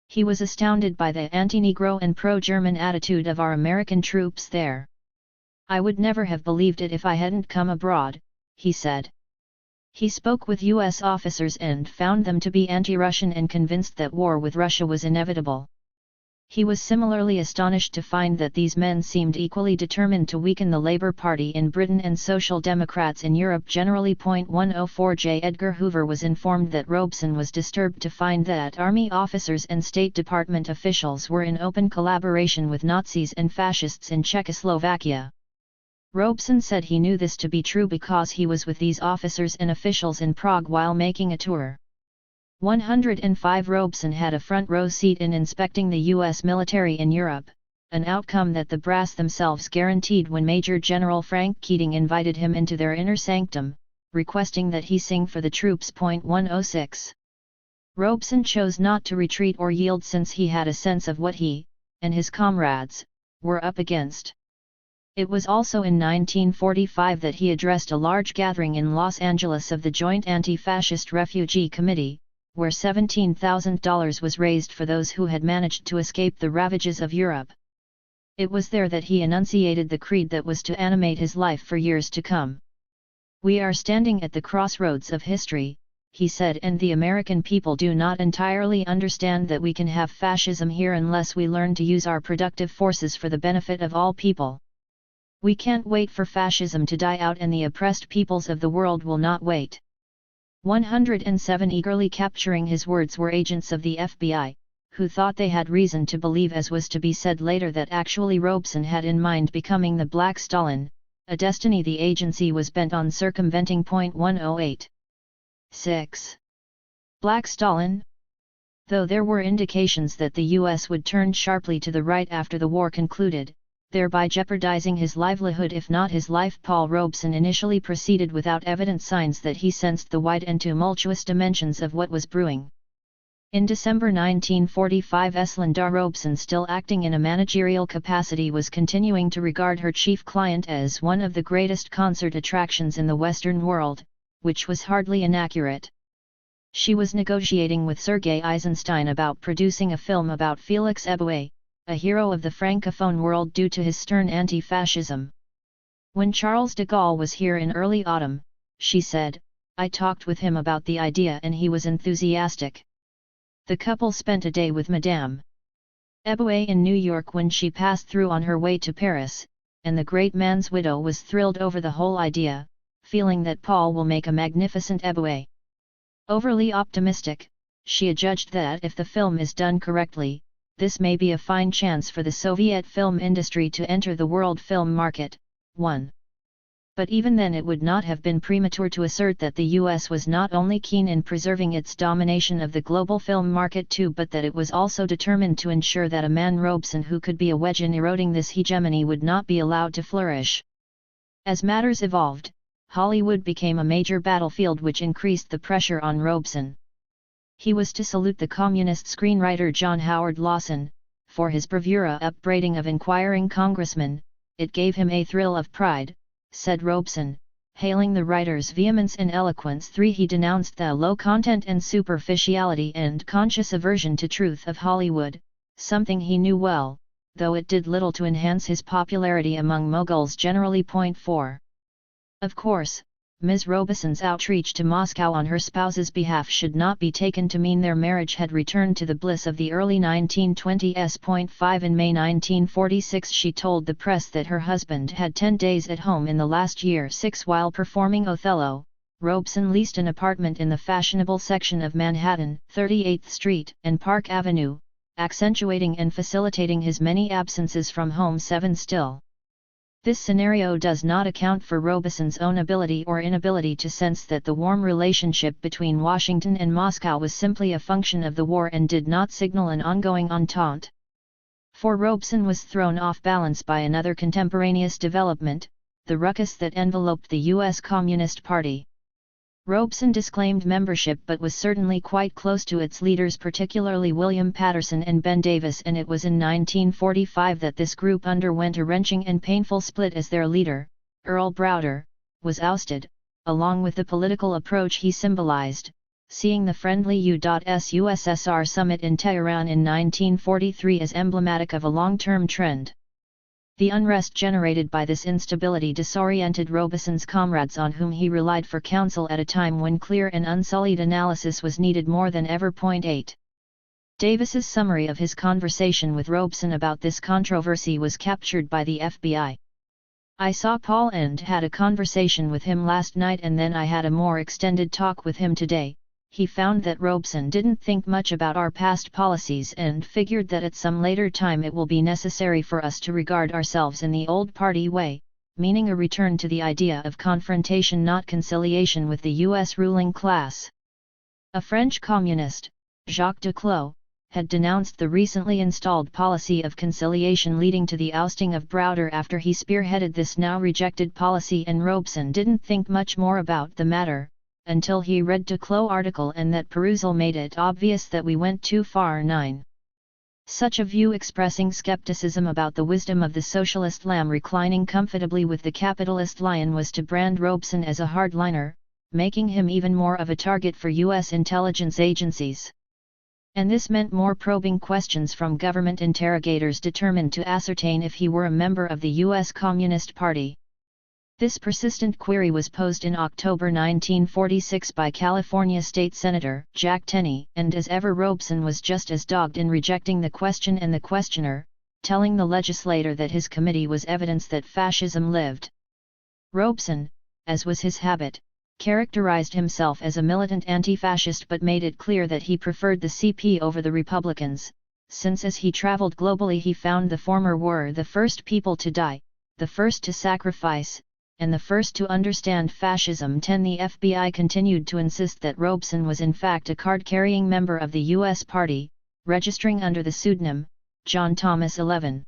He was astounded by the anti-Negro and pro-German attitude of our American troops there. "I would never have believed it if I hadn't come abroad," he said. He spoke with U.S. officers and found them to be anti-Russian and convinced that war with Russia was inevitable. He was similarly astonished to find that these men seemed equally determined to weaken the Labour Party in Britain and Social Democrats in Europe generally. 104. J. Edgar Hoover was informed that Robeson was disturbed to find that Army officers and State Department officials were in open collaboration with Nazis and fascists in Czechoslovakia. Robeson said he knew this to be true because he was with these officers and officials in Prague while making a tour. 105. Robeson had a front row seat in inspecting the U.S. military in Europe, an outcome that the brass themselves guaranteed when Major General Frank Keating invited him into their inner sanctum, requesting that he sing for the troops. 106. Robeson chose not to retreat or yield since he had a sense of what he, and his comrades, were up against. It was also in 1945 that he addressed a large gathering in Los Angeles of the Joint Anti-Fascist Refugee Committee, where $17,000 was raised for those who had managed to escape the ravages of Europe. It was there that he enunciated the creed that was to animate his life for years to come. "We are standing at the crossroads of history," he said, "and the American people do not entirely understand that we can have fascism here unless we learn to use our productive forces for the benefit of all people. We can't wait for fascism to die out, and the oppressed peoples of the world will not wait." 107 eagerly capturing his words were agents of the FBI, who thought they had reason to believe, as was to be said later, that actually Robeson had in mind becoming the Black Stalin, a destiny the agency was bent on circumventing. 108. 6. Black Stalin? Though there were indications that the U.S. would turn sharply to the right after the war concluded, thereby jeopardizing his livelihood if not his life, Paul Robeson initially proceeded without evident signs that he sensed the wide and tumultuous dimensions of what was brewing. In December 1945, Eslinda Robeson, still acting in a managerial capacity, was continuing to regard her chief client as one of the greatest concert attractions in the Western world, which was hardly inaccurate. She was negotiating with Sergei Eisenstein about producing a film about Felix Eboué, a hero of the Francophone world due to his stern anti-fascism. "When Charles de Gaulle was here in early autumn," she said, "I talked with him about the idea and he was enthusiastic." The couple spent a day with Madame Eboué in New York when she passed through on her way to Paris, and the great man's widow was thrilled over the whole idea, feeling that Paul will make a magnificent Eboué. Overly optimistic, she adjudged that if the film is done correctly, this may be a fine chance for the Soviet film industry to enter the world film market. 1. But even then it would not have been premature to assert that the US was not only keen in preserving its domination of the global film market too, but that it was also determined to ensure that a man Robeson who could be a wedge in eroding this hegemony would not be allowed to flourish. As matters evolved, Hollywood became a major battlefield which increased the pressure on Robeson. He was to salute the communist screenwriter John Howard Lawson, for his bravura upbraiding of inquiring congressmen. "It gave him a thrill of pride," said Robeson, hailing the writer's vehemence and eloquence. 3. He denounced the low content and superficiality and conscious aversion to truth of Hollywood, something he knew well, though it did little to enhance his popularity among moguls generally. 4. Of course, Ms. Robeson's outreach to Moscow on her spouse's behalf should not be taken to mean their marriage had returned to the bliss of the early 1920s. 5. In May 1946 she told the press that her husband had 10 days at home in the last year. 6. While performing Othello, Robeson leased an apartment in the fashionable section of Manhattan, 38th Street and Park Avenue, accentuating and facilitating his many absences from home. 7. Still, this scenario does not account for Robeson's own ability or inability to sense that the warm relationship between Washington and Moscow was simply a function of the war and did not signal an ongoing entente. For Robeson was thrown off balance by another contemporaneous development, the ruckus that enveloped the U.S. Communist Party. Robeson disclaimed membership but was certainly quite close to its leaders, particularly William Patterson and Ben Davis, and it was in 1945 that this group underwent a wrenching and painful split as their leader, Earl Browder, was ousted, along with the political approach he symbolized, seeing the friendly U.S.-USSR summit in Tehran in 1943 as emblematic of a long-term trend. The unrest generated by this instability disoriented Robeson's comrades, on whom he relied for counsel at a time when clear and unsullied analysis was needed more than ever. 8. Davis's summary of his conversation with Robeson about this controversy was captured by the FBI. "I saw Paul and had a conversation with him last night, and then I had a more extended talk with him today. He found that Robeson didn't think much about our past policies and figured that at some later time it will be necessary for us to regard ourselves in the old party way, meaning a return to the idea of confrontation, not conciliation, with the U.S. ruling class." A French communist, Jacques Duclos, had denounced the recently installed policy of conciliation, leading to the ousting of Browder after he spearheaded this now rejected policy, and Robeson didn't think much more about the matter, until he read Duclos' article, and that perusal made it obvious that we went too far. 9. Such a view, expressing skepticism about the wisdom of the socialist lamb reclining comfortably with the capitalist lion, was to brand Robeson as a hardliner, making him even more of a target for U.S. intelligence agencies. And this meant more probing questions from government interrogators determined to ascertain if he were a member of the U.S. Communist Party. This persistent query was posed in October 1946 by California State Senator Jack Tenney, and as ever Robeson was just as dogged in rejecting the question and the questioner, telling the legislator that his committee was evidence that fascism lived. Robeson, as was his habit, characterized himself as a militant anti-fascist but made it clear that he preferred the CP over the Republicans, since as he traveled globally he found the former were the first people to die, the first to sacrifice, and the first to understand fascism. 10. The FBI continued to insist that Robeson was in fact a card-carrying member of the U.S. Party, registering under the pseudonym John Thomas 11.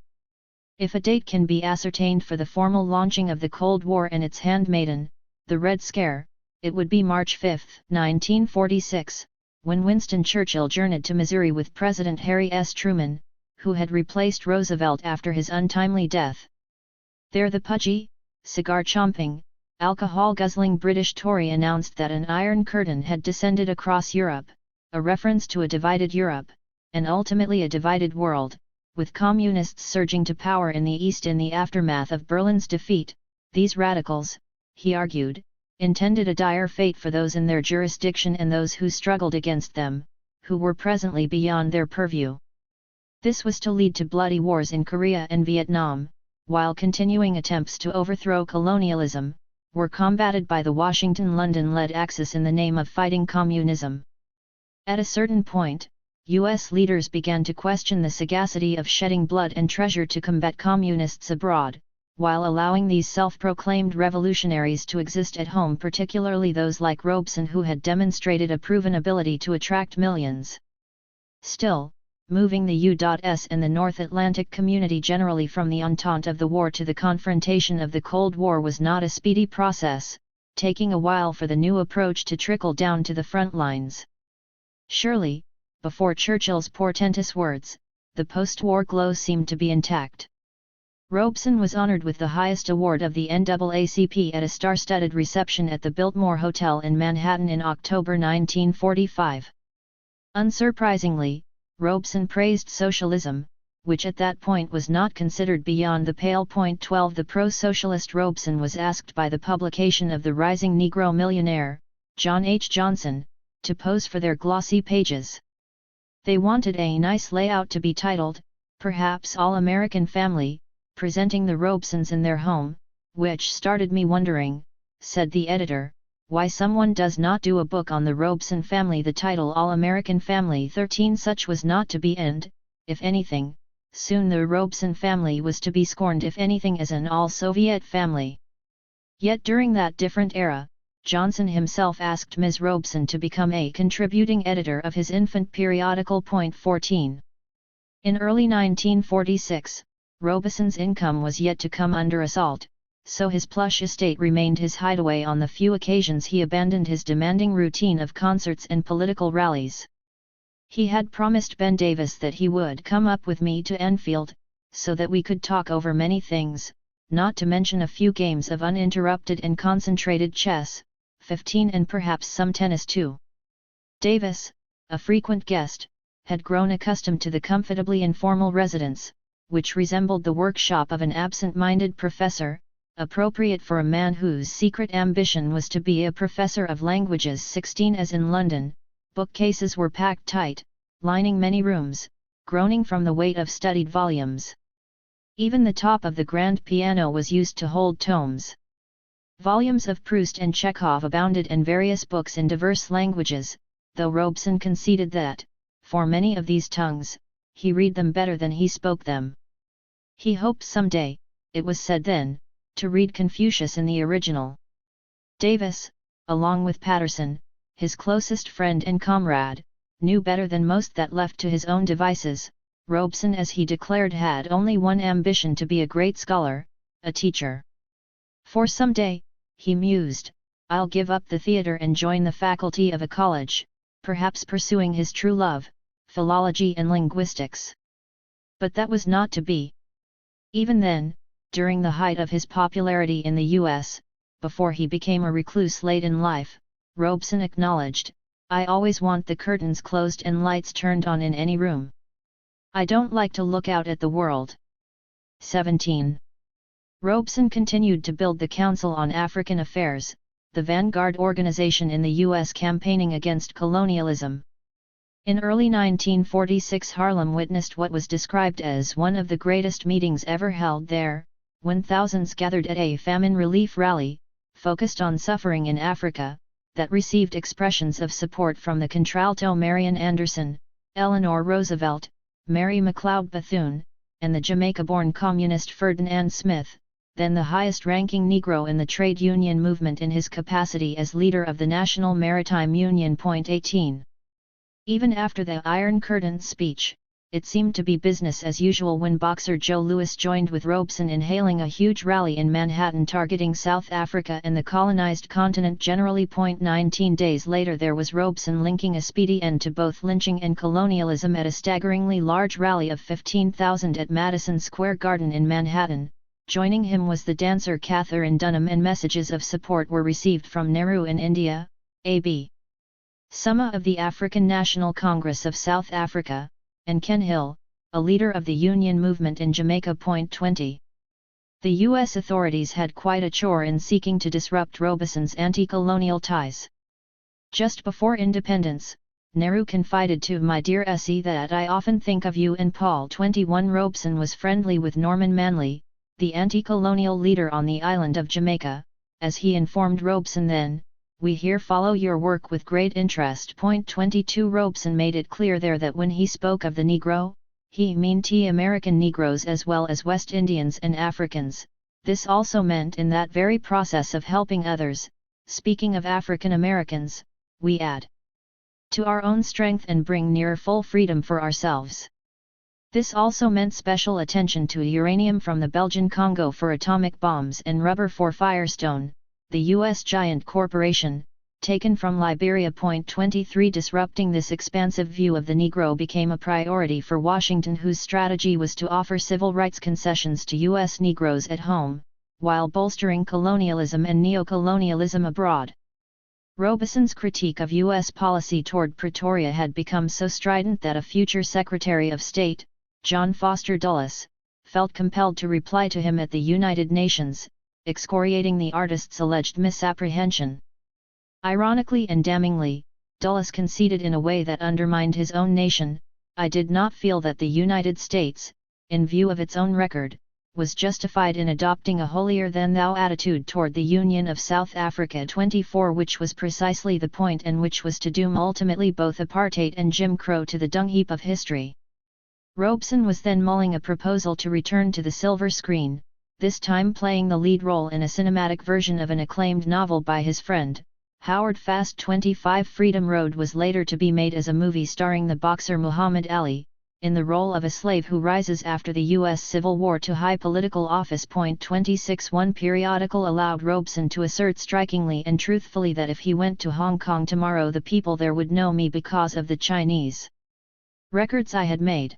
If a date can be ascertained for the formal launching of the Cold War and its handmaiden, the Red Scare, it would be March 5, 1946, when Winston Churchill journeyed to Missouri with President Harry S. Truman, who had replaced Roosevelt after his untimely death. There the pudgy, cigar-chomping, alcohol-guzzling British Tory announced that an Iron Curtain had descended across Europe, a reference to a divided Europe, and ultimately a divided world, with communists surging to power in the East in the aftermath of Berlin's defeat. These radicals, he argued, intended a dire fate for those in their jurisdiction and those who struggled against them, who were presently beyond their purview. This was to lead to bloody wars in Korea and Vietnam, while continuing attempts to overthrow colonialism were combated by the Washington-London-led Axis in the name of fighting communism. At a certain point, U.S. leaders began to question the sagacity of shedding blood and treasure to combat communists abroad, while allowing these self-proclaimed revolutionaries to exist at home, particularly those like Robeson who had demonstrated a proven ability to attract millions. Still, moving the U.S. and the North Atlantic community generally from the entente of the war to the confrontation of the Cold War was not a speedy process, taking a while for the new approach to trickle down to the front lines. Surely, before Churchill's portentous words, the post-war glow seemed to be intact. Robeson was honored with the highest award of the NAACP at a star-studded reception at the Biltmore Hotel in Manhattan in October 1945. Unsurprisingly, Robeson praised socialism, which at that point was not considered beyond the pale. 12. The pro-socialist Robeson was asked by the publication of the rising Negro millionaire, John H. Johnson, to pose for their glossy pages. They wanted a nice layout to be titled, perhaps All-American Family, presenting the Robesons in their home, which started me wondering, said the editor, why someone does not do a book on the Robeson family. The title All-American Family 13 such was not to be, and, if anything, soon the Robeson family was to be scorned if anything as an all-Soviet family. Yet during that different era, Johnson himself asked Ms. Robeson to become a contributing editor of his infant periodical. 14. In early 1946, Robeson's income was yet to come under assault, so his plush estate remained his hideaway on the few occasions he abandoned his demanding routine of concerts and political rallies. He had promised Ben Davis that he would come up with me to Enfield, so that we could talk over many things, not to mention a few games of uninterrupted and concentrated chess, 15, and perhaps some tennis too. Davis, a frequent guest, had grown accustomed to the comfortably informal residence, which resembled the workshop of an absent-minded professor, appropriate for a man whose secret ambition was to be a professor of languages. 16. As in London, bookcases were packed tight, lining many rooms, groaning from the weight of studied volumes. Even the top of the grand piano was used to hold tomes. Volumes of Proust and Chekhov abounded and various books in diverse languages, though Robeson conceded that, for many of these tongues, he read them better than he spoke them. He hoped someday, it was said then, to read Confucius in the original. Davis, along with Patterson, his closest friend and comrade, knew better than most that left to his own devices, Robeson, as he declared, had only one ambition: to be a great scholar, a teacher. For some day, he mused, I'll give up the theatre and join the faculty of a college, perhaps pursuing his true love, philology and linguistics. But that was not to be. Even then, during the height of his popularity in the U.S., before he became a recluse late in life, Robeson acknowledged, "I always want the curtains closed and lights turned on in any room. I don't like to look out at the world." 17. Robeson continued to build the Council on African Affairs, the vanguard organization in the U.S. campaigning against colonialism. In early 1946 Harlem witnessed what was described as one of the greatest meetings ever held there, when thousands gathered at a famine relief rally, focused on suffering in Africa, that received expressions of support from the contralto Marian Anderson, Eleanor Roosevelt, Mary McLeod Bethune, and the Jamaica-born communist Ferdinand Smith, then the highest-ranking Negro in the trade union movement in his capacity as leader of the National Maritime Union. 18. Even after the Iron Curtain speech, it seemed to be business as usual when boxer Joe Louis joined with Robeson in hailing a huge rally in Manhattan targeting South Africa and the colonized continent generally. 19 days later there was Robeson linking a speedy end to both lynching and colonialism at a staggeringly large rally of 15,000 at Madison Square Garden in Manhattan. Joining him was the dancer Katherine Dunham, and messages of support were received from Nehru in India, A.B. Summa of the African National Congress of South Africa, and Ken Hill, a leader of the Union movement in Jamaica. 20. The U.S. authorities had quite a chore in seeking to disrupt Robeson's anti-colonial ties. Just before independence, Nehru confided to "My dear S.E. that I often think of you and Paul." 21. Robeson was friendly with Norman Manley, the anti-colonial leader on the island of Jamaica, as he informed Robeson then, "We here follow your work with great interest." 22. Robeson made it clear there that when he spoke of the Negro, he meant American Negroes as well as West Indians and Africans. This also meant in that very process of helping others, speaking of African Americans, we add to our own strength and bring nearer full freedom for ourselves. This also meant special attention to uranium from the Belgian Congo for atomic bombs and rubber for Firestone, the U.S. giant corporation, taken from Liberia. 23. Disrupting this expansive view of the Negro became a priority for Washington, whose strategy was to offer civil rights concessions to U.S. Negroes at home, while bolstering colonialism and neocolonialism abroad. Robeson's critique of U.S. policy toward Pretoria had become so strident that a future Secretary of State, John Foster Dulles, felt compelled to reply to him at the United Nations, excoriating the artist's alleged misapprehension. Ironically and damningly, Dulles conceded in a way that undermined his own nation, "I did not feel that the United States, in view of its own record, was justified in adopting a holier-than-thou attitude toward the Union of South Africa." 24. Which was precisely the point, and which was to doom ultimately both apartheid and Jim Crow to the dung heap of history. Robeson was then mulling a proposal to return to the silver screen, this time playing the lead role in a cinematic version of an acclaimed novel by his friend, Howard Fast. 25. Freedom Road was later to be made as a movie starring the boxer Muhammad Ali, in the role of a slave who rises after the U.S. Civil War to high political office. 26. One periodical allowed Robeson to assert strikingly and truthfully that if he went to Hong Kong tomorrow the people there would know me because of the Chinese records I had made.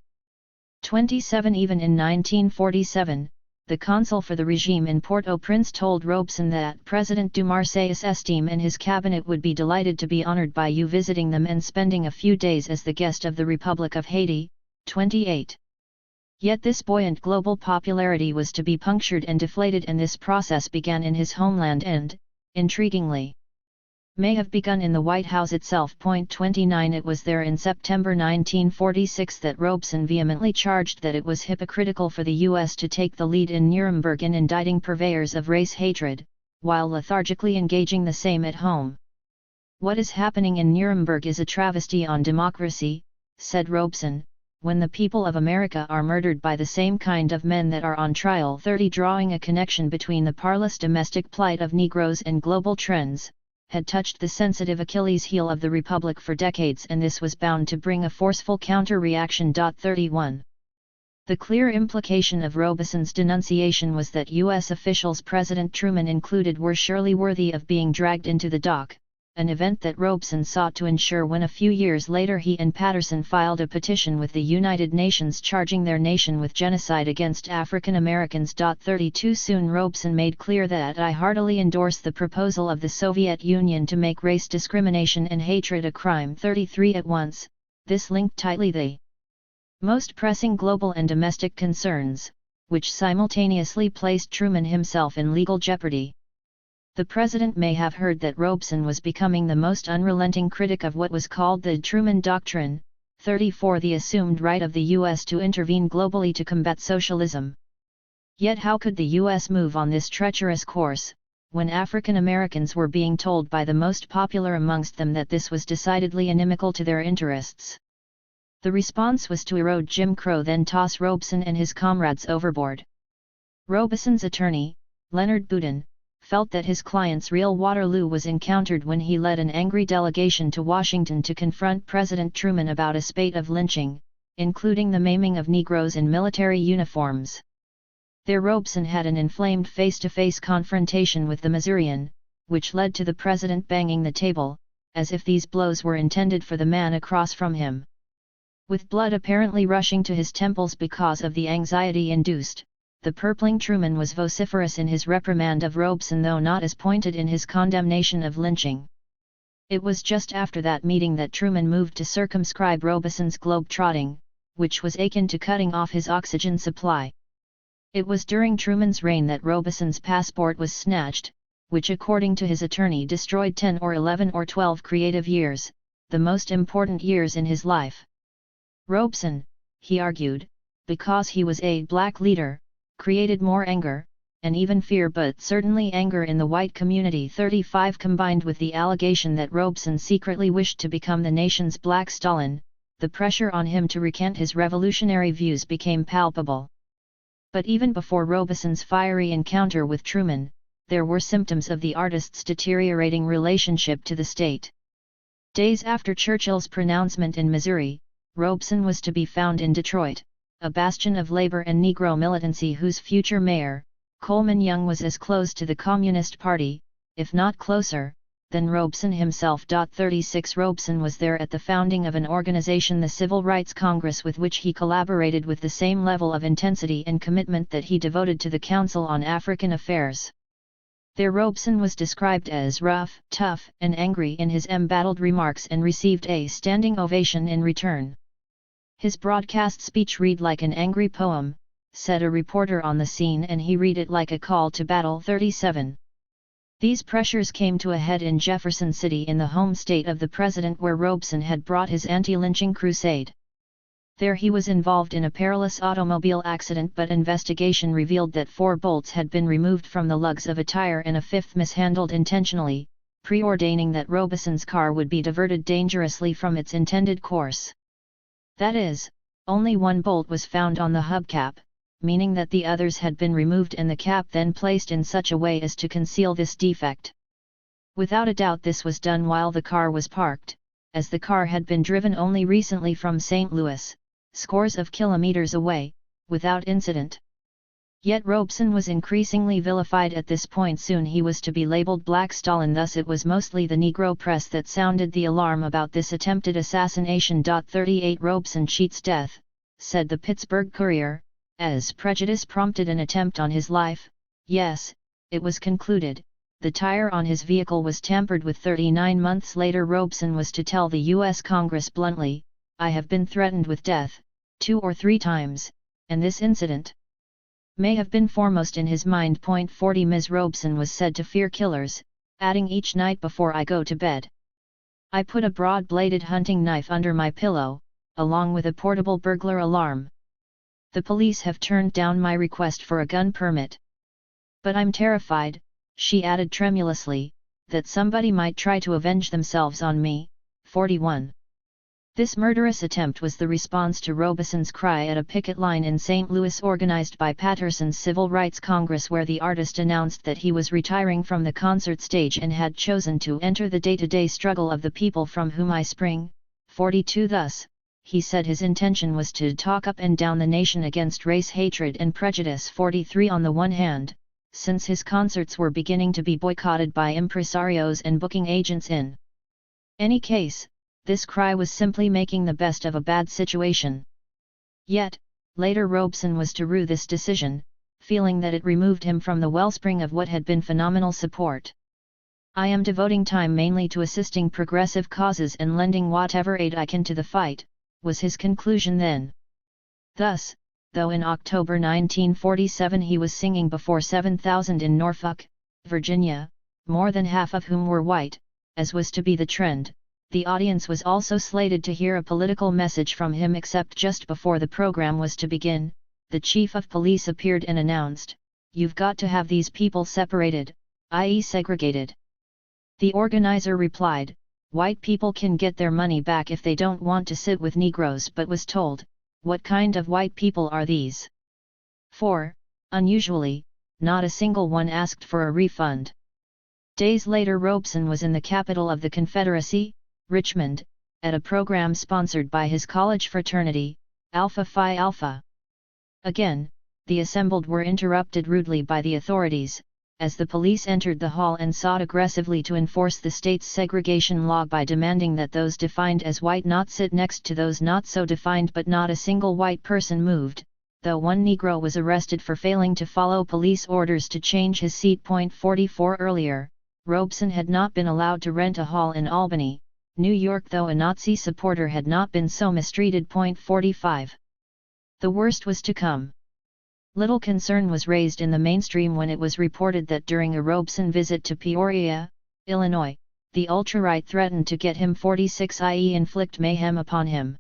27. Even in 1947, the consul for the regime in Port-au-Prince told Robeson that President Dumarçais Estime and his cabinet would be delighted to be honored by you visiting them and spending a few days as the guest of the Republic of Haiti. 28. Yet this buoyant global popularity was to be punctured and deflated, and this process began in his homeland and, intriguingly, may have begun in the White House itself. 29. It was there in September 1946 that Robeson vehemently charged that it was hypocritical for the U.S. to take the lead in Nuremberg in indicting purveyors of race hatred, while lethargically engaging the same at home. "What is happening in Nuremberg is a travesty on democracy," said Robeson, "when the people of America are murdered by the same kind of men that are on trial." 30. Drawing a connection between the parlous domestic plight of Negroes and global trends, had touched the sensitive Achilles heel of the Republic for decades, and this was bound to bring a forceful counter-reaction. 31. The clear implication of Robeson's denunciation was that U.S. officials, President Truman included, were surely worthy of being dragged into the dock, an event that Robeson sought to ensure when a few years later he and Patterson filed a petition with the United Nations charging their nation with genocide against African Americans. 32 Soon Robeson made clear that I heartily endorse the proposal of the Soviet Union to make race discrimination and hatred a crime. 33 At once, this linked tightly the most pressing global and domestic concerns, which simultaneously placed Truman himself in legal jeopardy. The president may have heard that Robeson was becoming the most unrelenting critic of what was called the Truman Doctrine. 34 The assumed right of the U.S. to intervene globally to combat socialism. Yet how could the U.S. move on this treacherous course, when African Americans were being told by the most popular amongst them that this was decidedly inimical to their interests? The response was to erode Jim Crow, then toss Robeson and his comrades overboard. Robeson's attorney, Leonard Boudin, felt that his client's real Waterloo was encountered when he led an angry delegation to Washington to confront President Truman about a spate of lynching, including the maiming of Negroes in military uniforms. There Robeson had an inflamed face-to-face confrontation with the Missourian, which led to the president banging the table, as if these blows were intended for the man across from him. With blood apparently rushing to his temples because of the anxiety induced, the purpling Truman was vociferous in his reprimand of Robeson, though not as pointed in his condemnation of lynching. It was just after that meeting that Truman moved to circumscribe Robeson's globe-trotting, which was akin to cutting off his oxygen supply. It was during Truman's reign that Robeson's passport was snatched, which according to his attorney destroyed 10 or 11 or 12 creative years, the most important years in his life. Robeson, he argued, because he was a black leader, created more anger, and even fear, but certainly anger in the white community. 35 Combined with the allegation that Robeson secretly wished to become the nation's Black Stalin, the pressure on him to recant his revolutionary views became palpable. But even before Robeson's fiery encounter with Truman, there were symptoms of the artist's deteriorating relationship to the state. Days after Churchill's pronouncement in Missouri, Robeson was to be found in Detroit, a bastion of labor and Negro militancy whose future mayor, Coleman Young, was as close to the Communist Party, if not closer, than Robeson himself. 36 Robeson was there at the founding of an organization, the Civil Rights Congress, with which he collaborated with the same level of intensity and commitment that he devoted to the Council on African Affairs. There Robeson was described as rough, tough, and angry in his embattled remarks and received a standing ovation in return. His broadcast speech read like an angry poem, said a reporter on the scene, and he read it like a call to battle. 37. These pressures came to a head in Jefferson City, in the home state of the president, where Robeson had brought his anti-lynching crusade. There he was involved in a perilous automobile accident, but investigation revealed that 4 bolts had been removed from the lugs of a tire and a 5th mishandled intentionally, preordaining that Robeson's car would be diverted dangerously from its intended course. That is, only 1 bolt was found on the hubcap, meaning that the others had been removed and the cap then placed in such a way as to conceal this defect. Without a doubt this was done while the car was parked, as the car had been driven only recently from St. Louis, scores of kilometers away, without incident. Yet Robeson was increasingly vilified at this point. Soon he was to be labeled Black Stalin. Thus it was mostly the Negro press that sounded the alarm about this attempted assassination. 38 Robeson cheats death, said the Pittsburgh Courier, as prejudice prompted an attempt on his life. Yes, it was concluded, the tire on his vehicle was tampered with. 39 months later Robeson was to tell the U.S. Congress bluntly, "I have been threatened with death, 2 or 3 times, and this incident may have been foremost in his mind." 40 Ms. Robeson was said to fear killers, adding, "Each night before I go to bed, I put a broad-bladed hunting knife under my pillow, along with a portable burglar alarm. The police have turned down my request for a gun permit. But I'm terrified," she added tremulously, "that somebody might try to avenge themselves on me." 41. This murderous attempt was the response to Robeson's cry at a picket line in St. Louis organized by Patterson's Civil Rights Congress, where the artist announced that he was retiring from the concert stage and had chosen to enter the day-to-day struggle of the people from whom I spring. 42 Thus, he said his intention was to talk up and down the nation against race hatred and prejudice. 43 On the one hand, since his concerts were beginning to be boycotted by impresarios and booking agents in Any case, this cry was simply making the best of a bad situation. Yet, later Robeson was to rue this decision, feeling that it removed him from the wellspring of what had been phenomenal support. I am devoting time mainly to assisting progressive causes and lending whatever aid I can to the fight, was his conclusion then. Thus, though in October 1947 he was singing before 7,000 in Norfolk, Virginia, more than half of whom were white, as was to be the trend, the audience was also slated to hear a political message from him, except just before the program was to begin, the chief of police appeared and announced, "You've got to have these people separated, i.e. segregated." The organizer replied, "White people can get their money back if they don't want to sit with Negroes," but was told, "What kind of white people are these?" For, unusually, not a single one asked for a refund. Days later Robeson was in the capital of the Confederacy, Richmond, at a program sponsored by his college fraternity, Alpha Phi Alpha. Again, the assembled were interrupted rudely by the authorities, as the police entered the hall and sought aggressively to enforce the state's segregation law by demanding that those defined as white not sit next to those not so defined, but not a single white person moved, though one Negro was arrested for failing to follow police orders to change his seat. 44 Earlier, Robeson had not been allowed to rent a hall in Albany, New York, though a Nazi supporter had not been so mistreated. 45. The worst was to come. Little concern was raised in the mainstream when it was reported that during a Robeson visit to Peoria, Illinois, the ultra-right threatened to get him 46, i.e. inflict mayhem upon him.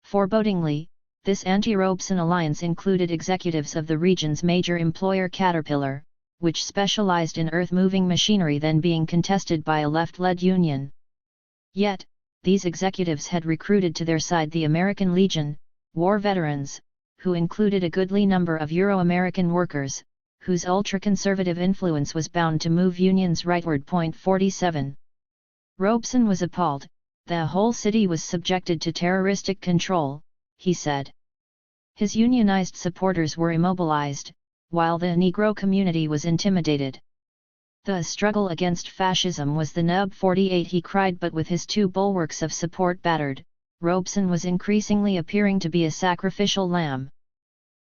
Forebodingly, this anti-Robeson alliance included executives of the region's major employer Caterpillar, which specialized in earth-moving machinery then being contested by a left-led union. Yet, these executives had recruited to their side the American Legion, war veterans, who included a goodly number of Euro-American workers, whose ultra-conservative influence was bound to move unions rightward. 47. Robeson was appalled. "The whole city was subjected to terroristic control," he said. His unionized supporters were immobilized, while the Negro community was intimidated. "The struggle against fascism was the nub." 48 He cried, but with his two bulwarks of support battered, Robeson was increasingly appearing to be a sacrificial lamb.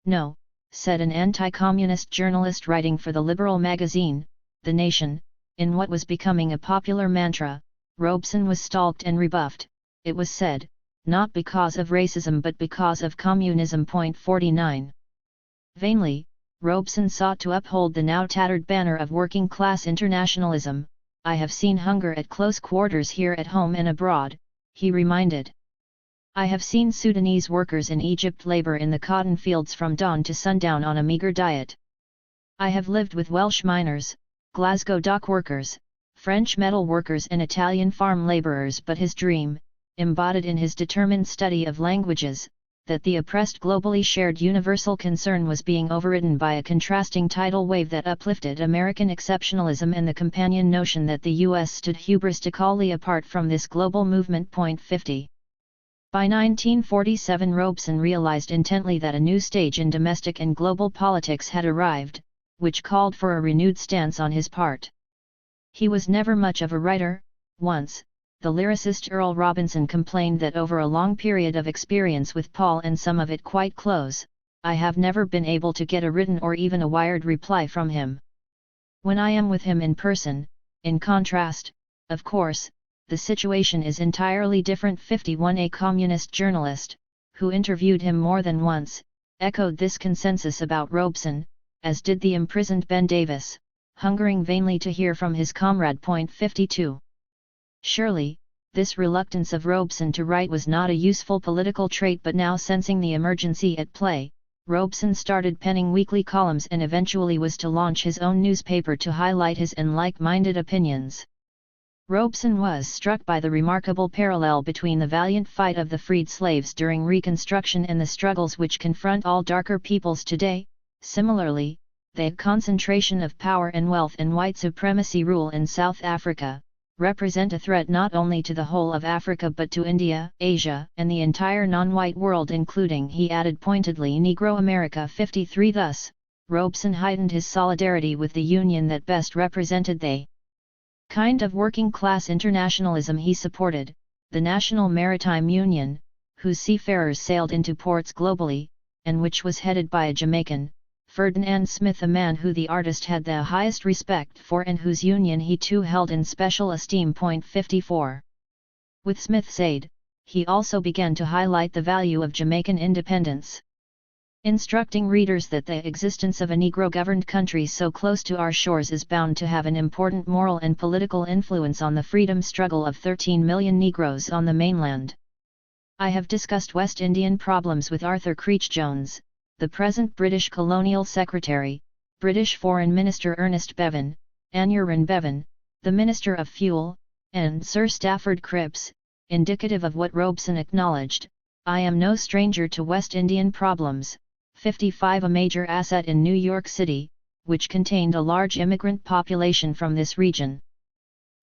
"No," said an anti-communist journalist writing for the liberal magazine, The Nation, in what was becoming a popular mantra. Robeson was stalked and rebuffed, it was said, not because of racism but because of communism. 49. Vainly, Robeson sought to uphold the now tattered banner of working-class internationalism. "I have seen hunger at close quarters here at home and abroad," he reminded. "I have seen Sudanese workers in Egypt labor in the cotton fields from dawn to sundown on a meager diet. I have lived with Welsh miners, Glasgow dock workers, French metal workers and Italian farm laborers." But his dream, embodied in his determined study of languages, that the oppressed globally shared universal concern was being overridden by a contrasting tidal wave that uplifted American exceptionalism and the companion notion that the U.S. stood hubristically apart from this global movement. 50. By 1947 Robeson realized intently that a new stage in domestic and global politics had arrived, which called for a renewed stance on his part. He was never much of a writer. Once, the lyricist Earl Robinson complained that over a long period of experience with Paul, and some of it quite close, "I have never been able to get a written or even a wired reply from him. When I am with him in person, in contrast, of course, the situation is entirely different." 51 A communist journalist, who interviewed him more than once, echoed this consensus about Robeson, as did the imprisoned Ben Davis, hungering vainly to hear from his comrade. 52. Surely, this reluctance of Robeson to write was not a useful political trait, but now, sensing the emergency at play, Robeson started penning weekly columns and eventually was to launch his own newspaper to highlight his and like-minded opinions. Robeson was struck by the remarkable parallel between the valiant fight of the freed slaves during Reconstruction and the struggles which confront all darker peoples today. Similarly, the concentration of power and wealth and white supremacy rule in South Africa represent a threat not only to the whole of Africa but to India, Asia, and the entire non-white world, including, he added pointedly, Negro America. 53 Thus, Robeson heightened his solidarity with the union that best represented the kind of working-class internationalism he supported, the National Maritime Union, whose seafarers sailed into ports globally, and which was headed by a Jamaican, Ferdinand Smith, a man who the artist had the highest respect for and whose union he too held in special esteem. 54. With Smith's aid, he also began to highlight the value of Jamaican independence, instructing readers that the existence of a Negro-governed country so close to our shores is bound to have an important moral and political influence on the freedom struggle of 13 million Negroes on the mainland. I have discussed West Indian problems with Arthur Creech Jones, the present British Colonial Secretary, British Foreign Minister Ernest Bevan, Aneurin Bevan, the Minister of Fuel, and Sir Stafford Cripps, indicative of what Robeson acknowledged: "I am no stranger to West Indian problems." 55. A major asset in New York City, which contained a large immigrant population from this region.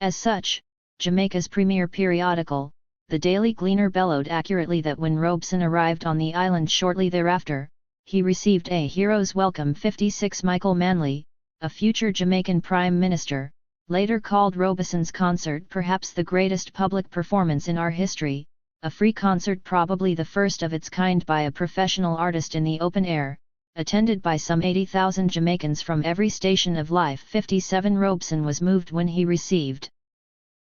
As such, Jamaica's premier periodical, the Daily Gleaner, bellowed accurately that when Robeson arrived on the island shortly thereafter, he received a hero's welcome. 56. Michael Manley, a future Jamaican Prime Minister, later called Robeson's concert perhaps the greatest public performance in our history, a free concert probably the first of its kind by a professional artist in the open air, attended by some 80,000 Jamaicans from every station of life. 57. Robeson was moved when he received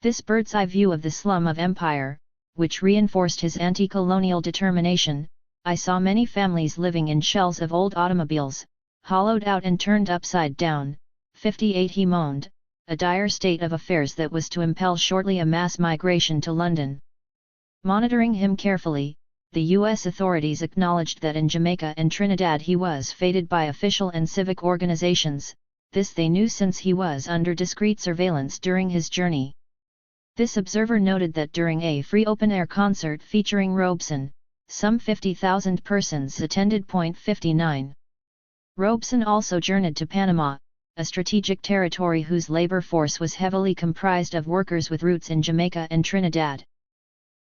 this bird's-eye view of the slum of empire, which reinforced his anti-colonial determination. "I saw many families living in shells of old automobiles, hollowed out and turned upside down." 58. He moaned, a dire state of affairs that was to impel shortly a mass migration to London. Monitoring him carefully, the U.S. authorities acknowledged that in Jamaica and Trinidad he was feted by official and civic organizations. This they knew since he was under discreet surveillance during his journey. This observer noted that during a free open-air concert featuring Robeson, some 50,000 persons attended. 59. Robeson also journeyed to Panama, a strategic territory whose labor force was heavily comprised of workers with roots in Jamaica and Trinidad.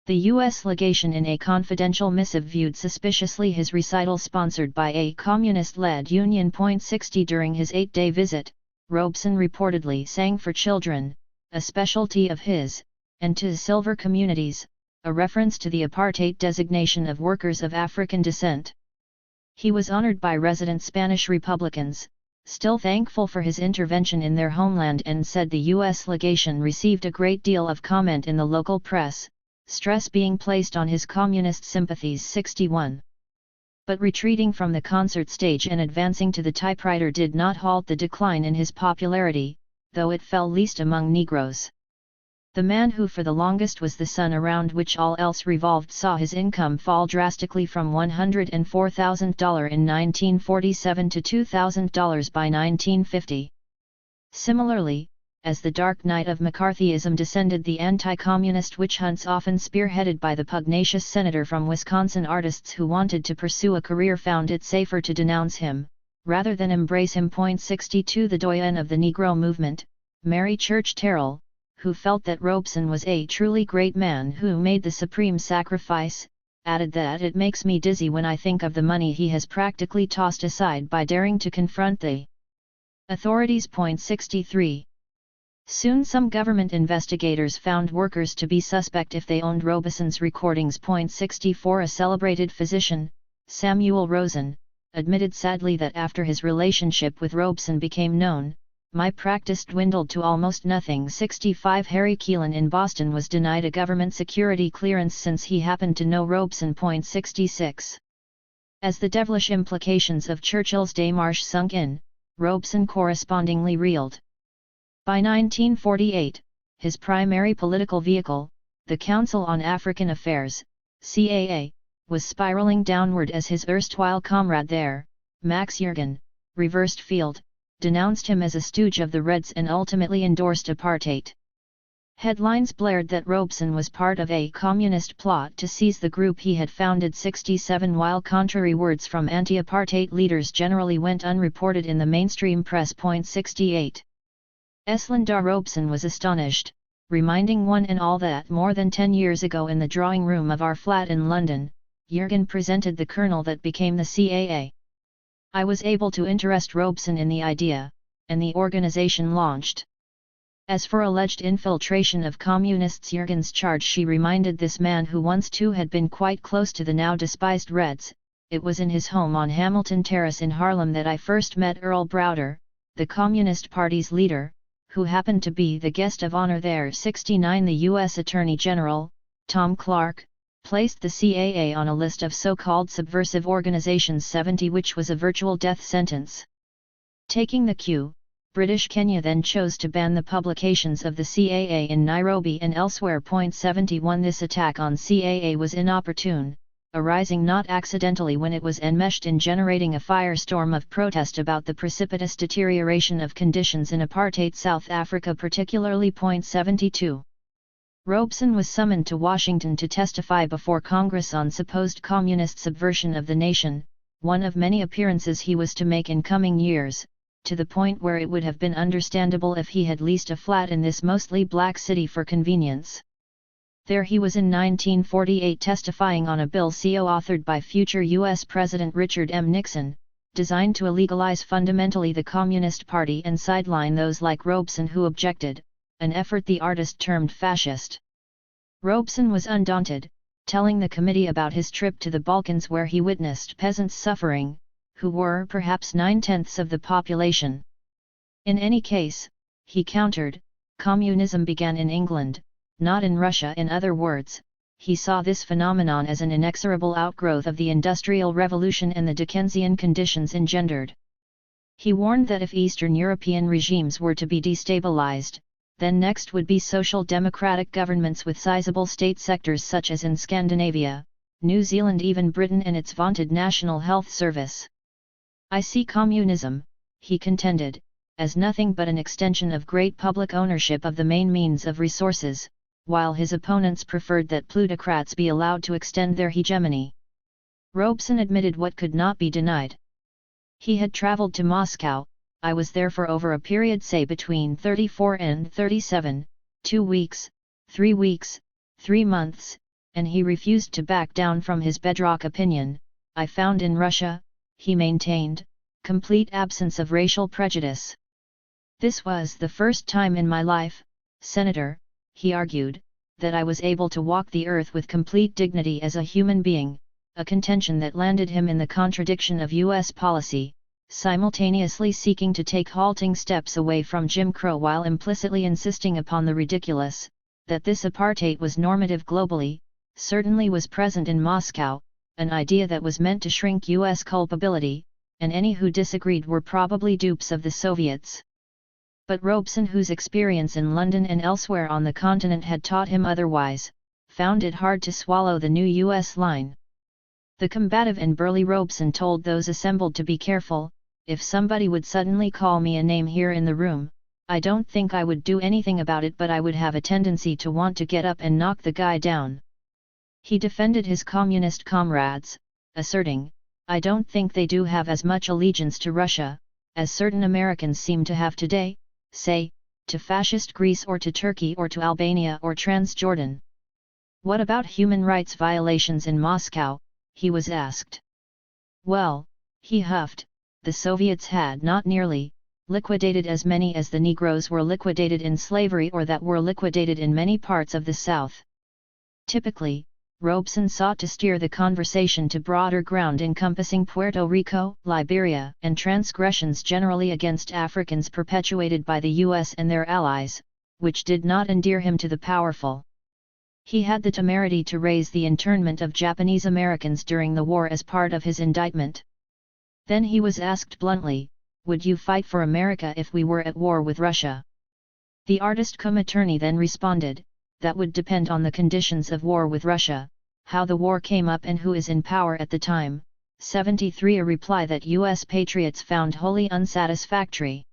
The U.S. legation in a confidential missive viewed suspiciously his recital sponsored by a communist-led union. 60. During his 8-day visit, Robeson reportedly sang for children, a specialty of his, and to silver communities, a reference to the apartheid designation of workers of African descent. He was honored by resident Spanish Republicans, still thankful for his intervention in their homeland, and said the U.S. legation received a great deal of comment in the local press, stress being placed on his communist sympathies. 61. But retreating from the concert stage and advancing to the typewriter did not halt the decline in his popularity, though it fell least among Negroes. The man who for the longest was the sun around which all else revolved saw his income fall drastically from $104,000 in 1947 to $2,000 by 1950. Similarly, as the dark night of McCarthyism descended, the anti-communist witch hunts often spearheaded by the pugnacious senator from Wisconsin, artists who wanted to pursue a career found it safer to denounce him, rather than embrace him. 62. The doyen of the Negro movement, Mary Church Terrell, who felt that Robeson was a truly great man who made the supreme sacrifice, added that "it makes me dizzy when I think of the money he has practically tossed aside by daring to confront the authorities." 63. Soon some government investigators found workers to be suspect if they owned Robeson's recordings. 64. A celebrated physician, Samuel Rosen, admitted sadly that after his relationship with Robeson became known, "my practice dwindled to almost nothing." 65. Harry Keelan in Boston was denied a government security clearance since he happened to know Robeson. 66. As the devilish implications of Churchill's démarche sunk in, Robeson correspondingly reeled. By 1948, his primary political vehicle, the Council on African Affairs, CAA, was spiraling downward as his erstwhile comrade there, Max Yergin, reversed field, denounced him as a stooge of the Reds and ultimately endorsed apartheid. Headlines blared that Robeson was part of a communist plot to seize the group he had founded. 67. While contrary words from anti-apartheid leaders generally went unreported in the mainstream press. 68. Eslinda Robeson was astonished, reminding one and all that more than 10 years ago in the drawing room of our flat in London, Yergin presented the kernel that became the CAA. I was able to interest Robeson in the idea, and the organization launched. As for alleged infiltration of communists, Jürgen's charge, she reminded this man, who once too had been quite close to the now despised Reds, "It was in his home on Hamilton Terrace in Harlem that I first met Earl Browder, the Communist Party's leader, who happened to be the guest of honor there." 69 The U.S. Attorney General, Tom Clark, placed the CAA on a list of so-called subversive organizations 70, which was a virtual death sentence. Taking the cue, British Kenya then chose to ban the publications of the CAA in Nairobi and elsewhere. 71 This attack on CAA was inopportune, arising not accidentally when it was enmeshed in generating a firestorm of protest about the precipitous deterioration of conditions in apartheid South Africa particularly. 72 Robeson was summoned to Washington to testify before Congress on supposed communist subversion of the nation, one of many appearances he was to make in coming years, to the point where it would have been understandable if he had leased a flat in this mostly black city for convenience. There he was in 1948 testifying on a bill co-authored by future U.S. President Richard M. Nixon, designed to illegalize fundamentally the Communist Party and sideline those like Robeson who objected, an effort the artist termed fascist. Robeson was undaunted, telling the committee about his trip to the Balkans where he witnessed peasants suffering, who were perhaps 9/10 of the population. In any case, he countered, communism began in England, not in Russia. In other words, he saw this phenomenon as an inexorable outgrowth of the Industrial Revolution and the Dickensian conditions engendered. He warned that if Eastern European regimes were to be destabilized, then next would be social democratic governments with sizable state sectors such as in Scandinavia, New Zealand, even Britain and its vaunted National Health Service. "I see communism," he contended, "as nothing but an extension of great public ownership of the main means of resources," while his opponents preferred that plutocrats be allowed to extend their hegemony. Robeson admitted what could not be denied. He had traveled to Moscow. "I was there for over a period, say between 34 and 37, 2 weeks, 3 weeks, 3 months, and he refused to back down from his bedrock opinion. I found in Russia," he maintained, "complete absence of racial prejudice. This was the first time in my life, Senator," he argued, "that I was able to walk the earth with complete dignity as a human being," a contention that landed him in the contradiction of U.S. policy, simultaneously seeking to take halting steps away from Jim Crow while implicitly insisting upon the ridiculous. That this apartheid was normative globally, certainly was present in Moscow, an idea that was meant to shrink U.S. culpability, and any who disagreed were probably dupes of the Soviets. But Robeson, whose experience in London and elsewhere on the continent had taught him otherwise, found it hard to swallow the new U.S. line. The combative and burly Robeson told those assembled to be careful. "If somebody would suddenly call me a name here in the room, I don't think I would do anything about it, but I would have a tendency to want to get up and knock the guy down." He defended his communist comrades, asserting, "I don't think they do have as much allegiance to Russia, as certain Americans seem to have today, say, to fascist Greece or to Turkey or to Albania or Transjordan." "What about human rights violations in Moscow?" he was asked. "Well," he huffed, "the Soviets had not nearly liquidated as many as the Negroes were liquidated in slavery or that were liquidated in many parts of the South." Typically, Robeson sought to steer the conversation to broader ground encompassing Puerto Rico, Liberia, and transgressions generally against Africans perpetuated by the U.S. and their allies, which did not endear him to the powerful. He had the temerity to raise the internment of Japanese Americans during the war as part of his indictment. Then he was asked bluntly, "Would you fight for America if we were at war with Russia?" The artist cum attorney then responded, "That would depend on the conditions of war with Russia, how the war came up and who is in power at the time." 73 A reply that U.S. patriots found wholly unsatisfactory.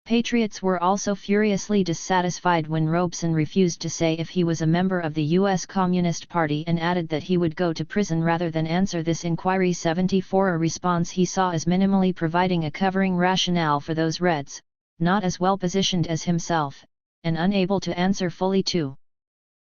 Patriots were also furiously dissatisfied when Robeson refused to say if he was a member of the U.S. Communist Party and added that he would go to prison rather than answer this inquiry. 74 A response he saw as minimally providing a covering rationale for those Reds, not as well positioned as himself, and unable to answer fully too.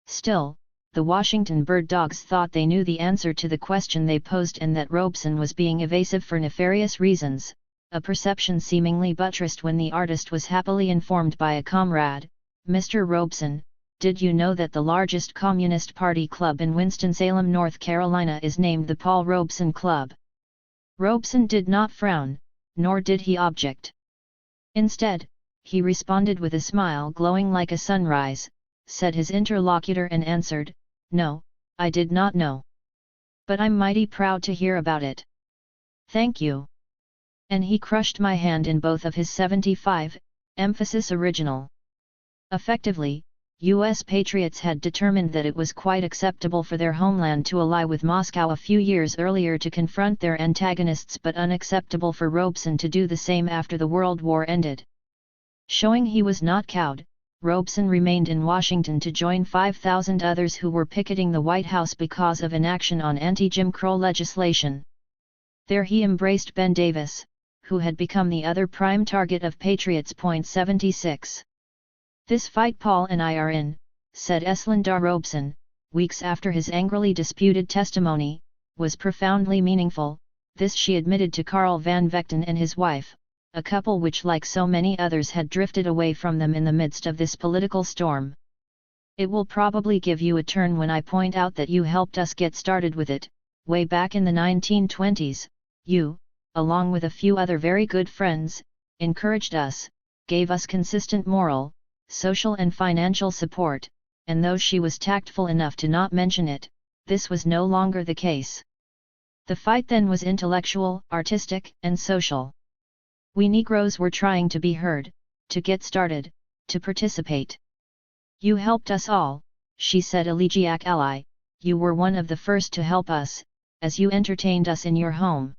Still, the Washington bird dogs thought they knew the answer to the question they posed and that Robeson was being evasive for nefarious reasons, a perception seemingly buttressed when the artist was happily informed by a comrade, Mr. Robeson, did you know that the largest Communist Party club in Winston-Salem, North Carolina is named the Paul Robeson Club? Robeson did not frown, nor did he object. Instead, he responded with a smile glowing like a sunrise, said his interlocutor, and answered, "No, I did not know. But I'm mighty proud to hear about it. Thank you." And he crushed my hand in both of his 75, emphasis original. Effectively, U.S. patriots had determined that it was quite acceptable for their homeland to ally with Moscow a few years earlier to confront their antagonists, but unacceptable for Robeson to do the same after the World War ended. Showing he was not cowed, Robeson remained in Washington to join 5,000 others who were picketing the White House because of inaction on anti-Jim Crow legislation. There he embraced Ben Davis, who had become the other prime target of Patriots. 76. "This fight Paul and I are in," said Eslinda Robeson, weeks after his angrily disputed testimony, "was profoundly meaningful." This she admitted to Carl Van Vechten and his wife, a couple which like so many others had drifted away from them in the midst of this political storm. "It will probably give you a turn when I point out that you helped us get started with it, way back in the 1920s, you, along with a few other very good friends, encouraged us, gave us consistent moral, social and financial support," and though she was tactful enough to not mention it, this was no longer the case. The fight then was intellectual, artistic, and social. We Negroes were trying to be heard, to get started, to participate. "You helped us all," she said, elegiac ally, "you were one of the first to help us, as you entertained us in your home."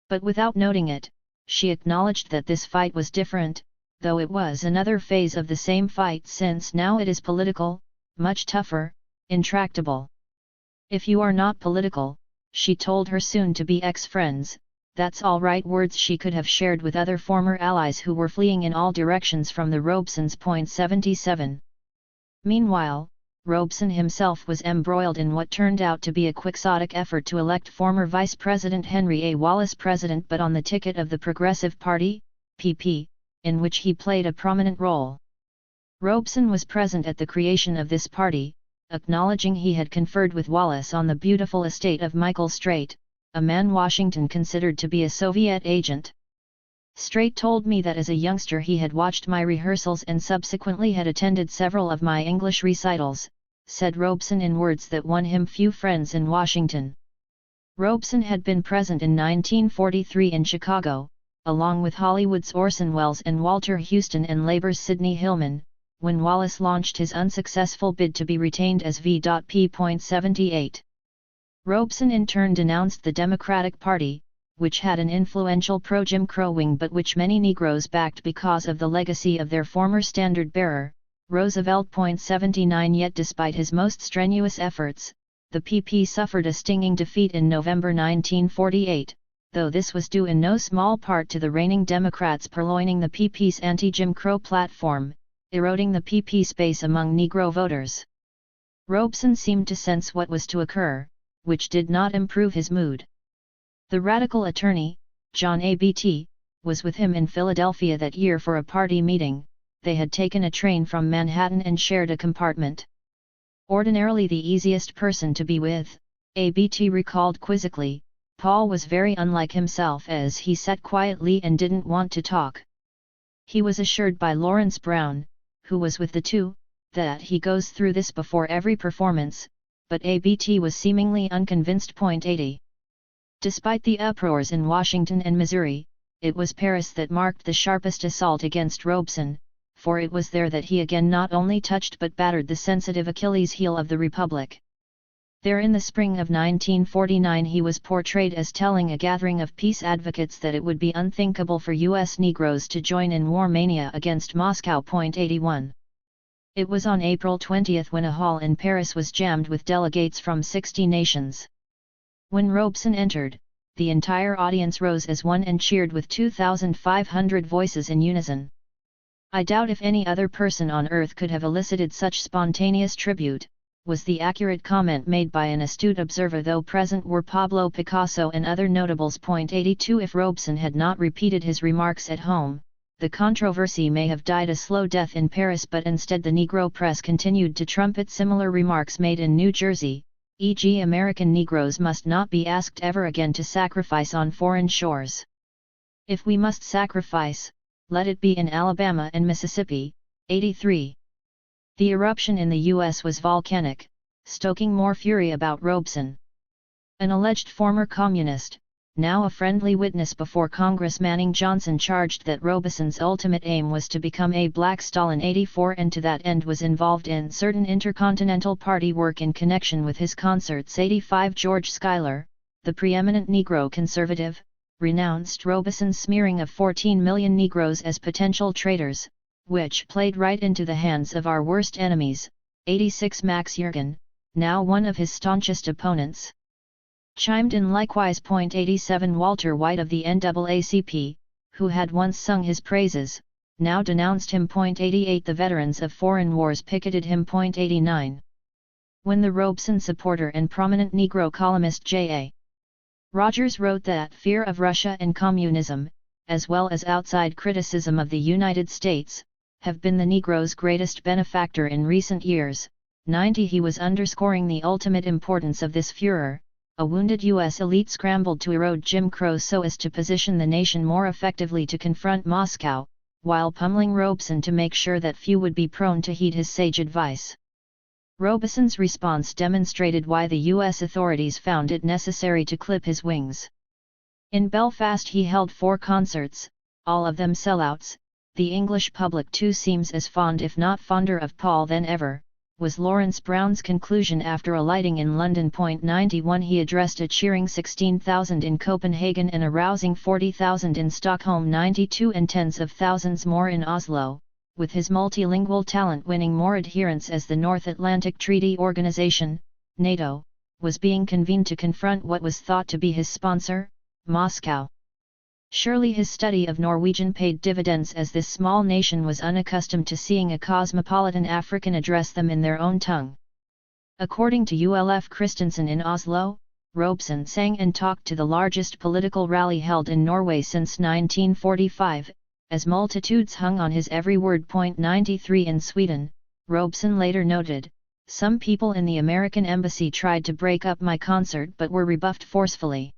But without noting it, she acknowledged that this fight was different, though it was another phase of the same fight, since now it is political, much tougher, intractable. "If you are not political," she told her soon-to-be ex-friends, "that's all right," words she could have shared with other former allies who were fleeing in all directions from the Robesons. 77. Meanwhile, Robeson himself was embroiled in what turned out to be a quixotic effort to elect former Vice President Henry A. Wallace president, but on the ticket of the Progressive Party, PP, in which he played a prominent role. Robeson was present at the creation of this party, acknowledging he had conferred with Wallace on the beautiful estate of Michael Straight, a man Washington considered to be a Soviet agent. "Straight told me that as a youngster he had watched my rehearsals and subsequently had attended several of my English recitals," said Robeson in words that won him few friends in Washington. Robeson had been present in 1943 in Chicago, along with Hollywood's Orson Welles and Walter Houston and Labor's Sidney Hillman, when Wallace launched his unsuccessful bid to be retained as V.P. 78. Robeson in turn denounced the Democratic Party, which had an influential pro-Jim Crow wing but which many Negroes backed because of the legacy of their former standard-bearer, Roosevelt. 79. Yet despite his most strenuous efforts, the PP suffered a stinging defeat in November 1948, though this was due in no small part to the reigning Democrats purloining the PP's anti-Jim Crow platform, eroding the PP's base among Negro voters. Robeson seemed to sense what was to occur, which did not improve his mood. The radical attorney, John Abt, was with him in Philadelphia that year for a party meeting. They had taken a train from Manhattan and shared a compartment. Ordinarily the easiest person to be with, Abt recalled quizzically, Paul was very unlike himself as he sat quietly and didn't want to talk. He was assured by Lawrence Brown, who was with the two, that he goes through this before every performance, but Abt was seemingly unconvinced. 80. Despite the uproars in Washington and Missouri, it was Paris that marked the sharpest assault against Robeson, for it was there that he again not only touched but battered the sensitive Achilles heel of the Republic. There in the spring of 1949 he was portrayed as telling a gathering of peace advocates that it would be unthinkable for U.S. Negroes to join in war mania against Moscow. 81. It was on April 20 when a hall in Paris was jammed with delegates from 60 nations. When Robeson entered, the entire audience rose as one and cheered with 2,500 voices in unison. "I doubt if any other person on earth could have elicited such spontaneous tribute," was the accurate comment made by an astute observer, though present were Pablo Picasso and other notables. 82. If Robeson had not repeated his remarks at home, the controversy may have died a slow death in Paris, but instead the Negro press continued to trumpet similar remarks made in New Jersey, e.g. American Negroes must not be asked ever again to sacrifice on foreign shores. If we must sacrifice, let it be in Alabama and Mississippi. 83. The eruption in the U.S. was volcanic, stoking more fury about Robeson. An alleged former communist, now a friendly witness before Congress, Manning Johnson, charged that Robeson's ultimate aim was to become a Black Stalin. 84 and to that end was involved in certain Intercontinental Party work in connection with his concerts. 85 George Schuyler, the preeminent Negro conservative, renounced Robeson's smearing of 14 million Negroes as potential traitors, which played right into the hands of our worst enemies. 86 Max Yergin, now one of his staunchest opponents, chimed in likewise. 87 Walter White of the NAACP, who had once sung his praises, now denounced him. 88 The veterans of foreign wars picketed him. 89 When the Robeson supporter and prominent Negro columnist J.A. Rogers wrote that fear of Russia and communism, as well as outside criticism of the United States, have been the Negro's greatest benefactor in recent years. 90 He was underscoring the ultimate importance of this furor. A wounded U.S. elite scrambled to erode Jim Crow so as to position the nation more effectively to confront Moscow, while pummeling Robeson to make sure that few would be prone to heed his sage advice. Robeson's response demonstrated why the U.S. authorities found it necessary to clip his wings. In Belfast he held 4 concerts, all of them sellouts. The English public too seems as fond, if not fonder, of Paul than ever, was Lawrence Brown's conclusion after alighting in London. 91 He addressed a cheering 16,000 in Copenhagen and a rousing 40,000 in Stockholm. 92 And tens of thousands more in Oslo, with his multilingual talent winning more adherents as the North Atlantic Treaty Organization, NATO, was being convened to confront what was thought to be his sponsor, Moscow. Surely his study of Norwegian paid dividends, as this small nation was unaccustomed to seeing a cosmopolitan African address them in their own tongue. According to Ulf Christensen in Oslo, Robeson sang and talked to the largest political rally held in Norway since 1945, as multitudes hung on his every word. 93 In Sweden, Robeson later noted, "Some people in the American embassy tried to break up my concert but were rebuffed forcefully."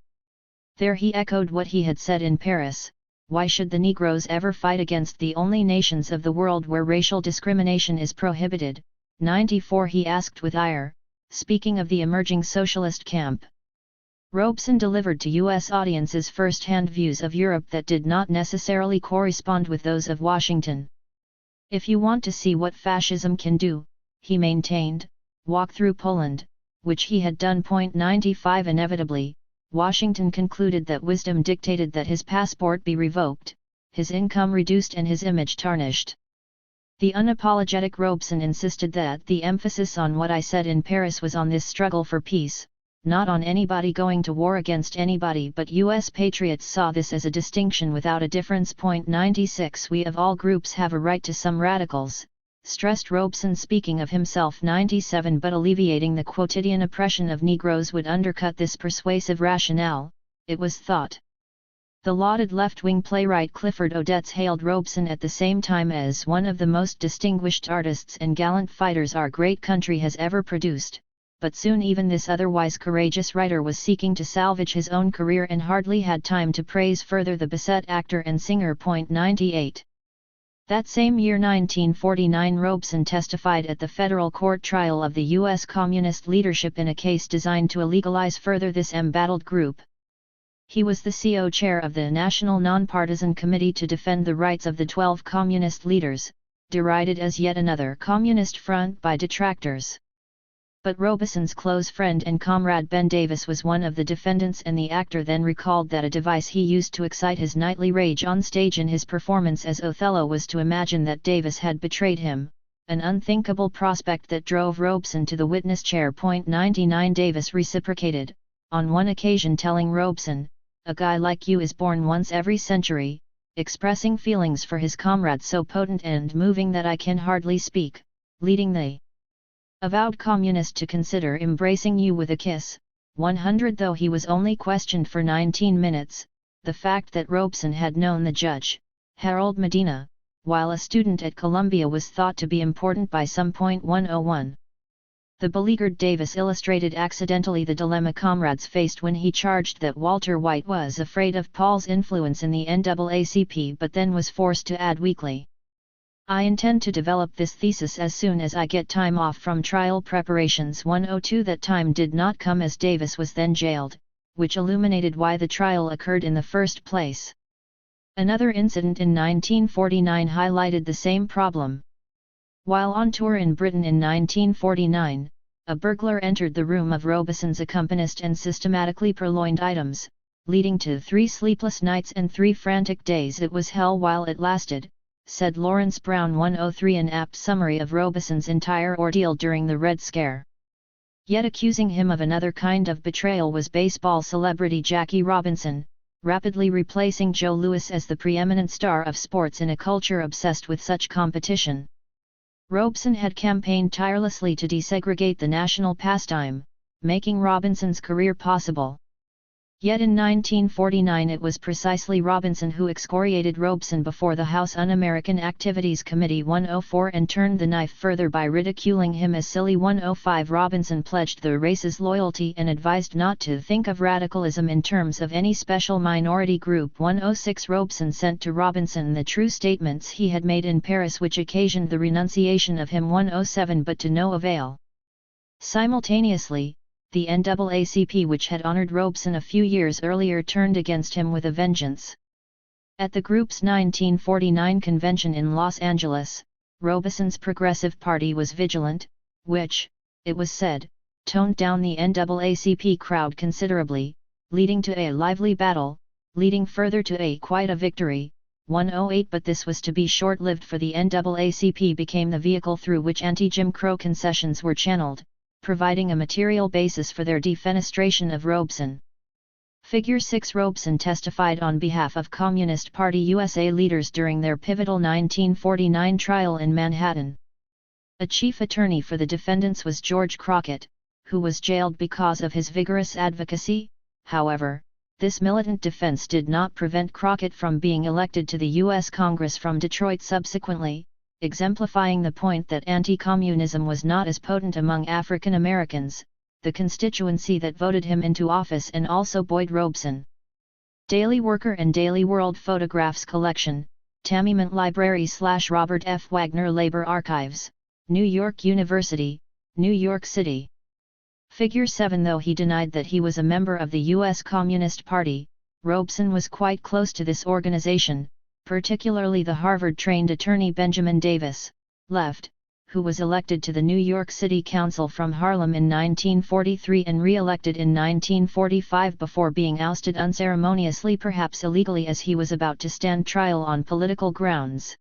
There he echoed what he had said in Paris: why should the Negroes ever fight against the only nations of the world where racial discrimination is prohibited? 94 He asked with ire, speaking of the emerging socialist camp. Robeson delivered to U.S. audiences first-hand views of Europe that did not necessarily correspond with those of Washington. If you want to see what fascism can do, he maintained, walk through Poland, which he had done. 95 Inevitably, Washington concluded that wisdom dictated that his passport be revoked, his income reduced and his image tarnished. The unapologetic Robeson insisted that the emphasis on what I said in Paris was on this struggle for peace, not on anybody going to war against anybody, but U.S. patriots saw this as a distinction without a difference. 96 We of all groups have a right to some radicals, stressed Robeson, speaking of himself. 97 But alleviating the quotidian oppression of Negroes would undercut this persuasive rationale, it was thought. The lauded left-wing playwright Clifford Odets hailed Robeson at the same time as one of the most distinguished artists and gallant fighters our great country has ever produced, but soon even this otherwise courageous writer was seeking to salvage his own career and hardly had time to praise further the beset actor and singer. 98 That same year, 1949, Robeson testified at the federal court trial of the U.S. Communist leadership in a case designed to illegalize further this embattled group. He was the CO chair of the National Nonpartisan Committee to defend the rights of the 12 communist leaders, derided as yet another communist front by detractors. But Robeson's close friend and comrade Ben Davis was one of the defendants, and the actor then recalled that a device he used to excite his nightly rage on stage in his performance as Othello was to imagine that Davis had betrayed him, an unthinkable prospect that drove Robeson to the witness chair. 99 Davis reciprocated, on one occasion telling Robeson, "A guy like you is born once every century," expressing feelings for his comrade so potent and moving that I can hardly speak, leading the avowed communist to consider embracing you with a kiss. 100 Though he was only questioned for 19 minutes, the fact that Robeson had known the judge, Harold Medina, while a student at Columbia, was thought to be important by some. 101. The beleaguered Davis illustrated accidentally the dilemma comrades faced when he charged that Walter White was afraid of Paul's influence in the NAACP, but then was forced to add weakly, "I intend to develop this thesis as soon as I get time off from trial preparations." 102. That time did not come, as Davis was then jailed, which illuminated why the trial occurred in the first place. Another incident in 1949 highlighted the same problem. While on tour in Britain in 1949, a burglar entered the room of Robeson's accompanist and systematically purloined items, leading to 3 sleepless nights and 3 frantic days. "It was hell while it lasted," said Lawrence Brown. 103. An apt summary of Robeson's entire ordeal during the Red Scare. Yet accusing him of another kind of betrayal was baseball celebrity Jackie Robinson, rapidly replacing Joe Louis as the preeminent star of sports in a culture obsessed with such competition. Robeson had campaigned tirelessly to desegregate the national pastime, making Robinson's career possible. Yet in 1949 it was precisely Robinson who excoriated Robeson before the House Un-American Activities Committee. 104. And turned the knife further by ridiculing him as silly. 105. Robinson pledged the race's loyalty and advised not to think of radicalism in terms of any special minority group. 106. Robeson sent to Robinson the true statements he had made in Paris, which occasioned the renunciation of him. 107. But to no avail. Simultaneously, the NAACP, which had honored Robeson a few years earlier, turned against him with a vengeance. At the group's 1949 convention in Los Angeles, Robeson's Progressive Party was vigilant, which, it was said, toned down the NAACP crowd considerably, leading to a lively battle, leading further to quite a victory. 108. But this was to be short-lived, for the NAACP became the vehicle through which anti-Jim Crow concessions were channeled, providing a material basis for their defenestration of Robeson. Figure 6. Robeson testified on behalf of Communist Party USA leaders during their pivotal 1949 trial in Manhattan. A chief attorney for the defendants was George Crockett, who was jailed because of his vigorous advocacy. However, this militant defense did not prevent Crockett from being elected to the U.S. Congress from Detroit subsequently, exemplifying the point that anti-communism was not as potent among African Americans, the constituency that voted him into office, and also Boyd Robeson. Daily Worker and Daily World Photographs Collection, Tamiment Library / Robert F. Wagner Labor Archives, New York University, New York City. Figure 7. Though he denied that he was a member of the U.S. Communist Party, Robeson was quite close to this organization, particularly the Harvard-trained attorney Benjamin Davis, left, who was elected to the New York City Council from Harlem in 1943 and re-elected in 1945 before being ousted unceremoniously, perhaps illegally, as he was about to stand trial on political grounds.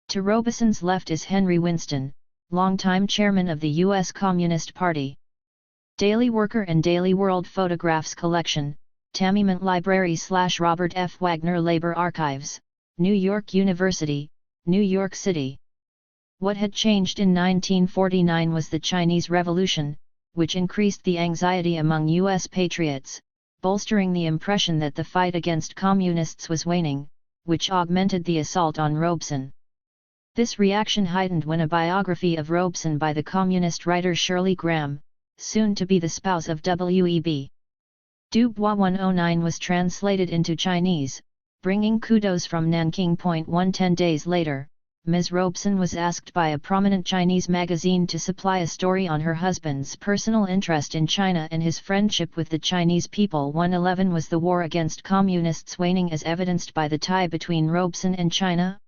To Robeson's left is Henry Winston, longtime chairman of the U.S. Communist Party. Daily Worker and Daily World Photographs Collection, Tamiment Library / Robert F. Wagner Labor Archives, New York University, New York City. What had changed in 1949 was the Chinese Revolution, which increased the anxiety among U.S. patriots, bolstering the impression that the fight against communists was waning, which augmented the assault on Robeson. This reaction heightened when a biography of Robeson by the communist writer Shirley Graham, soon to be the spouse of W.E.B. Du Bois 109, was translated into Chinese, bringing kudos from Nanking. 10 days later, Ms. Robeson was asked by a prominent Chinese magazine to supply a story on her husband's personal interest in China and his friendship with the Chinese people. 111 Was the war against communists waning, as evidenced by the tie between Robeson and China?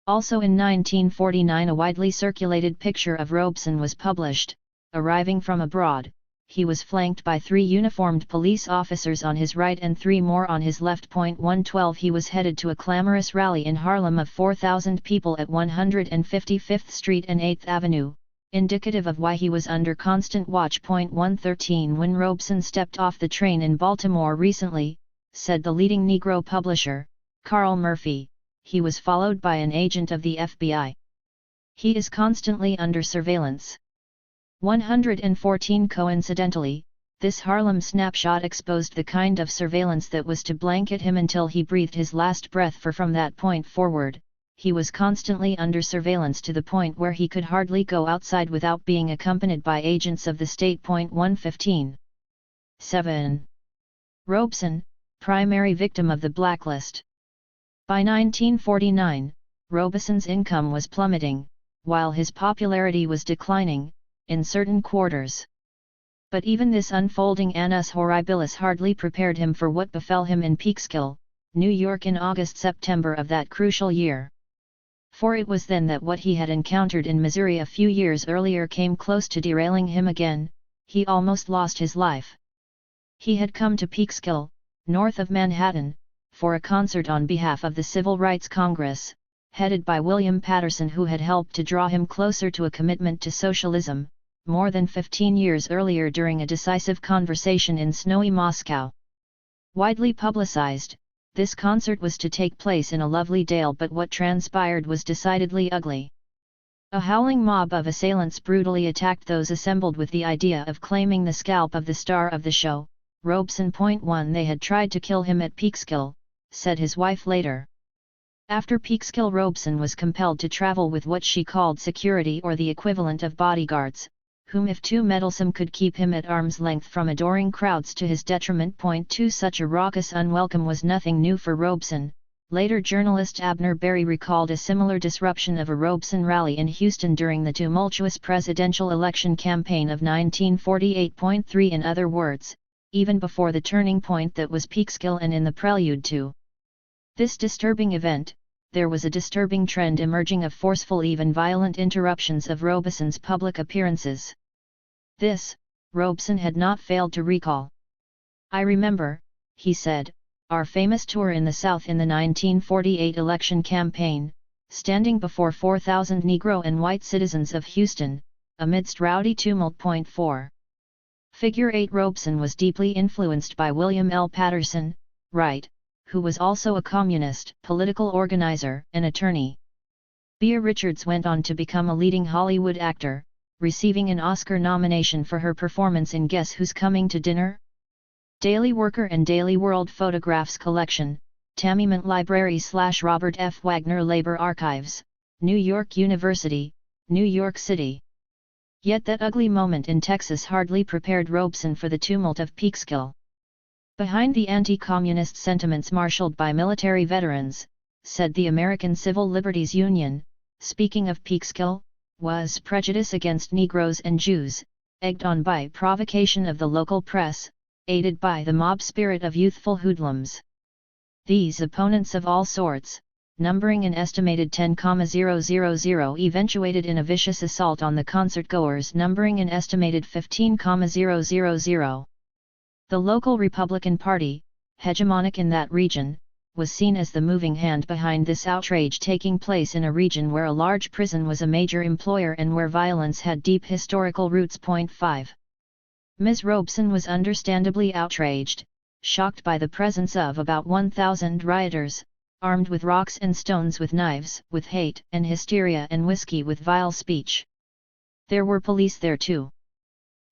Also in 1949 a widely circulated picture of Robeson was published. Arriving from abroad, he was flanked by 3 uniformed police officers on his right and 3 more on his left. 112 He was headed to a clamorous rally in Harlem of 4,000 people at 155th Street and 8th Avenue, indicative of why he was under constant watch. 113 When Robeson stepped off the train in Baltimore recently, said the leading Negro publisher, Carl Murphy, he was followed by an agent of the FBI. He is constantly under surveillance. 114 Coincidentally, This Harlem snapshot exposed the kind of surveillance that was to blanket him until he breathed his last breath, for from that point forward, he was constantly under surveillance to the point where he could hardly go outside without being accompanied by agents of the state. 115. 7. Robeson, primary victim of the blacklist. By 1949, Robeson's income was plummeting, while his popularity was declining, in certain quarters. But even this unfolding annus horribilis hardly prepared him for what befell him in Peekskill, New York in August-September of that crucial year. For it was then that what he had encountered in Missouri a few years earlier came close to derailing him again. He almost lost his life. He had come to Peekskill, north of Manhattan, for a concert on behalf of the Civil Rights Congress, headed by William Patterson, who had helped to draw him closer to a commitment to socialism, more than 15 years earlier during a decisive conversation in snowy Moscow. Widely publicized, this concert was to take place in a lovely dale, but what transpired was decidedly ugly. A howling mob of assailants brutally attacked those assembled with the idea of claiming the scalp of the star of the show, Robeson. 1 They had tried to kill him at Peekskill, said his wife later. After Peekskill, Robeson was compelled to travel with what she called security, or the equivalent of bodyguards, whom if too meddlesome could keep him at arm's length from adoring crowds to his detriment. 2 Such a raucous unwelcome was nothing new for Robeson. Later journalist Abner Berry recalled a similar disruption of a Robeson rally in Houston during the tumultuous presidential election campaign of 1948. In other words, even before the turning point that was Peekskill and in the prelude to this disturbing event, there was a disturbing trend emerging of forceful, even violent interruptions of Robeson's public appearances. This, Robeson had not failed to recall. "I remember," he said, "our famous tour in the South in the 1948 election campaign, standing before 4,000 Negro and white citizens of Houston, amidst rowdy tumult. 4. Figure 8 Robeson was deeply influenced by William L. Patterson, Wright, who was also a communist, political organizer, and attorney. Bea Richards went on to become a leading Hollywood actor, receiving an Oscar nomination for her performance in Guess Who's Coming to Dinner? Daily Worker and Daily World Photographs Collection, Tamiment Library / Robert F. Wagner Labor Archives, New York University, New York City. Yet that ugly moment in Texas hardly prepared Robeson for the tumult of Peekskill. Behind the anti-communist sentiments marshaled by military veterans, said the American Civil Liberties Union, speaking of Peekskill, was prejudice against Negroes and Jews, egged on by provocation of the local press, aided by the mob spirit of youthful hoodlums. These opponents of all sorts, numbering an estimated 10,000, eventuated in a vicious assault on the concert-goers numbering an estimated 15,000. The local Republican Party, hegemonic in that region, was seen as the moving hand behind this outrage taking place in a region where a large prison was a major employer and where violence had deep historical roots. 5. Ms. Robeson was understandably outraged, shocked by the presence of about 1,000 rioters, armed with rocks and stones, with knives, with hate and hysteria and whiskey, with vile speech. There were police there too.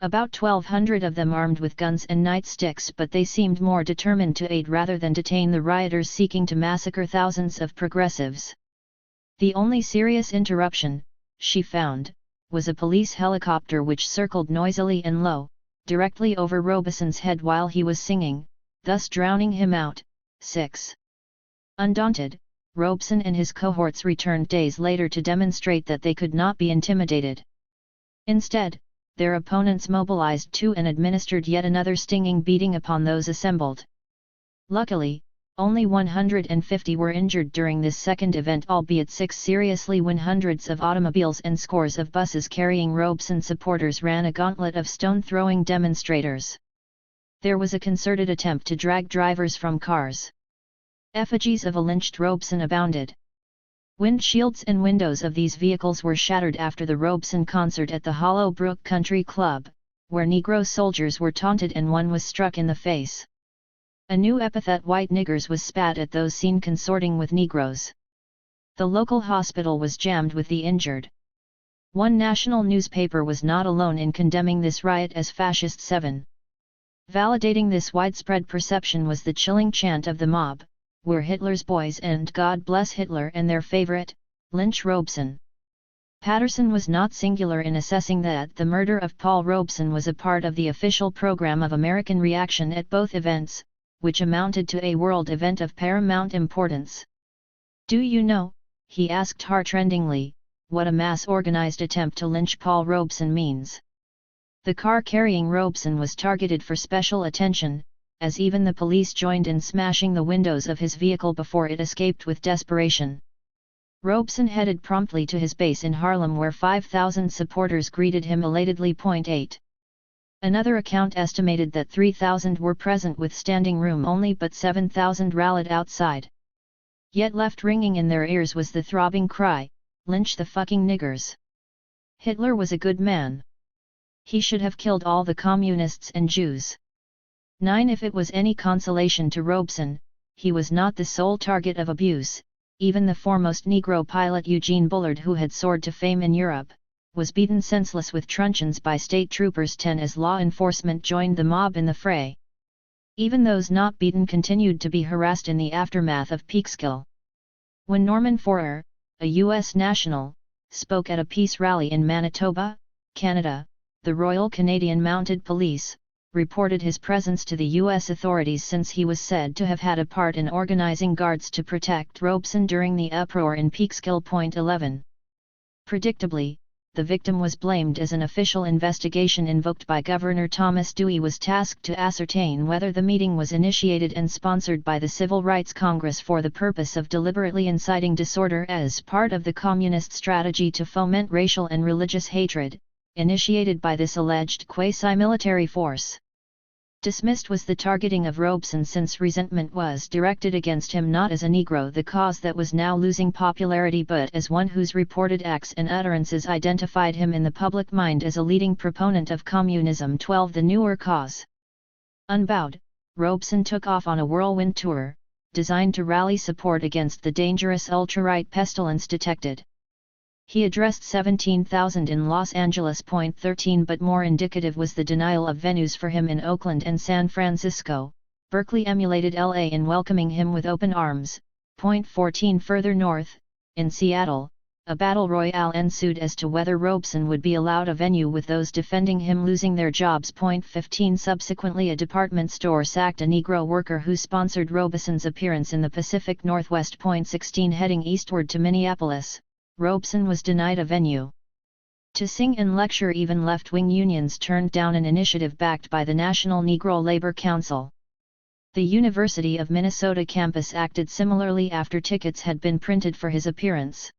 About 1,200 of them armed with guns and nightsticks, but they seemed more determined to aid rather than detain the rioters seeking to massacre thousands of progressives. The only serious interruption, she found, was a police helicopter which circled noisily and low, directly over Robeson's head while he was singing, thus drowning him out. 6. Undaunted, Robeson and his cohorts returned days later to demonstrate that they could not be intimidated. Instead, their opponents mobilized too and administered yet another stinging beating upon those assembled. Luckily, only 150 were injured during this second event, albeit 6 seriously, when hundreds of automobiles and scores of buses carrying Robeson supporters ran a gauntlet of stone-throwing demonstrators. There was a concerted attempt to drag drivers from cars. Effigies of a lynched Robeson abounded. Windshields and windows of these vehicles were shattered after the Robeson concert at the Hollow Brook Country Club, where Negro soldiers were taunted and one was struck in the face. A new epithet, white niggers, was spat at those seen consorting with Negroes. The local hospital was jammed with the injured. One national newspaper was not alone in condemning this riot as fascist. 7. Validating this widespread perception was the chilling chant of the mob, "We're Hitler's boys and God bless Hitler," and their favorite, "Lynch Robeson." Patterson was not singular in assessing that the murder of Paul Robeson was a part of the official program of American reaction at both events, which amounted to a world event of paramount importance. "Do you know," he asked heartrendingly, "what a mass-organized attempt to lynch Paul Robeson means?" The car carrying Robeson was targeted for special attention, as even the police joined in smashing the windows of his vehicle before it escaped with desperation. Robeson headed promptly to his base in Harlem, where 5,000 supporters greeted him elatedly. 8. Another account estimated that 3,000 were present with standing room only, but 7,000 rallied outside. Yet left ringing in their ears was the throbbing cry, "Lynch the fucking niggers." Hitler was a good man. He should have killed all the communists and Jews. 9. If it was any consolation to Robeson, he was not the sole target of abuse. Even the foremost Negro pilot Eugene Bullard, who had soared to fame in Europe, was beaten senseless with truncheons by state troopers. 10. As law enforcement joined the mob in the fray, even those not beaten continued to be harassed in the aftermath of Peekskill. When Norman Forer, a U.S. national, spoke at a peace rally in Manitoba, Canada, the Royal Canadian Mounted Police reported his presence to the U.S. authorities, since he was said to have had a part in organizing guards to protect Robeson during the uproar in Peekskill. 11. Predictably, the victim was blamed as an official investigation invoked by Governor Thomas Dewey was tasked to ascertain whether the meeting was initiated and sponsored by the Civil Rights Congress for the purpose of deliberately inciting disorder as part of the communist strategy to foment racial and religious hatred, initiated by this alleged quasi-military force. Dismissed was the targeting of Robeson, since resentment was directed against him not as a Negro, the cause that was now losing popularity, but as one whose reported acts and utterances identified him in the public mind as a leading proponent of communism. 12. The newer cause. Unbowed, Robeson took off on a whirlwind tour, designed to rally support against the dangerous ultra-right pestilence detected. He addressed 17,000 in Los Angeles. 13. But more indicative was the denial of venues for him in Oakland and San Francisco. Berkeley emulated LA in welcoming him with open arms. 14. Further north, in Seattle, a battle royale ensued as to whether Robeson would be allowed a venue, with those defending him losing their jobs. 15. Subsequently, a department store sacked a Negro worker who sponsored Robeson's appearance in the Pacific Northwest. 16. Heading eastward to Minneapolis, Robeson was denied a venue to sing and lecture. Even left-wing unions turned down an initiative backed by the National Negro Labor Council. The University of Minnesota campus acted similarly after tickets had been printed for his appearance.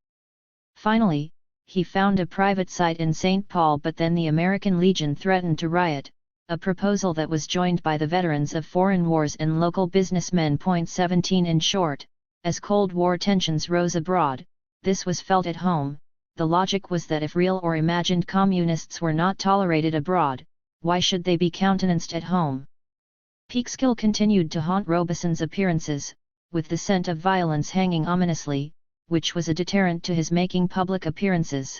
Finally, he found a private site in St. Paul, but then the American Legion threatened to riot, a proposal that was joined by the veterans of foreign wars and local businessmen. 17. In short, as Cold War tensions rose abroad, this was felt at home. The logic was that if real or imagined communists were not tolerated abroad, why should they be countenanced at home? Peekskill continued to haunt Robeson's appearances, with the scent of violence hanging ominously, which was a deterrent to his making public appearances.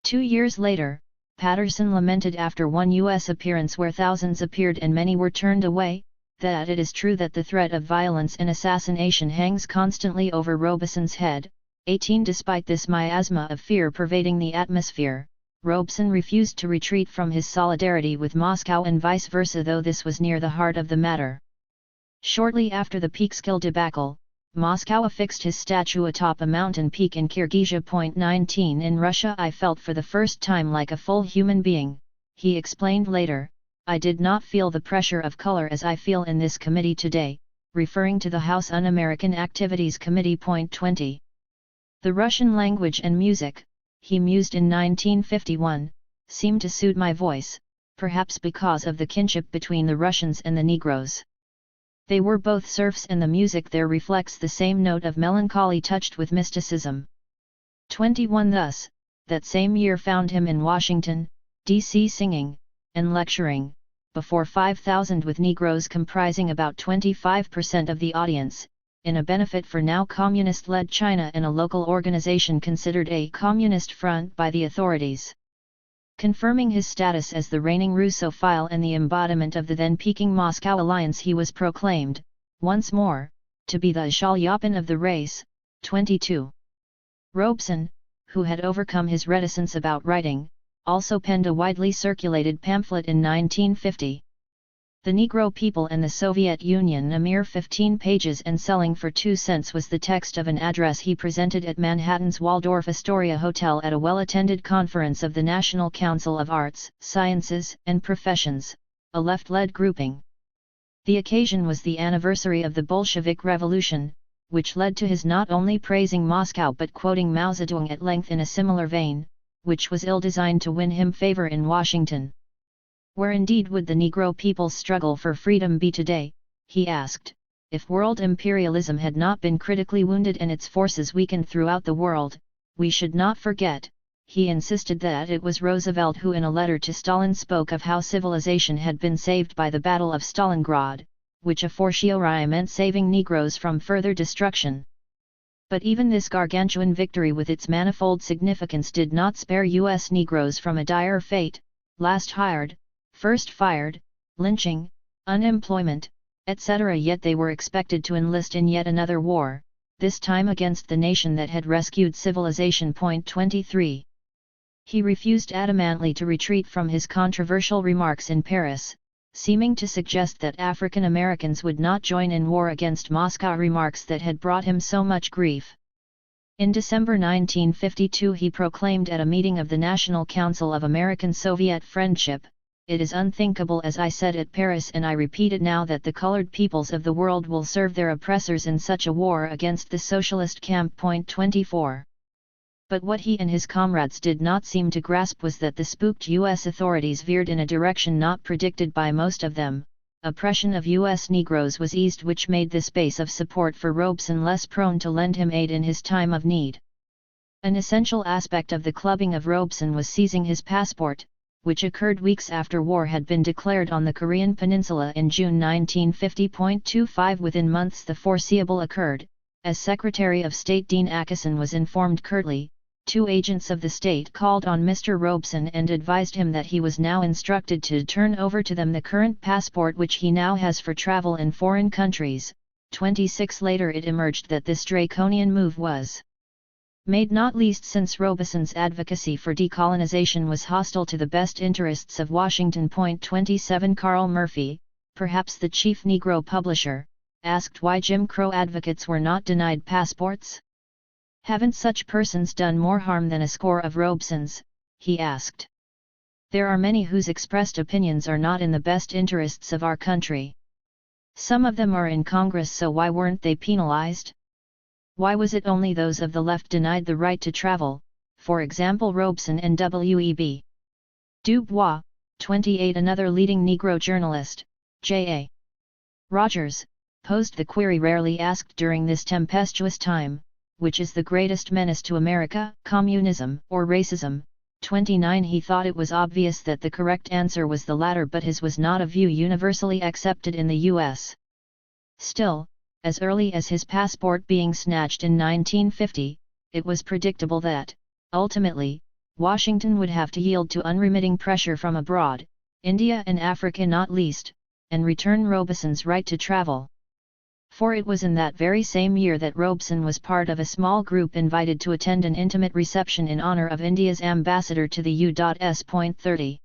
2 years later, Patterson lamented after one U.S. appearance where thousands appeared and many were turned away, that it is true that the threat of violence and assassination hangs constantly over Robeson's head. 18. Despite this miasma of fear pervading the atmosphere, Robeson refused to retreat from his solidarity with Moscow and vice versa, though this was near the heart of the matter. Shortly after the Peekskill debacle, Moscow affixed his statue atop a mountain peak in Kyrgyzia. 19. In Russia I felt for the first time like a full human being, he explained later. I did not feel the pressure of color as I feel in this committee today, referring to the House Un-American Activities Committee. 20. The Russian language and music, he mused in 1951, seemed to suit my voice, perhaps because of the kinship between the Russians and the Negroes. They were both serfs, and the music there reflects the same note of melancholy touched with mysticism. 21. Thus, that same year found him in Washington, D.C. singing, and lecturing, before 5,000 with Negroes comprising about 25% of the audience, in a benefit for now communist-led China and a local organization considered a communist front by the authorities. Confirming his status as the reigning Russophile and the embodiment of the then peaking Moscow alliance, he was proclaimed, once more, to be the Shalyapin of the race. 22. Robeson, who had overcome his reticence about writing, also penned a widely circulated pamphlet in 1950. The Negro People and the Soviet Union, a mere 15 pages and selling for 2 cents, was the text of an address he presented at Manhattan's Waldorf Astoria Hotel at a well-attended conference of the National Council of Arts, Sciences, and Professions, a left-led grouping. The occasion was the anniversary of the Bolshevik Revolution, which led to his not only praising Moscow but quoting Mao Zedong at length in a similar vein, which was ill-designed to win him favor in Washington. Where indeed would the Negro people's struggle for freedom be today, he asked, if world imperialism had not been critically wounded and its forces weakened throughout the world? We should not forget, he insisted, that it was Roosevelt who in a letter to Stalin spoke of how civilization had been saved by the Battle of Stalingrad, which a fortiori meant saving Negroes from further destruction. But even this gargantuan victory with its manifold significance did not spare U.S. Negroes from a dire fate: last hired, first fired, lynching, unemployment, etc. Yet they were expected to enlist in yet another war, this time against the nation that had rescued civilization. 23. He refused adamantly to retreat from his controversial remarks in Paris, seeming to suggest that African Americans would not join in war against Moscow, remarks that had brought him so much grief. In December 1952 he proclaimed at a meeting of the National Council of American-Soviet Friendship, "It is unthinkable, as I said at Paris and I repeat it now, that the colored peoples of the world will serve their oppressors in such a war against the socialist camp." 24. But what he and his comrades did not seem to grasp was that the spooked U.S. authorities veered in a direction not predicted by most of them. Oppression of U.S. Negroes was eased, which made this base of support for Robeson less prone to lend him aid in his time of need. An essential aspect of the clubbing of Robeson was seizing his passport, which occurred weeks after war had been declared on the Korean Peninsula in June 1950. 25. Within months the foreseeable occurred. As Secretary of State Dean Acheson was informed curtly, 2 agents of the state called on Mr. Robeson and advised him that he was now instructed to turn over to them the current passport which he now has for travel in foreign countries. 26. Later it emerged that this draconian move was made not least since Robeson's advocacy for decolonization was hostile to the best interests of Washington. 27. Carl Murphy, perhaps the chief Negro publisher, asked why Jim Crow advocates were not denied passports. "Haven't such persons done more harm than a score of Robesons?" he asked. "There are many whose expressed opinions are not in the best interests of our country. Some of them are in Congress, so why weren't they penalized? Why was it only those of the left denied the right to travel, for example Robeson and W.E.B. Du Bois?" 28. Another leading Negro journalist, J.A. Rogers, posed the query rarely asked during this tempestuous time: which is the greatest menace to America, communism or racism? 29. He thought it was obvious that the correct answer was the latter, but his was not a view universally accepted in the U.S. Still, as early as his passport being snatched in 1950, it was predictable that, ultimately, Washington would have to yield to unremitting pressure from abroad, India and Africa not least, and return Robeson's right to travel. For it was in that very same year that Robeson was part of a small group invited to attend an intimate reception in honor of India's ambassador to the U.S. 30.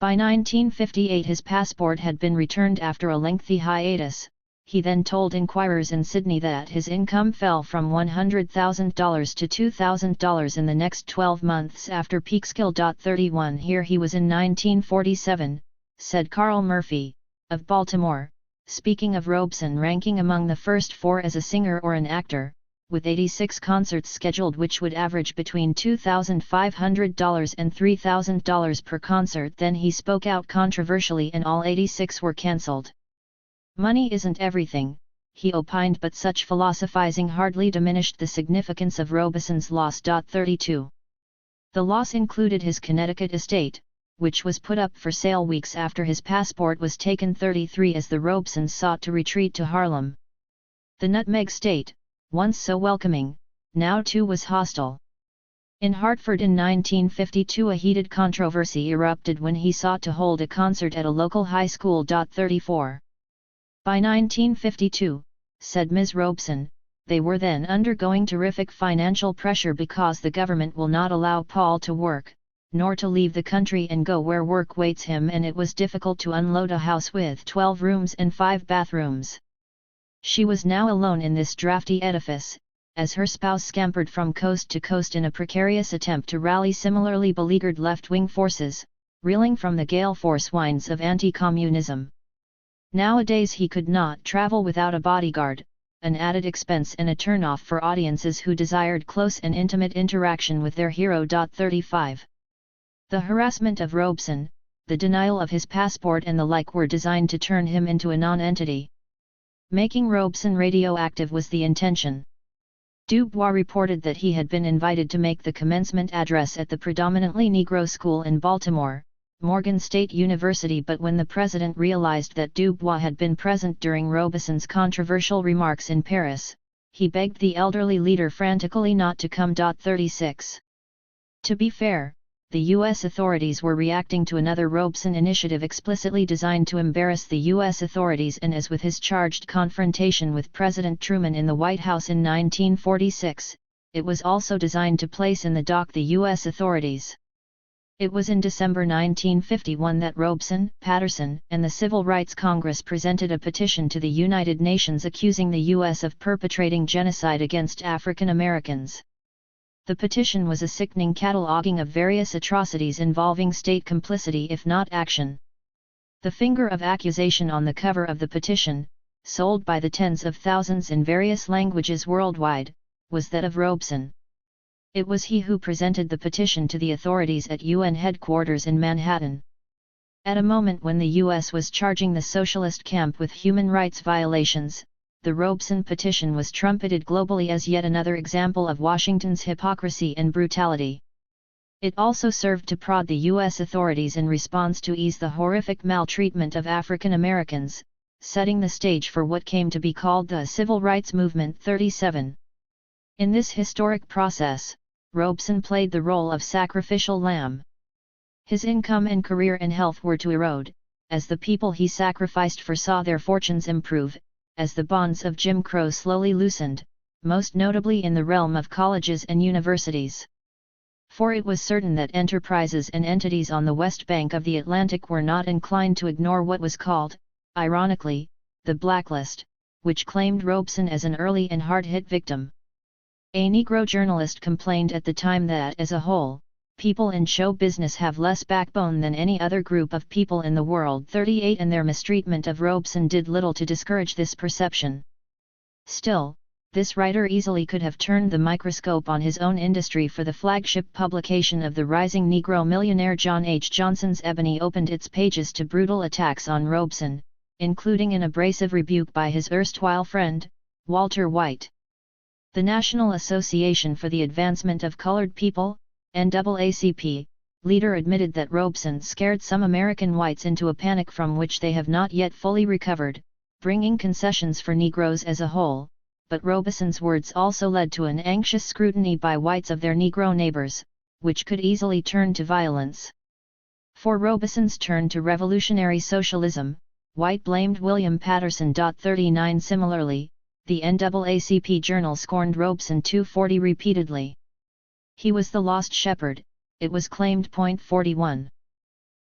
By 1958 his passport had been returned after a lengthy hiatus. He then told inquirers in Sydney that his income fell from $100,000 to $2,000 in the next 12 months after Peekskill. 31. Here he was in 1947, said Carl Murphy, of Baltimore, speaking of Robeson ranking among the first 4 as a singer or an actor, with 86 concerts scheduled which would average between $2,500 and $3,000 per concert. Then he spoke out controversially and all 86 were cancelled. "Money isn't everything," he opined, but such philosophizing hardly diminished the significance of Robeson's loss. 32. The loss included his Connecticut estate, which was put up for sale weeks after his passport was taken. 33. As the Robesons sought to retreat to Harlem, the Nutmeg State, once so welcoming, now too was hostile. In Hartford in 1952 a heated controversy erupted when he sought to hold a concert at a local high school. 34. By 1952, said Ms. Robeson, they were then undergoing terrific financial pressure because the government will not allow Paul to work, nor to leave the country and go where work waits him, and it was difficult to unload a house with 12 rooms and 5 bathrooms. She was now alone in this drafty edifice, as her spouse scampered from coast to coast in a precarious attempt to rally similarly beleaguered left-wing forces, reeling from the gale force winds of anti-communism. Nowadays he could not travel without a bodyguard, an added expense and a turn-off for audiences who desired close and intimate interaction with their hero. 35. The harassment of Robeson, the denial of his passport and the like were designed to turn him into a non-entity. Making Robeson radioactive was the intention. Dubois reported that he had been invited to make the commencement address at the predominantly Negro school in Baltimore, Morgan State University, but when the president realized that Dubois had been present during Robeson's controversial remarks in Paris, he begged the elderly leader frantically not to come. 36. To be fair, the U.S. authorities were reacting to another Robeson initiative explicitly designed to embarrass the U.S. authorities, and as with his charged confrontation with President Truman in the White House in 1946, it was also designed to place in the dock the U.S. authorities. It was in December 1951 that Robeson, Patterson, and the Civil Rights Congress presented a petition to the United Nations accusing the U.S. of perpetrating genocide against African Americans. The petition was a sickening cataloging of various atrocities involving state complicity if not action. The finger of accusation on the cover of the petition, sold by the tens of thousands in various languages worldwide, was that of Robeson. It was he who presented the petition to the authorities at UN headquarters in Manhattan. At a moment when the U.S. was charging the socialist camp with human rights violations, the Robeson petition was trumpeted globally as yet another example of Washington's hypocrisy and brutality. It also served to prod the U.S. authorities in response to ease the horrific maltreatment of African Americans, setting the stage for what came to be called the Civil Rights Movement. 37. In this historic process, Robeson played the role of sacrificial lamb. His income and career and health were to erode, as the people he sacrificed for saw their fortunes improve, as the bonds of Jim Crow slowly loosened, most notably in the realm of colleges and universities. For it was certain that enterprises and entities on the west bank of the Atlantic were not inclined to ignore what was called, ironically, the blacklist, which claimed Robeson as an early and hard-hit victim. A Negro journalist complained at the time that, as a whole, people in show business have less backbone than any other group of people in the world. 38 And their mistreatment of Robeson did little to discourage this perception. Still, this writer easily could have turned the microscope on his own industry, for the flagship publication of the rising Negro millionaire John H. Johnson's Ebony opened its pages to brutal attacks on Robeson, including an abrasive rebuke by his erstwhile friend, Walter White. The National Association for the Advancement of Colored People, NAACP, leader admitted that Robeson scared some American whites into a panic from which they have not yet fully recovered, bringing concessions for Negroes as a whole, but Robeson's words also led to an anxious scrutiny by whites of their Negro neighbors, which could easily turn to violence. For Robeson's turn to revolutionary socialism, White blamed William Patterson. 39 Similarly, the NAACP journal scorned Robeson. 240 Repeatedly. He was the lost shepherd, it was claimed. 41.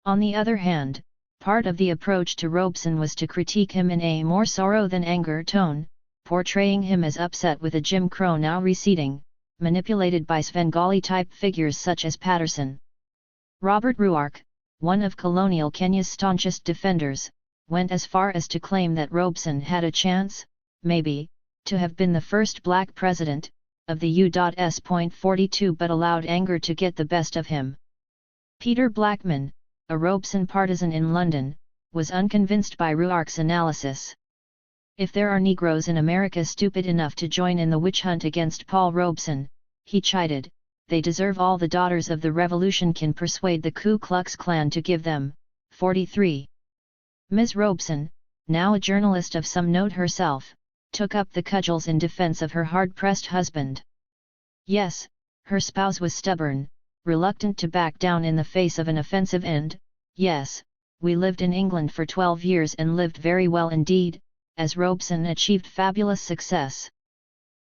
On the other hand, part of the approach to Robeson was to critique him in a more sorrow than anger tone, portraying him as upset with a Jim Crow now receding, manipulated by Svengali-type figures such as Patterson. Robert Ruark, one of colonial Kenya's staunchest defenders, went as far as to claim that Robeson had a chance, maybe, to have been the first black president of the U.S. 42, but allowed anger to get the best of him. Peter Blackman, a Robeson partisan in London, was unconvinced by Ruark's analysis. If there are Negroes in America stupid enough to join in the witch hunt against Paul Robeson, he chided, they deserve all the daughters of the revolution can persuade the Ku Klux Klan to give them. 43. Ms. Robeson, now a journalist of some note herself, took up the cudgels in defense of her hard-pressed husband. Yes, Her spouse was stubborn, reluctant to back down in the face of an offensive and, yes, we lived in England for 12 years and lived very well indeed, as Robeson achieved fabulous success.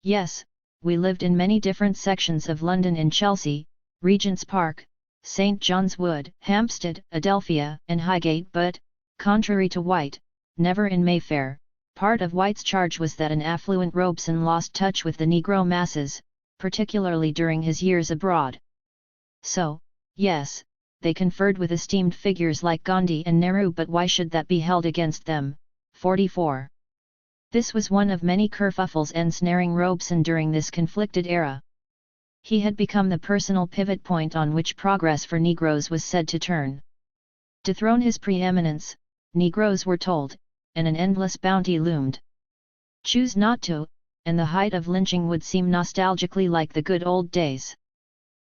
Yes, we lived in many different sections of London, in Chelsea, Regent's Park, St. John's Wood, Hampstead, Adelphia, and Highgate, but, contrary to White, never in Mayfair. Part of White's charge was that an affluent Robeson lost touch with the Negro masses, particularly during his years abroad. So, yes, they conferred with esteemed figures like Gandhi and Nehru, but why should that be held against them? 44. This was one of many kerfuffles ensnaring Robeson during this conflicted era. He had become the personal pivot point on which progress for Negroes was said to turn. Dethrone his preeminence, Negroes were told, and an endless bounty loomed. Choose not to, and the height of lynching would seem nostalgically like the good old days.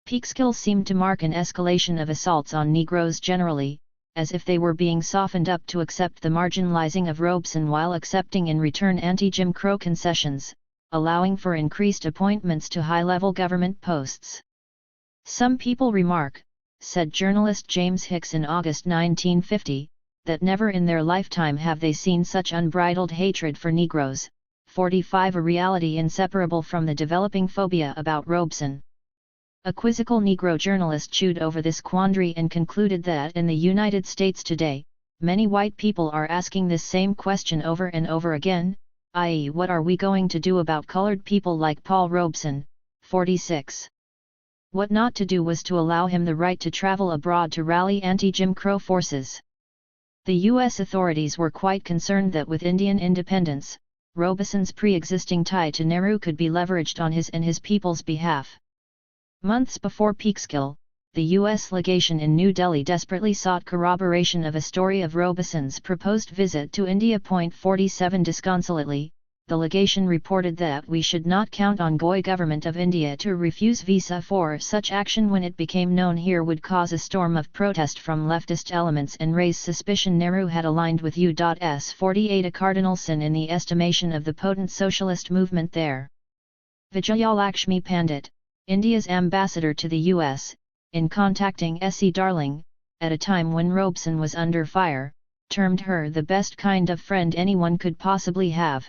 Peekskill seemed to mark an escalation of assaults on Negroes generally, as if they were being softened up to accept the marginalizing of Robeson while accepting in return anti-Jim Crow concessions, allowing for increased appointments to high-level government posts. Some people remark, said journalist James Hicks in August 1950, that never in their lifetime have they seen such unbridled hatred for Negroes. 45. A reality inseparable from the developing phobia about Robeson. A quizzical Negro journalist chewed over this quandary and concluded that in the United States today, many white people are asking this same question over and over again, i.e., what are we going to do about colored people like Paul Robeson? 46. What not to do was to allow him the right to travel abroad to rally anti-Jim Crow forces. The U.S. authorities were quite concerned that with Indian independence, Robeson's pre-existing tie to Nehru could be leveraged on his and his people's behalf. Months before Peekskill, the U.S. legation in New Delhi desperately sought corroboration of a story of Robeson's proposed visit to India. 47. Disconsolately, the legation reported that we should not count on Goy government of India to refuse visa for such action when it became known here would cause a storm of protest from leftist elements and raise suspicion Nehru had aligned with U.S. 48, a cardinal sin in the estimation of the potent socialist movement there. Vijayalakshmi Pandit, India's ambassador to the U.S., in contacting S.E. Darling, at a time when Robeson was under fire, termed her the best kind of friend anyone could possibly have.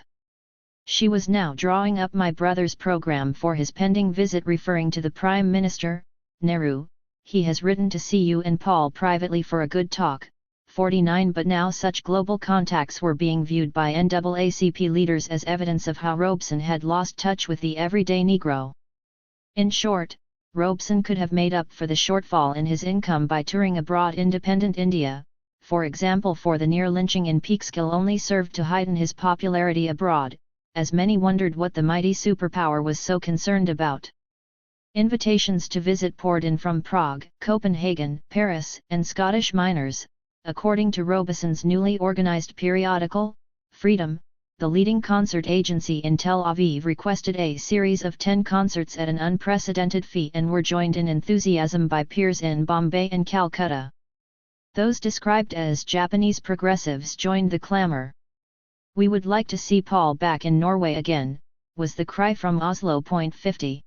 She was now drawing up my brother's program for his pending visit, referring to the Prime Minister, Nehru. He has written to see you and Paul privately for a good talk. 49. But now such global contacts were being viewed by NAACP leaders as evidence of how Robeson had lost touch with the everyday Negro. In short, Robeson could have made up for the shortfall in his income by touring abroad. Independent India, for example, for the near lynching in Peekskill only served to heighten his popularity abroad, as many wondered what the mighty superpower was so concerned about. Invitations to visit poured in from Prague, Copenhagen, Paris, and Scottish miners. According to Robeson's newly organized periodical, Freedom, the leading concert agency in Tel Aviv requested a series of 10 concerts at an unprecedented fee and were joined in enthusiasm by peers in Bombay and Calcutta. Those described as Japanese progressives joined the clamor. "We would like to see Paul back in Norway again," was the cry from Oslo. 50.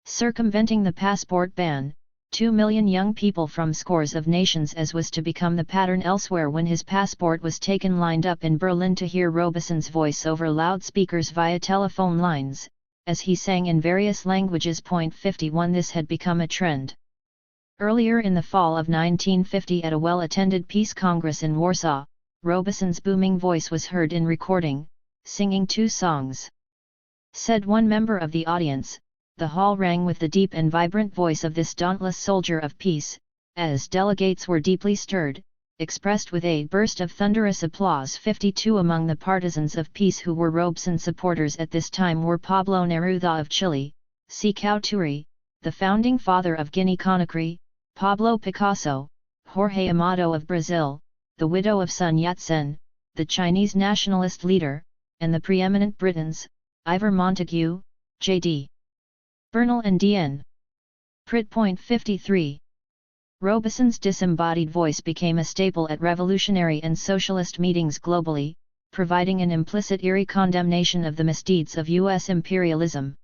Circumventing the passport ban, 2 million young people from scores of nations, as was to become the pattern elsewhere when his passport was taken, lined up in Berlin to hear Robeson's voice over loudspeakers via telephone lines, as he sang in various languages. 51. This had become a trend. Earlier in the fall of 1950, at a well-attended peace congress in Warsaw, Robeson's booming voice was heard in recording, singing 2 songs. Said one member of the audience, the hall rang with the deep and vibrant voice of this dauntless soldier of peace, as delegates were deeply stirred, expressed with a burst of thunderous applause. 52. Among the partisans of peace who were Robeson supporters at this time were Pablo Neruda of Chile, Sékou Touré, the founding father of Guinea-Conakry, Pablo Picasso, Jorge Amado of Brazil, the widow of Sun Yat-sen, the Chinese nationalist leader, and the preeminent Britons, Ivor Montagu, J.D. Bernal and D.N. Pritt. 53. Robeson's disembodied voice became a staple at revolutionary and socialist meetings globally, providing an implicit eerie condemnation of the misdeeds of U.S. imperialism.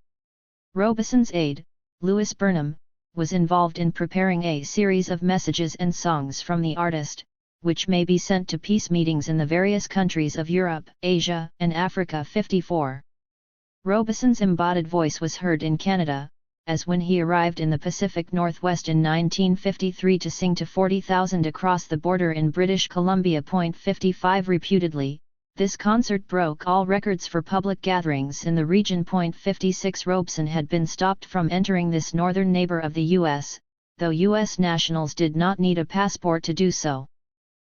Robeson's aide, Louis Burnham, was involved in preparing a series of messages and songs from the artist, which may be sent to peace meetings in the various countries of Europe, Asia, and Africa. 54. Robeson's embodied voice was heard in Canada, as when he arrived in the Pacific Northwest in 1953 to sing to 40,000 across the border in British Columbia. 55 Reputedly, this concert broke all records for public gatherings in the region. 56 Robeson had been stopped from entering this northern neighbor of the U.S., though U.S. nationals did not need a passport to do so.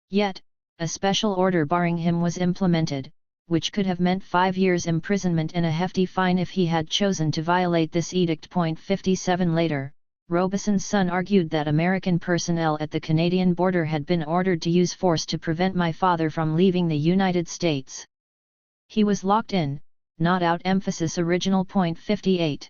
Yet, a special order barring him was implemented, which could have meant 5 years imprisonment and a hefty fine if he had chosen to violate this edict. 57 Later, Robeson's son argued that American personnel at the Canadian border had been ordered to use force to prevent my father from leaving the United States. He was locked in, not out. Emphasis original. 58.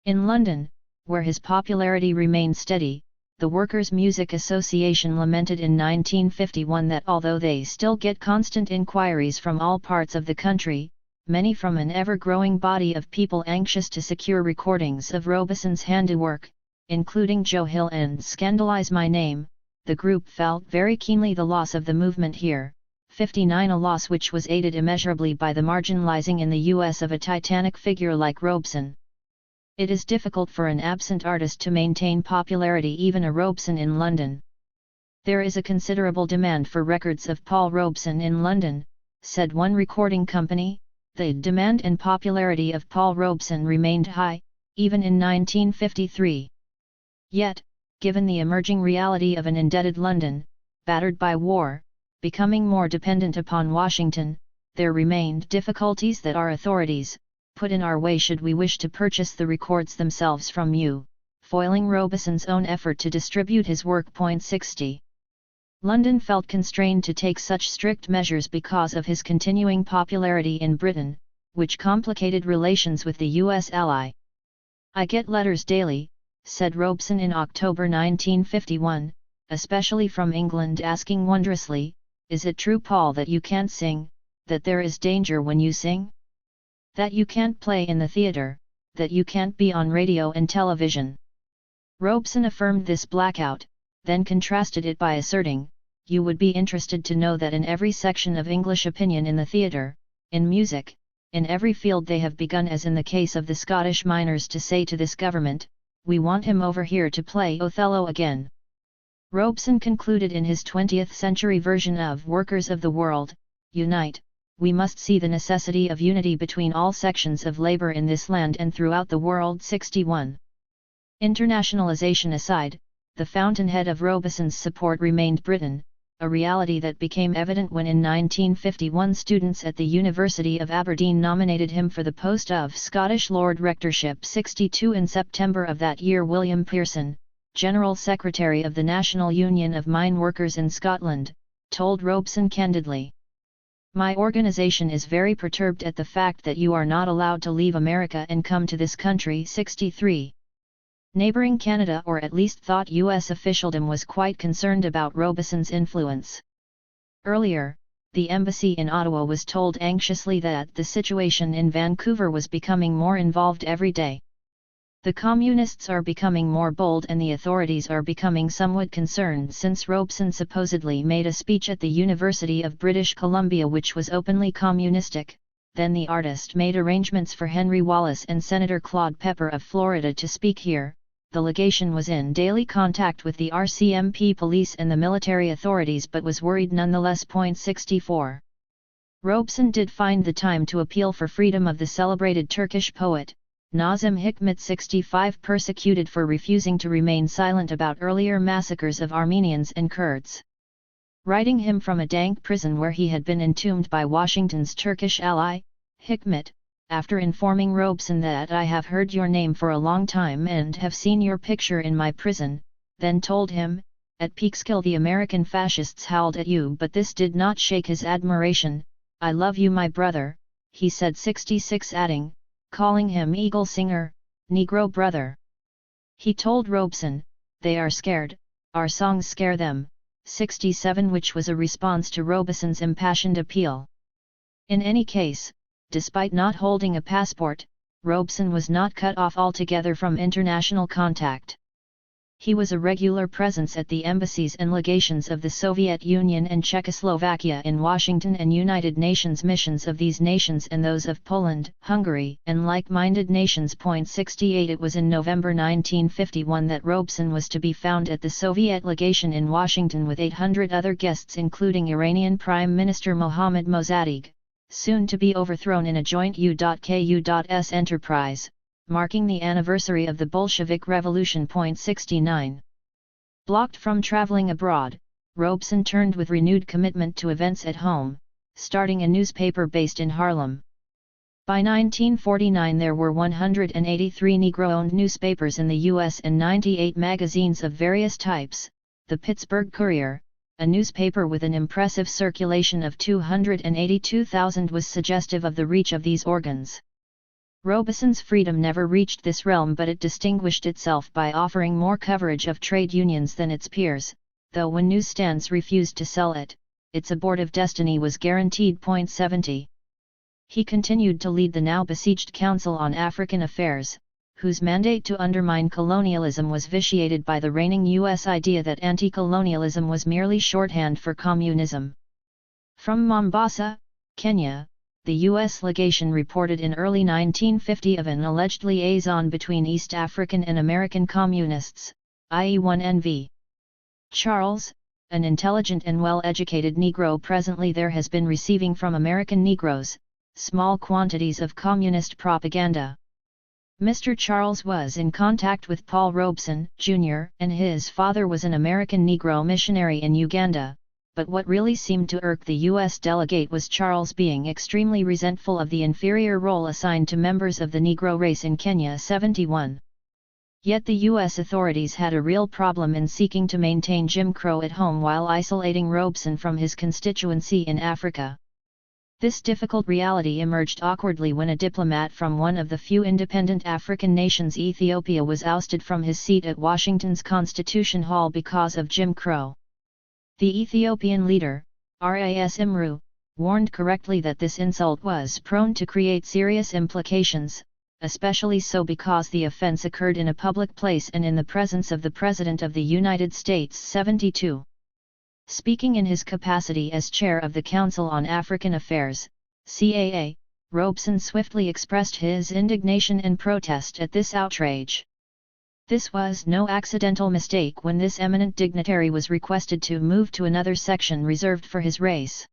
In London, where his popularity remained steady, the Workers' Music Association lamented in 1951 that although they still get constant inquiries from all parts of the country, many from an ever-growing body of people anxious to secure recordings of Robeson's handiwork, including Joe Hill and Scandalize My Name, the group felt very keenly the loss of the movement here. 59 A loss which was aided immeasurably by the marginalizing in the U.S. of a titanic figure like Robeson. It is difficult for an absent artist to maintain popularity, even a Robeson in London. There is a considerable demand for records of Paul Robeson in London, said one recording company. The demand and popularity of Paul Robeson remained high, even in 1953. Yet, given the emerging reality of an indebted London, battered by war, becoming more dependent upon Washington, there remained difficulties that our authorities put in our way should we wish to purchase the records themselves from you, foiling Robeson's own effort to distribute his work. 60. London felt constrained to take such strict measures because of his continuing popularity in Britain, which complicated relations with the U.S. ally. I get letters daily, said Robeson in October 1951, especially from England, asking wondrously, "Is it true, Paul, that you can't sing, that there is danger when you sing? That you can't play in the theatre, that you can't be on radio and television?" Robeson affirmed this blackout, then contrasted it by asserting, "You would be interested to know that in every section of English opinion, in the theatre, in music, in every field, they have begun, as in the case of the Scottish miners, to say to this government, 'We want him over here to play Othello again.'" Robeson concluded in his 20th century version of Workers of the World, "Unite, we must see the necessity of unity between all sections of labor in this land and throughout the world." 61. Internationalization aside, the fountainhead of Robeson's support remained Britain, a reality that became evident when in 1951 students at the University of Aberdeen nominated him for the post of Scottish Lord Rectorship. 62. In September of that year, William Pearson, General Secretary of the National Union of Mine Workers in Scotland, told Robeson candidly, "My organization is very perturbed at the fact that you are not allowed to leave America and come to this country." 63. Neighboring Canada, or at least thought U.S. officialdom, was quite concerned about Robeson's influence. Earlier, the embassy in Ottawa was told anxiously that the situation in Vancouver was becoming more involved every day. The communists are becoming more bold and the authorities are becoming somewhat concerned since Robeson supposedly made a speech at the University of British Columbia which was openly communistic. Then the artist made arrangements for Henry Wallace and Senator Claude Pepper of Florida to speak here. The legation was in daily contact with the RCMP police and the military authorities but was worried nonetheless. 64. Robeson did find the time to appeal for freedom of the celebrated Turkish poet, Nazım Hikmet. 65. Persecuted for refusing to remain silent about earlier massacres of Armenians and Kurds. Writing him from a dank prison where he had been entombed by Washington's Turkish ally, Hikmet, after informing Robeson that "I have heard your name for a long time and have seen your picture in my prison," then told him, "At Peekskill the American fascists howled at you, but this did not shake his admiration. I love you, my brother," he said. 66. Adding, calling him Eagle Singer, Negro brother. He told Robeson, "They are scared, our songs scare them." 67. Which was a response to Robeson's impassioned appeal. In any case, despite not holding a passport, Robeson was not cut off altogether from international contact. He was a regular presence at the embassies and legations of the Soviet Union and Czechoslovakia in Washington and United Nations missions of these nations and those of Poland, Hungary, and like-minded nations. 68 It was in November 1951 that Robeson was to be found at the Soviet legation in Washington with 800 other guests including Iranian Prime Minister Mohammad Mossadegh, soon to be overthrown in a joint U.K.U.S enterprise, marking the anniversary of the Bolshevik Revolution. 69. Blocked from traveling abroad, Robeson turned with renewed commitment to events at home, starting a newspaper based in Harlem. By 1949 there were 183 Negro-owned newspapers in the U.S. and 98 magazines of various types. The Pittsburgh Courier, a newspaper with an impressive circulation of 282,000, was suggestive of the reach of these organs. Robeson's freedom never reached this realm, but it distinguished itself by offering more coverage of trade unions than its peers, though when newsstands refused to sell it, its abortive destiny was guaranteed. 70. He continued to lead the now besieged Council on African Affairs, whose mandate to undermine colonialism was vitiated by the reigning U.S. idea that anti-colonialism was merely shorthand for communism. From Mombasa, Kenya, the U.S. legation reported in early 1950 of an alleged liaison between East African and American communists, i.e. one N.V. Charles, an intelligent and well-educated Negro presently there, has been receiving from American Negroes small quantities of communist propaganda. Mr. Charles was in contact with Paul Robeson, Jr., and his father was an American Negro missionary in Uganda. But what really seemed to irk the U.S. delegate was Charles being extremely resentful of the inferior role assigned to members of the Negro race in Kenya. 71. Yet the U.S. authorities had a real problem in seeking to maintain Jim Crow at home while isolating Robeson from his constituency in Africa. This difficult reality emerged awkwardly when a diplomat from one of the few independent African nations, Ethiopia, was ousted from his seat at Washington's Constitution Hall because of Jim Crow. The Ethiopian leader, Ras Imru, warned correctly that this insult was prone to create serious implications, especially so because the offense occurred in a public place and in the presence of the President of the United States. 72. Speaking in his capacity as chair of the Council on African Affairs, CAA, Robeson swiftly expressed his indignation and protest at this outrage. This was no accidental mistake when this eminent dignitary was requested to move to another section reserved for his race.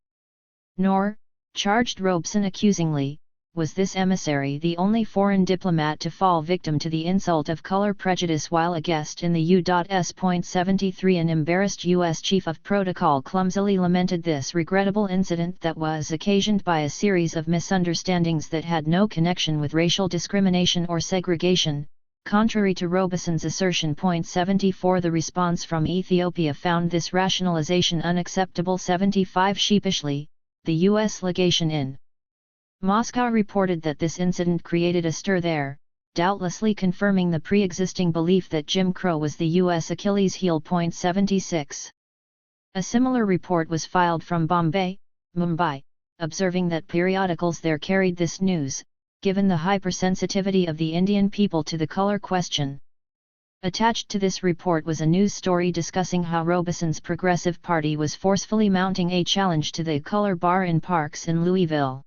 Nor, charged Robeson accusingly, was this emissary the only foreign diplomat to fall victim to the insult of color prejudice while a guest in the U.S. 73. An embarrassed U.S. Chief of Protocol clumsily lamented this regrettable incident that was occasioned by a series of misunderstandings that had no connection with racial discrimination or segregation. Contrary to Robeson's assertion. 74. The response from Ethiopia found this rationalization unacceptable. 75. Sheepishly, the U.S. legation in Moscow reported that this incident created a stir there, doubtlessly confirming the pre-existing belief that Jim Crow was the U.S. Achilles heel. 76. A similar report was filed from Bombay, Mumbai, observing that periodicals there carried this news, given the hypersensitivity of the Indian people to the color question. Attached to this report was a news story discussing how Robeson's Progressive Party was forcefully mounting a challenge to the color bar in parks in Louisville.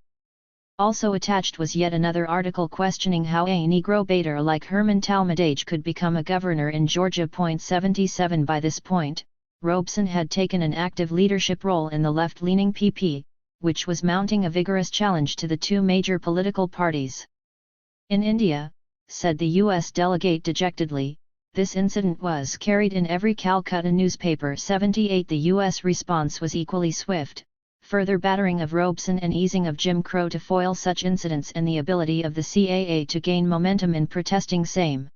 Also attached was yet another article questioning how a Negro baiter like Herman Talmadge could become a governor in Georgia. 77. By this point, Robeson had taken an active leadership role in the left-leaning PP, which was mounting a vigorous challenge to the two major political parties. In India, said the U.S. delegate dejectedly, this incident was carried in every Calcutta newspaper. 78. The U.S. response was equally swift, further battering of Robeson and easing of Jim Crow to foil such incidents and the ability of the CAA to gain momentum in protesting same.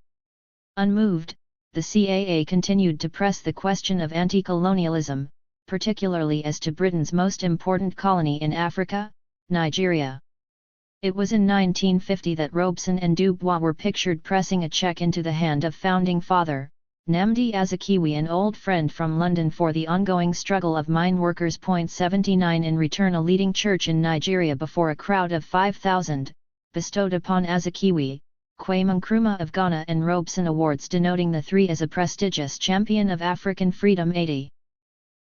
Unmoved, the CAA continued to press the question of anti-colonialism, particularly as to Britain's most important colony in Africa, Nigeria. It was in 1950 that Robeson and Dubois were pictured pressing a check into the hand of founding father, Nnamdi Azikiwe, an old friend from London, for the ongoing struggle of mine workers. 79. In return, a leading church in Nigeria before a crowd of 5,000, bestowed upon Azikiwe, Kwame Nkrumah of Ghana, and Robeson Awards denoting the three as a prestigious champion of African freedom. 80.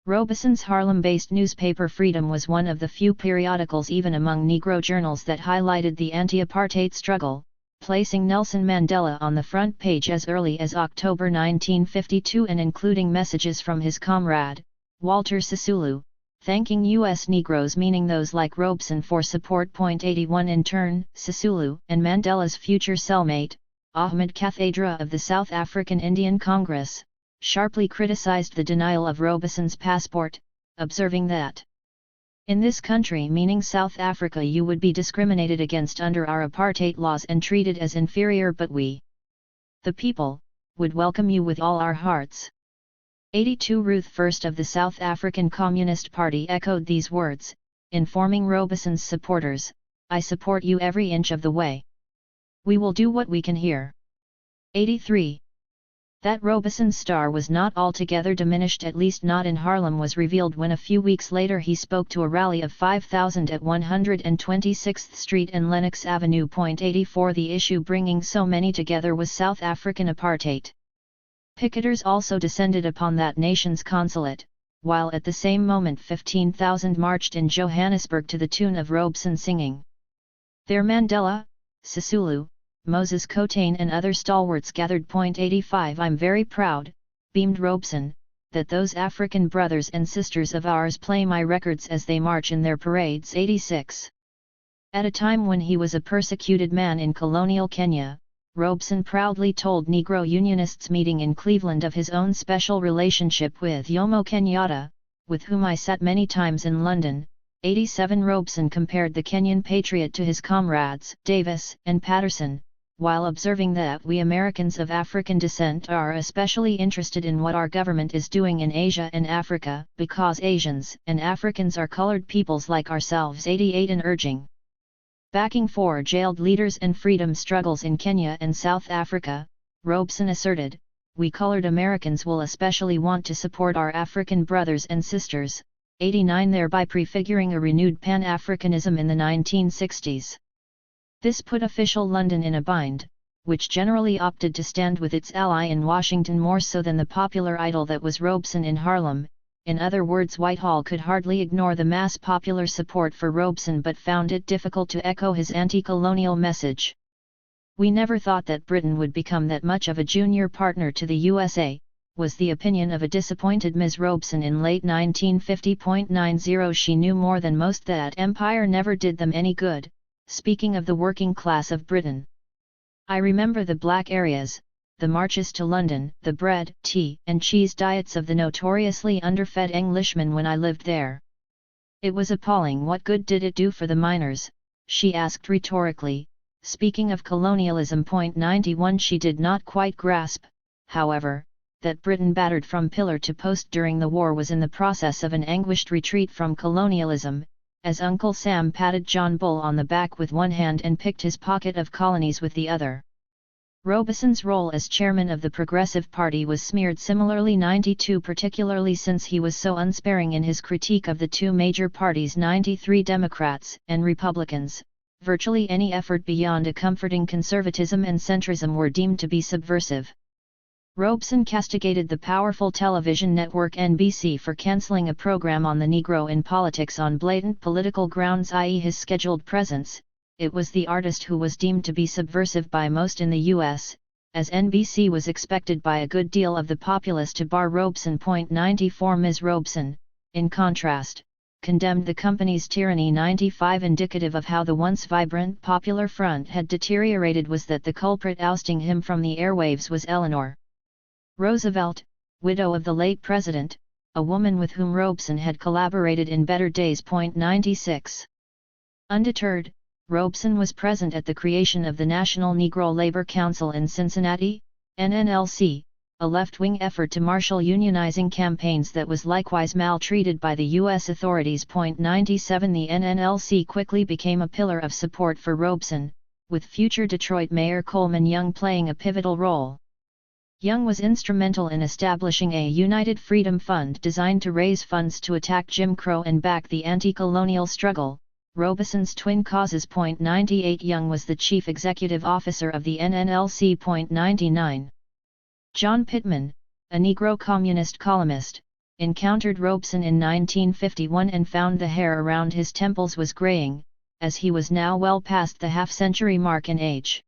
Robeson's Harlem-based newspaper Freedom was one of the few periodicals even among Negro journals that highlighted the anti-apartheid struggle, placing Nelson Mandela on the front page as early as October 1952 and including messages from his comrade, Walter Sisulu, thanking U.S. Negroes, meaning those like Robeson, for support. 81. In turn, Sisulu and Mandela's future cellmate, Ahmed Cathedra of the South African Indian Congress, sharply criticized the denial of Robeson's passport, observing that, "In this country, meaning South Africa, you would be discriminated against under our apartheid laws and treated as inferior, but we, the people, would welcome you with all our hearts." 82. Ruth First of the South African Communist Party echoed these words, informing Robeson's supporters, "I support you every inch of the way. We will do what we can here." 83. That Robeson's star was not altogether diminished, at least not in Harlem, was revealed when a few weeks later he spoke to a rally of 5,000 at 126th Street and Lenox Avenue. 84. The issue bringing so many together was South African apartheid. Picketers also descended upon that nation's consulate, while at the same moment 15,000 marched in Johannesburg to the tune of Robeson singing. There Mandela, Sisulu, Moses Kotane and other stalwarts gathered. 85. I'm very proud, beamed Robeson, that those African brothers and sisters of ours play my records as they march in their parades. 86. At a time when he was a persecuted man in colonial Kenya, Robeson proudly told Negro Unionists meeting in Cleveland of his own special relationship with Jomo Kenyatta, with whom I sat many times in London. 87. Robeson compared the Kenyan patriot to his comrades, Davis and Patterson, while observing that we Americans of African descent are especially interested in what our government is doing in Asia and Africa, because Asians and Africans are colored peoples like ourselves. 88. And urging backing for jailed leaders and freedom struggles in Kenya and South Africa, Robeson asserted, "We colored Americans will especially want to support our African brothers and sisters." 89. Thereby prefiguring a renewed Pan-Africanism in the 1960s. This put official London in a bind, which generally opted to stand with its ally in Washington more so than the popular idol that was Robeson in Harlem. In other words, Whitehall could hardly ignore the mass popular support for Robeson but found it difficult to echo his anti-colonial message. "We never thought that Britain would become that much of a junior partner to the USA," was the opinion of a disappointed Ms. Robeson in late 1950. 90. She knew more than most that empire never did them any good. Speaking of the working class of Britain, "I remember the black areas, the marches to London, the bread, tea and cheese diets of the notoriously underfed Englishmen when I lived there. It was appalling. What good did it do for the miners?" she asked rhetorically. Speaking of colonialism. 91. She did not quite grasp, however, that Britain, battered from pillar to post during the war, was in the process of an anguished retreat from colonialism, as Uncle Sam patted John Bull on the back with one hand and picked his pocket of colonies with the other. Robeson's role as chairman of the Progressive Party was smeared similarly. 92. Particularly since he was so unsparing in his critique of the two major parties, 93, Democrats and Republicans, virtually any effort beyond a comforting conservatism and centrism were deemed to be subversive. Robeson castigated the powerful television network NBC for cancelling a program on the Negro in politics on blatant political grounds, i.e. his scheduled presence. It was the artist who was deemed to be subversive by most in the U.S., as NBC was expected by a good deal of the populace to bar Robeson. 94. Ms. Robeson, in contrast, condemned the company's tyranny. 95. Indicative of how the once vibrant Popular Front had deteriorated was that the culprit ousting him from the airwaves was Eleanor Roosevelt, widow of the late president, a woman with whom Robeson had collaborated in better days. 96. Undeterred, Robeson was present at the creation of the National Negro Labor Council in Cincinnati, NNLC, a left-wing effort to marshal unionizing campaigns that was likewise maltreated by the U.S. authorities. 97. The NNLC quickly became a pillar of support for Robeson, with future Detroit Mayor Coleman Young playing a pivotal role. Young was instrumental in establishing a United Freedom Fund designed to raise funds to attack Jim Crow and back the anti-colonial struggle. Robeson's twin causes. 98 Young was the chief executive officer of the NNLC. 99 John Pittman, a Negro communist columnist, encountered Robeson in 1951 and found the hair around his temples was graying, as he was now well past the half-century mark in age.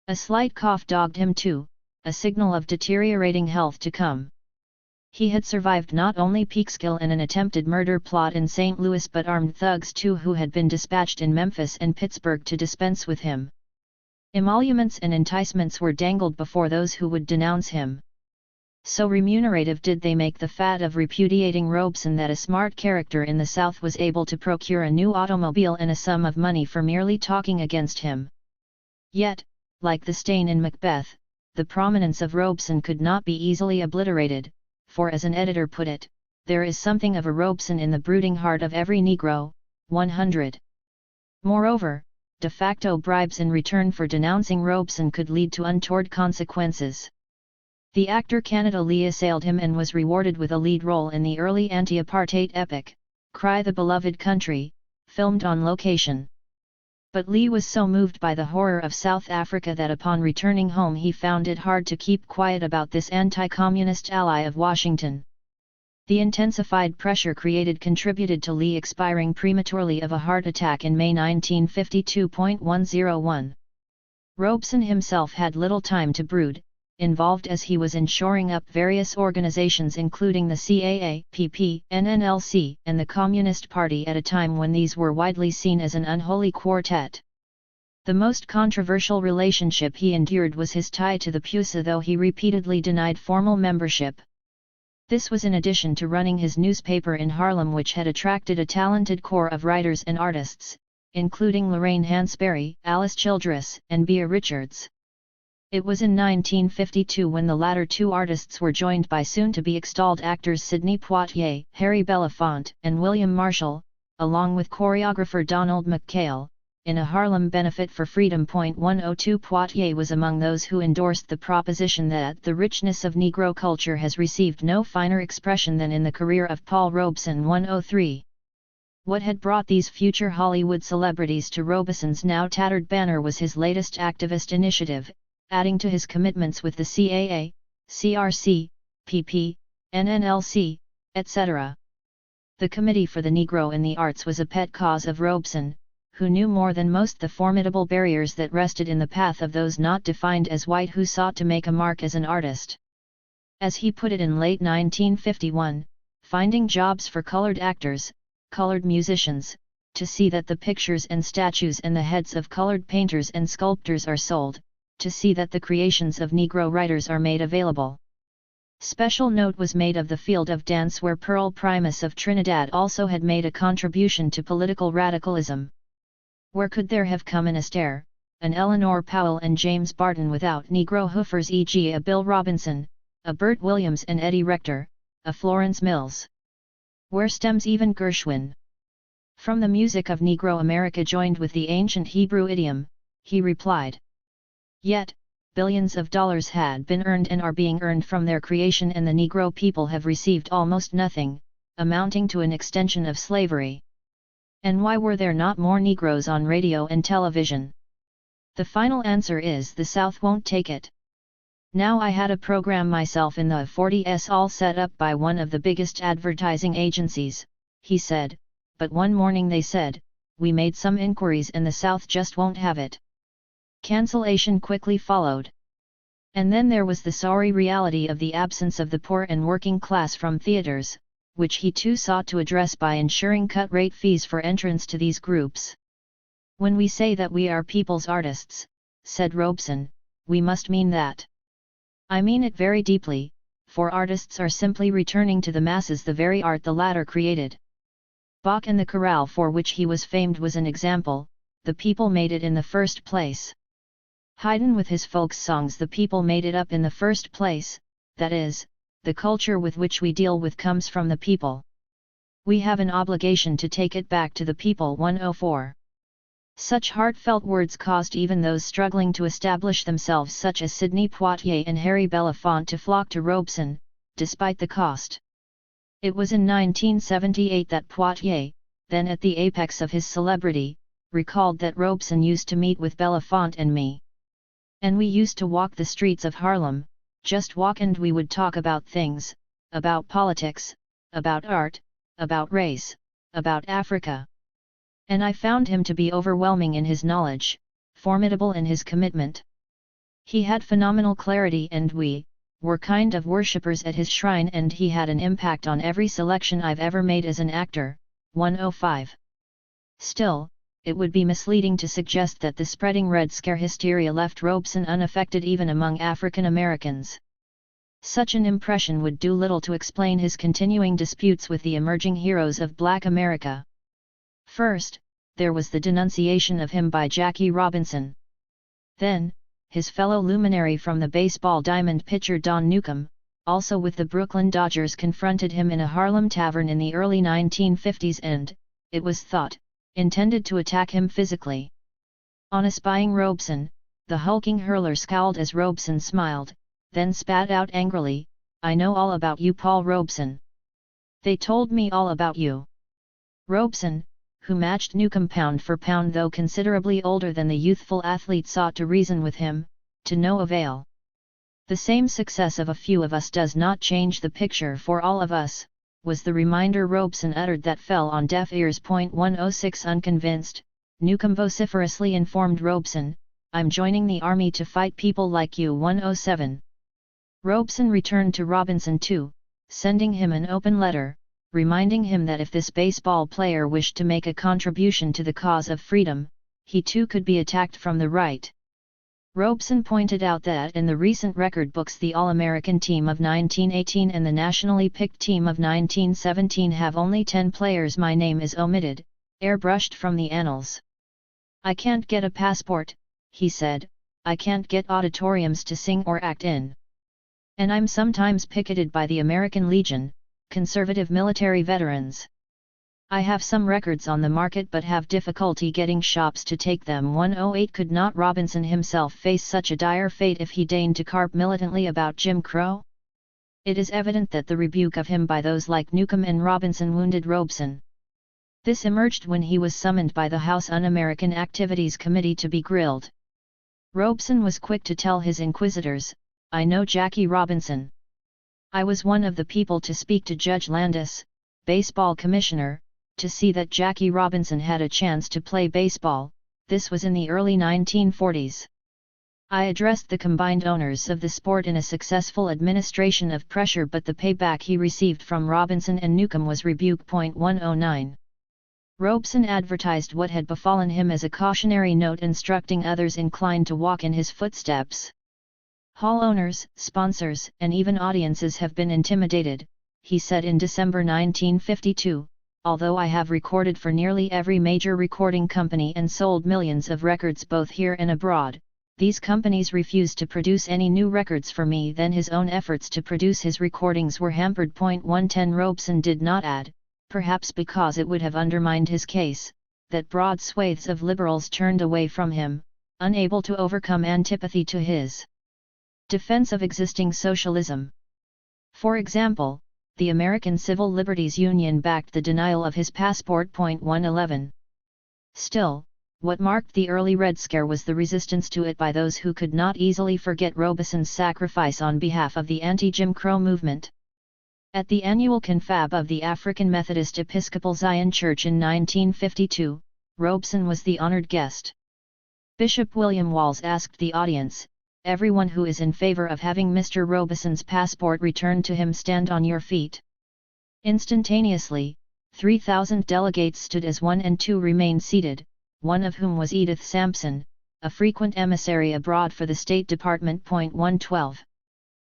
A slight cough dogged him too, a signal of deteriorating health to come. He had survived not only Peekskill and an attempted murder plot in St. Louis but armed thugs too who had been dispatched in Memphis and Pittsburgh to dispense with him. Emoluments and enticements were dangled before those who would denounce him. So remunerative did they make the fad of repudiating Robeson that a smart character in the South was able to procure a new automobile and a sum of money for merely talking against him. Yet, like the stain in Macbeth, the prominence of Robeson could not be easily obliterated, for as an editor put it, there is something of a Robeson in the brooding heart of every Negro. 100. Moreover, de facto bribes in return for denouncing Robeson could lead to untoward consequences. The actor Canada Lee assailed him and was rewarded with a lead role in the early anti-apartheid epic, Cry the Beloved Country, filmed on location. But Lee was so moved by the horror of South Africa that upon returning home he found it hard to keep quiet about this anti-communist ally of Washington. The intensified pressure created contributed to Lee expiring prematurely of a heart attack in May 1952.101. Robeson himself had little time to brood, involved as he was in shoring up various organizations including the CAA, PP, NNLC, and the Communist Party at a time when these were widely seen as an unholy quartet. The most controversial relationship he endured was his tie to the PUSA, though he repeatedly denied formal membership. This was in addition to running his newspaper in Harlem, which had attracted a talented core of writers and artists, including Lorraine Hansberry, Alice Childress, and Bea Richards. It was in 1952 when the latter two artists were joined by soon-to-be extolled actors Sidney Poitier, Harry Belafonte, and William Marshall, along with choreographer Donald McKayle, in a Harlem Benefit for Freedom. 102 Poitier was among those who endorsed the proposition that the richness of Negro culture has received no finer expression than in the career of Paul Robeson. 103 What had brought these future Hollywood celebrities to Robeson's now tattered banner was his latest activist initiative, adding to his commitments with the CAA, CRC, PP, NNLC, etc. The Committee for the Negro in the Arts was a pet cause of Robeson, who knew more than most the formidable barriers that rested in the path of those not defined as white who sought to make a mark as an artist. As he put it in late 1951, finding jobs for colored actors, colored musicians, to see that the pictures and statues and the heads of colored painters and sculptors are sold, to see that the creations of Negro writers are made available. Special note was made of the field of dance, where Pearl Primus of Trinidad also had made a contribution to political radicalism. Where could there have come an Astaire, an Eleanor Powell and James Barton without Negro hoofers, e.g. a Bill Robinson, a Bert Williams and Eddie Rector, a Florence Mills? Where stems even Gershwin? From the music of Negro America joined with the ancient Hebrew idiom, he replied. Yet, billions of dollars had been earned and are being earned from their creation, and the Negro people have received almost nothing, amounting to an extension of slavery. And why were there not more Negroes on radio and television? The final answer is the South won't take it. Now I had a program myself in the 40s, all set up by one of the biggest advertising agencies, he said, but one morning they said, we made some inquiries and the South just won't have it. Cancellation quickly followed. And then there was the sorry reality of the absence of the poor and working class from theaters, which he too sought to address by ensuring cut-rate fees for entrance to these groups. When we say that we are people's artists, said Robeson, we must mean that. I mean it very deeply, for artists are simply returning to the masses the very art the latter created. Bach and the chorale for which he was famed was an example. The people made it in the first place. Haydn with his folk songs, the people made it up in the first place, that is, the culture with which we deal with comes from the people. We have an obligation to take it back to the people. 104. Such heartfelt words caused even those struggling to establish themselves such as Sidney Poitier and Harry Belafonte to flock to Robeson, despite the cost. It was in 1978 that Poitier, then at the apex of his celebrity, recalled that Robeson used to meet with Belafonte and me. And we used to walk the streets of Harlem, just walk, and we would talk about things, about politics, about art, about race, about Africa. And I found him to be overwhelming in his knowledge, formidable in his commitment. He had phenomenal clarity, and we were kind of worshippers at his shrine, and he had an impact on every selection I've ever made as an actor. 105. Still, it would be misleading to suggest that the spreading Red Scare hysteria left Robeson unaffected even among African Americans. Such an impression would do little to explain his continuing disputes with the emerging heroes of Black America. First, there was the denunciation of him by Jackie Robinson. Then, his fellow luminary from the baseball diamond pitcher Don Newcombe, also with the Brooklyn Dodgers, confronted him in a Harlem tavern in the early 1950s and, it was thought, intended to attack him physically. On espying Robeson, the hulking hurler scowled as Robeson smiled, then spat out angrily, "I know all about you, Paul Robeson. They told me all about you." Robeson, who matched Newcombe pound for pound though considerably older than the youthful athlete, sought to reason with him, to no avail. "The same success of a few of us does not change the picture for all of us," was the reminder Robeson uttered that fell on deaf ears. 106. Unconvinced, Newcombe vociferously informed Robeson, "I'm joining the army to fight people like you." 107. Robeson returned to Robinson too, sending him an open letter, reminding him that if this baseball player wished to make a contribution to the cause of freedom, he too could be attacked from the right. Robeson pointed out that in the recent record books the All-American team of 1918 and the nationally picked team of 1917 have only 10 players. My name is omitted, airbrushed from the annals. "I can't get a passport," he said, "I can't get auditoriums to sing or act in. And I'm sometimes picketed by the American Legion, conservative military veterans. I have some records on the market but have difficulty getting shops to take them." 108. Could not Robinson himself face such a dire fate if he deigned to carp militantly about Jim Crow? It is evident that the rebuke of him by those like Newcombe and Robinson wounded Robeson. This emerged when he was summoned by the House Un-American Activities Committee to be grilled. Robeson was quick to tell his inquisitors, "I know Jackie Robinson. I was one of the people to speak to Judge Landis, baseball commissioner, to see that Jackie Robinson had a chance to play baseball." This was in the early 1940s. "I addressed the combined owners of the sport in a successful administration of pressure, but the payback he received from Robinson and Newcombe was rebuke." 109. Robeson advertised what had befallen him as a cautionary note instructing others inclined to walk in his footsteps. "Hall owners, sponsors, and even audiences have been intimidated," he said in December 1952, "although I have recorded for nearly every major recording company and sold millions of records both here and abroad, these companies refused to produce any new records for me. Then his own efforts to produce his recordings were hampered." 110. Robeson did not add, perhaps because it would have undermined his case, that broad swathes of liberals turned away from him, unable to overcome antipathy to his defense of existing socialism. For example, the American Civil Liberties Union backed the denial of his passport. 111. Still, what marked the early Red Scare was the resistance to it by those who could not easily forget Robeson's sacrifice on behalf of the anti-Jim Crow movement. At the annual confab of the African Methodist Episcopal Zion Church in 1952, Robeson was the honored guest. Bishop William Walls asked the audience, "Everyone who is in favor of having Mr. Robeson's passport returned to him, stand on your feet." Instantaneously, 3,000 delegates stood as one and two remained seated, one of whom was Edith Sampson, a frequent emissary abroad for the State Department. 112.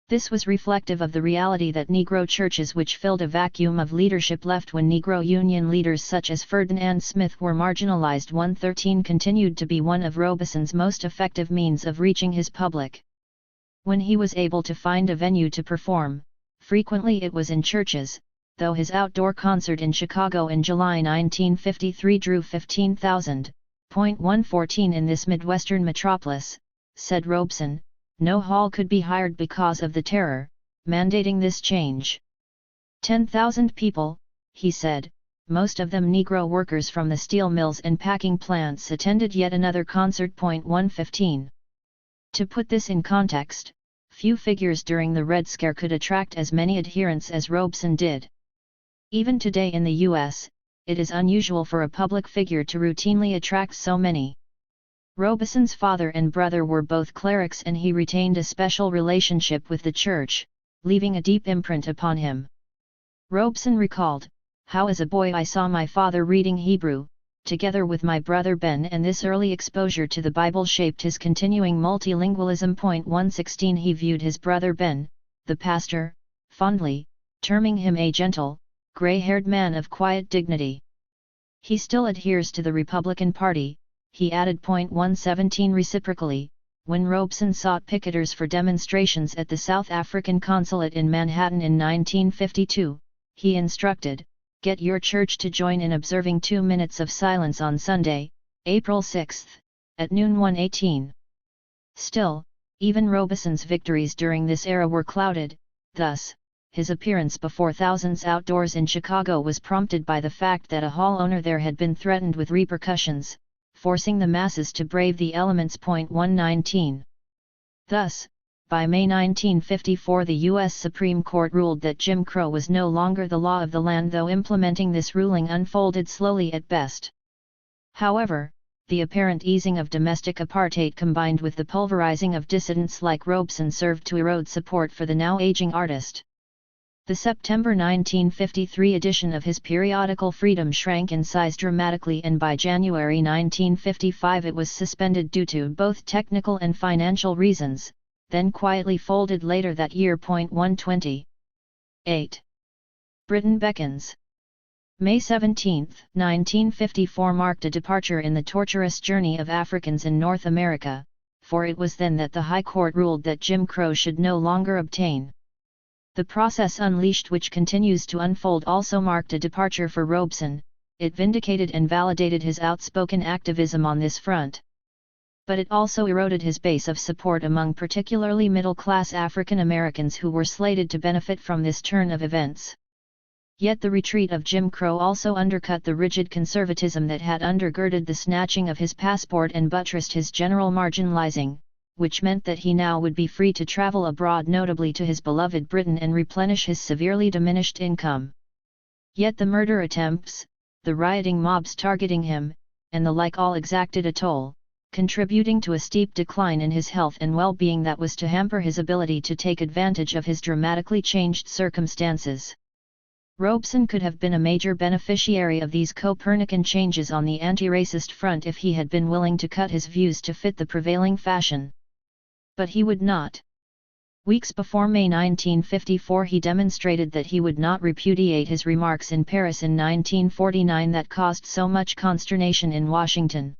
This was reflective of the reality that Negro churches, which filled a vacuum of leadership left when Negro Union leaders such as Ferdinand Smith were marginalized. 113 continued to be one of Robeson's most effective means of reaching his public. When he was able to find a venue to perform, frequently it was in churches, though his outdoor concert in Chicago in July 1953 drew 15,000. 114. In this Midwestern metropolis, said Robeson, no hall could be hired because of the terror, mandating this change. 10,000 people, he said, most of them Negro workers from the steel mills and packing plants, attended yet another concert. 115. To put this in context, few figures during the Red Scare could attract as many adherents as Robeson did. Even today in the U.S., it is unusual for a public figure to routinely attract so many. Robeson's father and brother were both clerics, and he retained a special relationship with the church, leaving a deep imprint upon him. Robeson recalled, "How as a boy I saw my father reading Hebrew, together with my brother Ben, and this early exposure to the Bible shaped his continuing multilingualism." 116. He viewed his brother Ben, the pastor, fondly, terming him a gentle, gray-haired man of quiet dignity. "He still adheres to the Republican Party," he added. 117. Reciprocally, when Robeson sought picketers for demonstrations at the South African consulate in Manhattan in 1952, he instructed, "Get your church to join in observing 2 minutes of silence on Sunday, April 6, at noon." 118. Still, even Robeson's victories during this era were clouded. Thus, his appearance before thousands outdoors in Chicago was prompted by the fact that a hall owner there had been threatened with repercussions, forcing the masses to brave the elements. 119. Thus, by May 1954 the U.S. Supreme Court ruled that Jim Crow was no longer the law of the land, though implementing this ruling unfolded slowly at best. However, the apparent easing of domestic apartheid combined with the pulverizing of dissidents like Robeson served to erode support for the now aging artist. The September 1953 edition of his periodical Freedom shrank in size dramatically, and by January 1955 it was suspended due to both technical and financial reasons, then quietly folded later that year. 120. 8. Britain beckons. May 17, 1954 marked a departure in the tortuous journey of Africans in North America, for it was then that the High Court ruled that Jim Crow should no longer obtain. The process unleashed, which continues to unfold, also marked a departure for Robeson. It vindicated and validated his outspoken activism on this front. But it also eroded his base of support among particularly middle-class African Americans who were slated to benefit from this turn of events. Yet the retreat of Jim Crow also undercut the rigid conservatism that had undergirded the snatching of his passport and buttressed his general marginalizing, which meant that he now would be free to travel abroad, notably to his beloved Britain, and replenish his severely diminished income. Yet the murder attempts, the rioting mobs targeting him, and the like all exacted a toll, contributing to a steep decline in his health and well-being that was to hamper his ability to take advantage of his dramatically changed circumstances. Robeson could have been a major beneficiary of these Copernican changes on the anti-racist front if he had been willing to cut his views to fit the prevailing fashion. But he would not. Weeks before May 1954 he demonstrated that he would not repudiate his remarks in Paris in 1949 that caused so much consternation in Washington.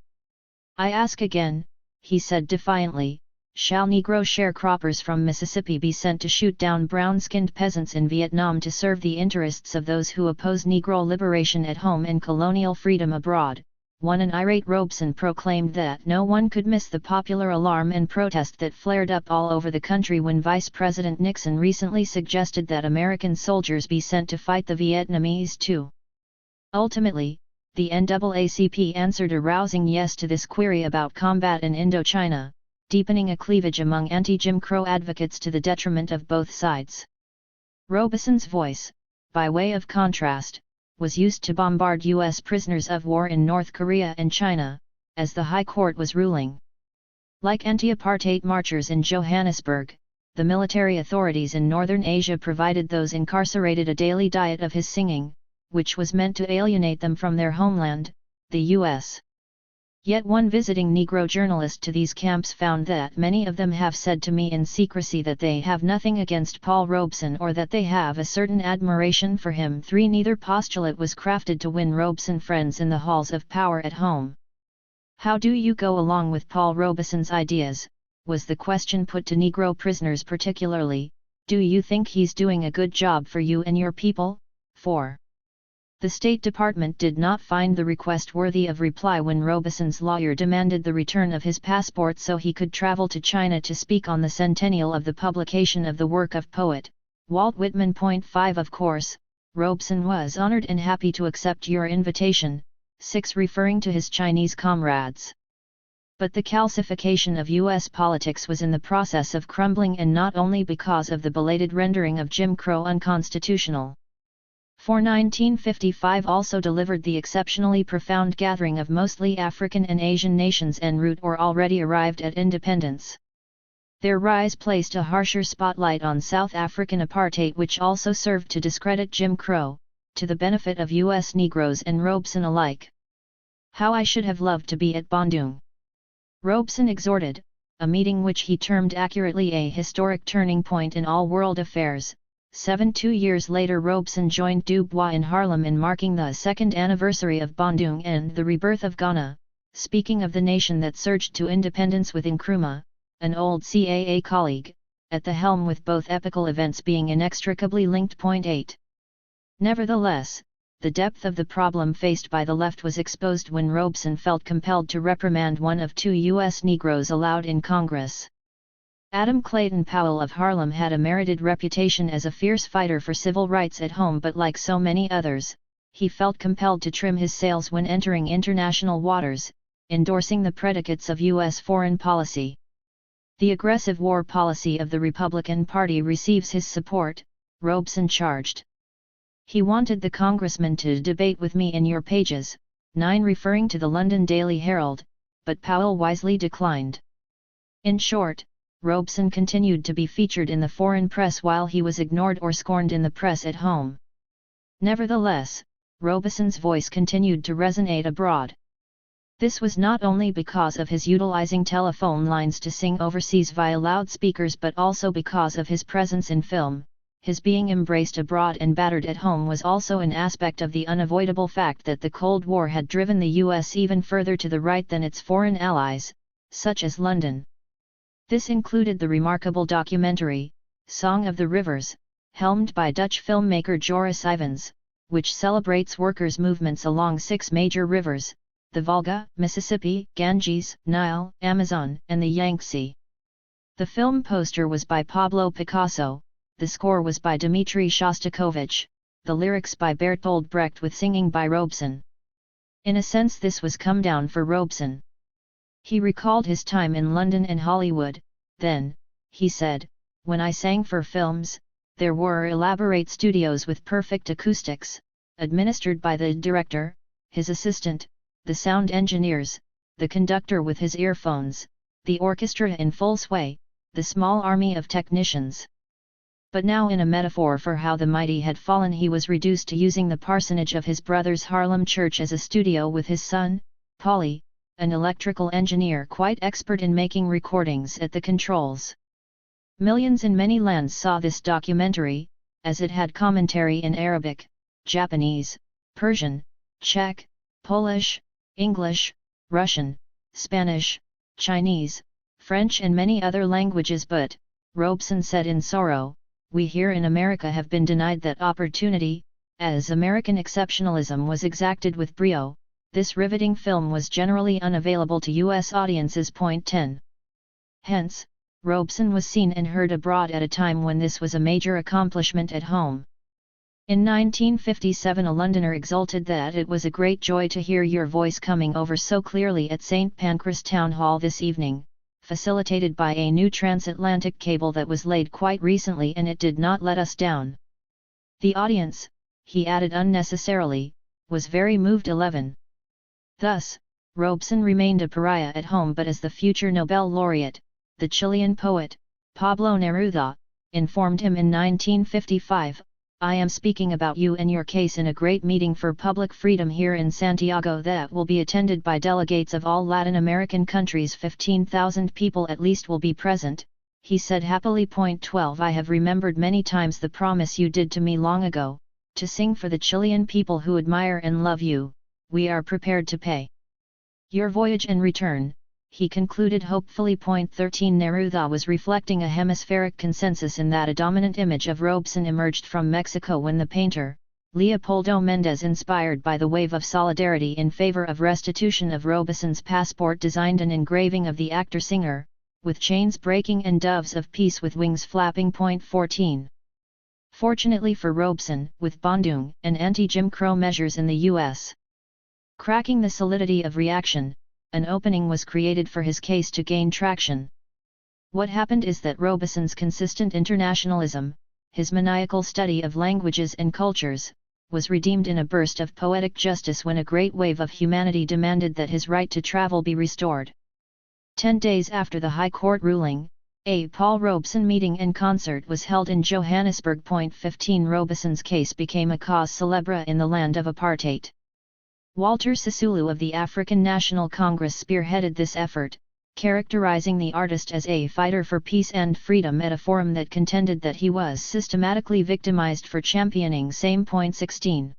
"I ask again," he said defiantly, "shall Negro sharecroppers from Mississippi be sent to shoot down brown-skinned peasants in Vietnam to serve the interests of those who oppose Negro liberation at home and colonial freedom abroad?" An irate Robeson proclaimed that no one could miss the popular alarm and protest that flared up all over the country when Vice President Nixon recently suggested that American soldiers be sent to fight the Vietnamese too. Ultimately, the NAACP answered a rousing yes to this query about combat in Indochina, deepening a cleavage among anti-Jim Crow advocates to the detriment of both sides. Robeson's voice, by way of contrast, was used to bombard U.S. prisoners of war in North Korea and China, as the High Court was ruling. Like anti-apartheid marchers in Johannesburg, the military authorities in Northern Asia provided those incarcerated a daily diet of his singing, which was meant to alienate them from their homeland, the U.S. Yet one visiting Negro journalist to these camps found that many of them have said to me in secrecy that they have nothing against Paul Robeson or that they have a certain admiration for him. 3. Neither postulate was crafted to win Robeson friends in the halls of power at home. "How do you go along with Paul Robeson's ideas?" was the question put to Negro prisoners particularly. "Do you think he's doing a good job for you and your people?" 4. The State Department did not find the request worthy of reply when Robeson's lawyer demanded the return of his passport so he could travel to China to speak on the centennial of the publication of the work of poet Walt Whitman. 5. Of course, Robeson was honored and happy to accept your invitation. 6. Referring to his Chinese comrades. But the calcification of U.S. politics was in the process of crumbling, and not only because of the belated rendering of Jim Crow unconstitutional. For 1955 also delivered the exceptionally profound gathering of mostly African and Asian nations en route or already arrived at independence. Their rise placed a harsher spotlight on South African apartheid, which also served to discredit Jim Crow, to the benefit of U.S. Negroes and Robeson alike. How I should have loved to be at Bandung, Robeson exhorted, a meeting which he termed accurately a historic turning point in all world affairs. 2 years later Robeson joined Du Bois in Harlem in marking the second anniversary of Bandung and the rebirth of Ghana, speaking of the nation that surged to independence with Nkrumah, an old CAA colleague, at the helm, with both epical events being inextricably linked. 8. Nevertheless, the depth of the problem faced by the left was exposed when Robeson felt compelled to reprimand one of 2 U.S. Negroes allowed in Congress. Adam Clayton Powell of Harlem had a merited reputation as a fierce fighter for civil rights at home, but like so many others, he felt compelled to trim his sails when entering international waters, endorsing the predicates of U.S. foreign policy. The aggressive war policy of the Republican Party receives his support, Robeson charged. He wanted the congressman to debate with me in your pages, 9, referring to the London Daily Herald, but Powell wisely declined. In short, Robeson continued to be featured in the foreign press while he was ignored or scorned in the press at home. Nevertheless, Robeson's voice continued to resonate abroad. This was not only because of his utilizing telephone lines to sing overseas via loudspeakers, but also because of his presence in film. His being embraced abroad and battered at home was also an aspect of the unavoidable fact that the Cold War had driven the U.S. even further to the right than its foreign allies, such as London. This included the remarkable documentary, Song of the Rivers, helmed by Dutch filmmaker Joris Ivens, which celebrates workers' movements along 6 major rivers, the Volga, Mississippi, Ganges, Nile, Amazon, and the Yangtze. The film poster was by Pablo Picasso. The score was by Dmitri Shostakovich, the lyrics by Bertolt Brecht, with singing by Robeson. In a sense this was come down for Robeson. He recalled his time in London and Hollywood. Then, he said, when I sang for films, there were elaborate studios with perfect acoustics, administered by the director, his assistant, the sound engineers, the conductor with his earphones, the orchestra in full sway, the small army of technicians. But now, in a metaphor for how the mighty had fallen, he was reduced to using the parsonage of his brother's Harlem church as a studio with his son, Paulie, an electrical engineer quite expert in making recordings at the controls. Millions in many lands saw this documentary, as it had commentary in Arabic, Japanese, Persian, Czech, Polish, English, Russian, Spanish, Chinese, French and many other languages. But, Robeson said in sorrow, we here in America have been denied that opportunity. As American exceptionalism was exacted with brio, this riveting film was generally unavailable to U.S. audiences. 10. Hence, Robeson was seen and heard abroad at a time when this was a major accomplishment at home. In 1957 a Londoner exulted that it was a great joy to hear your voice coming over so clearly at St. Pancras Town Hall this evening, facilitated by a new transatlantic cable that was laid quite recently, and it did not let us down. The audience, he added unnecessarily, was very moved. 11. Thus, Robeson remained a pariah at home, but as the future Nobel laureate, the Chilean poet, Pablo Neruda, informed him in 1955, I am speaking about you and your case in a great meeting for public freedom here in Santiago that will be attended by delegates of all Latin American countries. 15,000 people at least will be present, he said happily. 12 I have remembered many times the promise you did to me long ago, to sing for the Chilean people who admire and love you. We are prepared to pay your voyage and return, he concluded hopefully. 13 Neruda was reflecting a hemispheric consensus in that a dominant image of Robeson emerged from Mexico when the painter, Leopoldo Mendez, inspired by the wave of solidarity in favor of restitution of Robeson's passport, designed an engraving of the actor-singer, with chains breaking and doves of peace with wings flapping. 14. Fortunately for Robeson, with Bandung and anti-Jim Crow measures in the U.S. cracking the solidity of reaction, an opening was created for his case to gain traction. What happened is that Robeson's consistent internationalism, his maniacal study of languages and cultures, was redeemed in a burst of poetic justice when a great wave of humanity demanded that his right to travel be restored. 10 days after the High Court ruling, a Paul Robeson meeting and concert was held in Johannesburg. 15 Robeson's case became a cause célèbre in the land of apartheid. Walter Sisulu of the African National Congress spearheaded this effort, characterizing the artist as a fighter for peace and freedom at a forum that contended that he was systematically victimized for championing same. 16.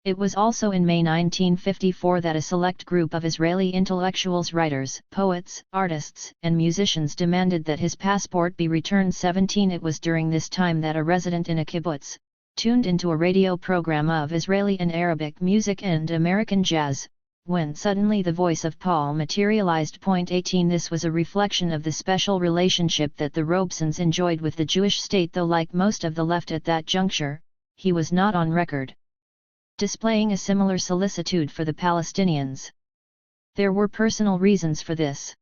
It was also in May 1954 that a select group of Israeli intellectuals, writers, poets, artists, and musicians demanded that his passport be returned. 17. It was during this time that a resident in a kibbutz, tuned into a radio program of Israeli and Arabic music and American jazz, when suddenly the voice of Paul materialized. 18. This was a reflection of the special relationship that the Robesons enjoyed with the Jewish state, though like most of the left at that juncture, he was not on record displaying a similar solicitude for the Palestinians. There were personal reasons for this.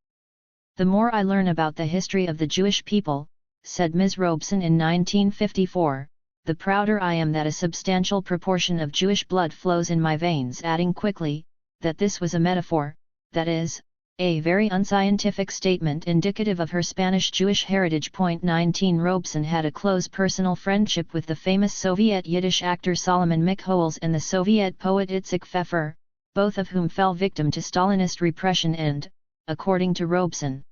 "The more I learn about the history of the Jewish people," said Ms. Robeson in 1954, "the prouder I am that a substantial proportion of Jewish blood flows in my veins," adding quickly, that this was a metaphor, that is, a very unscientific statement indicative of her Spanish Jewish heritage. 19. Robeson had a close personal friendship with the famous Soviet Yiddish actor Solomon Mikhoels and the Soviet poet Itzik Pfeffer, both of whom fell victim to Stalinist repression and, according to Robeson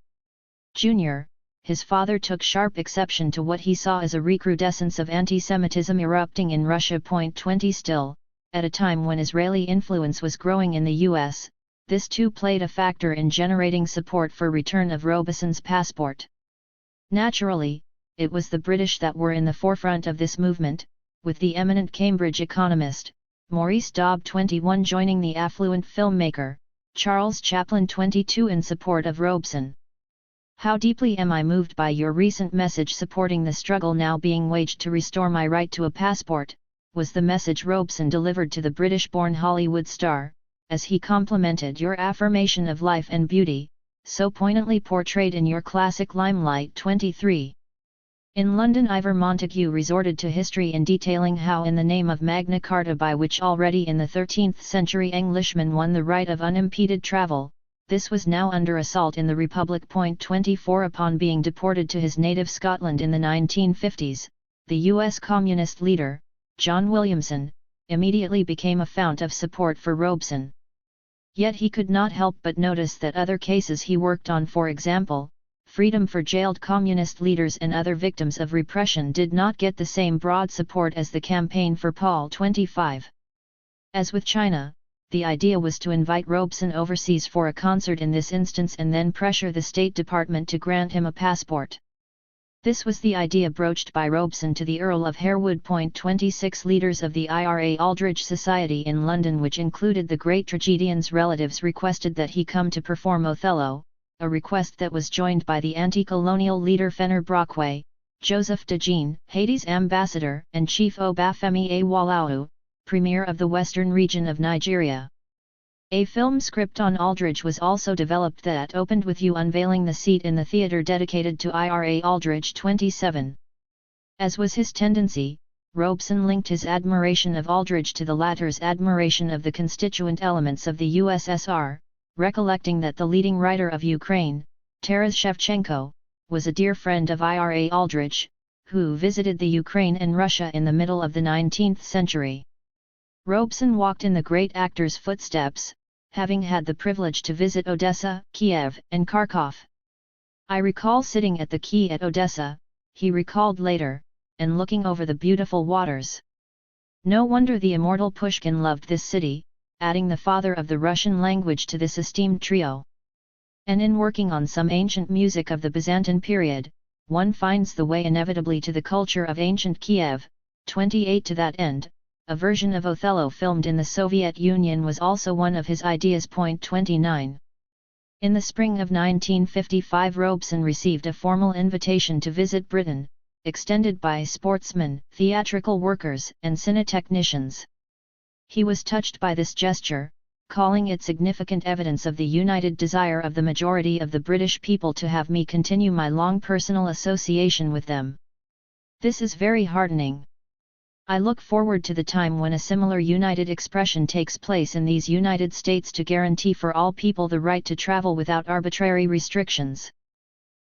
Jr., his father took sharp exception to what he saw as a recrudescence of anti-Semitism erupting in Russia. 20. Still, at a time when Israeli influence was growing in the U.S., this too played a factor in generating support for return of Robeson's passport. Naturally, it was the British that were in the forefront of this movement, with the eminent Cambridge economist, Maurice Dobb 21 joining the affluent filmmaker, Charles Chaplin 22 in support of Robeson. "How deeply am I moved by your recent message supporting the struggle now being waged to restore my right to a passport," was the message Robeson delivered to the British-born Hollywood star, as he complimented your affirmation of life and beauty, so poignantly portrayed in your classic Limelight. 23. In London, Ivor Montagu resorted to history in detailing how, in the name of Magna Carta, by which already in the 13th century Englishmen won the right of unimpeded travel, this was now under assault in the Republic. 24. Upon being deported to his native Scotland in the 1950s, the U.S. Communist leader, John Williamson, immediately became a fount of support for Robeson. Yet he could not help but notice that other cases he worked on, for example, freedom for jailed communist leaders and other victims of repression, did not get the same broad support as the campaign for Paul. 25. As with China, the idea was to invite Robeson overseas for a concert in this instance and then pressure the State Department to grant him a passport. This was the idea broached by Robeson to the Earl of Harewood. 26. Leaders of the IRA Aldrich Society in London, which included the great tragedian's relatives, requested that he come to perform Othello, a request that was joined by the anti-colonial leader Fenner Brockway, Joseph de Jean, Haiti's ambassador, and Chief Obafemi Awolowo, Premier of the Western region of Nigeria. A film script on Aldrich was also developed that opened with you unveiling the seat in the theatre dedicated to IRA Aldrich. 27. As was his tendency, Robeson linked his admiration of Aldrich to the latter's admiration of the constituent elements of the USSR, recollecting that the leading writer of Ukraine, Taras Shevchenko, was a dear friend of IRA Aldrich, who visited the Ukraine and Russia in the middle of the 19th century. Robeson walked in the great actor's footsteps, having had the privilege to visit Odessa, Kiev, and Kharkov. "I recall sitting at the quay at Odessa," he recalled later, "and looking over the beautiful waters. No wonder the immortal Pushkin loved this city," adding the father of the Russian language to this esteemed trio. And in working on some ancient music of the Byzantine period, one finds the way inevitably to the culture of ancient Kiev. 28. To that end, a version of Othello filmed in the Soviet Union was also one of his ideas. 29. In the spring of 1955, Robeson received a formal invitation to visit Britain, extended by sportsmen, theatrical workers, and cine-technicians. He was touched by this gesture, calling it significant evidence of the united desire of the majority of the British people to have me continue my long personal association with them. This is very heartening. I look forward to the time when a similar united expression takes place in these United States to guarantee for all people the right to travel without arbitrary restrictions.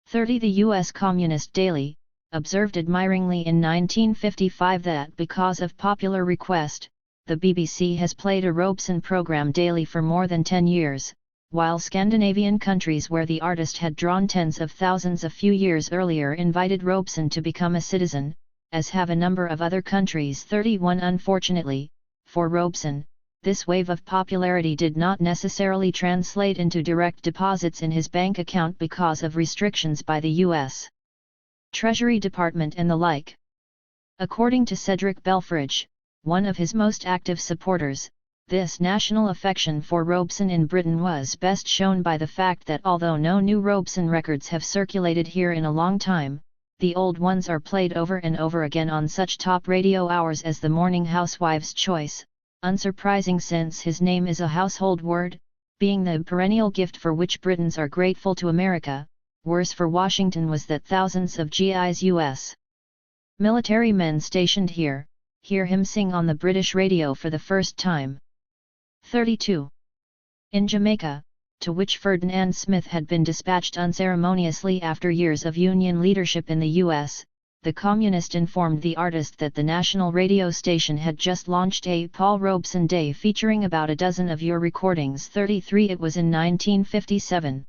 30. The U.S. Communist Daily observed admiringly in 1955 that because of popular request, the BBC has played a Robeson program daily for more than 10 years, while Scandinavian countries where the artist had drawn tens of thousands a few years earlier invited Robeson to become a citizen, as have a number of other countries. 31. Unfortunately, for Robeson, this wave of popularity did not necessarily translate into direct deposits in his bank account because of restrictions by the U.S. Treasury Department and the like. According to Cedric Belfrage, one of his most active supporters, this national affection for Robeson in Britain was best shown by the fact that although no new Robeson records have circulated here in a long time, the old ones are played over and over again on such top radio hours as the Morning Housewife's Choice, unsurprising since his name is a household word, being the perennial gift for which Britons are grateful to America. Worse for Washington was that thousands of GIs U.S. military men stationed here, hear him sing on the British radio for the first time. 32. In Jamaica, to which Ferdinand Smith had been dispatched unceremoniously after years of Union leadership in the U.S., the Communist informed the artist that the national radio station had just launched a Paul Robeson Day featuring about a dozen of your recordings. 33. It was in 1957.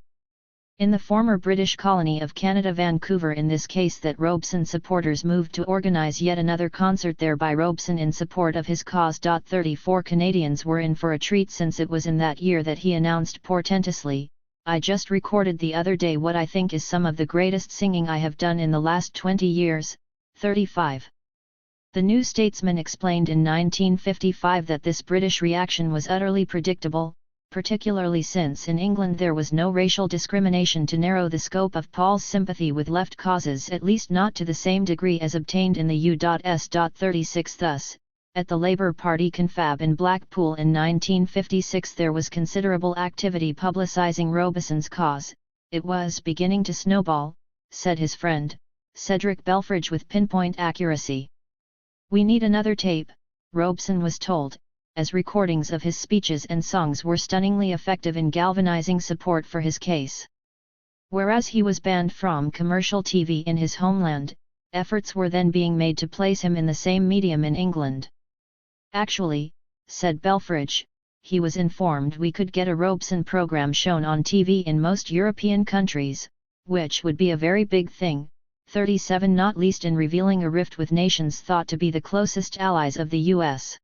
In the former British colony of Canada, Vancouver, in this case, that Robeson supporters moved to organise yet another concert there by Robeson in support of his cause. 34. Canadians were in for a treat since it was in that year that he announced portentously, "I just recorded the other day what I think is some of the greatest singing I have done in the last 20 years. 35. The New Statesman explained in 1955 that this British reaction was utterly predictable, particularly since in England there was no racial discrimination to narrow the scope of Paul's sympathy with left causes, at least not to the same degree as obtained in the U.S. 36. Thus, at the Labour Party confab in Blackpool in 1956 there was considerable activity publicising Robeson's cause. It was beginning to snowball, said his friend, Cedric Belfrage with pinpoint accuracy. We need another tape, Robeson was told, as recordings of his speeches and songs were stunningly effective in galvanizing support for his case. Whereas he was banned from commercial TV in his homeland, efforts were then being made to place him in the same medium in England. Actually, said Belfrage, he was informed we could get a Robeson program shown on TV in most European countries, which would be a very big thing. 37. Not least in revealing a rift with nations thought to be the closest allies of the U.S.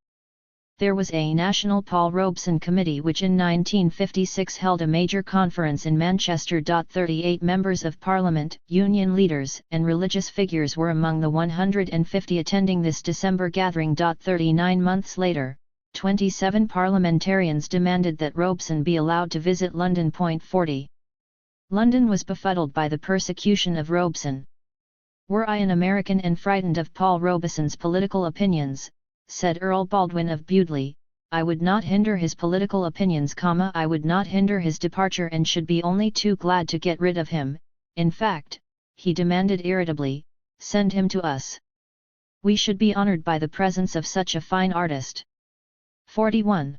There was a National Paul Robeson Committee which in 1956 held a major conference in Manchester. 38 members of Parliament, union leaders and religious figures were among the 150 attending this December gathering. 39 months later, 27 parliamentarians demanded that Robeson be allowed to visit London. 40. London was befuddled by the persecution of Robeson. Were I an American and frightened of Paul Robeson's political opinions, said Earl Baldwin of Bewdley, I would not hinder his political opinions, I would not hinder his departure and should be only too glad to get rid of him. In fact, he demanded irritably, send him to us. We should be honoured by the presence of such a fine artist. 41.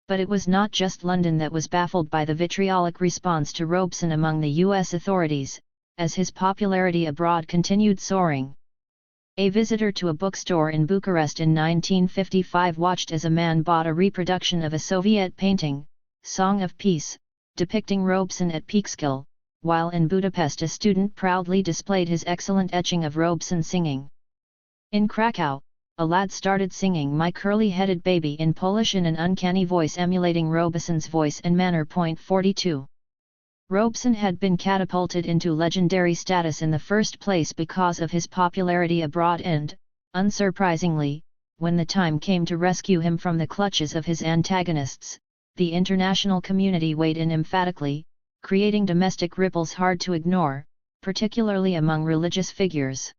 But it was not just London that was baffled by the vitriolic response to Robeson among the U.S. authorities, as his popularity abroad continued soaring. A visitor to a bookstore in Bucharest in 1955 watched as a man bought a reproduction of a Soviet painting, Song of Peace, depicting Robeson at Peekskill, while in Budapest a student proudly displayed his excellent etching of Robeson singing. In Krakow, a lad started singing My Curly-Headed Baby in Polish in an uncanny voice emulating Robeson's voice and manner. 42. Robeson had been catapulted into legendary status in the first place because of his popularity abroad and, unsurprisingly, when the time came to rescue him from the clutches of his antagonists, the international community weighed in emphatically, creating domestic ripples hard to ignore, particularly among religious figures.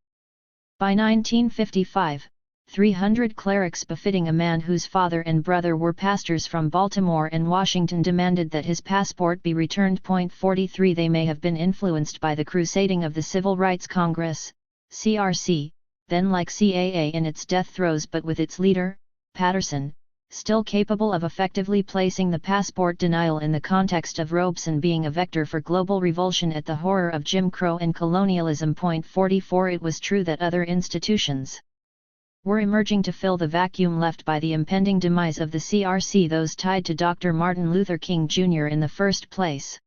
By 1955, 300 clerics befitting a man whose father and brother were pastors from Baltimore and Washington demanded that his passport be returned. 43 They may have been influenced by the crusading of the Civil Rights Congress, CRC, then like CAA in its death throes but with its leader, Patterson, still capable of effectively placing the passport denial in the context of Robeson being a vector for global revulsion at the horror of Jim Crow and colonialism. 44 It was true that other institutions were emerging to fill the vacuum left by the impending demise of the CRC, those tied to Dr. Martin Luther King Jr. in the first place.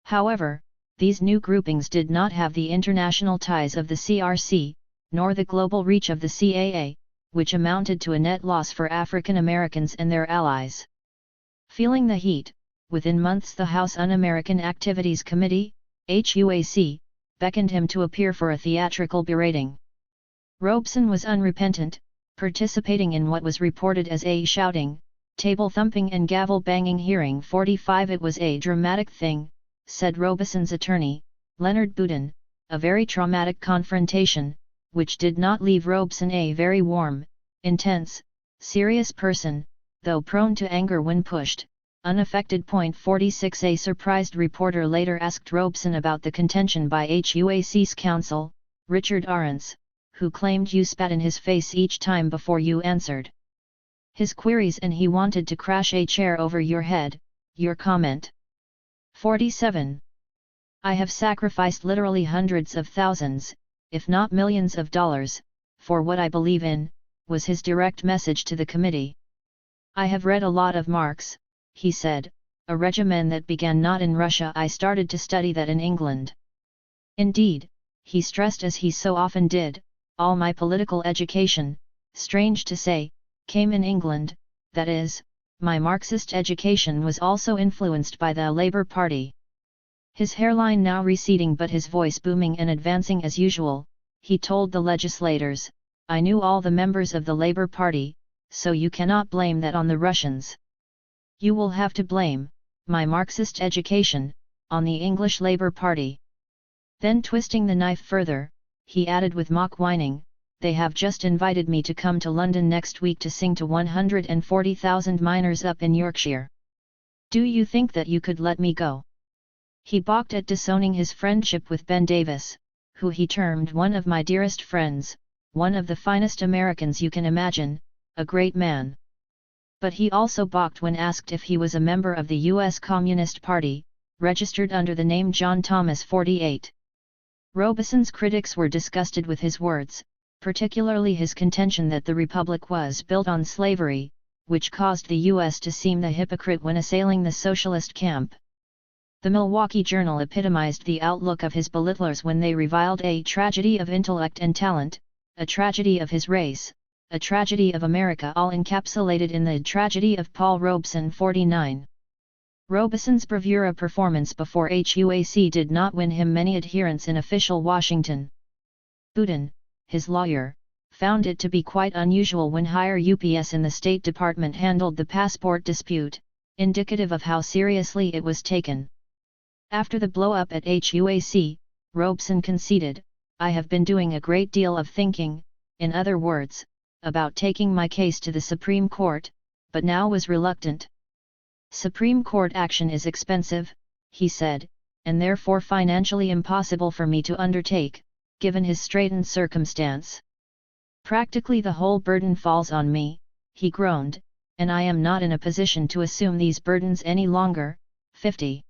However, these new groupings did not have the international ties of the CRC, nor the global reach of the CAA, which amounted to a net loss for African Americans and their allies. Feeling the heat, within months the House Un-American Activities Committee, HUAC, beckoned him to appear for a theatrical berating. Robeson was unrepentant, participating in what was reported as a shouting, table-thumping and gavel-banging hearing. 45 It was a dramatic thing, said Robeson's attorney, Leonard Boudin, a very traumatic confrontation, which did not leave Robeson a very warm, intense, serious person, though prone to anger when pushed, unaffected. 46 A surprised reporter later asked Robeson about the contention by HUAC's counsel, Richard Arentz, who claimed you spat in his face each time before you answered his queries and he wanted to crash a chair over your head. Your comment. 47. I have sacrificed literally hundreds of thousands, if not millions of dollars, for what I believe in, was his direct message to the committee. I have read a lot of Marx, he said, a regimen that began not in Russia. I started to study that in England. Indeed, he stressed as he so often did, all my political education, strange to say, came in England, that is, my Marxist education was also influenced by the Labour Party. His hairline now receding but his voice booming and advancing as usual, he told the legislators, I knew all the members of the Labour Party, so you cannot blame that on the Russians. You will have to blame, my Marxist education, on the English Labour Party. Then twisting the knife further, he added with mock whining, they have just invited me to come to London next week to sing to 140,000 miners up in Yorkshire. Do you think that you could let me go? He balked at disowning his friendship with Ben Davis, who he termed one of my dearest friends, one of the finest Americans you can imagine, a great man. But he also balked when asked if he was a member of the U.S. Communist Party, registered under the name John Thomas 48. Robeson's critics were disgusted with his words, particularly his contention that the Republic was built on slavery, which caused the U.S. to seem the hypocrite when assailing the socialist camp. The Milwaukee Journal epitomized the outlook of his belittlers when they reviled a tragedy of intellect and talent, a tragedy of his race, a tragedy of America, all encapsulated in the tragedy of Paul Robeson. 49. Robeson's bravura performance before HUAC did not win him many adherents in official Washington. Boudin, his lawyer, found it to be quite unusual when higher UPS in the State Department handled the passport dispute, indicative of how seriously it was taken. After the blow-up at HUAC, Robeson conceded, I have been doing a great deal of thinking, in other words, about taking my case to the Supreme Court, but now was reluctant. Supreme Court action is expensive, he said, and therefore financially impossible for me to undertake, given his straitened circumstance. Practically the whole burden falls on me, he groaned, and I am not in a position to assume these burdens any longer. 50.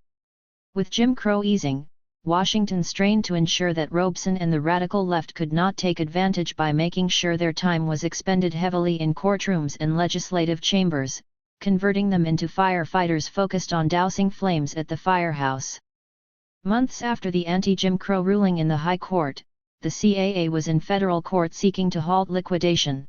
With Jim Crow easing, Washington strained to ensure that Robeson and the radical left could not take advantage by making sure their time was expended heavily in courtrooms and legislative chambers, converting them into firefighters focused on dousing flames at the firehouse. Months after the anti-Jim Crow ruling in the High Court, the CAA was in federal court seeking to halt liquidation.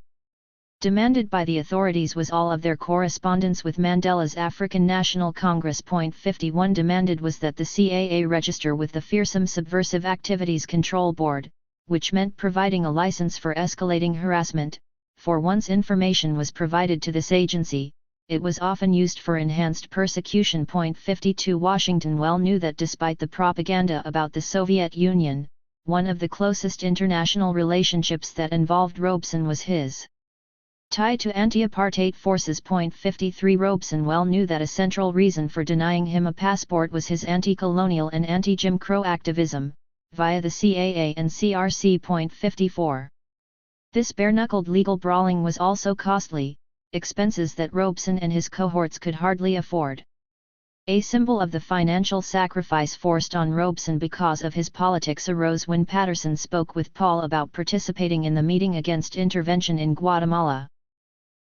Demanded by the authorities was all of their correspondence with Mandela's African National Congress. 51 demanded was that the CAA register with the fearsome Subversive Activities Control Board, which meant providing a license for escalating harassment, for once information was provided to this agency, it was often used for enhanced persecution. 52 Washington well knew that despite the propaganda about the Soviet Union, one of the closest international relationships that involved Robeson was his tie to anti-apartheid forces. 53 Robeson well knew that a central reason for denying him a passport was his anti-colonial and anti-Jim Crow activism, via the CAA and CRC. 54. This bare-knuckled legal brawling was also costly, expenses that Robeson and his cohorts could hardly afford. A symbol of the financial sacrifice forced on Robeson because of his politics arose when Patterson spoke with Paul about participating in the meeting against intervention in Guatemala.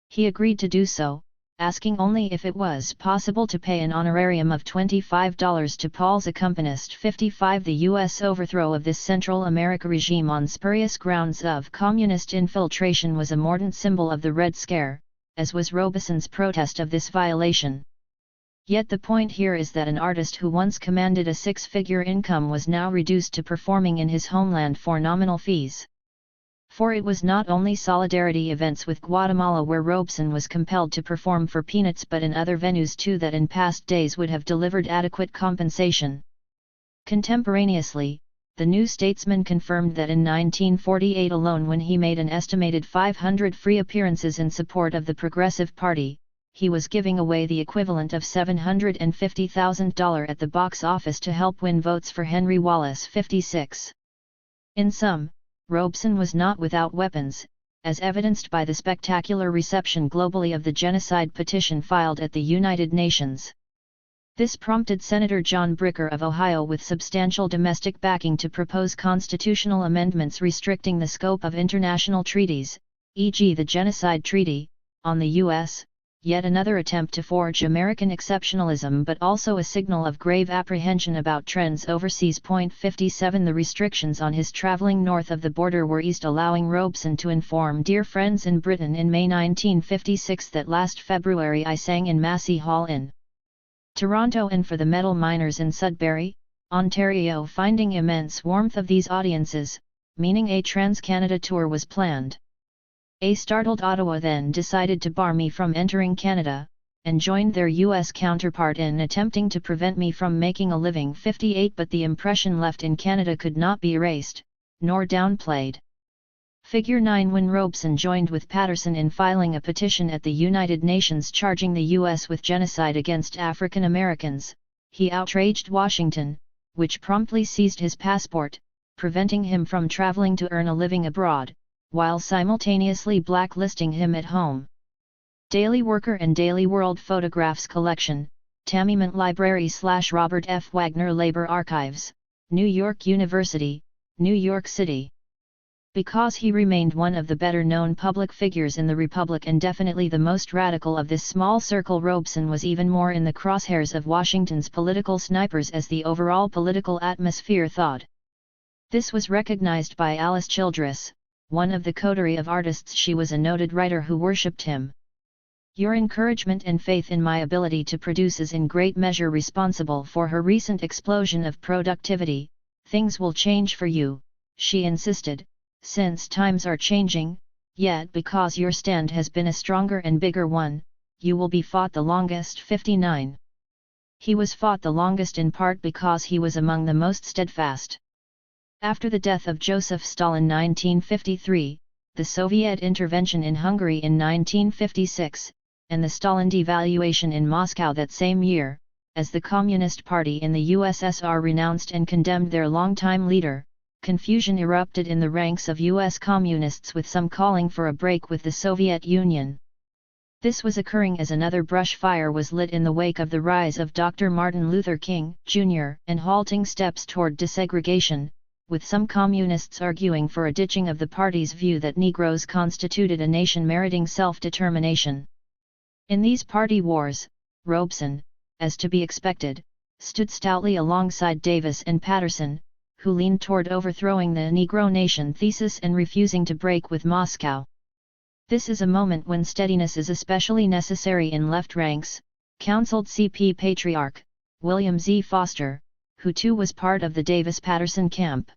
He agreed to do so, asking only if it was possible to pay an honorarium of $25 to Paul's accompanist. 55 The U.S. overthrow of this Central America regime on spurious grounds of communist infiltration was a mordant symbol of the Red Scare, as was Robeson's protest of this violation. Yet the point here is that an artist who once commanded a six-figure income was now reduced to performing in his homeland for nominal fees. For it was not only solidarity events with Guatemala where Robeson was compelled to perform for peanuts but in other venues too that in past days would have delivered adequate compensation. Contemporaneously, the New Statesman confirmed that in 1948 alone, when he made an estimated 500 free appearances in support of the Progressive Party, he was giving away the equivalent of $750,000 at the box office to help win votes for Henry Wallace. 56. In sum, Robeson was not without weapons, as evidenced by the spectacular reception globally of the genocide petition filed at the United Nations. This prompted Senator John Bricker of Ohio with substantial domestic backing to propose constitutional amendments restricting the scope of international treaties, e.g. the Genocide Treaty, on the U.S., yet another attempt to forge American exceptionalism but also a signal of grave apprehension about trends overseas. 57 The restrictions on his traveling north of the border were eased, allowing Robeson to inform dear friends in Britain in May 1956 that last February I sang in Massey Hall in Toronto and for the metal miners in Sudbury, Ontario, finding immense warmth of these audiences, meaning a Trans-Canada tour was planned. A startled Ottawa then decided to bar me from entering Canada, and joined their U.S. counterpart in attempting to prevent me from making a living. 58 But the impression left in Canada could not be erased, nor downplayed. Figure 9 When Robeson joined with Patterson in filing a petition at the United Nations charging the U.S. with genocide against African Americans, he outraged Washington, which promptly seized his passport, preventing him from traveling to earn a living abroad, while simultaneously blacklisting him at home. Daily Worker and Daily World Photographs Collection, Tamiment Library / Robert F. Wagner Labor Archives, New York University, New York City. Because he remained one of the better-known public figures in the Republic and definitely the most radical of this small circle, Robeson was even more in the crosshairs of Washington's political snipers as the overall political atmosphere thawed. This was recognized by Alice Childress, one of the coterie of artists. She was a noted writer who worshipped him. Your encouragement and faith in my ability to produce is in great measure responsible for her recent explosion of productivity. Things will change for you, she insisted, since times are changing, yet because your stand has been a stronger and bigger one, you will be fought the longest. 59. He was fought the longest in part because he was among the most steadfast. After the death of Joseph Stalin 1953, the Soviet intervention in Hungary in 1956, and the Stalin devaluation in Moscow that same year, as the Communist Party in the USSR renounced and condemned their longtime leader, confusion erupted in the ranks of U.S. communists, with some calling for a break with the Soviet Union. This was occurring as another brush fire was lit in the wake of the rise of Dr. Martin Luther King, Jr., and halting steps toward desegregation, with some communists arguing for a ditching of the party's view that Negroes constituted a nation meriting self-determination. In these party wars, Robeson, as to be expected, stood stoutly alongside Davis and Patterson, who leaned toward overthrowing the Negro nation thesis and refusing to break with Moscow. This is a moment when steadiness is especially necessary in left ranks, counseled CP patriarch, William Z. Foster, who too was part of the Davis-Patterson camp.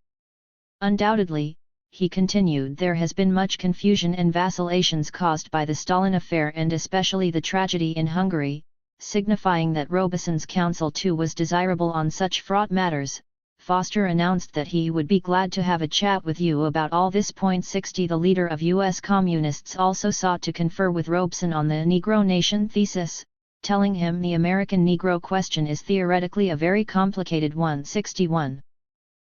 Undoubtedly, he continued, there has been much confusion and vacillations caused by the Stalin affair and especially the tragedy in Hungary, signifying that Robeson's counsel too was desirable on such fraught matters. Foster announced that he would be glad to have a chat with you about all this. 60 The leader of U.S. Communists also sought to confer with Robeson on the Negro Nation thesis, telling him the American Negro question is theoretically a very complicated one. 61.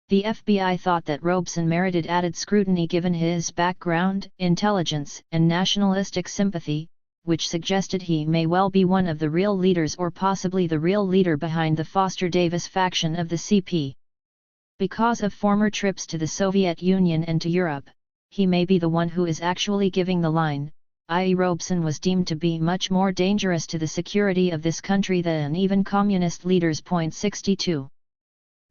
The FBI thought that Robeson merited added scrutiny given his background, intelligence, and nationalistic sympathy, which suggested he may well be one of the real leaders or possibly the real leader behind the Foster Davis faction of the CP. Because of former trips to the Soviet Union and to Europe, he may be the one who is actually giving the line, i.e. Robeson was deemed to be much more dangerous to the security of this country than even communist leaders. 62.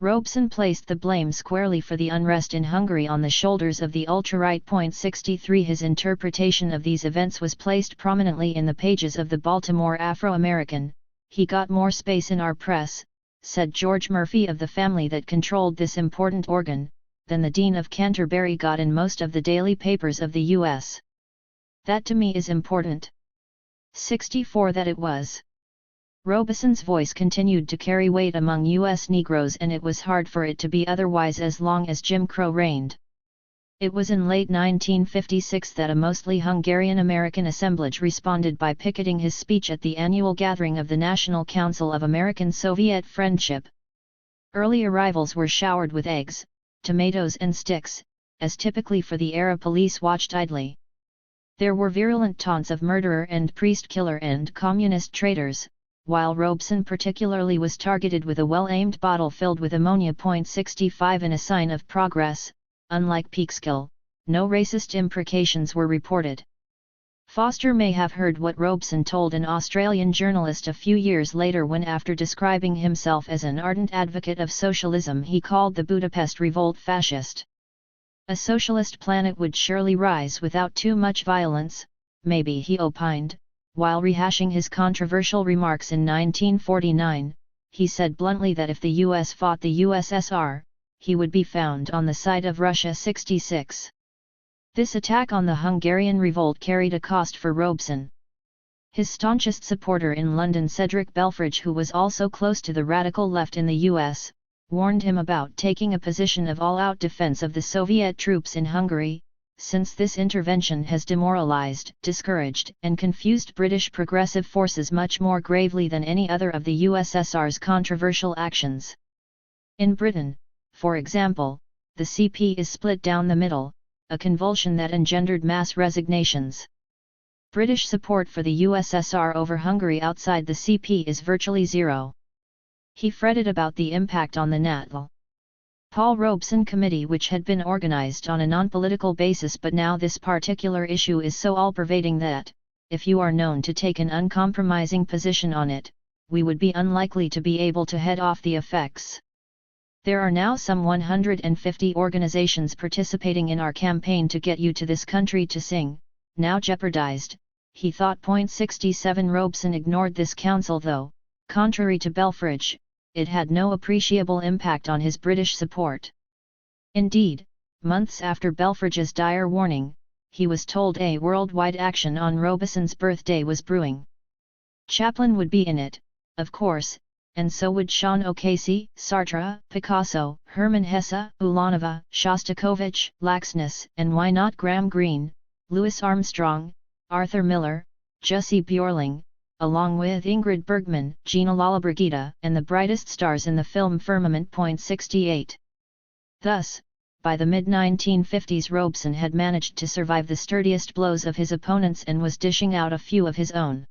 Robeson placed the blame squarely for the unrest in Hungary on the shoulders of the ultra-right. 63 His interpretation of these events was placed prominently in the pages of the Baltimore Afro-American. He got more space in our press, said George Murphy of the family that controlled this important organ, than the Dean of Canterbury got in most of the daily papers of the U.S. That to me is important. 64 That it was. Robeson's voice continued to carry weight among U.S. Negroes, and it was hard for it to be otherwise as long as Jim Crow reigned. It was in late 1956 that a mostly Hungarian-American assemblage responded by picketing his speech at the annual gathering of the National Council of American-Soviet Friendship. Early arrivals were showered with eggs, tomatoes and sticks, as typically for the era police watched idly. There were virulent taunts of murderer and priest-killer and communist traitors, while Robeson particularly was targeted with a well-aimed bottle filled with ammonia. 65 In a sign of progress, unlike Peekskill, no racist imprecations were reported. Foster may have heard what Robeson told an Australian journalist a few years later when, after describing himself as an ardent advocate of socialism, he called the Budapest Revolt fascist. A socialist planet would surely rise without too much violence, maybe, he opined. While rehashing his controversial remarks in 1949, he said bluntly that if the US fought the USSR, he would be found on the side of Russia. 66. This attack on the Hungarian revolt carried a cost for Robeson. His staunchest supporter in London, Cedric Belfrage, who was also close to the radical left in the US, warned him about taking a position of all-out defense of the Soviet troops in Hungary, since this intervention has demoralized, discouraged, and confused British progressive forces much more gravely than any other of the USSR's controversial actions. In Britain, for example, the CP is split down the middle, a convulsion that engendered mass resignations. British support for the USSR over Hungary outside the CP is virtually zero. He fretted about the impact on the Natal Paul Robeson Committee, which had been organized on a non-political basis, but now this particular issue is so all-pervading that, if you are known to take an uncompromising position on it, we would be unlikely to be able to head off the effects. There are now some 150 organizations participating in our campaign to get you to this country to sing, now jeopardized, he thought. 67 Robeson ignored this council, though, contrary to Belfrage, it had no appreciable impact on his British support. Indeed, months after Belfrage's dire warning, he was told a worldwide action on Robeson's birthday was brewing. Chaplin would be in it, of course, and so would Sean O'Casey, Sartre, Picasso, Hermann Hesse, Ulanova, Shostakovich, Laxness, and why not Graham Greene, Louis Armstrong, Arthur Miller, Jussi Björling, along with Ingrid Bergman, Gina Lollobrigida, and the brightest stars in the film firmament. 68. Thus, by the mid-1950s, Robeson had managed to survive the sturdiest blows of his opponents and was dishing out a few of his own.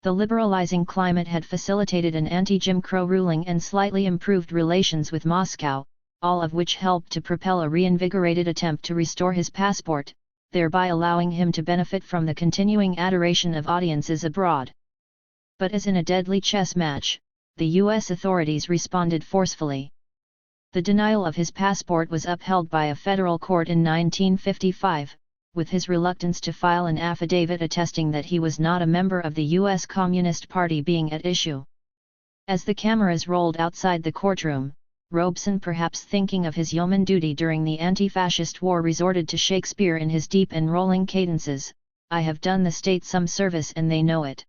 The liberalizing climate had facilitated an anti-Jim Crow ruling and slightly improved relations with Moscow, all of which helped to propel a reinvigorated attempt to restore his passport, thereby allowing him to benefit from the continuing adoration of audiences abroad. But as in a deadly chess match, the U.S. authorities responded forcefully. The denial of his passport was upheld by a federal court in 1955, with his reluctance to file an affidavit attesting that he was not a member of the U.S. Communist Party being at issue. As the cameras rolled outside the courtroom, Robeson, perhaps thinking of his yeoman duty during the anti-fascist war, resorted to Shakespeare in his deep and rolling cadences, "I have done the state some service and they know it.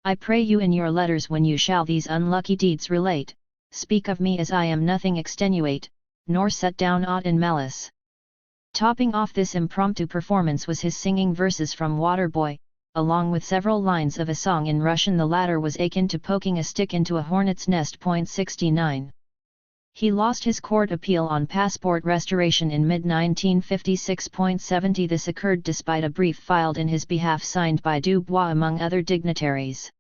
I pray you in your letters when you shall these unlucky deeds relate, speak of me as I am nothing extenuate, nor set down aught in malice. Topping off this impromptu performance was his singing verses from Waterboy, along with several lines of a song in Russian. The latter was akin to poking a stick into a hornet's nest. 69. He lost his court appeal on passport restoration in mid-1956. 70. This occurred despite a brief filed in his behalf signed by Dubois among other dignitaries.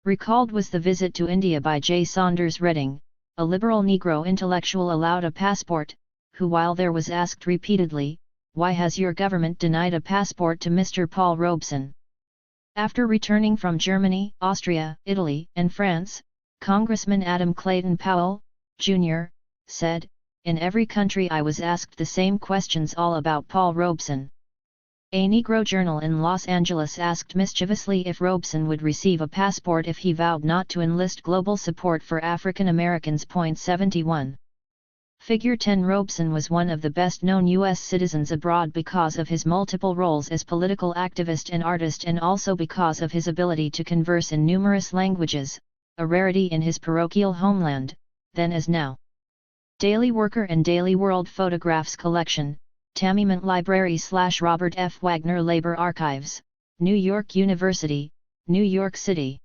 Recalled was the visit to India by J. Saunders Redding, a liberal Negro intellectual allowed a passport, who while there was asked repeatedly, "Why has your government denied a passport to Mr. Paul Robeson?" After returning from Germany, Austria, Italy, and France, Congressman Adam Clayton Powell, Jr., said, "In every country I was asked the same questions all about Paul Robeson." A Negro journal in Los Angeles asked mischievously if Robeson would receive a passport if he vowed not to enlist global support for African Americans. 71. Figure 10. Robeson was one of the best-known U.S. citizens abroad because of his multiple roles as political activist and artist, and also because of his ability to converse in numerous languages, a rarity in his parochial homeland, then as now. Daily Worker and Daily World Photographs Collection, Tamiment Library / Robert F. Wagner Labor Archives, New York University, New York City.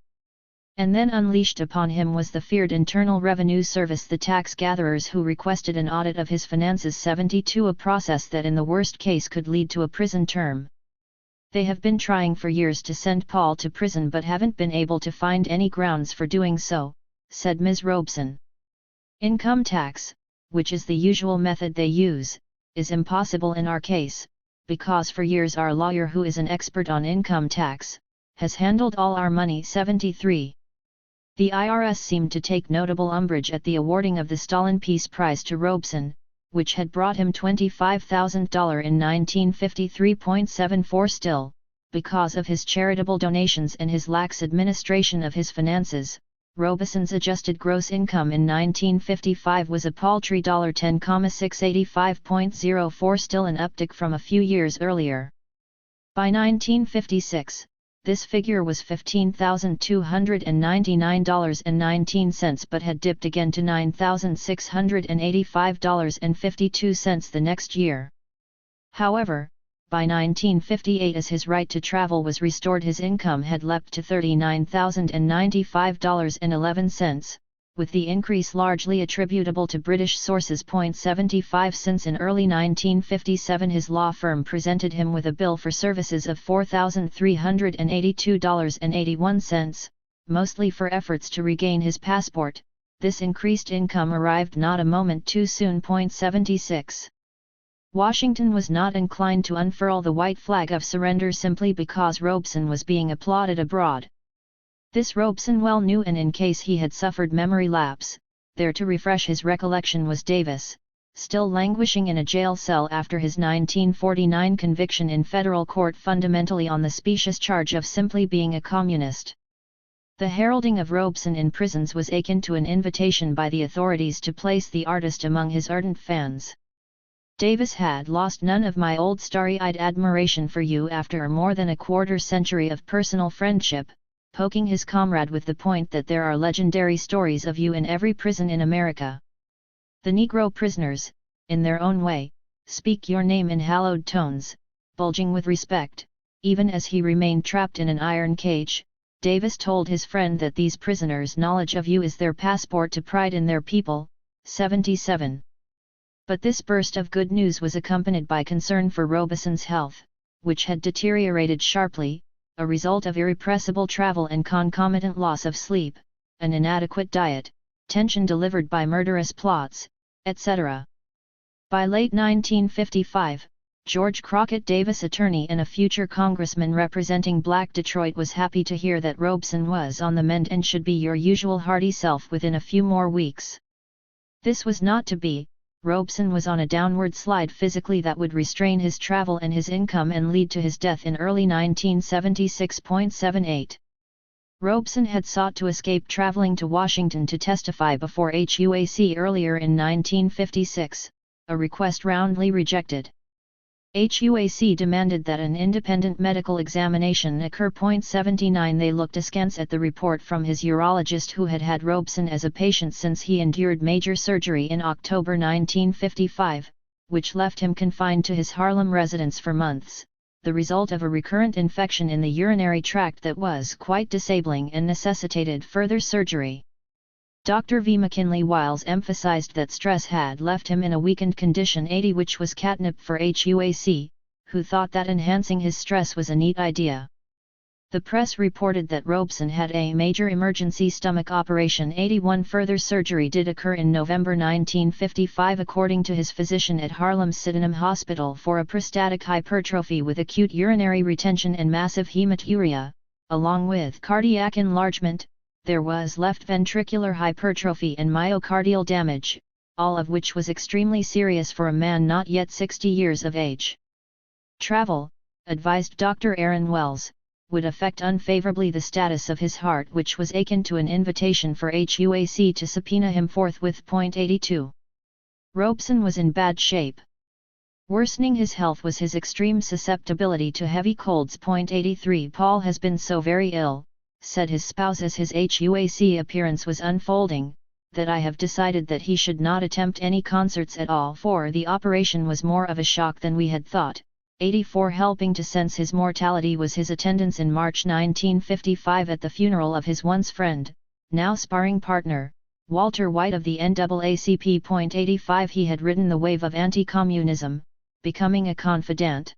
And then unleashed upon him was the feared Internal Revenue Service, the tax gatherers who requested an audit of his finances. 72. A process that in the worst case could lead to a prison term. They have been trying for years to send Paul to prison but haven't been able to find any grounds for doing so, said Ms. Robeson. Income tax, which is the usual method they use, is impossible in our case, because for years our lawyer, who is an expert on income tax, has handled all our money. 73. The IRS seemed to take notable umbrage at the awarding of the Stalin Peace Prize to Robeson, which had brought him $25,000 in 1953. 74. Still, because of his charitable donations and his lax administration of his finances, Robeson's adjusted gross income in 1955 was a paltry $10,685.04, still an uptick from a few years earlier. By 1956, this figure was $15,299.19 but had dipped again to $9,685.52 the next year. However, by 1958, as his right to travel was restored, his income had leapt to $39,095.11, with the increase largely attributable to British sources. 75. Since in early 1957 his law firm presented him with a bill for services of $4,382.81, mostly for efforts to regain his passport, this increased income arrived not a moment too soon. 76. Washington was not inclined to unfurl the white flag of surrender simply because Robeson was being applauded abroad. This Robeson well knew, and in case he had suffered memory lapse, there to refresh his recollection was Davis, still languishing in a jail cell after his 1949 conviction in federal court, fundamentally on the specious charge of simply being a communist. The heralding of Robeson in prisons was akin to an invitation by the authorities to place the artist among his ardent fans. Davis had lost none of my old starry-eyed admiration for you after more than a quarter-century of personal friendship, poking his comrade with the point that there are legendary stories of you in every prison in America. The Negro prisoners, in their own way, speak your name in hallowed tones, bulging with respect. Even as he remained trapped in an iron cage, Davis told his friend that these prisoners' knowledge of you is their passport to pride in their people. 77. But this burst of good news was accompanied by concern for Robeson's health, which had deteriorated sharply, a result of irrepressible travel and concomitant loss of sleep, an inadequate diet, tension delivered by murderous plots, etc. By late 1955, George Crockett Davis, attorney and a future congressman representing Black Detroit, was happy to hear that Robeson was on the mend and should be your usual hearty self within a few more weeks. This was not to be. Robeson was on a downward slide physically that would restrain his travel and his income and lead to his death in early 1976. 78. Robeson had sought to escape traveling to Washington to testify before HUAC earlier in 1956, a request roundly rejected. HUAC demanded that an independent medical examination occur. 79 They looked askance at the report from his urologist, who had had Robeson as a patient since he endured major surgery in October 1955, which left him confined to his Harlem residence for months, the result of a recurrent infection in the urinary tract that was quite disabling and necessitated further surgery. Dr. V. McKinley Wiles emphasized that stress had left him in a weakened condition, 80, which was catnip for HUAC, who thought that enhancing his stress was a neat idea. The press reported that Robeson had a major emergency stomach operation. 81 Further surgery did occur in November 1955 according to his physician at Harlem Sydenham Hospital for a prostatic hypertrophy with acute urinary retention and massive hematuria, along with cardiac enlargement. There was left ventricular hypertrophy and myocardial damage, all of which was extremely serious for a man not yet 60 years of age. Travel, advised Dr. Aaron Wells, would affect unfavorably the status of his heart, which was akin to an invitation for HUAC to subpoena him forthwith. 82. Robeson was in bad shape. Worsening his health was his extreme susceptibility to heavy colds. 83 Paul has been so very ill, said his spouse as his HUAC appearance was unfolding, that I have decided that he should not attempt any concerts at all, for the operation was more of a shock than we had thought. 84 Helping to sense his mortality was his attendance in March 1955 at the funeral of his once friend, now sparring partner, Walter White of the NAACP. 85 He had ridden the wave of anti-communism, becoming a confidant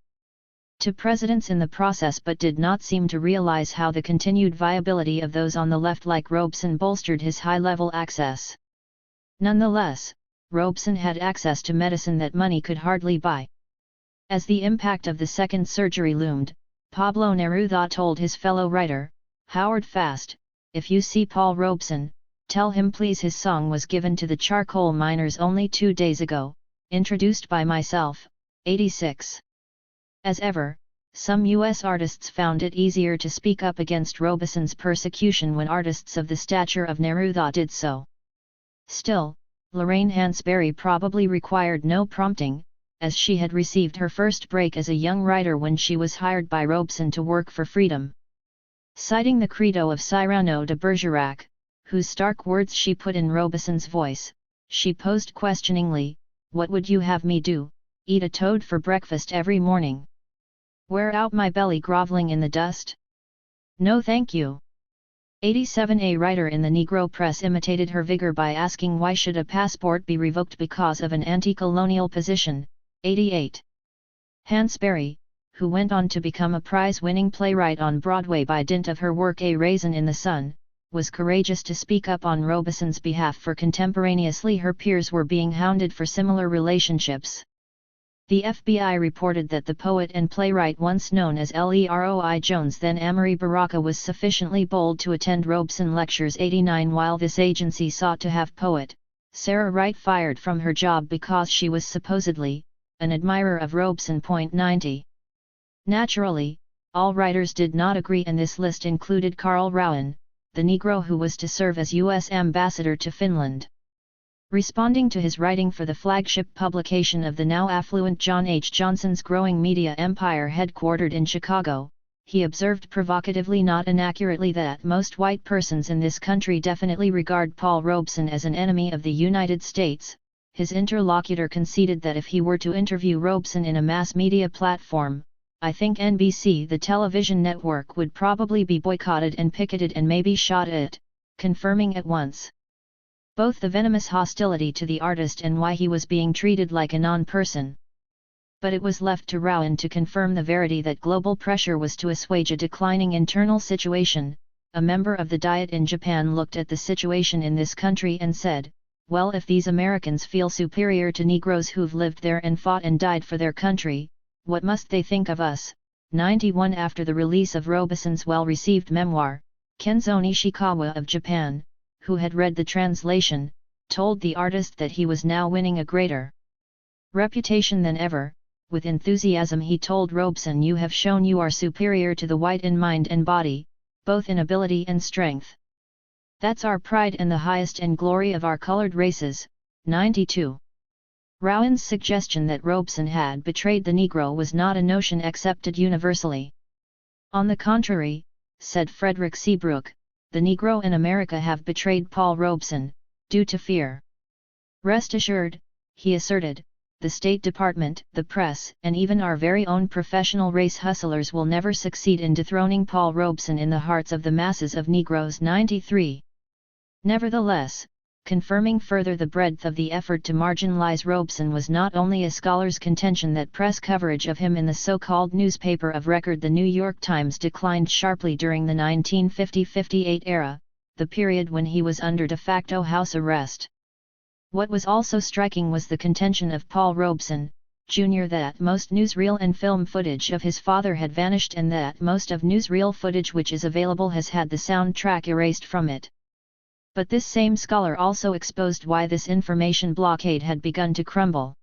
to presidents in the process, but did not seem to realize how the continued viability of those on the left like Robeson bolstered his high-level access. Nonetheless, Robeson had access to medicine that money could hardly buy. As the impact of the second surgery loomed, Pablo Neruda told his fellow writer, Howard Fast, "If you see Paul Robeson, tell him please his song was given to the charcoal miners only 2 days ago, introduced by myself." 86. As ever, some U.S. artists found it easier to speak up against Robeson's persecution when artists of the stature of Neruda did so. Still, Lorraine Hansberry probably required no prompting, as she had received her first break as a young writer when she was hired by Robeson to work for Freedom. Citing the credo of Cyrano de Bergerac, whose stark words she put in Robeson's voice, she posed questioningly, "What would you have me do, eat a toad for breakfast every morning? Wear out my belly groveling in the dust? No thank you." 87 A writer in the Negro press imitated her vigor by asking why should a passport be revoked because of an anti-colonial position. 88. Hansberry, who went on to become a prize-winning playwright on Broadway by dint of her work A Raisin in the Sun, was courageous to speak up on Robeson's behalf, for contemporaneously her peers were being hounded for similar relationships. The FBI reported that the poet and playwright once known as Leroi Jones, then Amory Baraka, was sufficiently bold to attend Robeson lectures. 89 While this agency sought to have poet Sarah Wright fired from her job because she was supposedly an admirer of Robeson. 90. Naturally, all writers did not agree, and this list included Carl Rowan, the Negro who was to serve as U.S. ambassador to Finland. Responding to his writing for the flagship publication of the now affluent John H. Johnson's growing media empire headquartered in Chicago, he observed provocatively, not inaccurately, that most white persons in this country definitely regard Paul Robeson as an enemy of the United States. His interlocutor conceded that if he were to interview Robeson in a mass media platform, I think NBC, the television network, would probably be boycotted and picketed and maybe shot at, confirming at once both the venomous hostility to the artist and why he was being treated like a non-person. But it was left to Rowan to confirm the verity that global pressure was to assuage a declining internal situation. A member of the Diet in Japan looked at the situation in this country and said, "Well, if these Americans feel superior to Negroes who've lived there and fought and died for their country, what must they think of us?" 91 After the release of Robeson's well-received memoir, Kenzo Nishikawa of Japan, who had read the translation, told the artist that he was now winning a greater reputation than ever. With enthusiasm he told Robeson, "You have shown you are superior to the white in mind and body, both in ability and strength. That's our pride and the highest and glory of our colored races." 92. Rowan's suggestion that Robeson had betrayed the Negro was not a notion accepted universally. On the contrary, said Frederick Seabrook, the Negro in America have betrayed Paul Robeson, due to fear. Rest assured, he asserted, the State Department, the press, and even our very own professional race hustlers will never succeed in dethroning Paul Robeson in the hearts of the masses of Negroes. 93. Nevertheless, confirming further the breadth of the effort to marginalize Robeson was not only a scholar's contention that press coverage of him in the so-called newspaper of record the New York Times declined sharply during the 1950-58 era, the period when he was under de facto house arrest. What was also striking was the contention of Paul Robeson, Jr. that most newsreel and film footage of his father had vanished and that most of newsreel footage which is available has had the soundtrack erased from it. But this same scholar also exposed why this information blockade had begun to crumble.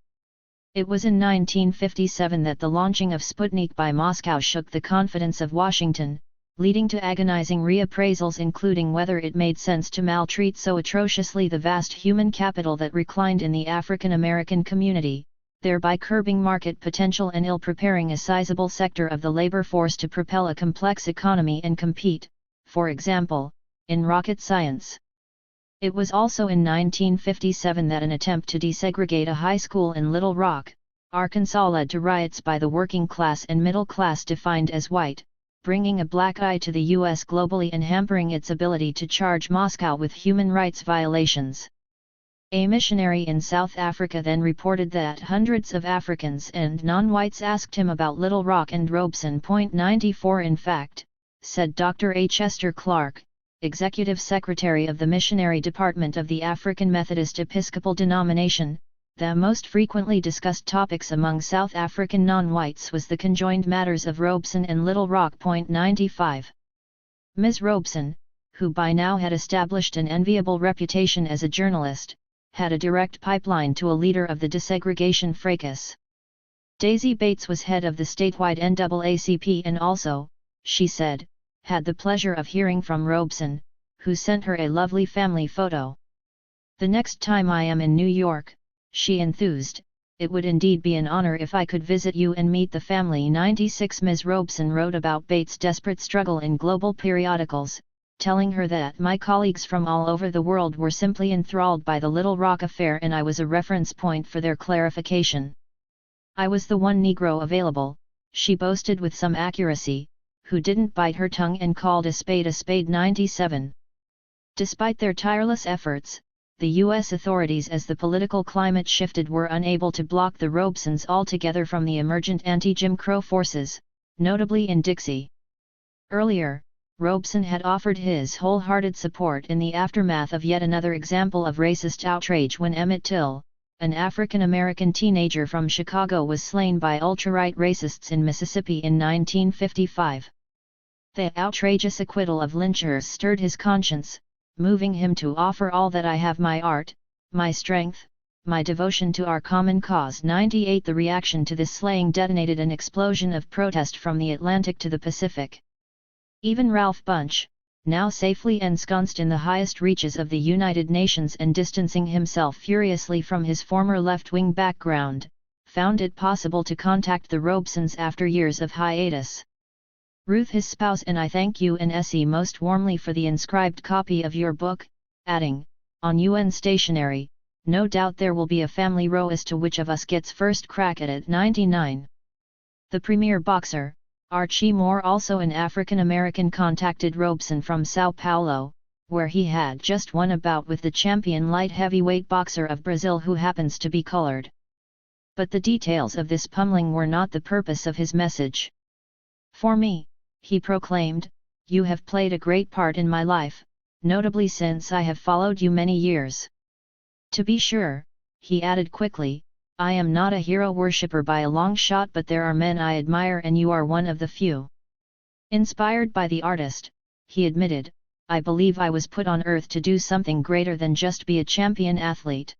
It was in 1957 that the launching of Sputnik by Moscow shook the confidence of Washington, leading to agonizing reappraisals including whether it made sense to maltreat so atrociously the vast human capital that reclined in the African American community, thereby curbing market potential and ill-preparing a sizable sector of the labor force to propel a complex economy and compete, for example, in rocket science. It was also in 1957 that an attempt to desegregate a high school in Little Rock, Arkansas led to riots by the working class and middle class defined as white, bringing a black eye to the U.S. globally and hampering its ability to charge Moscow with human rights violations. A missionary in South Africa then reported that hundreds of Africans and non-whites asked him about Little Rock and Robeson. 94 In fact, said Dr. A. Chester Clark, Executive Secretary of the Missionary Department of the African Methodist Episcopal Denomination, the most frequently discussed topics among South African non-whites was the conjoined matters of Robeson and Little Rock. 95. Ms. Robeson, who by now had established an enviable reputation as a journalist, had a direct pipeline to a leader of the desegregation fracas. Daisy Bates was head of the statewide NAACP and also, she said, had the pleasure of hearing from Robeson, who sent her a lovely family photo. The next time I am in New York, she enthused, it would indeed be an honor if I could visit you and meet the family. 96 Ms. Robeson wrote about Bates' desperate struggle in global periodicals, telling her that my colleagues from all over the world were simply enthralled by the Little Rock affair and I was a reference point for their clarification. I was the one Negro available, she boasted with some accuracy, who didn't bite her tongue and called a spade. 97. Despite their tireless efforts, the U.S. authorities as the political climate shifted were unable to block the Robesons altogether from the emergent anti-Jim Crow forces, notably in Dixie. Earlier, Robeson had offered his wholehearted support in the aftermath of yet another example of racist outrage when Emmett Till, an African-American teenager from Chicago, was slain by ultra-right racists in Mississippi in 1955. The outrageous acquittal of lynchers stirred his conscience, moving him to offer all that I have: my art, my strength, my devotion to our common cause. 98 The reaction to this slaying detonated an explosion of protest from the Atlantic to the Pacific. Even Ralph Bunche, now safely ensconced in the highest reaches of the United Nations and distancing himself furiously from his former left-wing background, found it possible to contact the Robesons after years of hiatus. Ruth, his spouse, and I thank you and Essie most warmly for the inscribed copy of your book, adding, on UN stationery, no doubt there will be a family row as to which of us gets first crack at it. 99. The premier boxer, Archie Moore, also an African-American, contacted Robeson from Sao Paulo, where he had just won a bout with the champion light heavyweight boxer of Brazil who happens to be colored. But the details of this pummeling were not the purpose of his message. For me, he proclaimed, you have played a great part in my life, notably since I have followed you many years. To be sure, he added quickly, I am not a hero worshipper by a long shot, but there are men I admire and you are one of the few. Inspired by the artist, he admitted, I believe I was put on earth to do something greater than just be a champion athlete.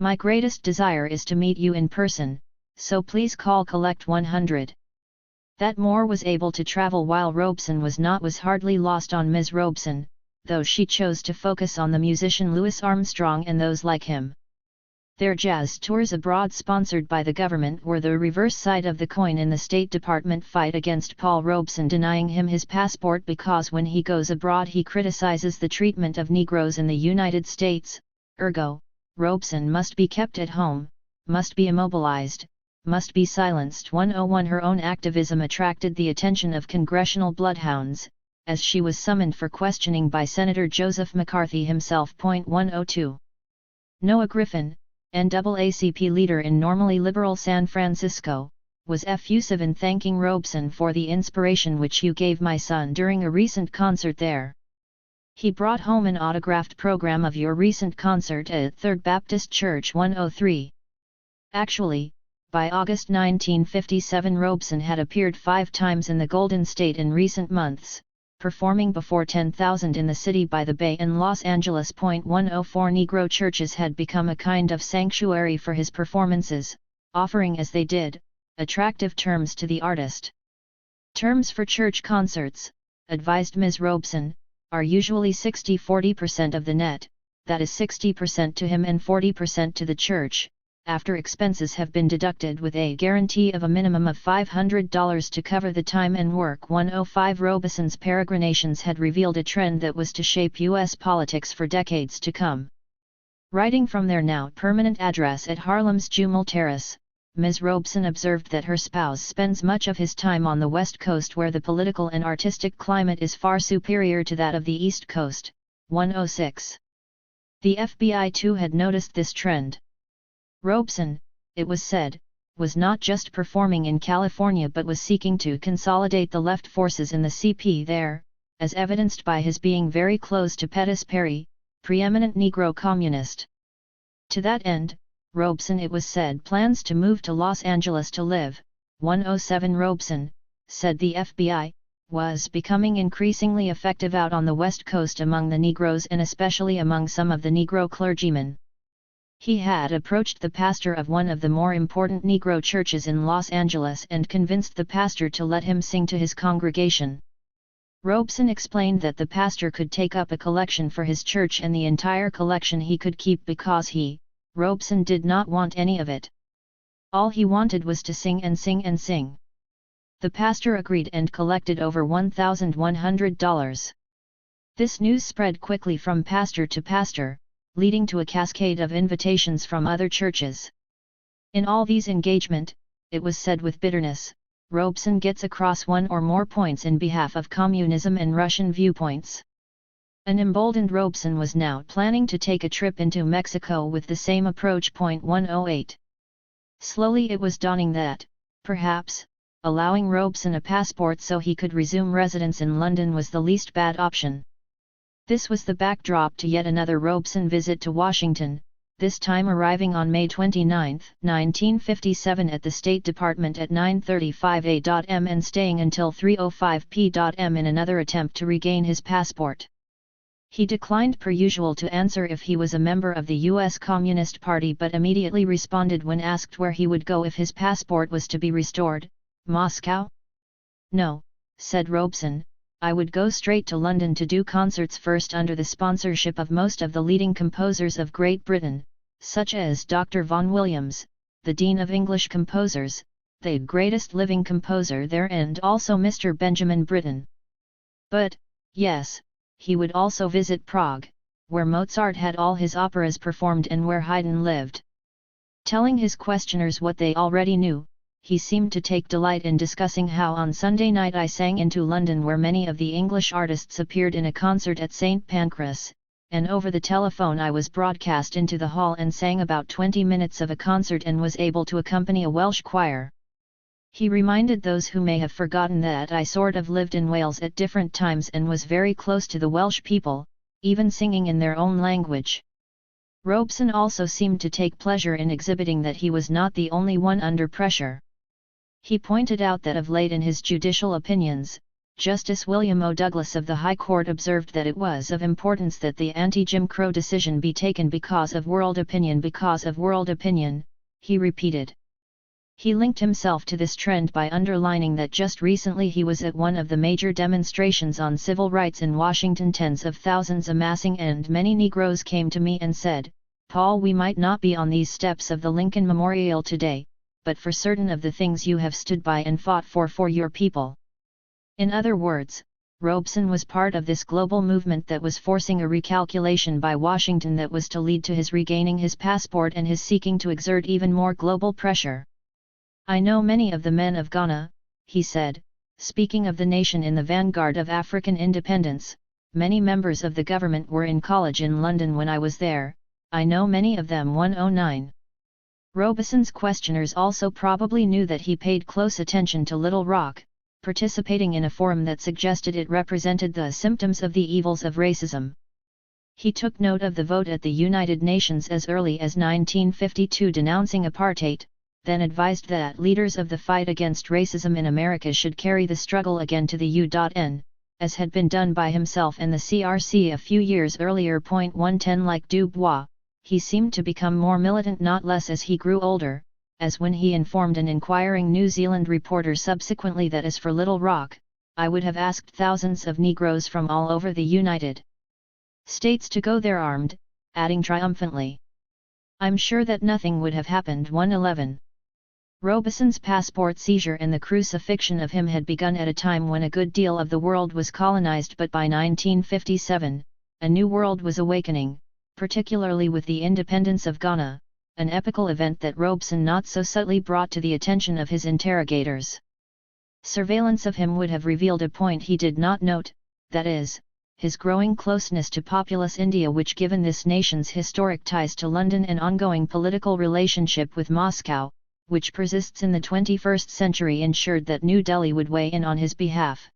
My greatest desire is to meet you in person, so please call Collect 100. That Moore was able to travel while Robeson was not was hardly lost on Ms. Robeson, though she chose to focus on the musician Louis Armstrong and those like him. Their jazz tours abroad sponsored by the government were the reverse side of the coin in the State Department fight against Paul Robeson, denying him his passport because when he goes abroad he criticizes the treatment of Negroes in the United States. Ergo, Robeson must be kept at home, must be immobilized, must be silenced. 101 Her own activism attracted the attention of congressional bloodhounds, as she was summoned for questioning by Senator Joseph McCarthy himself. 102 Noah Griffin, NAACP leader in normally liberal San Francisco, was effusive in thanking Robeson for the inspiration which you gave my son during a recent concert there. He brought home an autographed program of your recent concert at Third Baptist Church. 103 Actually, by August 1957 Robeson had appeared 5 times in the Golden State in recent months, performing before 10,000 in the city by the Bay and Los Angeles. 104 Negro churches had become a kind of sanctuary for his performances, offering as they did, attractive terms to the artist. Terms for church concerts, advised Ms. Robeson, are usually 60-40% of the net, that is 60% to him and 40% to the church, after expenses have been deducted, with a guarantee of a minimum of $500 to cover the time and work. 105 Robeson's peregrinations had revealed a trend that was to shape U.S. politics for decades to come. Writing from their now permanent address at Harlem's Jumel Terrace, Ms. Robeson observed that her spouse spends much of his time on the West Coast, where the political and artistic climate is far superior to that of the East Coast. 106 The FBI too had noticed this trend. Robeson, it was said, was not just performing in California but was seeking to consolidate the left forces in the CP there, as evidenced by his being very close to Pettis Perry, preeminent Negro communist. To that end, Robeson, it was said, plans to move to Los Angeles to live. 107 Robeson, said the FBI, was becoming increasingly effective out on the West Coast among the Negroes and especially among some of the Negro clergymen. He had approached the pastor of one of the more important Negro churches in Los Angeles and convinced the pastor to let him sing to his congregation. Robeson explained that the pastor could take up a collection for his church and the entire collection he could keep because he, Robeson, did not want any of it. All he wanted was to sing and sing and sing. The pastor agreed and collected over $1,100. This news spread quickly from pastor to pastor, leading to a cascade of invitations from other churches. In all these engagements, it was said with bitterness, Robeson gets across one or more points in behalf of communism and Russian viewpoints. An emboldened Robeson was now planning to take a trip into Mexico with the same approach. 108 Slowly it was dawning that, perhaps, allowing Robeson a passport so he could resume residence in London was the least bad option. This was the backdrop to yet another Robeson visit to Washington, this time arriving on May 29, 1957 at the State Department at 9:35 a.m. and staying until 3:05 p.m. in another attempt to regain his passport. He declined per usual to answer if he was a member of the U.S. Communist Party but immediately responded when asked where he would go if his passport was to be restored. Moscow? No, said Robeson, I would go straight to London to do concerts first under the sponsorship of most of the leading composers of Great Britain, such as Dr. Vaughan Williams, the Dean of English Composers, the greatest living composer there, and also Mr. Benjamin Britten. But, yes, he would also visit Prague, where Mozart had all his operas performed and where Haydn lived. Telling his questioners what they already knew, he seemed to take delight in discussing how on Sunday night I sang into London where many of the English artists appeared in a concert at St. Pancras, and over the telephone I was broadcast into the hall and sang about 20 minutes of a concert and was able to accompany a Welsh choir. He reminded those who may have forgotten that I sort of lived in Wales at different times and was very close to the Welsh people, even singing in their own language. Robeson also seemed to take pleasure in exhibiting that he was not the only one under pressure. He pointed out that of late in his judicial opinions, Justice William O. Douglas of the High Court observed that it was of importance that the anti-Jim Crow decision be taken because of world opinion. Because of world opinion, he repeated. He linked himself to this trend by underlining that just recently he was at one of the major demonstrations on civil rights in Washington, tens of thousands amassing, and many Negroes came to me and said, Paul, we might not be on these steps of the Lincoln Memorial today, but for certain of the things you have stood by and fought for your people. In other words, Robeson was part of this global movement that was forcing a recalculation by Washington that was to lead to his regaining his passport and his seeking to exert even more global pressure. I know many of the men of Ghana, he said, speaking of the nation in the vanguard of African independence. Many members of the government were in college in London when I was there, I know many of them. 109. Robeson's questioners also probably knew that he paid close attention to Little Rock, participating in a forum that suggested it represented the symptoms of the evils of racism. He took note of the vote at the United Nations as early as 1952 denouncing apartheid, then advised that leaders of the fight against racism in America should carry the struggle again to the UN, as had been done by himself and the CRC a few years earlier. 110 Like Du Bois, he seemed to become more militant, not less, as he grew older, as when he informed an inquiring New Zealand reporter subsequently that as for Little Rock, I would have asked thousands of Negroes from all over the United States to go there armed, adding triumphantly, I'm sure that nothing would have happened. 111. Robeson's passport seizure and the crucifixion of him had begun at a time when a good deal of the world was colonized, but by 1957, a new world was awakening, particularly with the independence of Ghana, an epical event that Robeson not so subtly brought to the attention of his interrogators. Surveillance of him would have revealed a point he did not note, that is, his growing closeness to populous India, which, given this nation's historic ties to London and ongoing political relationship with Moscow, which persists in the 21st century, ensured that New Delhi would weigh in on his behalf.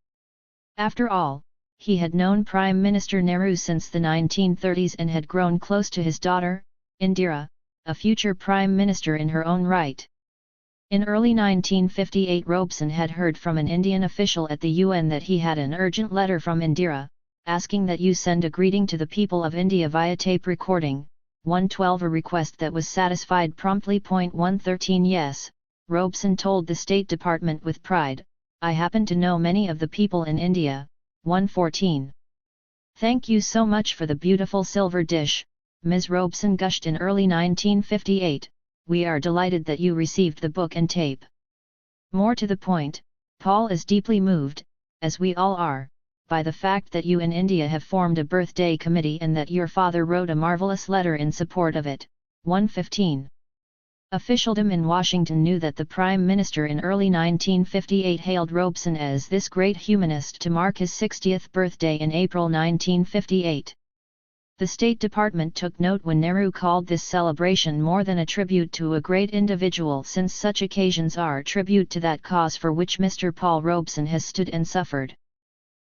After all, he had known Prime Minister Nehru since the 1930s and had grown close to his daughter, Indira, a future Prime Minister in her own right. In early 1958, Robeson had heard from an Indian official at the UN that he had an urgent letter from Indira, asking that you send a greeting to the people of India via tape recording. 112, a request that was satisfied promptly. 113 Yes, Robeson told the State Department with pride, I happen to know many of the people in India. 114. Thank you so much for the beautiful silver dish, Ms. Robeson gushed in early 1958, we are delighted that you received the book and tape. More to the point, Paul is deeply moved, as we all are, by the fact that you in India have formed a birthday committee and that your father wrote a marvelous letter in support of it. 115. Officialdom in Washington knew that the Prime Minister in early 1958 hailed Robeson as this great humanist to mark his 60th birthday in April 1958. The State Department took note when Nehru called this celebration more than a tribute to a great individual, since such occasions are tribute to that cause for which Mr. Paul Robeson has stood and suffered.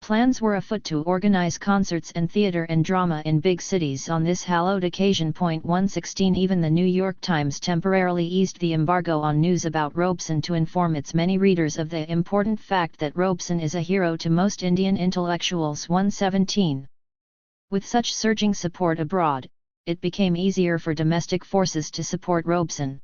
Plans were afoot to organize concerts and theater and drama in big cities on this hallowed occasion. 116 Even the New York Times temporarily eased the embargo on news about Robeson to inform its many readers of the important fact that Robeson is a hero to most Indian intellectuals. 117. With such surging support abroad, it became easier for domestic forces to support Robeson.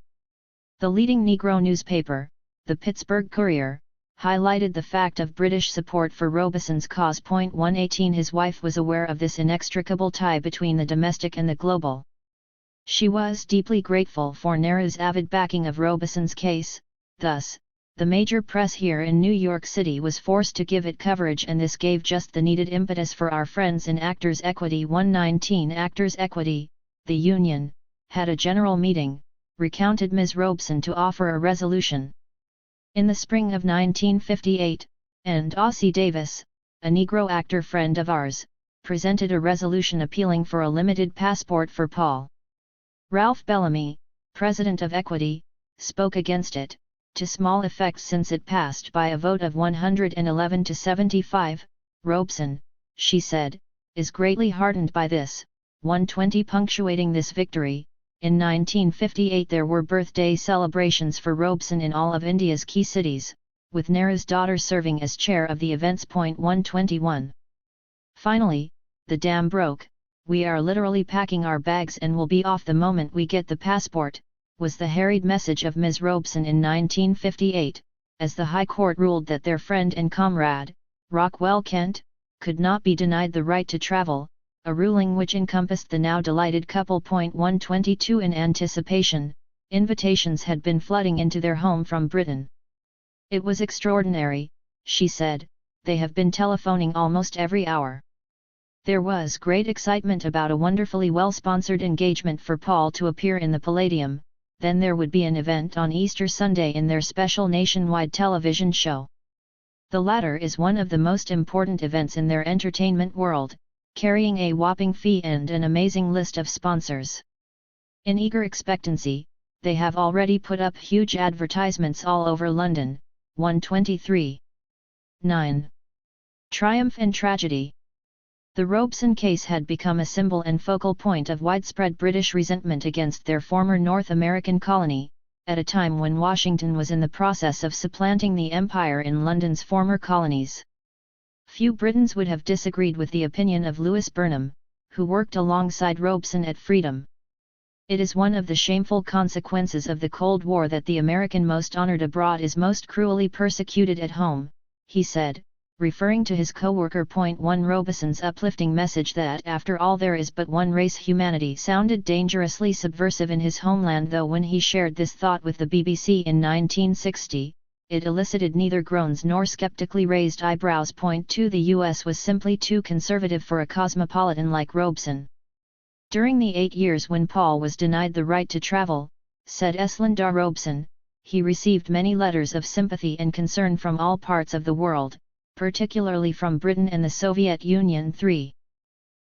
The leading Negro newspaper, the Pittsburgh Courier, highlighted the fact of British support for Robeson's cause. 118 His wife was aware of this inextricable tie between the domestic and the global. She was deeply grateful for Nehru's avid backing of Robeson's case, thus, the major press here in New York City was forced to give it coverage, and this gave just the needed impetus for our friends in Actors' Equity. 119 Actors' Equity, the union, had a general meeting, recounted Ms. Robeson to offer a resolution. In the spring of 1958, and Ossie Davis, a Negro actor friend of ours, presented a resolution appealing for a limited passport for Paul. Ralph Bellamy, president of Equity, spoke against it, to small effect since it passed by a vote of 111 to 75. Robeson, she said, is greatly heartened by this. 120 Punctuating this victory, in 1958 there were birthday celebrations for Robeson in all of India's key cities, with Nehru's daughter serving as chair of the events. 121. Finally, the dam broke, we are literally packing our bags and will be off the moment we get the passport, was the harried message of Ms. Robeson in 1958, as the High Court ruled that their friend and comrade, Rockwell Kent, could not be denied the right to travel, a ruling which encompassed the now delighted couple. 122 In anticipation, invitations had been flooding into their home from Britain. "It was extraordinary," she said, "they have been telephoning almost every hour." There was great excitement about a wonderfully well-sponsored engagement for Paul to appear in the Palladium. Then there would be an event on Easter Sunday in their special nationwide television show. The latter is one of the most important events in their entertainment world, carrying a whopping fee and an amazing list of sponsors. In eager expectancy, they have already put up huge advertisements all over London. 123. 9. Triumph and Tragedy. The Robeson case had become a symbol and focal point of widespread British resentment against their former North American colony, at a time when Washington was in the process of supplanting the Empire in London's former colonies. Few Britons would have disagreed with the opinion of Lewis Burnham, who worked alongside Robeson at Freedom. "It is one of the shameful consequences of the Cold War that the American most honored abroad is most cruelly persecuted at home," he said, referring to his co-worker. 1 Robeson's uplifting message that after all there is but one race, humanity, sounded dangerously subversive in his homeland, though when he shared this thought with the BBC in 1960, it elicited neither groans nor skeptically raised eyebrows. 2 The US was simply too conservative for a cosmopolitan like Robeson. "During the 8 years when Paul was denied the right to travel," said Eslindar Robeson, "he received many letters of sympathy and concern from all parts of the world, particularly from Britain and the Soviet Union." 3.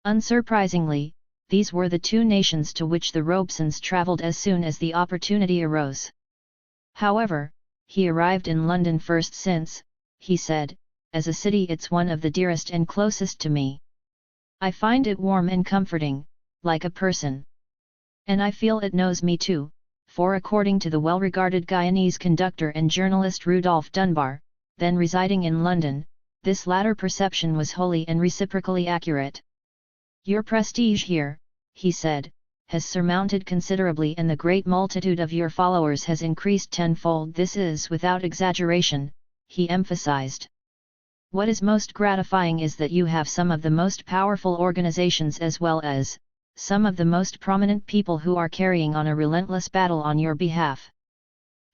Unsurprisingly, these were the two nations to which the Robesons travelled as soon as the opportunity arose. However, he arrived in London first since, he said, "as a city it's one of the dearest and closest to me. I find it warm and comforting, like a person. And I feel it knows me too," for according to the well-regarded Guyanese conductor and journalist Rudolph Dunbar, then residing in London, this latter perception was wholly and reciprocally accurate. "Your prestige here," he said, "has surmounted considerably and the great multitude of your followers has increased tenfold. This is without exaggeration," he emphasized. "What is most gratifying is that you have some of the most powerful organizations as well as some of the most prominent people who are carrying on a relentless battle on your behalf.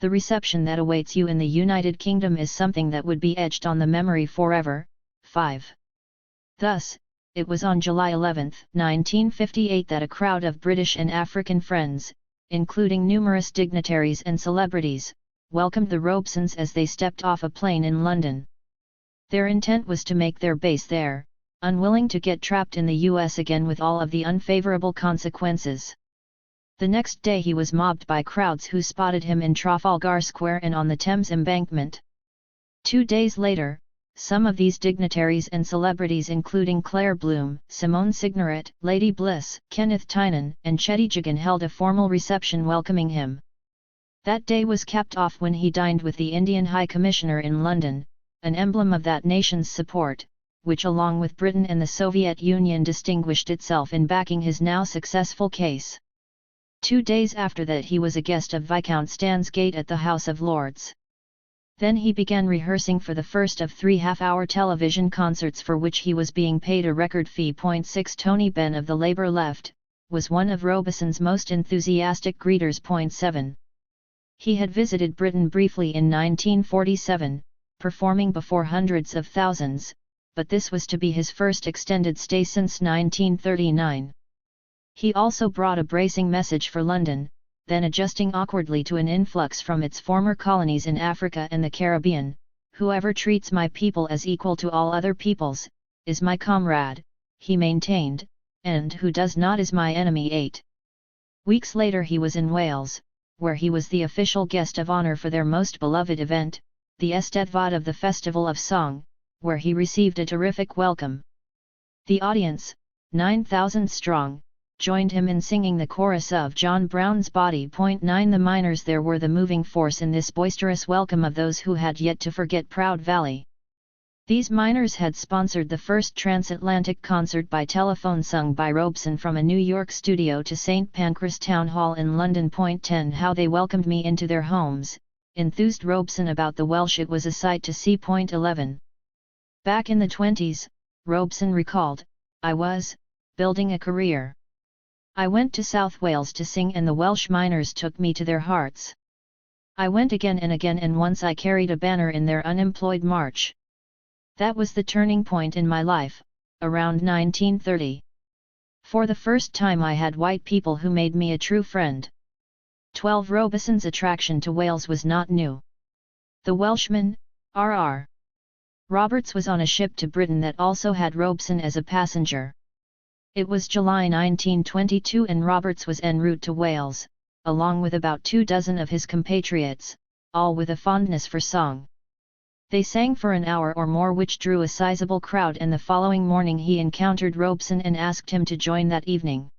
The reception that awaits you in the United Kingdom is something that would be etched on the memory forever." 5. Thus, it was on July 11, 1958 that a crowd of British and African friends, including numerous dignitaries and celebrities, welcomed the Robesons as they stepped off a plane in London. Their intent was to make their base there, unwilling to get trapped in the US again with all of the unfavourable consequences. The next day he was mobbed by crowds who spotted him in Trafalgar Square and on the Thames Embankment. 2 days later, some of these dignitaries and celebrities including Claire Bloom, Simone Signoret, Lady Bliss, Kenneth Tynan and Chetty Jigan held a formal reception welcoming him. That day was capped off when he dined with the Indian High Commissioner in London, an emblem of that nation's support, which along with Britain and the Soviet Union distinguished itself in backing his now successful case. 2 days after that he was a guest of Viscount Stansgate at the House of Lords. Then he began rehearsing for the first of 3 half-hour television concerts for which he was being paid a record fee. 6 Tony Benn of the Labour left, was one of Robeson's most enthusiastic greeters. 7. He had visited Britain briefly in 1947, performing before hundreds of thousands, but this was to be his first extended stay since 1939. He also brought a bracing message for London, then adjusting awkwardly to an influx from its former colonies in Africa and the Caribbean. "Whoever treats my people as equal to all other peoples, is my comrade," he maintained, "and who does not is my enemy." 8. Weeks later he was in Wales, where he was the official guest of honour for their most beloved event, the Eisteddfod of the Festival of Song, where he received a terrific welcome. The audience, 9,000 strong, joined him in singing the chorus of John Brown's Body. 9 The miners there were the moving force in this boisterous welcome of those who had yet to forget Proud Valley. These miners had sponsored the first transatlantic concert by telephone sung by Robeson from a New York studio to St. Pancras Town Hall in London. 10 How they welcomed me into their homes, enthused Robeson about the Welsh. It was a sight to see. 11. Back in the 20s, Robeson recalled, "I was, building a career. I went to South Wales to sing and the Welsh miners took me to their hearts. I went again and once I carried a banner in their unemployed march. That was the turning point in my life, around 1930. For the first time I had white people who made me a true friend. 12 Robeson's attraction to Wales was not new. The Welshman, R.R. Roberts was on a ship to Britain that also had Robeson as a passenger. It was July 1922 and Roberts was en route to Wales, along with about 24 of his compatriots, all with a fondness for song. They sang for an hour or more, which drew a sizable crowd, and the following morning he encountered Robeson and asked him to join that evening.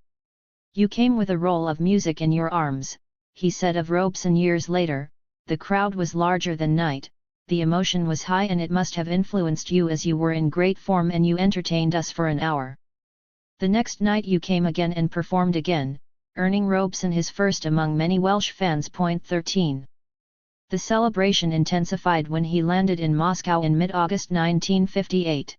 "You came with a roll of music in your arms," he said of Robeson years later. "The crowd was larger than night, the emotion was high, and it must have influenced you, as you were in great form and you entertained us for an hour. The next night you came again and performed again, earning Robeson his first among many Welsh fans. 13. The celebration intensified when he landed in Moscow in mid-August 1958.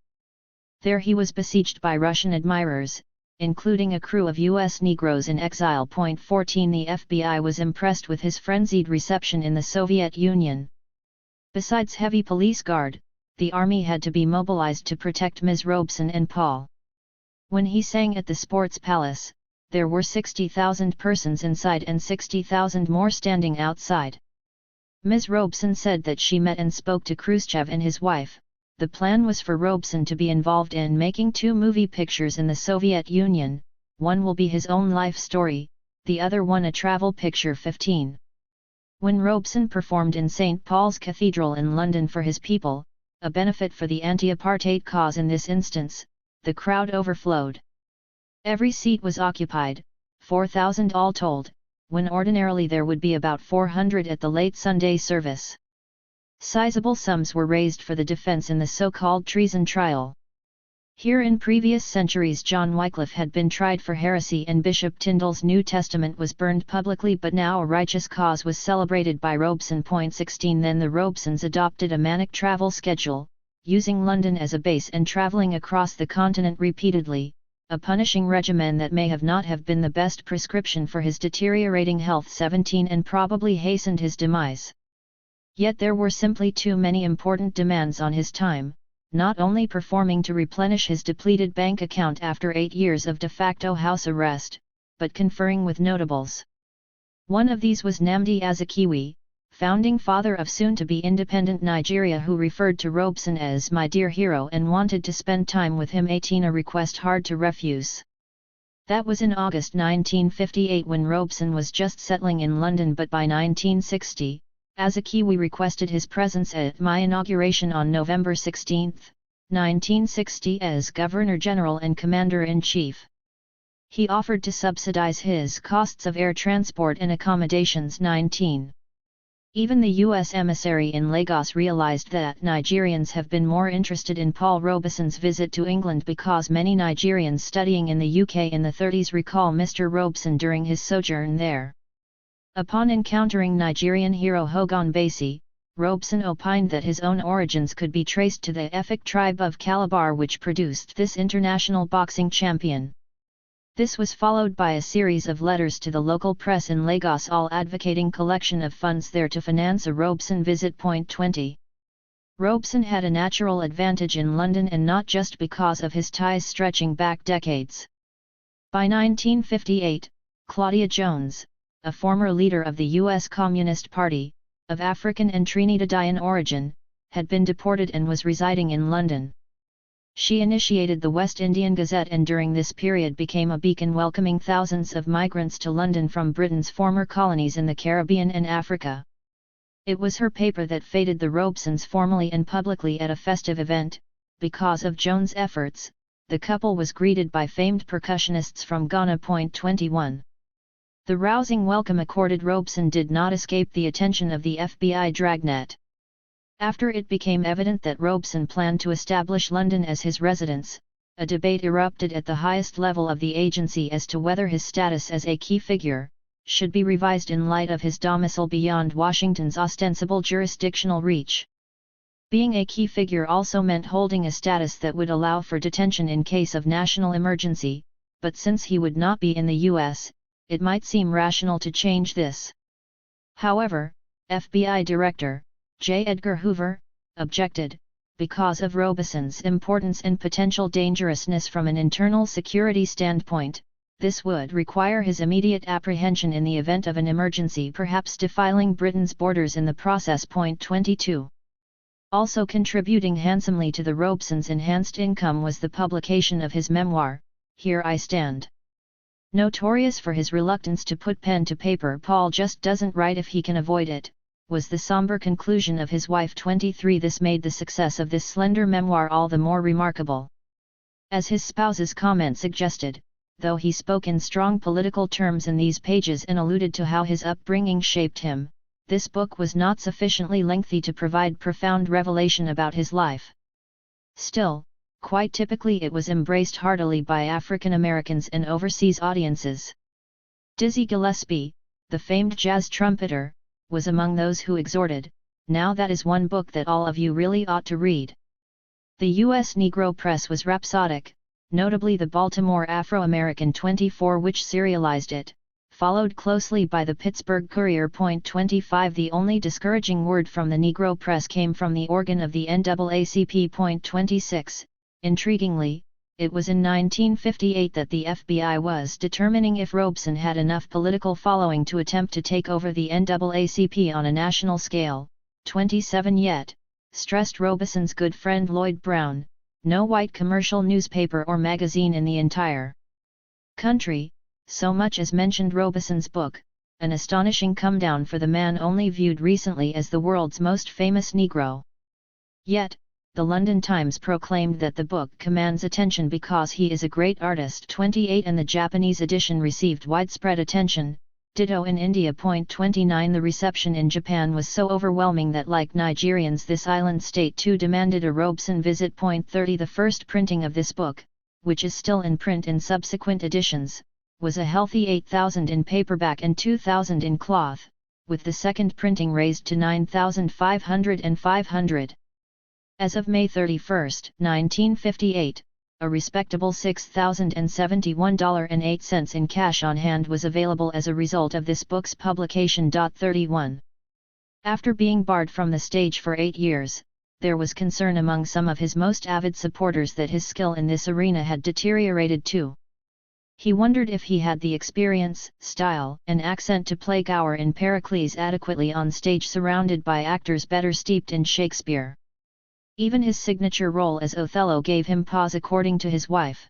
There he was besieged by Russian admirers, including a crew of U.S. Negroes in exile. 14. The FBI was impressed with his frenzied reception in the Soviet Union. Besides heavy police guard, the army had to be mobilized to protect Ms. Robeson and Paul. When he sang at the Sports Palace, there were 60,000 persons inside and 60,000 more standing outside. Ms. Robeson said that she met and spoke to Khrushchev and his wife. The plan was for Robeson to be involved in making 2 movie pictures in the Soviet Union. One will be his own life story, the other one a travel picture. 15. When Robeson performed in St. Paul's Cathedral in London for his people, a benefit for the anti-apartheid cause in this instance, the crowd overflowed. Every seat was occupied, 4,000 all told, when ordinarily there would be about 400 at the late Sunday service. Sizable sums were raised for the defense in the so-called treason trial. Here in previous centuries John Wycliffe had been tried for heresy and Bishop Tyndale's New Testament was burned publicly, but now a righteous cause was celebrated by Robeson. 16. Then the Robesons adopted a manic travel schedule, using London as a base and travelling across the continent repeatedly, a punishing regimen that may have not have been the best prescription for his deteriorating health. 17. And probably hastened his demise. Yet there were simply too many important demands on his time, not only performing to replenish his depleted bank account after 8 years of de facto house arrest, but conferring with notables. One of these was Nnamdi Azikiwe, founding father of soon-to-be independent Nigeria, who referred to Robeson as "my dear hero" and wanted to spend time with him. 18. A request hard to refuse. That was in August 1958 when Robeson was just settling in London, but by 1960, Azikiwe requested his presence at my inauguration on November 16, 1960 as Governor-General and Commander-in-Chief. He offered to subsidize his costs of air transport and accommodations. 19. Even the U.S. emissary in Lagos realized that Nigerians have been more interested in Paul Robeson's visit to England because many Nigerians studying in the UK in the 30s recall Mr. Robeson during his sojourn there. Upon encountering Nigerian hero Hogan Basie, Robeson opined that his own origins could be traced to the Efik tribe of Calabar, which produced this international boxing champion. This was followed by a series of letters to the local press in Lagos, all advocating collection of funds there to finance a Robeson visit. 20. Robeson had a natural advantage in London, and not just because of his ties stretching back decades. By 1958, Claudia Jones, a former leader of the U.S. Communist Party, of African and Trinidadian origin, had been deported and was residing in London. She initiated the West Indian Gazette and during this period became a beacon welcoming thousands of migrants to London from Britain's former colonies in the Caribbean and Africa. It was her paper that feted the Robesons formally and publicly at a festive event. Because of Jones' efforts, the couple was greeted by famed percussionists from Ghana. 21. The rousing welcome accorded Robeson did not escape the attention of the FBI dragnet. After it became evident that Robeson planned to establish London as his residence, a debate erupted at the highest level of the agency as to whether his status as a key figure should be revised in light of his domicile beyond Washington's ostensible jurisdictional reach. Being a key figure also meant holding a status that would allow for detention in case of national emergency, but since he would not be in the U.S., it might seem rational to change this. However, FBI Director J. Edgar Hoover objected, because of Robeson's importance and potential dangerousness from an internal security standpoint. This would require his immediate apprehension in the event of an emergency, perhaps defiling Britain's borders in the process. 22. Also contributing handsomely to the Robeson's enhanced income was the publication of his memoir, Here I Stand. Notorious for his reluctance to put pen to paper, Paul just doesn't write if he can avoid it, was the somber conclusion of his wife. 23. This made the success of this slender memoir all the more remarkable. As his spouse's comment suggested, though he spoke in strong political terms in these pages and alluded to how his upbringing shaped him, this book was not sufficiently lengthy to provide profound revelation about his life. Still, quite typically it was embraced heartily by African Americans and overseas audiences. Dizzy Gillespie, the famed jazz trumpeter, was among those who exhorted, "Now that is one book that all of you really ought to read." The U.S. Negro press was rhapsodic, notably the Baltimore Afro-American 24, which serialized it, followed closely by the Pittsburgh Courier. 25. The only discouraging word from the Negro press came from the organ of the NAACP. 26. Intriguingly, it was in 1958 that the FBI was determining if Robeson had enough political following to attempt to take over the NAACP on a national scale. 27. Yet, stressed Robeson's good friend Lloyd Brown, no white commercial newspaper or magazine in the entire country so much as mentioned Robeson's book, an astonishing comedown for the man only viewed recently as the world's most famous Negro. Yet, the London Times proclaimed that the book commands attention because he is a great artist. 28. And the Japanese edition received widespread attention, ditto in India. 29. The reception in Japan was so overwhelming that, like Nigerians, this island state too demanded a Robeson visit. 30. The first printing of this book, which is still in print in subsequent editions, was a healthy 8,000 in paperback and 2,000 in cloth, with the second printing raised to 9,500 and 500. As of May 31, 1958, a respectable $6,071.08 in cash on hand was available as a result of this book's publication. 31. After being barred from the stage for 8 years, there was concern among some of his most avid supporters that his skill in this arena had deteriorated too. He wondered if he had the experience, style, and accent to play Gower in Pericles adequately on stage surrounded by actors better steeped in Shakespeare. Even his signature role as Othello gave him pause, according to his wife.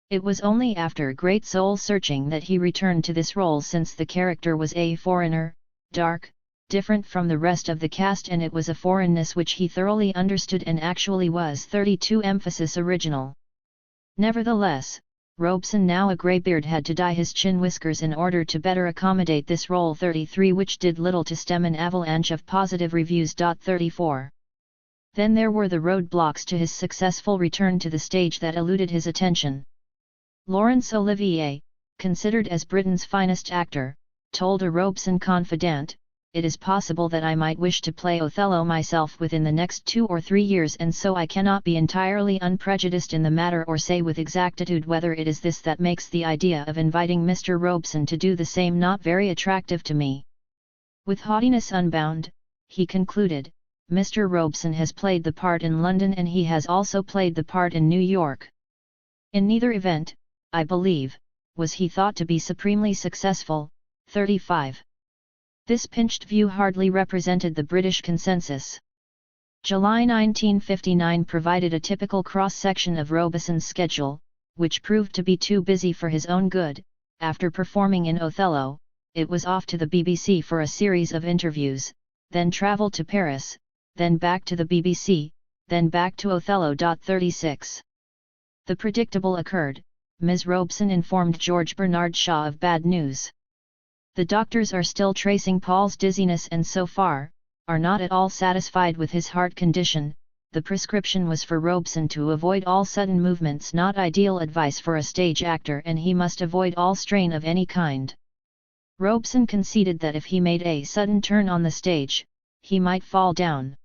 It was only after great soul-searching that he returned to this role, since the character was a foreigner, dark, different from the rest of the cast, and it was a foreignness which he thoroughly understood and actually was. 32. Emphasis original. Nevertheless, Robeson, now a greybeard, had to dye his chin whiskers in order to better accommodate this role. 33. Which did little to stem an avalanche of positive reviews. 34. Then there were the roadblocks to his successful return to the stage that eluded his attention. Laurence Olivier, considered as Britain's finest actor, told a Robeson confidant, "It is possible that I might wish to play Othello myself within the next 2 or 3 years, and so I cannot be entirely unprejudiced in the matter or say with exactitude whether it is this that makes the idea of inviting Mr. Robeson to do the same not very attractive to me." With haughtiness unbound, he concluded, "Mr. Robeson has played the part in London and he has also played the part in New York. In neither event, I believe, was he thought to be supremely successful." 35. This pinched view hardly represented the British consensus. July 1959 provided a typical cross-section of Robeson's schedule, which proved to be too busy for his own good. After performing in Othello, it was off to the BBC for a series of interviews, then travel to Paris, then back to the BBC, then back to Othello. 36. The predictable occurred. Ms. Robeson informed George Bernard Shaw of bad news. "The doctors are still tracing Paul's dizziness and so far, are not at all satisfied with his heart condition. The prescription was for Robeson to avoid all sudden movements, not ideal advice for a stage actor, and he must avoid all strain of any kind." Robeson conceded that if he made a sudden turn on the stage, he might fall down.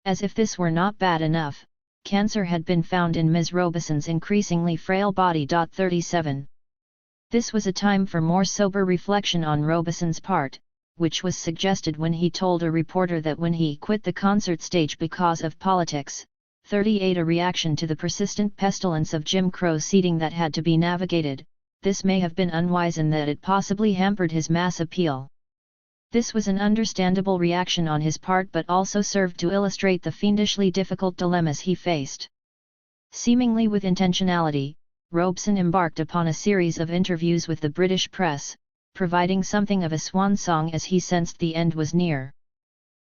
As if this were not bad enough, cancer had been found in Ms. Robeson's increasingly frail body. 37. This was a time for more sober reflection on Robeson's part, which was suggested when he told a reporter that when he quit the concert stage because of politics. 38. A reaction to the persistent pestilence of Jim Crow seating that had to be navigated, this may have been unwise in that it possibly hampered his mass appeal. This was an understandable reaction on his part but also served to illustrate the fiendishly difficult dilemmas he faced. Seemingly with intentionality, Robeson embarked upon a series of interviews with the British press, providing something of a swan song as he sensed the end was near.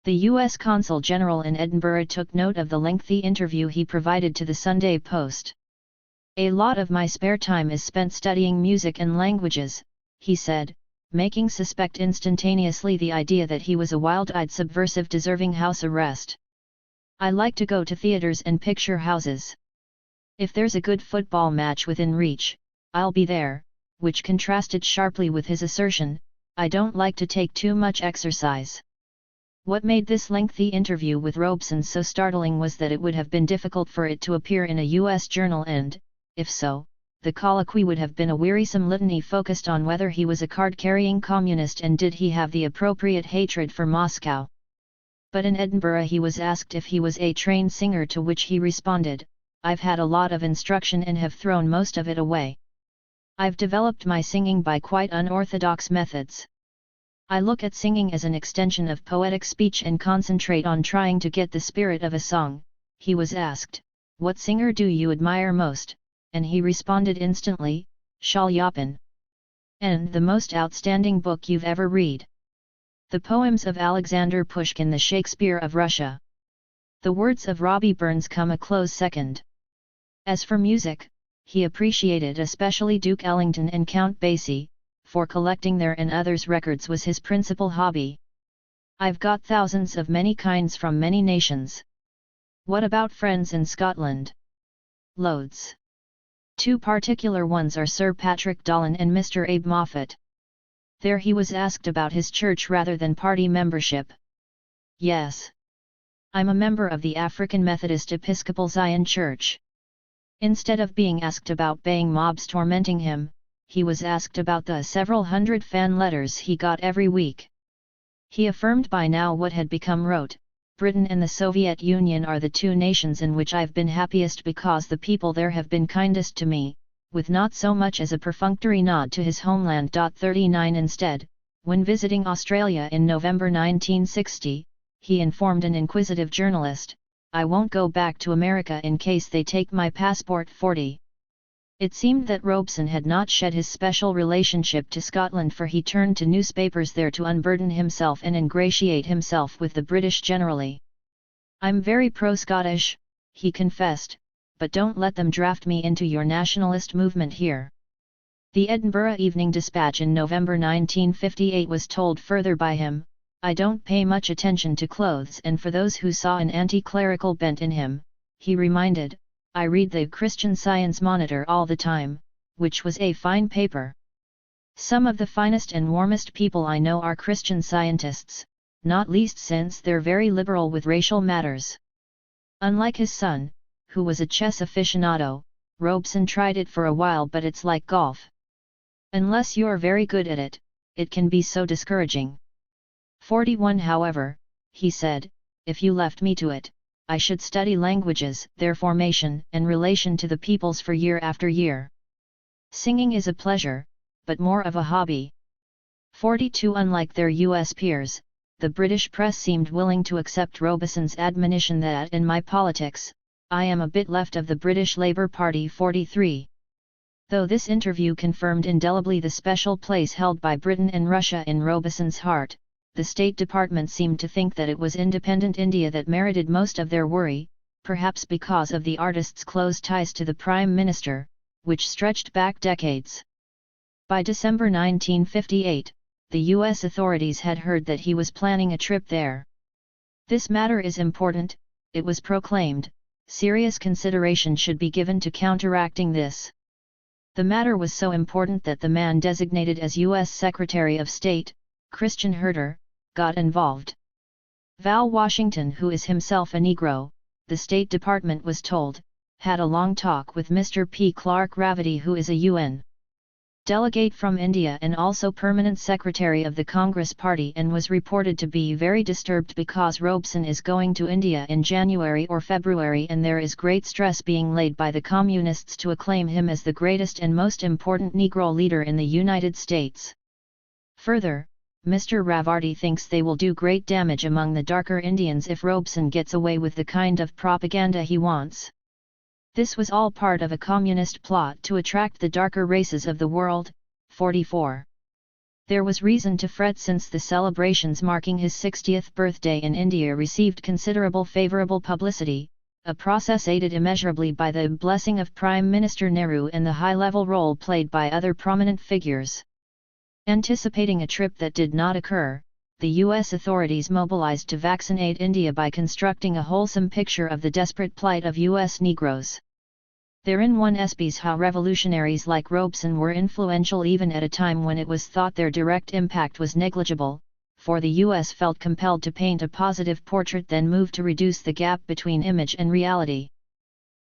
The U.S. Consul General in Edinburgh took note of the lengthy interview he provided to the Sunday Post. "A lot of my spare time is spent studying music and languages," he said, making suspect instantaneously the idea that he was a wild-eyed subversive deserving house arrest. "I like to go to theaters and picture houses. If there's a good football match within reach, I'll be there," which contrasted sharply with his assertion, "I don't like to take too much exercise." What made this lengthy interview with Robeson so startling was that it would have been difficult for it to appear in a U.S. journal and, if so, the colloquy would have been a wearisome litany focused on whether he was a card-carrying communist and did he have the appropriate hatred for Moscow. But in Edinburgh he was asked if he was a trained singer, to which he responded, "I've had a lot of instruction and have thrown most of it away. I've developed my singing by quite unorthodox methods. I look at singing as an extension of poetic speech and concentrate on trying to get the spirit of a song." He was asked, "What singer do you admire most?" and he responded instantly, "Shalyapin." "And the most outstanding book you've ever read?" "The poems of Alexander Pushkin, the Shakespeare of Russia." The words of Robbie Burns come a close second. As for music, he appreciated especially Duke Ellington and Count Basie, for collecting their and others' records was his principal hobby. "I've got thousands of many kinds from many nations." "What about friends in Scotland?" "Loads. Two particular ones are Sir Patrick Dolan and Mr. Abe Moffat." There he was asked about his church rather than party membership. "Yes. I'm a member of the African Methodist Episcopal Zion Church." Instead of being asked about baying mobs tormenting him, he was asked about the several hundred fan letters he got every week. He affirmed by now what had become rote, "Britain and the Soviet Union are the two nations in which I've been happiest because the people there have been kindest to me," with not so much as a perfunctory nod to his homeland. 39 Instead, when visiting Australia in November 1960, he informed an inquisitive journalist, "I won't go back to America in case they take my passport." 40. It seemed that Robeson had not shed his special relationship to Scotland, for he turned to newspapers there to unburden himself and ingratiate himself with the British generally. "I'm very pro-Scottish," he confessed, "but don't let them draft me into your nationalist movement here." The Edinburgh Evening Dispatch in November 1958 was told further by him, "I don't pay much attention to clothes, and for those who saw an anti-clerical bent in him," he reminded, "I read the Christian Science Monitor all the time, which was a fine paper. Some of the finest and warmest people I know are Christian Scientists, not least since they're very liberal with racial matters." Unlike his son, who was a chess aficionado, Robeson tried it for a while, but it's like golf. Unless you're very good at it, it can be so discouraging. 41 However, he said, "If you left me to it, I should study languages, their formation and relation to the peoples for year after year. Singing is a pleasure, but more of a hobby." 42 Unlike their U.S. peers, the British press seemed willing to accept Robeson's admonition that in my politics, I am a bit left of the British Labour Party. 43. Though this interview confirmed indelibly the special place held by Britain and Russia in Robeson's heart, the State Department seemed to think that it was independent India that merited most of their worry, perhaps because of the artist's close ties to the Prime Minister, which stretched back decades. By December 1958, the U.S. authorities had heard that he was planning a trip there. "This matter is important," it was proclaimed, "serious consideration should be given to counteracting this." The matter was so important that the man designated as U.S. Secretary of State, Christian Herter, got involved. Val Washington, who is himself a Negro, the State Department was told, had a long talk with Mr. P. Clark Ravity, who is a UN delegate from India and also permanent secretary of the Congress Party, and was reported to be very disturbed because Robeson is going to India in January or February, and there is great stress being laid by the Communists to acclaim him as the greatest and most important Negro leader in the United States. Further, Mr. Ravity thinks they will do great damage among the darker Indians if Robeson gets away with the kind of propaganda he wants. This was all part of a communist plot to attract the darker races of the world. 44. There was reason to fret since the celebrations marking his 60th birthday in India received considerable favourable publicity, a process aided immeasurably by the blessing of Prime Minister Nehru and the high-level role played by other prominent figures. Anticipating a trip that did not occur, the U.S. authorities mobilized to vaccinate India by constructing a wholesome picture of the desperate plight of U.S. Negroes. Therein one espies how revolutionaries like Robeson were influential even at a time when it was thought their direct impact was negligible, for the U.S. felt compelled to paint a positive portrait, then moved to reduce the gap between image and reality.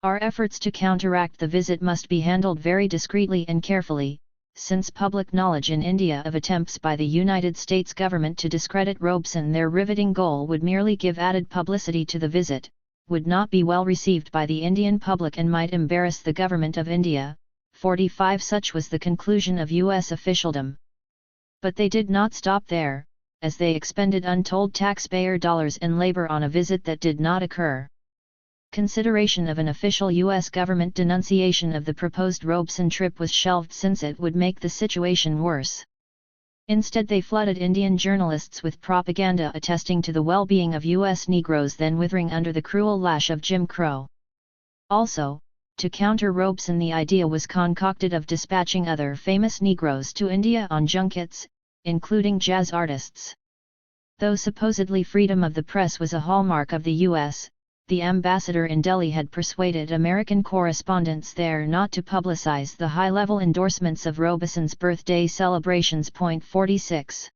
Our efforts to counteract the visit must be handled very discreetly and carefully, since public knowledge in India of attempts by the United States government to discredit Robeson, their riveting goal, would merely give added publicity to the visit, would not be well received by the Indian public, and might embarrass the government of India. 45. Such was the conclusion of U.S. officialdom. But they did not stop there, as they expended untold taxpayer dollars and labor on a visit that did not occur. Consideration of an official U.S. government denunciation of the proposed Robeson trip was shelved, since it would make the situation worse. Instead, they flooded Indian journalists with propaganda attesting to the well-being of U.S. Negroes then withering under the cruel lash of Jim Crow. Also, to counter Robeson, the idea was concocted of dispatching other famous Negroes to India on junkets, including jazz artists. Though supposedly freedom of the press was a hallmark of the U.S., the ambassador in Delhi had persuaded American correspondents there not to publicize the high-level endorsements of Robeson's birthday celebrations. 46.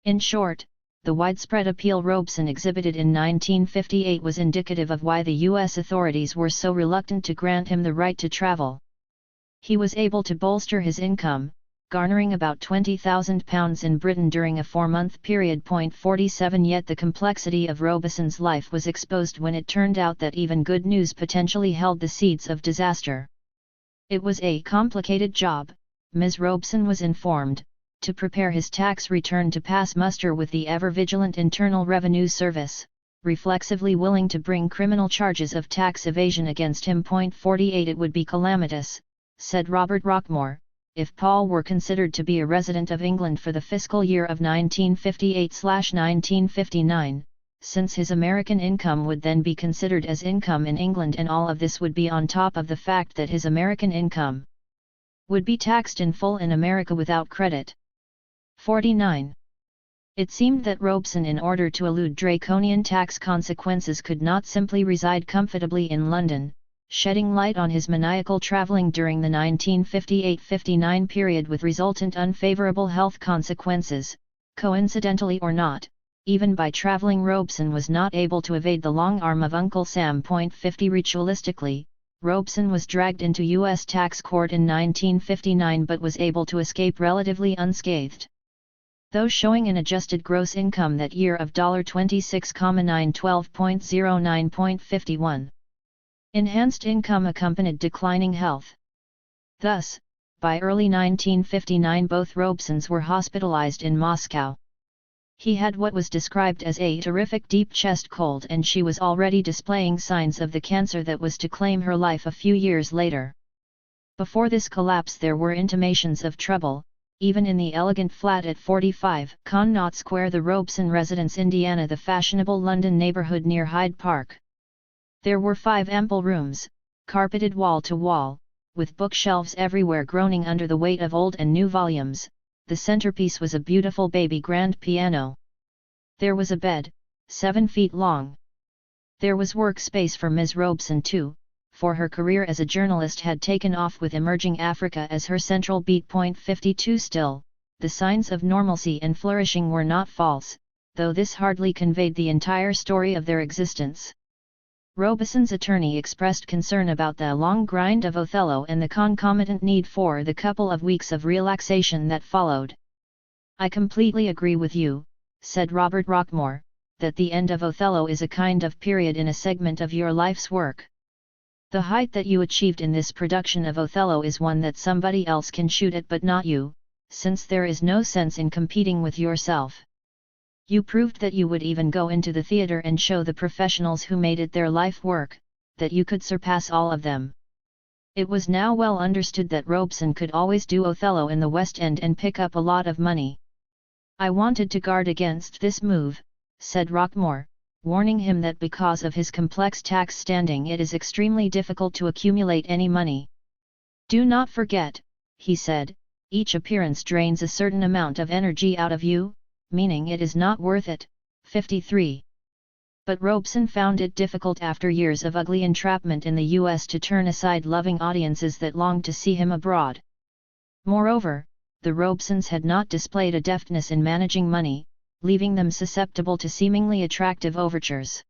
In short, the widespread appeal Robeson exhibited in 1958 was indicative of why the U.S. authorities were so reluctant to grant him the right to travel. He was able to bolster his income, garnering about £20,000 in Britain during a 4-month period. 47. Yet the complexity of Robeson's life was exposed when it turned out that even good news potentially held the seeds of disaster. It was a complicated job, Ms. Robeson was informed, to prepare his tax return to pass muster with the ever-vigilant Internal Revenue Service, reflexively willing to bring criminal charges of tax evasion against him. 48. It would be calamitous, said Robert Rockmore, if Paul were considered to be a resident of England for the fiscal year of 1958/1959, since his American income would then be considered as income in England, and all of this would be on top of the fact that his American income would be taxed in full in America without credit. 49. It seemed that Robeson, in order to elude draconian tax consequences, could not simply reside comfortably in London, shedding light on his maniacal travelling during the 1958-59 period with resultant unfavourable health consequences. Coincidentally or not, even by travelling Robeson was not able to evade the long arm of Uncle Sam. 50. Ritualistically, Robeson was dragged into U.S. tax court in 1959 but was able to escape relatively unscathed. Though showing an adjusted gross income that year of $26,912.09.51. Enhanced income accompanied declining health. Thus, by early 1959 both Robesons were hospitalized in Moscow. He had what was described as a terrific deep chest cold, and she was already displaying signs of the cancer that was to claim her life a few years later. Before this collapse there were intimations of trouble, even in the elegant flat at 45 Connaught Square, the Robeson residence, Indiana, the fashionable London neighborhood near Hyde Park. There were 5 ample rooms, carpeted wall to wall, with bookshelves everywhere groaning under the weight of old and new volumes. The centerpiece was a beautiful baby grand piano. There was a bed, 7 feet long. There was work space for Ms. Robeson too, for her career as a journalist had taken off with emerging Africa as her central beat. 52. Still, the signs of normalcy and flourishing were not false, though this hardly conveyed the entire story of their existence. Robeson's attorney expressed concern about the long grind of Othello and the concomitant need for the couple of weeks of relaxation that followed. "I completely agree with you," said Robert Rockmore, "that the end of Othello is a kind of period in a segment of your life's work. The height that you achieved in this production of Othello is one that somebody else can shoot at but not you, since there is no sense in competing with yourself. You proved that you would even go into the theatre and show the professionals who made it their life work, that you could surpass all of them." It was now well understood that Robeson could always do Othello in the West End and pick up a lot of money. "I wanted to guard against this move," said Rockmore, warning him that because of his complex tax standing it is extremely difficult to accumulate any money. "Do not forget," he said, "each appearance drains a certain amount of energy out of you, meaning it is not worth it." 53. But Robeson found it difficult after years of ugly entrapment in the US to turn aside loving audiences that longed to see him abroad. Moreover, the Robesons had not displayed a deftness in managing money, leaving them susceptible to seemingly attractive overtures.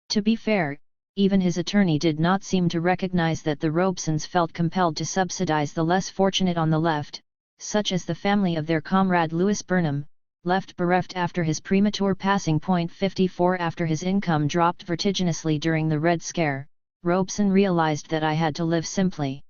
To be fair, even his attorney did not seem to recognize that the Robesons felt compelled to subsidize the less fortunate on the left, such as the family of their comrade Louis Burnham, left bereft after his premature passing. 54 After his income dropped vertiginously during the Red Scare, Robeson realized that I had to live simply.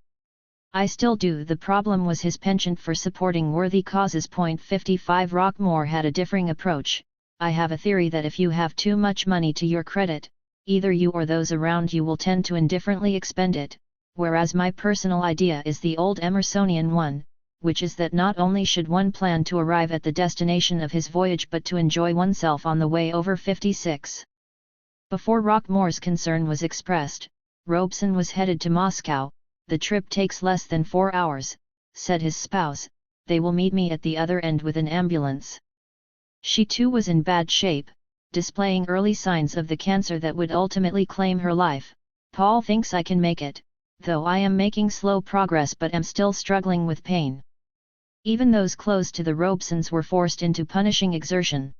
I still do. The problem was his penchant for supporting worthy causes. 55 Rockmore had a differing approach. "I have a theory that if you have too much money to your credit, either you or those around you will tend to indifferently expend it, whereas my personal idea is the old Emersonian one, which is that not only should one plan to arrive at the destination of his voyage but to enjoy oneself on the way over." 56. Before Rockmore's concern was expressed, Robeson was headed to Moscow. "The trip takes less than 4 hours, said his spouse, "they will meet me at the other end with an ambulance." She too was in bad shape, displaying early signs of the cancer that would ultimately claim her life. "Paul thinks I can make it, though I am making slow progress but am still struggling with pain." Even those close to the Robesons were forced into punishing exertion.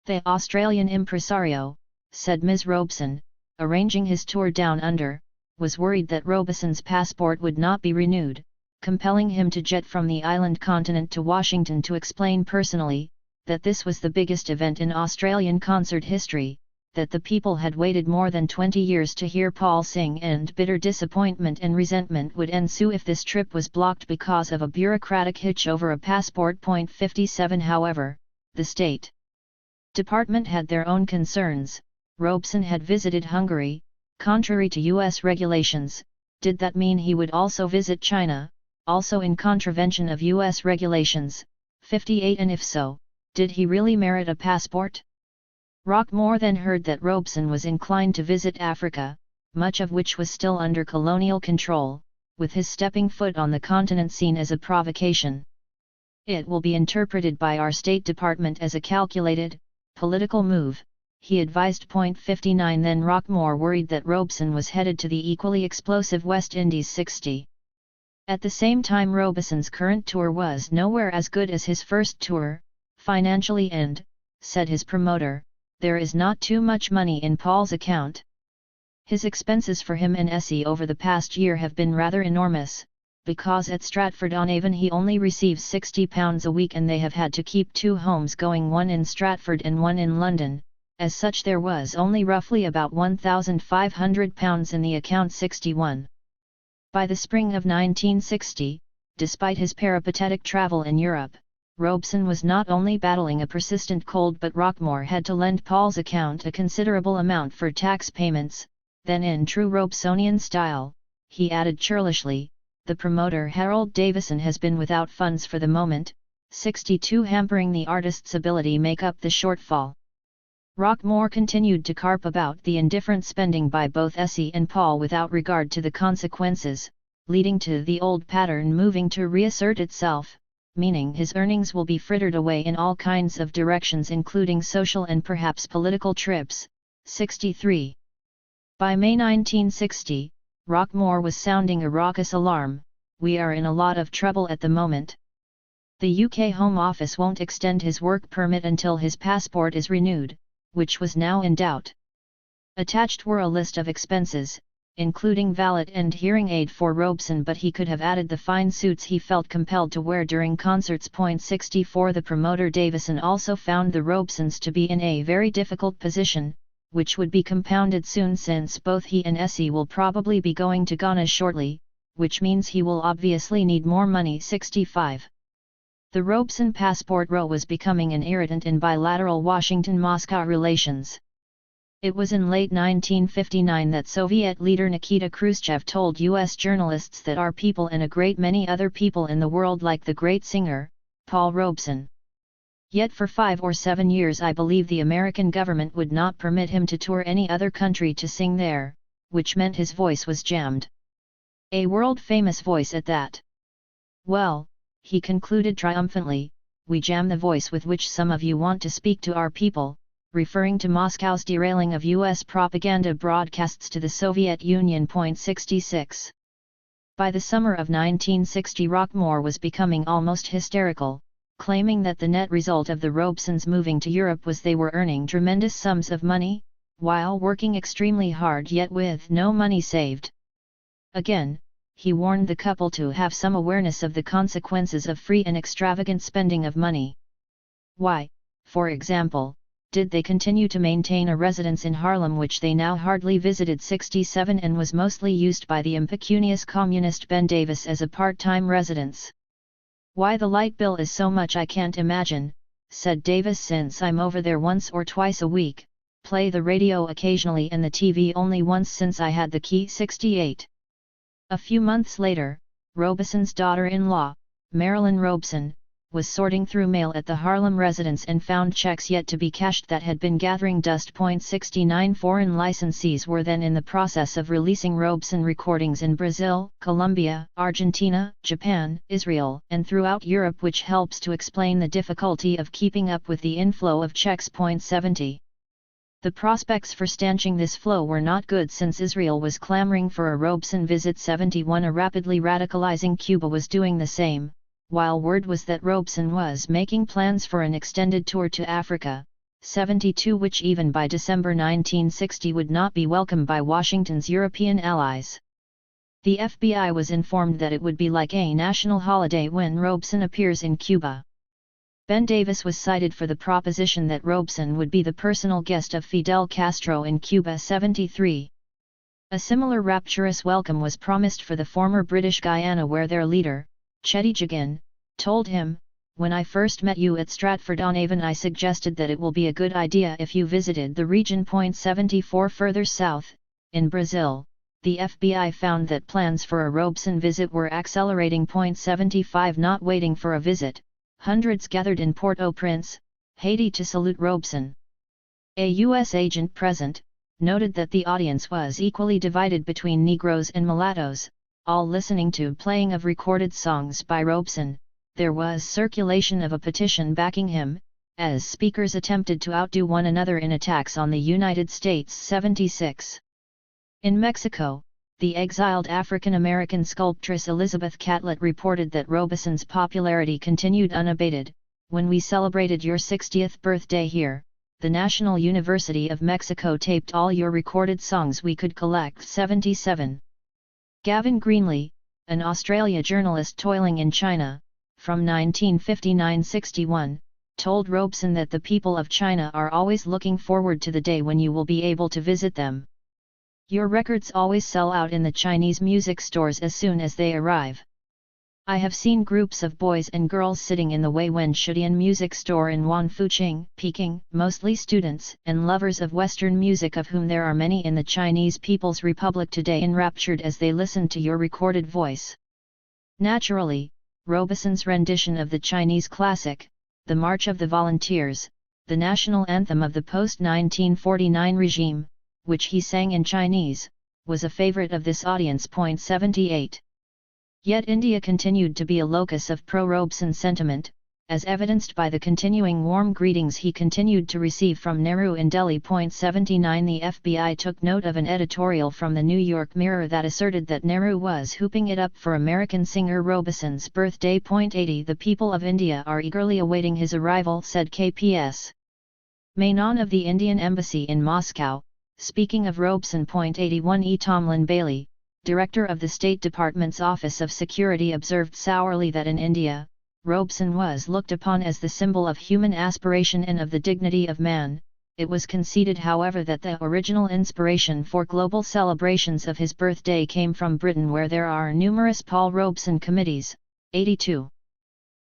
"The Australian impresario," said Ms. Robeson, arranging his tour down under, was worried that Robeson's passport would not be renewed, compelling him to jet from the island continent to Washington to explain personally, that this was the biggest event in Australian concert history, that the people had waited more than 20 years to hear Paul sing, and bitter disappointment and resentment would ensue if this trip was blocked because of a bureaucratic hitch over a passport. 57 However, the State Department had their own concerns. Robeson had visited Hungary, contrary to US regulations. Did that mean he would also visit China, also in contravention of US regulations? 58 And if so, did he really merit a passport? Rockmore then heard that Robeson was inclined to visit Africa, much of which was still under colonial control, with his stepping foot on the continent seen as a provocation. "It will be interpreted by our State Department as a calculated, political move," he advised. 59 Then Rockmore worried that Robeson was headed to the equally explosive West Indies. 60. At the same time, Robeson's current tour was nowhere as good as his first tour, financially, and, said his promoter, there is not too much money in Paul's account. His expenses for him and Essie over the past year have been rather enormous, because at Stratford-on-Avon he only receives £60 a week and they have had to keep 2 homes going, one in Stratford and one in London. As such, there was only roughly about £1,500 in the account. 61. By the spring of 1960, despite his peripatetic travel in Europe, Robeson was not only battling a persistent cold, but Rockmore had to lend Paul's account a considerable amount for tax payments. Then, in true Robesonian style, he added churlishly, "The promoter Harold Davison has been without funds for the moment." 62 Hampering the artist's ability make up the shortfall. Rockmore continued to carp about the indifferent spending by both Essie and Paul without regard to the consequences, leading to the old pattern moving to reassert itself, meaning his earnings will be frittered away in all kinds of directions, including social and perhaps political trips. 63. By May 1960, Rockmore was sounding a raucous alarm: "We are in a lot of trouble at the moment. The UK Home Office won't extend his work permit until his passport is renewed," which was now in doubt. Attached were a list of expenses, including valet and hearing aid for Robeson, but he could have added the fine suits he felt compelled to wear during concerts. 64 The promoter Davison also found the Robesons to be in a very difficult position, which would be compounded soon since both he and Essie will probably be going to Ghana shortly, which means he will obviously need more money. 65. The Robeson passport row was becoming an irritant in bilateral Washington-Moscow relations. It was in late 1959 that Soviet leader Nikita Khrushchev told U.S. journalists that our people and a great many other people in the world like the great singer, Paul Robeson. Yet for 5 or 7 years I believe the American government would not permit him to tour any other country to sing there, which meant his voice was jammed. A world-famous voice at that. Well, he concluded triumphantly, we jam the voice with which some of you want to speak to our people, referring to Moscow's derailing of U.S. propaganda broadcasts to the Soviet Union. 66. By the summer of 1960 Rockmore was becoming almost hysterical, claiming that the net result of the Robesons moving to Europe was they were earning tremendous sums of money, while working extremely hard yet with no money saved. Again, he warned the couple to have some awareness of the consequences of free and extravagant spending of money. Why, for example, did they continue to maintain a residence in Harlem which they now hardly visited? 67 and was mostly used by the impecunious communist Ben Davis as a part-time residence. Why the light bill is so much I can't imagine, said Davis, since I'm over there once or twice a week, play the radio occasionally and the TV only once since I had the key. 68. A few months later, Robeson's daughter-in-law, Marilyn Robeson, was sorting through mail at the Harlem residence and found checks yet to be cashed that had been gathering dust. 69 Foreign licensees were then in the process of releasing Robeson recordings in Brazil, Colombia, Argentina, Japan, Israel, and throughout Europe, which helps to explain the difficulty of keeping up with the inflow of checks. 70. The prospects for stanching this flow were not good since Israel was clamoring for a Robeson visit. 71 A rapidly radicalizing Cuba was doing the same, while word was that Robeson was making plans for an extended tour to Africa. 72 Which even by December 1960 would not be welcomed by Washington's European allies. The FBI was informed that it would be like a national holiday when Robeson appears in Cuba. Ben Davis was cited for the proposition that Robeson would be the personal guest of Fidel Castro in Cuba. 73. A similar rapturous welcome was promised for the former British Guiana, where their leader, Chetty Jagan, told him, when I first met you at Stratford-on-Avon I suggested that it will be a good idea if you visited the region. 74 Further south, in Brazil, the FBI found that plans for a Robeson visit were accelerating. 75 Not waiting for a visit, hundreds gathered in Port-au-Prince, Haiti to salute Robeson. A U.S. agent present noted that the audience was equally divided between Negroes and mulattoes, all listening to playing of recorded songs by Robeson. There was circulation of a petition backing him, as speakers attempted to outdo one another in attacks on the United States. 76. In Mexico, the exiled African-American sculptress Elizabeth Catlett reported that Robeson's popularity continued unabated. When we celebrated your 60th birthday here, the National University of Mexico taped all your recorded songs we could collect. 77. Gavin Greenlee, an Australia journalist toiling in China, from 1959-61, told Robeson that the people of China are always looking forward to the day when you will be able to visit them. Your records always sell out in the Chinese music stores as soon as they arrive. I have seen groups of boys and girls sitting in the Wei Wen Shudian music store in Wanfuching, Peking, mostly students and lovers of Western music, of whom there are many in the Chinese People's Republic today, enraptured as they listen to your recorded voice. Naturally, Robeson's rendition of the Chinese classic, The March of the Volunteers, the national anthem of the post-1949 regime, which he sang in Chinese, was a favorite of this audience. 78. Yet India continued to be a locus of pro-Robeson sentiment, as evidenced by the continuing warm greetings he continued to receive from Nehru in Delhi. 79. The FBI took note of an editorial from the New York Mirror that asserted that Nehru was hooping it up for American singer Robeson's birthday. 80. The people of India are eagerly awaiting his arrival, said KPS. Menon of the Indian Embassy in Moscow, Speaking of Robeson. 81 E. Tomlin Bailey, director of the State Department's Office of Security, observed sourly that in India, Robeson was looked upon as the symbol of human aspiration and of the dignity of man. It was conceded, however, that the original inspiration for global celebrations of his birthday came from Britain, where there are numerous Paul Robeson committees. 82.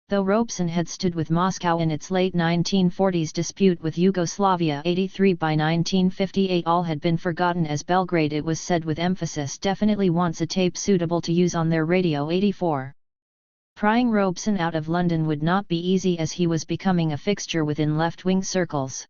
Though Robeson had stood with Moscow in its late 1940s dispute with Yugoslavia. 83. By 1958 all had been forgotten, as Belgrade, it was said with emphasis, definitely wants a tape suitable to use on their radio. 84. Prying Robeson out of London would not be easy, as he was becoming a fixture within left-wing circles.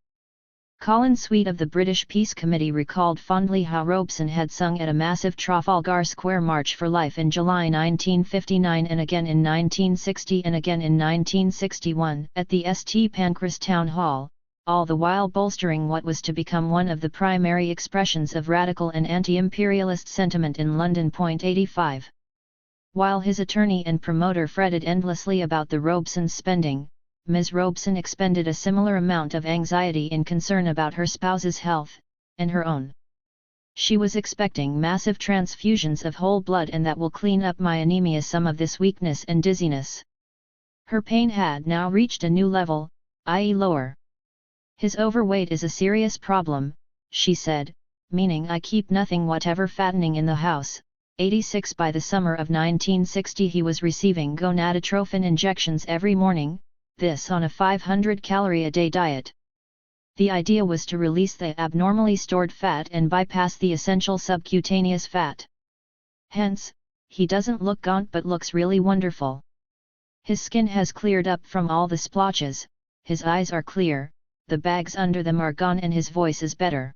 Colin Sweet of the British Peace Committee recalled fondly how Robeson had sung at a massive Trafalgar Square March for Life in July 1959, and again in 1960 and again in 1961 at the St Pancras Town Hall, all the while bolstering what was to become one of the primary expressions of radical and anti-imperialist sentiment in London. 85. While his attorney and promoter fretted endlessly about the Robeson spending, Ms. Robeson expended a similar amount of anxiety in concern about her spouse's health, and her own. She was expecting massive transfusions of whole blood, and that will clean up my anemia, some of this weakness and dizziness. Her pain had now reached a new level, i.e. lower. His overweight is a serious problem, she said, meaning I keep nothing whatever fattening in the house. 86. By the summer of 1960 he was receiving gonadotrophin injections every morning, this on a 500-calorie-a-day diet. The idea was to release the abnormally stored fat and bypass the essential subcutaneous fat. Hence, he doesn't look gaunt but looks really wonderful. His skin has cleared up from all the splotches, his eyes are clear, the bags under them are gone, and his voice is better.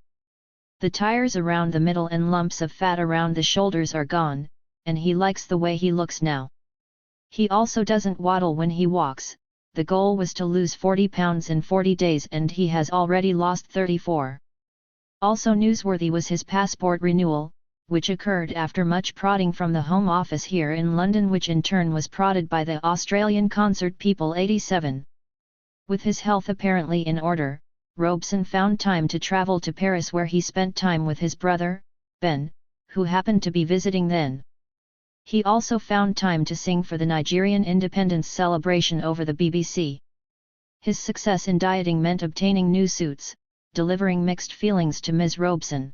The tires around the middle and lumps of fat around the shoulders are gone, and he likes the way he looks now. He also doesn't waddle when he walks. The goal was to lose 40 pounds in 40 days, and he has already lost 34. Also newsworthy was his passport renewal, which occurred after much prodding from the Home Office here in London, which in turn was prodded by the Australian concert people. 87. With his health apparently in order, Robeson found time to travel to Paris, where he spent time with his brother, Ben, who happened to be visiting then. He also found time to sing for the Nigerian independence celebration over the BBC. His success in dieting meant obtaining new suits, delivering mixed feelings to Ms. Robeson.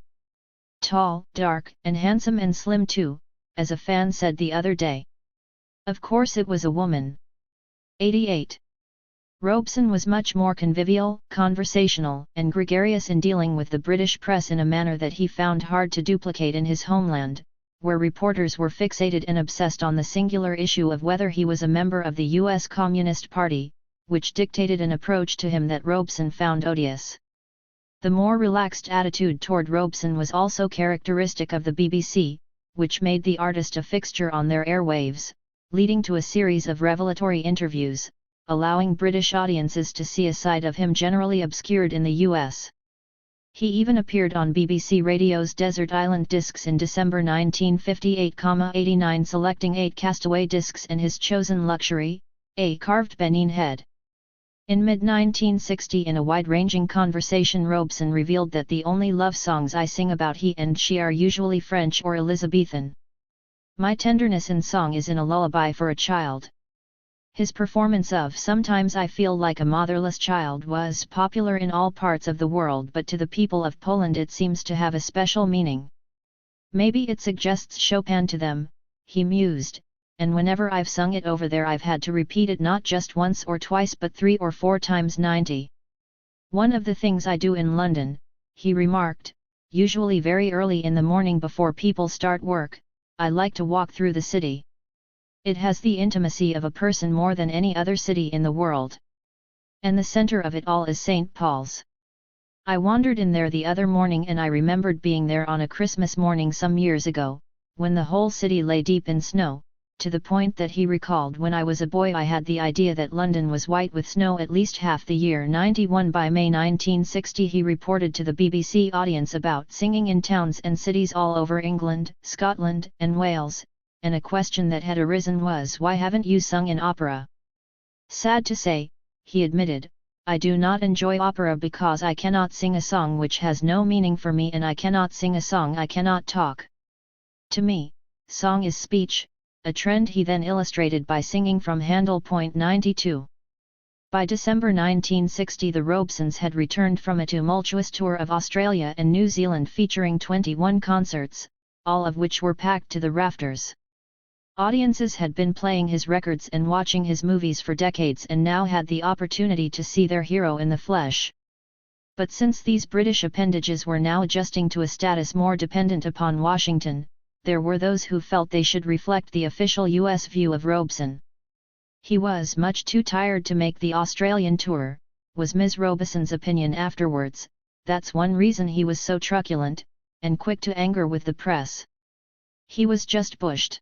Tall, dark, and handsome, and slim too, as a fan said the other day. Of course it was a woman. 88. Robeson was much more convivial, conversational, and gregarious in dealing with the British press in a manner that he found hard to duplicate in his homeland, where reporters were fixated and obsessed on the singular issue of whether he was a member of the U.S. Communist Party, which dictated an approach to him that Robeson found odious. The more relaxed attitude toward Robeson was also characteristic of the BBC, which made the artist a fixture on their airwaves, leading to a series of revelatory interviews, allowing British audiences to see a side of him generally obscured in the U.S. He even appeared on BBC Radio's Desert Island Discs in December 1958-89, selecting 8 Castaway discs and his chosen luxury, a carved Benin head. In mid-1960, in a wide-ranging conversation, Robeson revealed that the only love songs I sing about he and she are usually French or Elizabethan. My tenderness in song is in a lullaby for a child. His performance of Sometimes I Feel Like a Motherless Child was popular in all parts of the world, but to the people of Poland it seems to have a special meaning. Maybe it suggests Chopin to them, he mused, and whenever I've sung it over there I've had to repeat it not just once or twice but 3 or 4 times 90. One of the things I do in London, he remarked, usually very early in the morning before people start work, I like to walk through the city. It has the intimacy of a person more than any other city in the world. And the center of it all is St. Paul's. I wandered in there the other morning, and I remembered being there on a Christmas morning some years ago, when the whole city lay deep in snow, to the point that he recalled when I was a boy I had the idea that London was white with snow at least half the year. 91. By May 1960 he reported to the BBC audience about singing in towns and cities all over England, Scotland, and Wales, and a question that had arisen was, why haven't you sung in opera? Sad to say, he admitted, I do not enjoy opera because I cannot sing a song which has no meaning for me, and I cannot sing a song I cannot talk. To me, song is speech, a trend he then illustrated by singing from Handel. 92. By December 1960 the Robesons had returned from a tumultuous tour of Australia and New Zealand featuring 21 concerts, all of which were packed to the rafters. Audiences had been playing his records and watching his movies for decades and now had the opportunity to see their hero in the flesh. But since these British appendages were now adjusting to a status more dependent upon Washington, there were those who felt they should reflect the official US view of Robeson. He was much too tired to make the Australian tour, was Ms. Robeson's opinion afterwards. That's one reason he was so truculent, and quick to anger with the press. He was just bushed.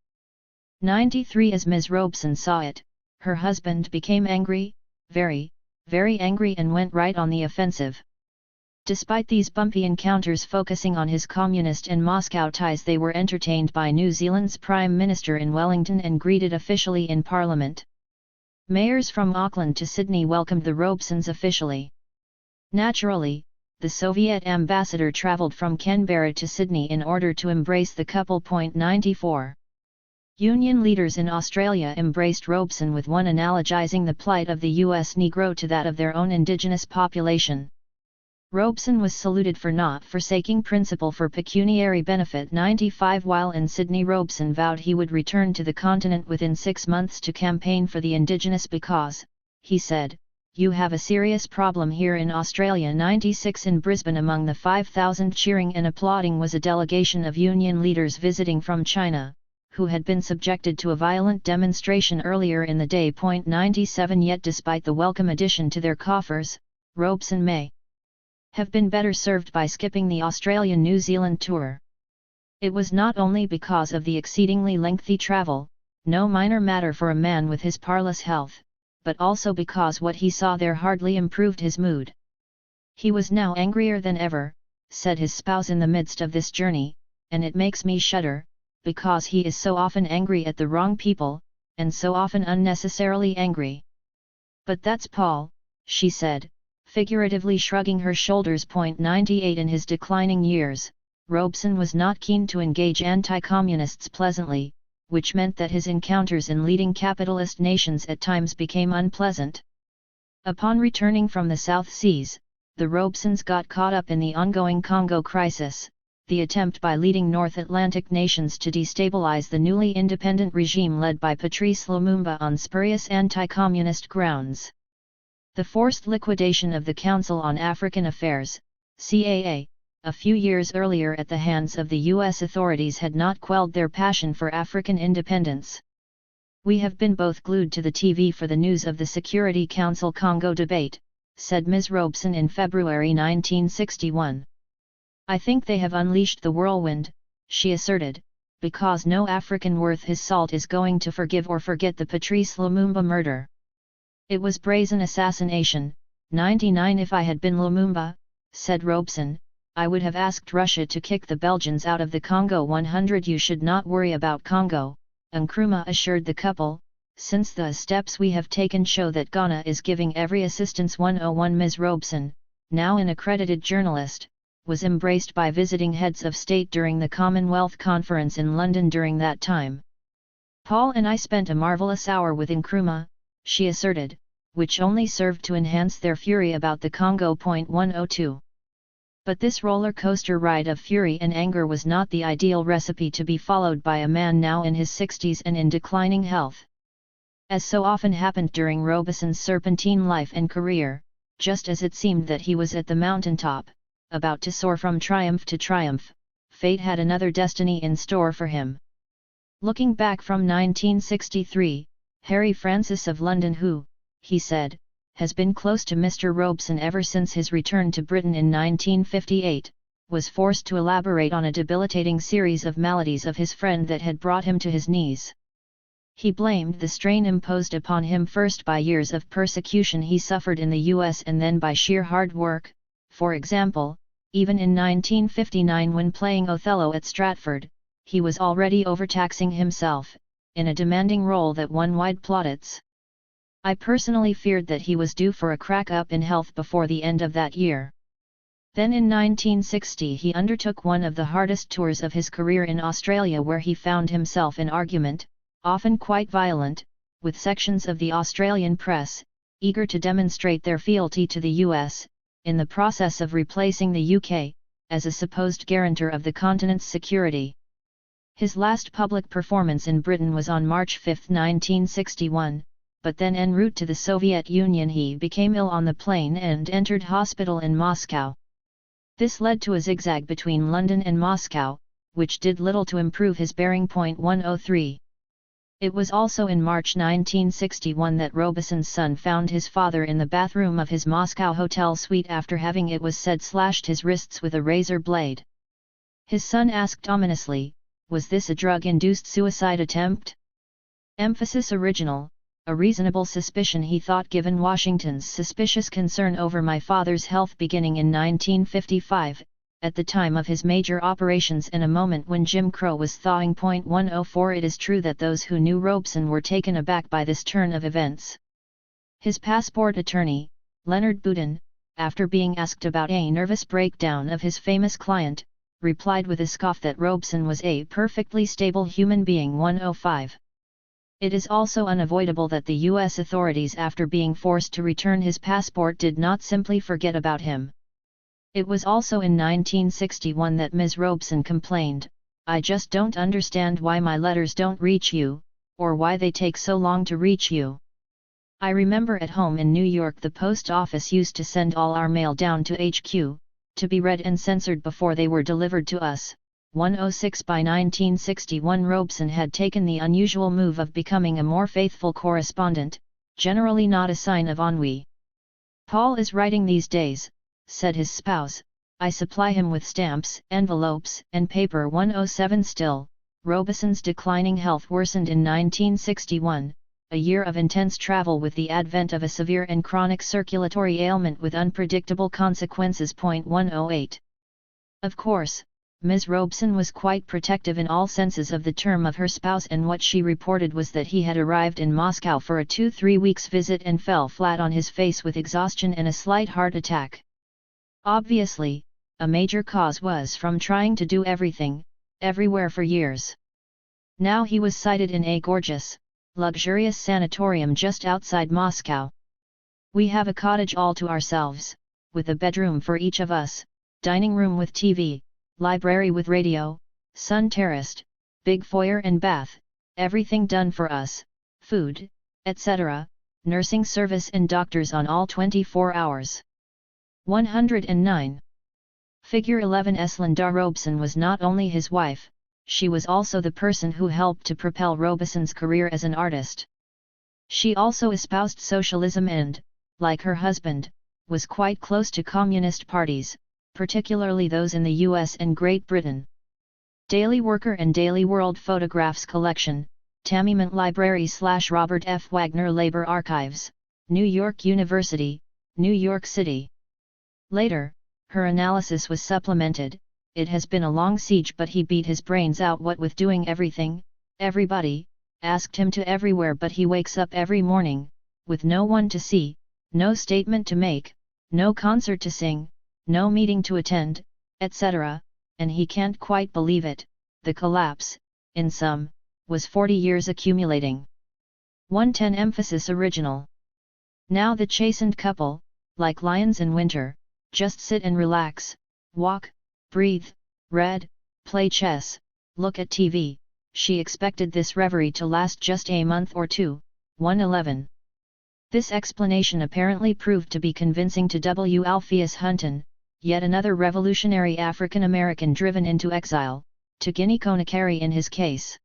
93. As Ms. Robeson saw it, her husband became angry, very, very angry, and went right on the offensive. Despite these bumpy encounters focusing on his communist and Moscow ties, they were entertained by New Zealand's Prime Minister in Wellington and greeted officially in Parliament. Mayors from Auckland to Sydney welcomed the Robesons officially. Naturally, the Soviet ambassador travelled from Canberra to Sydney in order to embrace the couple. 94. Union leaders in Australia embraced Robeson, with one analogizing the plight of the US Negro to that of their own indigenous population. Robeson was saluted for not forsaking principle for pecuniary benefit. 95. While in Sydney, Robeson vowed he would return to the continent within 6 months to campaign for the indigenous because, he said, you have a serious problem here in Australia. 96. In Brisbane, among the 5,000 cheering and applauding was a delegation of union leaders visiting from China, who had been subjected to a violent demonstration earlier in the day. 97. Yet despite the welcome addition to their coffers, Robeson may have been better served by skipping the Australian-New Zealand tour. It was not only because of the exceedingly lengthy travel, no minor matter for a man with his parlous health, but also because what he saw there hardly improved his mood. He was now angrier than ever, said his spouse in the midst of this journey, and it makes me shudder, because he is so often angry at the wrong people, and so often unnecessarily angry. But that's Paul, she said, figuratively shrugging her shoulders. 98. In his declining years, Robeson was not keen to engage anti-communists pleasantly, which meant that his encounters in leading capitalist nations at times became unpleasant. Upon returning from the South Seas, the Robesons got caught up in the ongoing Congo crisis, the attempt by leading North Atlantic nations to destabilize the newly independent regime led by Patrice Lumumba on spurious anti-communist grounds. The forced liquidation of the Council on African Affairs, CAA, a few years earlier at the hands of the US authorities had not quelled their passion for African independence. We have been both glued to the TV for the news of the Security Council Congo debate, said Ms. Robeson in February 1961. I think they have unleashed the whirlwind, she asserted, because no African worth his salt is going to forgive or forget the Patrice Lumumba murder. It was brazen assassination. 99. If I had been Lumumba, said Robeson, I would have asked Russia to kick the Belgians out of the Congo. 100. You should not worry about Congo, Nkrumah assured the couple, since the steps we have taken show that Ghana is giving every assistance. 101. Ms. Robeson, now an accredited journalist, was embraced by visiting heads of state during the Commonwealth Conference in London during that time. Paul and I spent a marvellous hour with Nkrumah, she asserted, which only served to enhance their fury about the Congo. 102. But this roller coaster ride of fury and anger was not the ideal recipe to be followed by a man now in his 60s and in declining health. As so often happened during Robeson's serpentine life and career, just as it seemed that he was at the mountaintop, about to soar from triumph to triumph, fate had another destiny in store for him. Looking back from 1963, Harry Francis of London, who, he said, has been close to Mr. Robeson ever since his return to Britain in 1958, was forced to elaborate on a debilitating series of maladies of his friend that had brought him to his knees. He blamed the strain imposed upon him first by years of persecution he suffered in the US and then by sheer hard work. For example, even in 1959 when playing Othello at Stratford, he was already overtaxing himself, in a demanding role that won wide plaudits. I personally feared that he was due for a crack-up in health before the end of that year. Then in 1960 he undertook one of the hardest tours of his career in Australia, where he found himself in argument, often quite violent, with sections of the Australian press, eager to demonstrate their fealty to the US, in the process of replacing the UK, as a supposed guarantor of the continent's security. His last public performance in Britain was on March 5, 1961, but then en route to the Soviet Union he became ill on the plane and entered hospital in Moscow. This led to a zigzag between London and Moscow, which did little to improve his bearing. 103. It was also in March 1961 that Robeson's son found his father in the bathroom of his Moscow hotel suite after having, it was said, slashed his wrists with a razor blade. His son asked ominously, "Was this a drug-induced suicide attempt?" Emphasis original, a reasonable suspicion, he thought, given Washington's suspicious concern over my father's health beginning in 1955, at the time of his major operations and a moment when Jim Crow was thawing. 104. It is true that those who knew Robeson were taken aback by this turn of events. His passport attorney, Leonard Boudin, after being asked about a nervous breakdown of his famous client, replied with a scoff that Robeson was a perfectly stable human being. 105. It is also unavoidable that the US authorities, after being forced to return his passport, did not simply forget about him. It was also in 1961 that Ms. Robeson complained, "I just don't understand why my letters don't reach you, or why they take so long to reach you. I remember at home in New York the post office used to send all our mail down to HQ, to be read and censored before they were delivered to us." 106. By 1961 Robeson had taken the unusual move of becoming a more faithful correspondent, generally not a sign of ennui. "Paul is writing these days," said his spouse. "I supply him with stamps, envelopes, and paper." 107. Still, Robeson's declining health worsened in 1961, a year of intense travel with the advent of a severe and chronic circulatory ailment with unpredictable consequences. 108. Of course, Ms. Robeson was quite protective in all senses of the term of her spouse, and what she reported was that he had arrived in Moscow for a 2-3 weeks visit and fell flat on his face with exhaustion and a slight heart attack. Obviously, a major cause was from trying to do everything, everywhere for years. Now he was sighted in a gorgeous, luxurious sanatorium just outside Moscow. "We have a cottage all to ourselves, with a bedroom for each of us, dining room with TV, library with radio, sun terraced, big foyer and bath, everything done for us, food, etc., nursing service and doctors on all 24 hours. 109. Figure 11. Eslinda Robeson was not only his wife, she was also the person who helped to propel Robeson's career as an artist. She also espoused socialism and, like her husband, was quite close to communist parties, particularly those in the US and Great Britain. Daily Worker and Daily World Photographs Collection, Tamiment Library / Robert F. Wagner Labor Archives, New York University, New York City. Later, her analysis was supplemented. "It has been a long siege, but he beat his brains out what with doing everything, everybody, asked him to everywhere, but he wakes up every morning, with no one to see, no statement to make, no concert to sing, no meeting to attend, etc., and he can't quite believe it. The collapse, in sum, was 40 years accumulating." 110. Emphasis original. Now the chastened couple, like lions in winter, just sit and relax, walk, breathe, read, play chess, look at TV. She expected this reverie to last just a month or two. 111. This explanation apparently proved to be convincing to W. Alpheus Hunton, yet another revolutionary African-American driven into exile, to Guinea-Conakry in his case.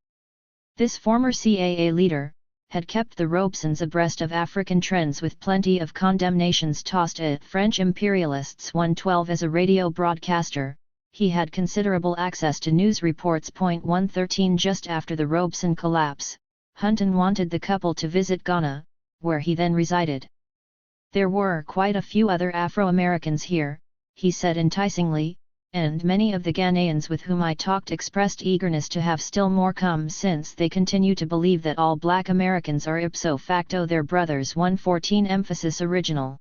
This former CAA leader had kept the Robesons abreast of African trends with plenty of condemnations tossed at French imperialists. 112. As a radio broadcaster, he had considerable access to news reports. 113. Just after the Robeson collapse, Hunton wanted the couple to visit Ghana, where he then resided. "There were quite a few other Afro-Americans here," he said enticingly, and many of the Ghanaians with whom I talked expressed eagerness to have still more come, since they continue to believe that all black Americans are ipso facto their brothers. 114 Emphasis Original.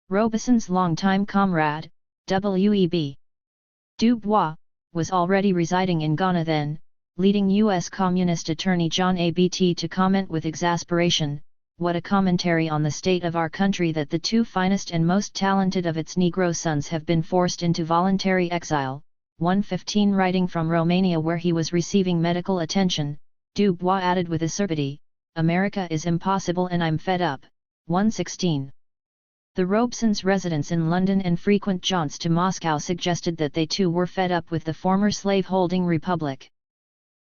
Robeson's longtime comrade, W.E.B. Du Bois, was already residing in Ghana then, leading U.S. Communist Attorney John A.B.T. to comment with exasperation, "What a commentary on the state of our country that the two finest and most talented of its Negro sons have been forced into voluntary exile." 115 Writing from Romania, where he was receiving medical attention, Du Bois added with acerbity, "America is impossible and I'm fed up." 116 The Robesons' residence in London and frequent jaunts to Moscow suggested that they too were fed up with the former slave-holding republic.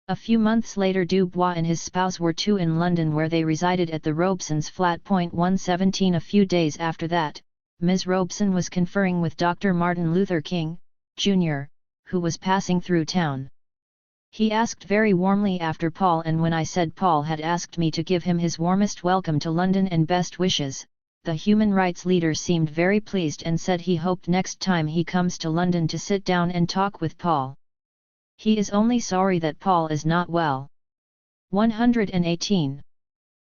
A few months later Du Bois and his spouse were too in London, where they resided at the Robesons' flat. 117 A few days after that, Ms. Robeson was conferring with Dr. Martin Luther King, Jr., who was passing through town. He asked very warmly after Paul, and when I said Paul had asked me to give him his warmest welcome to London and best wishes, the human rights leader seemed very pleased and said he hoped next time he comes to London to sit down and talk with Paul. He is only sorry that Paul is not well. 118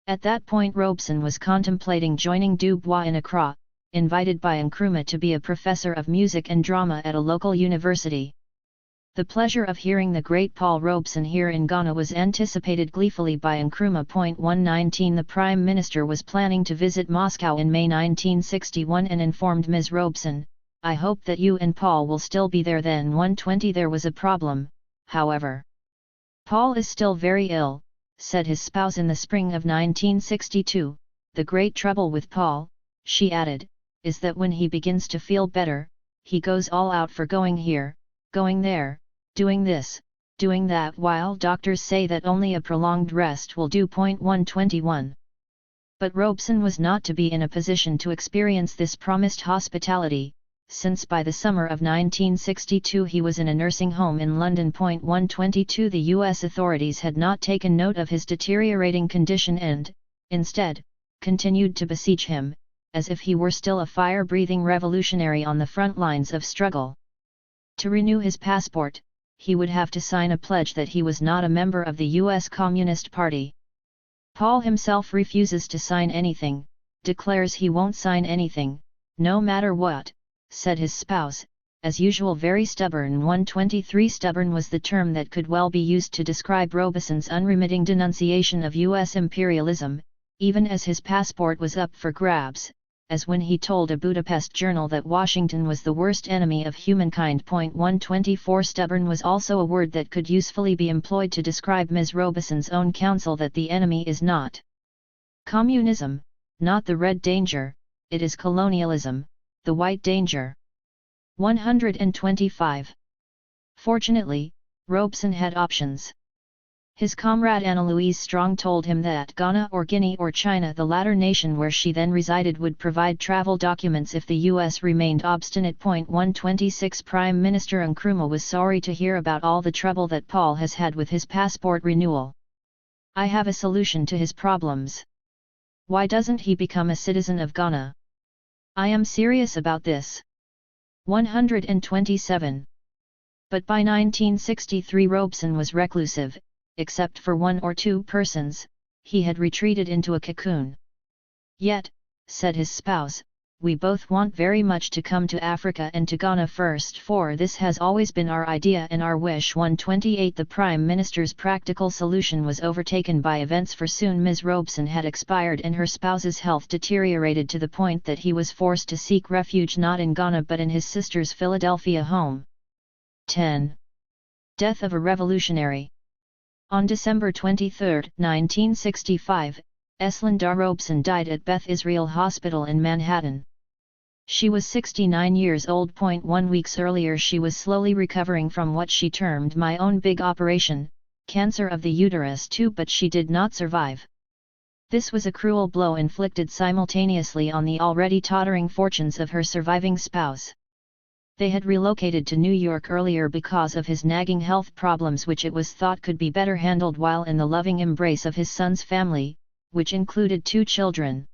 At that point Robeson was contemplating joining Du Bois in Accra, invited by Nkrumah to be a professor of music and drama at a local university. The pleasure of hearing the great Paul Robeson here in Ghana was anticipated gleefully by Nkrumah. 119 The Prime Minister was planning to visit Moscow in May 1961 and informed Ms. Robeson, "I hope that you and Paul will still be there then." 120 There was a problem, however. "Paul is still very ill," said his spouse in the spring of 1962, "The great trouble with Paul," she added, "is that when he begins to feel better, he goes all out for going here, going there, doing this, doing that, while doctors say that only a prolonged rest will do." 121 But Robeson was not to be in a position to experience this promised hospitality, since by the summer of 1962 he was in a nursing home in London. 122 The U.S. authorities had not taken note of his deteriorating condition and, instead, continued to besiege him, as if he were still a fire-breathing revolutionary on the front lines of struggle. To renew his passport, he would have to sign a pledge that he was not a member of the U.S. Communist Party. Paul himself refuses to sign anything, declares he won't sign anything, no matter what, said his spouse, as usual very stubborn. 123 Stubborn was the term that could well be used to describe Robeson's unremitting denunciation of U.S. imperialism, even as his passport was up for grabs, as when he told a Budapest journal that Washington was the worst enemy of humankind. 124 Stubborn was also a word that could usefully be employed to describe Ms. Robeson's own counsel that the enemy is not communism, not the red danger, it is colonialism, the white danger. 125 Fortunately, Robeson had options. His comrade Anna-Louise Strong told him that Ghana or Guinea or China, the latter nation where she then resided, would provide travel documents if the U.S. remained obstinate. 126 Prime Minister Nkrumah was sorry to hear about all the trouble that Paul has had with his passport renewal. "I have a solution to his problems. Why doesn't he become a citizen of Ghana? I am serious about this." 127 But by 1963 Robeson was reclusive. Except for one or two persons, he had retreated into a cocoon. "Yet," said his spouse, "we both want very much to come to Africa and to Ghana first, for this has always been our idea and our wish." 128 The Prime Minister's practical solution was overtaken by events, for soon Ms. Robeson had expired and her spouse's health deteriorated to the point that he was forced to seek refuge not in Ghana but in his sister's Philadelphia home. 10. Death of a revolutionary. On December 23, 1965, Eslinda Robeson died at Beth Israel Hospital in Manhattan. She was 69 years old. 1 weeks earlier she was slowly recovering from what she termed "my own big operation," cancer of the uterus too, but she did not survive. This was a cruel blow inflicted simultaneously on the already tottering fortunes of her surviving spouse. They had relocated to New York earlier because of his nagging health problems, which it was thought could be better handled while in the loving embrace of his son's family, which included 2 children.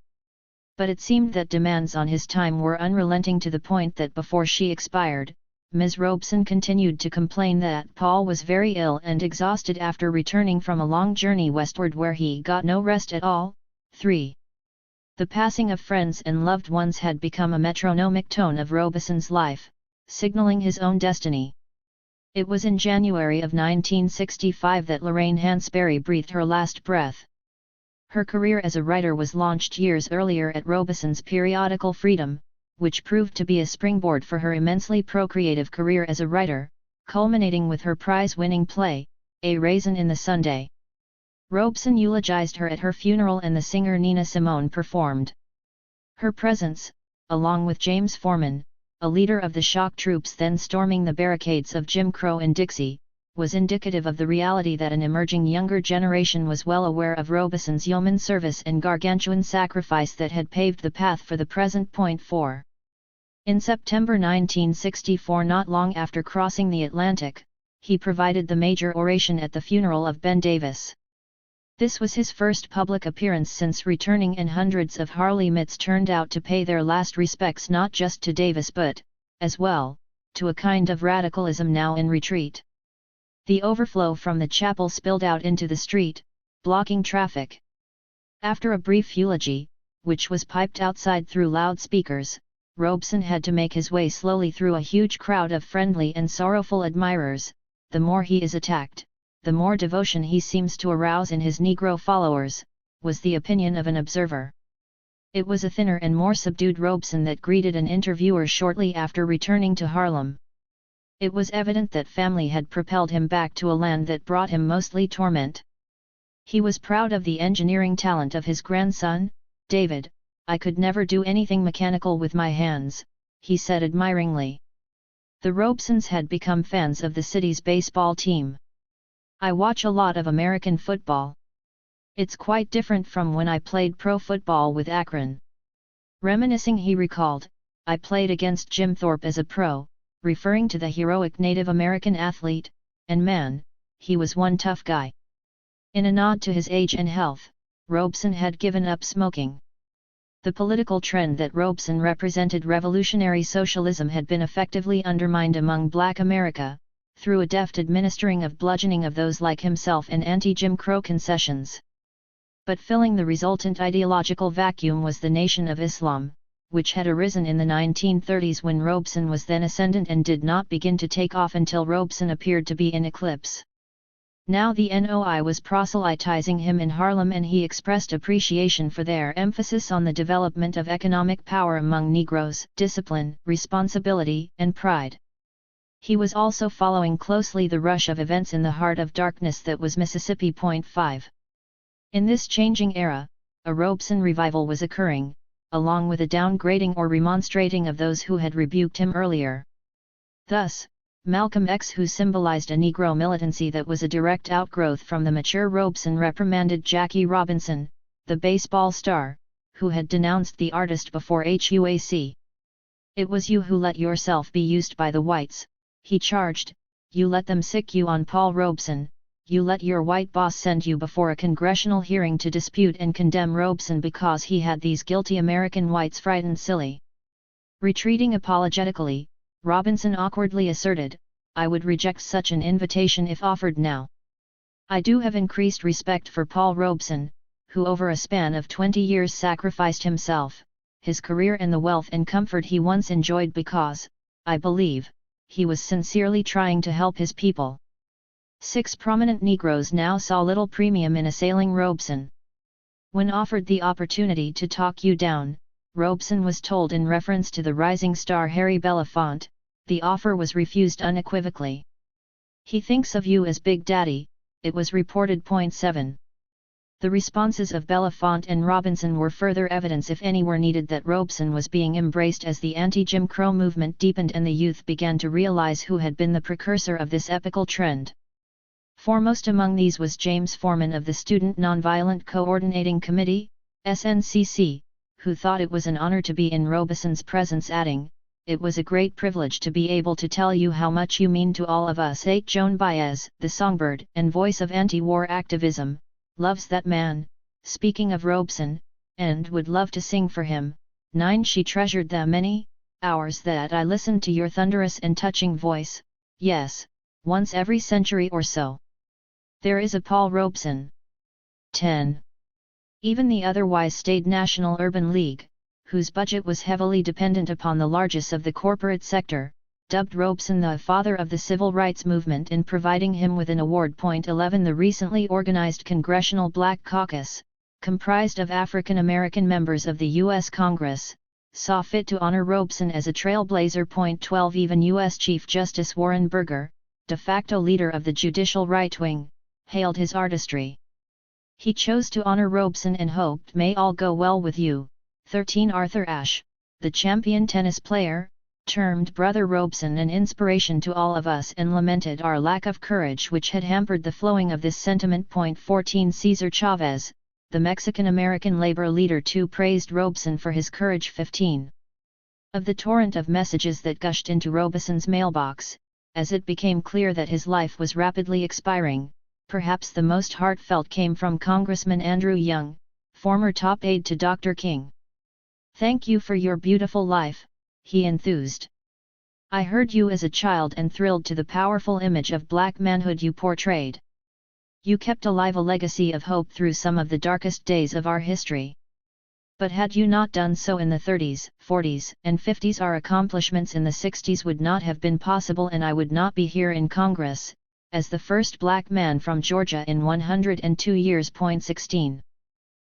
But it seemed that demands on his time were unrelenting to the point that before she expired, Ms. Robeson continued to complain that Paul was very ill and exhausted after returning from a long journey westward where he got no rest at all. 3. The passing of friends and loved ones had become a metronomic tone of Robeson's life, signaling his own destiny. It was in January of 1965 that Lorraine Hansberry breathed her last breath. Her career as a writer was launched years earlier at Robeson's periodical Freedom, which proved to be a springboard for her immensely procreative career as a writer, culminating with her prize-winning play, A Raisin in the Sundae. Robeson eulogized her at her funeral and the singer Nina Simone performed. Her presence, along with James Forman, a leader of the shock troops then storming the barricades of Jim Crow in Dixie, was indicative of the reality that an emerging younger generation was well aware of Robeson's yeoman service and gargantuan sacrifice that had paved the path for the present. 4. In September 1964, not long after crossing the Atlantic, he provided the major oration at the funeral of Ben Davis. This was his first public appearance since returning, and hundreds of Harley-Mitts turned out to pay their last respects not just to Davis but, as well, to a kind of radicalism now in retreat. The overflow from the chapel spilled out into the street, blocking traffic. After a brief eulogy, which was piped outside through loudspeakers, Robeson had to make his way slowly through a huge crowd of friendly and sorrowful admirers. The more he is attacked, the more devotion he seems to arouse in his Negro followers, was the opinion of an observer. It was a thinner and more subdued Robeson that greeted an interviewer shortly after returning to Harlem. It was evident that family had propelled him back to a land that brought him mostly torment. He was proud of the engineering talent of his grandson, David. "I could never do anything mechanical with my hands," he said admiringly. The Robesons had become fans of the city's baseball team. "I watch a lot of American football. It's quite different from when I played pro football with Akron." Reminiscing, he recalled, "I played against Jim Thorpe as a pro," referring to the heroic Native American athlete, "and man, he was one tough guy." In a nod to his age and health, Robeson had given up smoking. The political trend that Robeson represented, revolutionary socialism, had been effectively undermined among Black America, through a deft administering of bludgeoning of those like himself and anti-Jim Crow concessions. But filling the resultant ideological vacuum was the Nation of Islam, which had arisen in the 1930s when Robeson was then ascendant and did not begin to take off until Robeson appeared to be in eclipse. Now the NOI was proselytizing him in Harlem, and he expressed appreciation for their emphasis on the development of economic power among Negroes, discipline, responsibility, and pride. He was also following closely the rush of events in the heart of darkness that was Mississippi. 5. In this changing era, a Robeson revival was occurring, along with a downgrading or remonstrating of those who had rebuked him earlier. Thus, Malcolm X, who symbolized a Negro militancy that was a direct outgrowth from the mature Robeson, reprimanded Jackie Robinson, the baseball star, who had denounced the artist before HUAC. "It was you who let yourself be used by the whites," he charged. "You let them sick you on Paul Robeson. You let your white boss send you before a congressional hearing to dispute and condemn Robeson because he had these guilty American whites frightened silly." Retreating apologetically, Robinson awkwardly asserted, "I would reject such an invitation if offered now. I do have increased respect for Paul Robeson, who over a span of 20 years sacrificed himself, his career and the wealth and comfort he once enjoyed because, I believe, he was sincerely trying to help his people." 6 prominent Negroes now saw little premium in assailing Robeson. When offered the opportunity to talk you down, Robeson was told in reference to the rising star Harry Belafonte, the offer was refused unequivocally. "He thinks of you as Big Daddy," it was reported. 7. The responses of Belafonte and Robinson were further evidence, if any were needed, that Robeson was being embraced as the anti-Jim Crow movement deepened and the youth began to realize who had been the precursor of this epical trend. Foremost among these was James Forman of the Student Nonviolent Coordinating Committee, SNCC, who thought it was an honor to be in Robeson's presence, adding, "It was a great privilege to be able to tell you how much you mean to all of us." 8 Joan Baez, the songbird and voice of anti-war activism, loves that man, speaking of Robeson, and would love to sing for him. 9 She treasured the many, hours that I listened to your thunderous and touching voice, yes, once every century or so. There is a Paul Robeson. 10. Even the otherwise staid National Urban League, whose budget was heavily dependent upon the largesse of the corporate sector, dubbed Robeson the father of the civil rights movement in providing him with an award. 11. The recently organized Congressional Black Caucus, comprised of African American members of the U.S. Congress, saw fit to honor Robeson as a trailblazer. 12. Even U.S. Chief Justice Warren Burger, de facto leader of the judicial right wing, hailed his artistry. He chose to honor Robeson and hoped may all go well with you. 13. Arthur Ashe, the champion tennis player, termed Brother Robeson an inspiration to all of us and lamented our lack of courage which had hampered the flowing of this sentiment. 14. Cesar Chavez, the Mexican-American labor leader too praised Robeson for his courage. 15. Of the torrent of messages that gushed into Robeson's mailbox, as it became clear that his life was rapidly expiring, perhaps the most heartfelt came from Congressman Andrew Young, former top aide to Dr. King. "Thank you for your beautiful life," he enthused. "I heard you as a child and thrilled to the powerful image of black manhood you portrayed. You kept alive a legacy of hope through some of the darkest days of our history. But had you not done so in the 30s, 40s, and 50s, our accomplishments in the 60s would not have been possible and I would not be here in Congress, as the first black man from Georgia in 102 years. 16.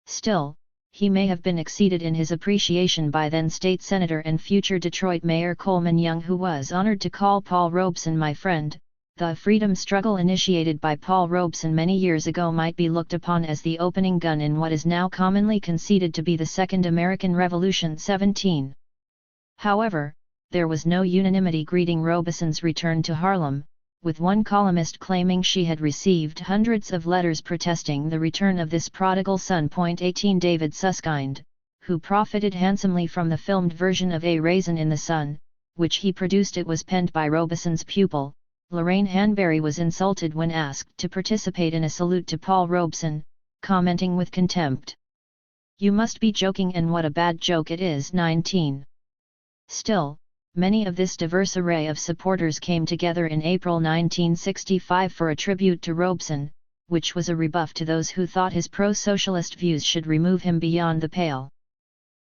Still, he may have been exceeded in his appreciation by then State Senator and future Detroit Mayor Coleman Young, who was honored to call Paul Robeson my friend. The freedom struggle initiated by Paul Robeson many years ago might be looked upon as the opening gun in what is now commonly conceded to be the Second American Revolution. 17. However, there was no unanimity greeting Robeson's return to Harlem, with one columnist claiming she had received hundreds of letters protesting the return of this prodigal son. 18. David Susskind, who profited handsomely from the filmed version of A Raisin in the Sun, which he produced. It was penned by Robeson's pupil, Lorraine Hanbury, was insulted when asked to participate in a salute to Paul Robeson, commenting with contempt, "You must be joking, and what a bad joke it is." 19. Still, many of this diverse array of supporters came together in April 1965 for a tribute to Robeson, which was a rebuff to those who thought his pro-socialist views should remove him beyond the pale.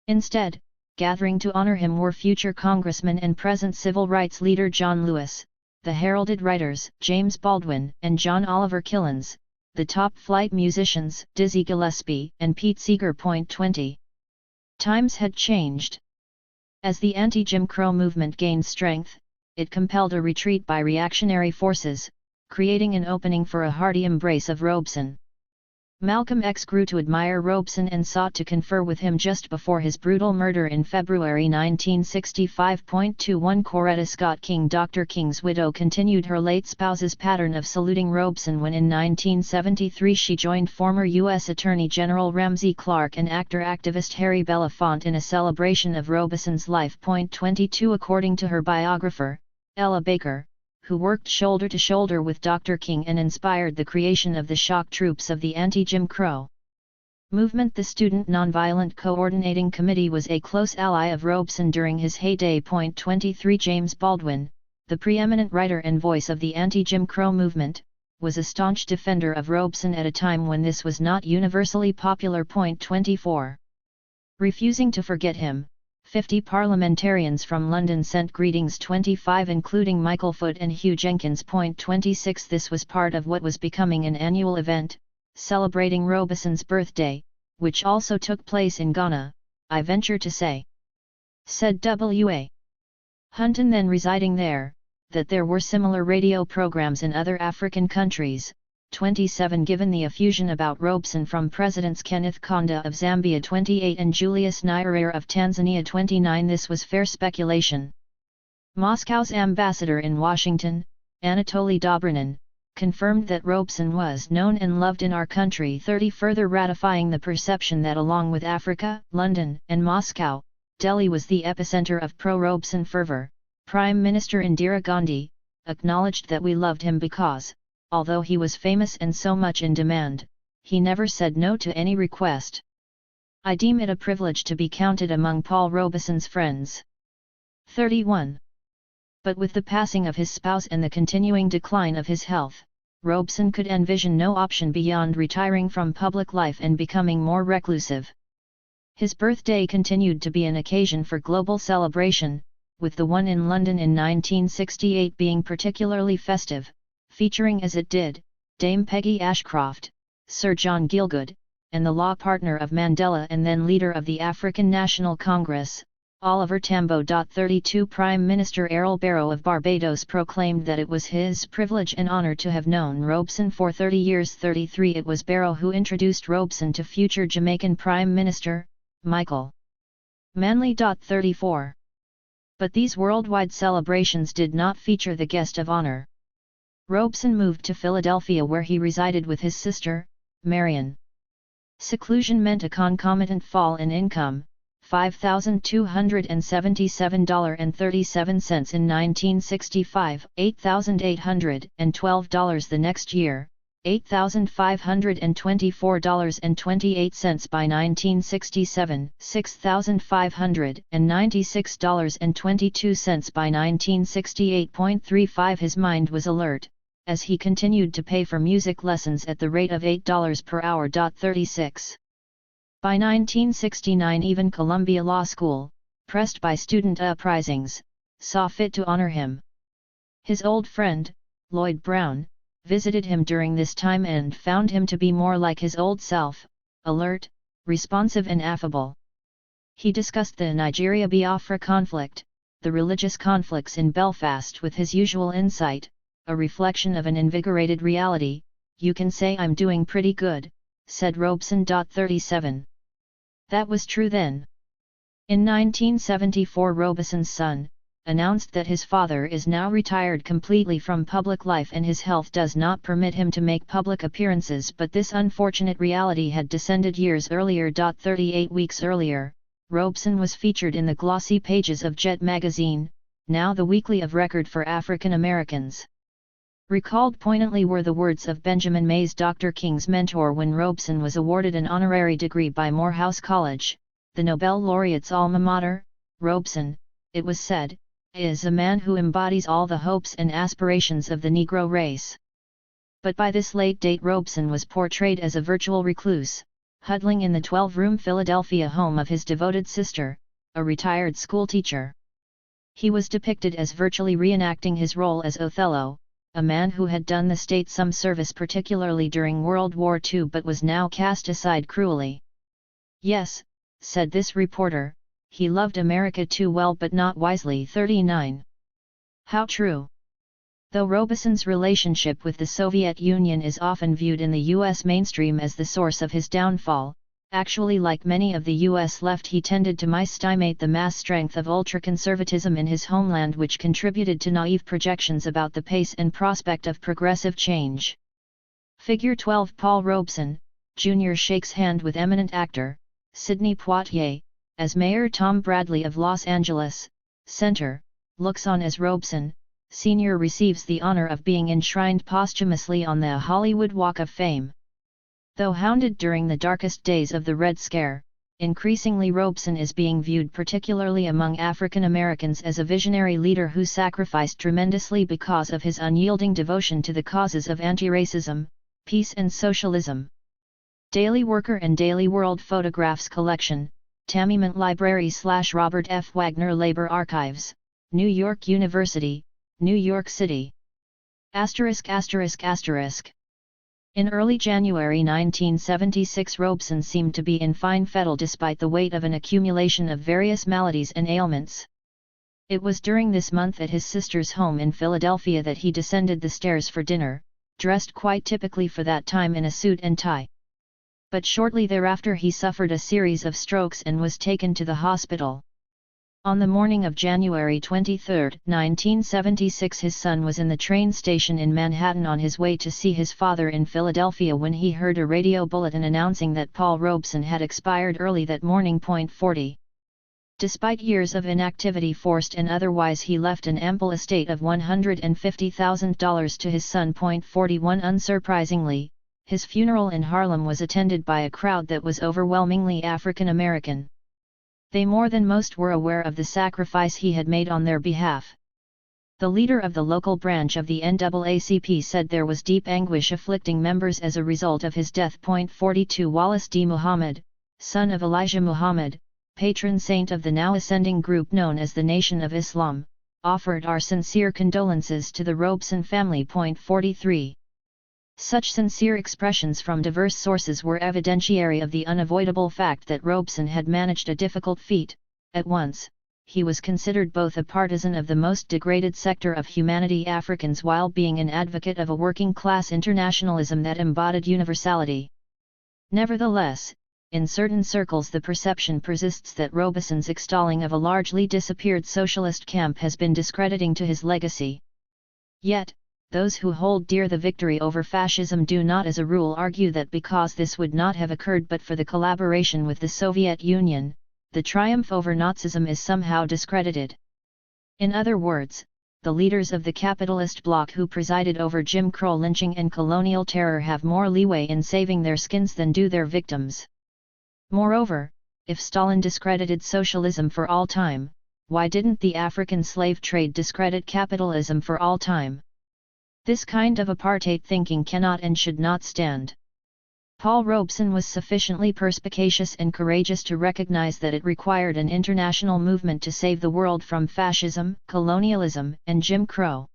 Instead, gathering to honor him were future congressman and present civil rights leader John Lewis, the heralded writers James Baldwin and John Oliver Killens, the top-flight musicians Dizzy Gillespie and Pete Seeger. 20. Times had changed. As the anti-Jim Crow movement gained strength, it compelled a retreat by reactionary forces, creating an opening for a hearty embrace of Robeson. Malcolm X grew to admire Robeson and sought to confer with him just before his brutal murder in February 1965. 21. Coretta Scott King, Dr. King's widow, continued her late spouse's pattern of saluting Robeson when in 1973 she joined former U.S. Attorney General Ramsey Clark and activist Harry Belafonte in a celebration of Robeson's life. 22. According to her biographer, Ella Baker, who worked shoulder to shoulder with Dr. King and inspired the creation of the shock troops of the anti-Jim Crow movement, the Student Nonviolent Coordinating Committee was a close ally of Robeson during his heyday. 23. James Baldwin, the preeminent writer and voice of the anti-Jim Crow movement, was a staunch defender of Robeson at a time when this was not universally popular. 24. Refusing to forget him, 50 parliamentarians from London sent greetings. 25. Including Michael Foot and Hugh Jenkins. 26. This was part of what was becoming an annual event, celebrating Robeson's birthday, which also took place in Ghana, I venture to say. Said W.A. Hunton, then residing there, that there were similar radio programs in other African countries. 27. Given the effusion about Robeson from Presidents Kenneth Kaunda of Zambia 28 and Julius Nyerere of Tanzania 29, this was fair speculation. Moscow's ambassador in Washington, Anatoly Dobrinin, confirmed that Robeson was known and loved in our country. 30. Further ratifying the perception that along with Africa, London, and Moscow, Delhi was the epicenter of pro-Robeson fervor, Prime Minister Indira Gandhi acknowledged that we loved him because, although he was famous and so much in demand, he never said no to any request. I deem it a privilege to be counted among Paul Robeson's friends. 31. But with the passing of his spouse and the continuing decline of his health, Robeson could envision no option beyond retiring from public life and becoming more reclusive. His birthday continued to be an occasion for global celebration, with the one in London in 1968 being particularly festive, featuring as it did, Dame Peggy Ashcroft, Sir John Gielgud, and the law partner of Mandela and then leader of the African National Congress, Oliver Tambo. 32 Prime Minister Errol Barrow of Barbados proclaimed that it was his privilege and honour to have known Robeson for 30 years. 33 It was Barrow who introduced Robeson to future Jamaican Prime Minister, Michael Manley. 34 But these worldwide celebrations did not feature the guest of honour. Robeson moved to Philadelphia where he resided with his sister, Marion. Seclusion meant a concomitant fall in income, $5,277.37 in 1965, $8,812 the next year, $8,524.28 by 1967, $6,596.22 by 1968.35 His mind was alert, as he continued to pay for music lessons at the rate of $8 per hour. 36. By 1969 even Columbia Law School, pressed by student uprisings, saw fit to honor him. His old friend, Lloyd Brown, visited him during this time and found him to be more like his old self, alert, responsive and affable. He discussed the Nigeria-Biafra conflict, the religious conflicts in Belfast with his usual insight, a reflection of an invigorated reality. "You can say I'm doing pretty good," said Robeson. 37. That was true then. In 1974 Robeson's son, announced that his father is now retired completely from public life and his health does not permit him to make public appearances, but this unfortunate reality had descended years earlier. 38 weeks earlier, Robeson was featured in the glossy pages of Jet magazine, now the weekly of record for African Americans. Recalled poignantly were the words of Benjamin Mays, Dr. King's mentor when Robeson was awarded an honorary degree by Morehouse College, the Nobel laureate's alma mater. "Robeson," it was said, "is a man who embodies all the hopes and aspirations of the Negro race." But by this late date Robeson was portrayed as a virtual recluse, huddling in the 12-room Philadelphia home of his devoted sister, a retired schoolteacher. He was depicted as virtually reenacting his role as Othello, a man who had done the state some service particularly during World War II but was now cast aside cruelly. "Yes," said this reporter, "he loved America too well but not wisely." 39. How true! Though Robeson's relationship with the Soviet Union is often viewed in the U.S. mainstream as the source of his downfall, actually like many of the U.S. left he tended to misestimate the mass strength of ultra-conservatism in his homeland, which contributed to naive projections about the pace and prospect of progressive change. Figure 12 Paul Robeson, Jr. shakes hand with eminent actor, Sidney Poitier, as Mayor Tom Bradley of Los Angeles. Center, looks on as Robeson, Sr. receives the honor of being enshrined posthumously on the Hollywood Walk of Fame. Though hounded during the darkest days of the Red Scare, increasingly Robeson is being viewed particularly among African Americans as a visionary leader who sacrificed tremendously because of his unyielding devotion to the causes of anti-racism, peace and socialism. Daily Worker and Daily World Photographs Collection, Tamiment Library / Robert F. Wagner Labor Archives, New York University, New York City. ******* In early January 1976 Robeson seemed to be in fine fettle despite the weight of an accumulation of various maladies and ailments. It was during this month at his sister's home in Philadelphia that he descended the stairs for dinner, dressed quite typically for that time in a suit and tie. But shortly thereafter he suffered a series of strokes and was taken to the hospital. On the morning of January 23, 1976 his son was in the train station in Manhattan on his way to see his father in Philadelphia when he heard a radio bulletin announcing that Paul Robeson had expired early that morning. 40. Despite years of inactivity forced and otherwise he left an ample estate of $150,000 to his son. 41 Unsurprisingly, his funeral in Harlem was attended by a crowd that was overwhelmingly African American. They more than most were aware of the sacrifice he had made on their behalf. The leader of the local branch of the NAACP said there was deep anguish afflicting members as a result of his death. 42 Wallace D. Muhammad, son of Elijah Muhammad, patron saint of the now ascending group known as the Nation of Islam, offered our sincere condolences to the Robeson family. 43. Such sincere expressions from diverse sources were evidentiary of the unavoidable fact that Robeson had managed a difficult feat. At once, he was considered both a partisan of the most degraded sector of humanity, Africans, while being an advocate of a working-class internationalism that embodied universality. Nevertheless, in certain circles the perception persists that Robeson's extolling of a largely disappeared socialist camp has been discrediting to his legacy. Yet, those who hold dear the victory over fascism do not as a rule argue that because this would not have occurred but for the collaboration with the Soviet Union, the triumph over Nazism is somehow discredited. In other words, the leaders of the capitalist bloc who presided over Jim Crow lynching and colonial terror have more leeway in saving their skins than do their victims. Moreover, if Stalin discredited socialism for all time, why didn't the African slave trade discredit capitalism for all time? This kind of apartheid thinking cannot and should not stand. Paul Robeson was sufficiently perspicacious and courageous to recognize that it required an international movement to save the world from fascism, colonialism, and Jim Crow.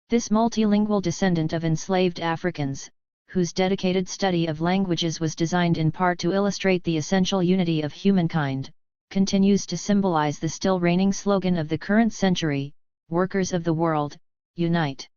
This multilingual descendant of enslaved Africans, whose dedicated study of languages was designed in part to illustrate the essential unity of humankind, continues to symbolize the still reigning slogan of the current century: Workers of the world, unite.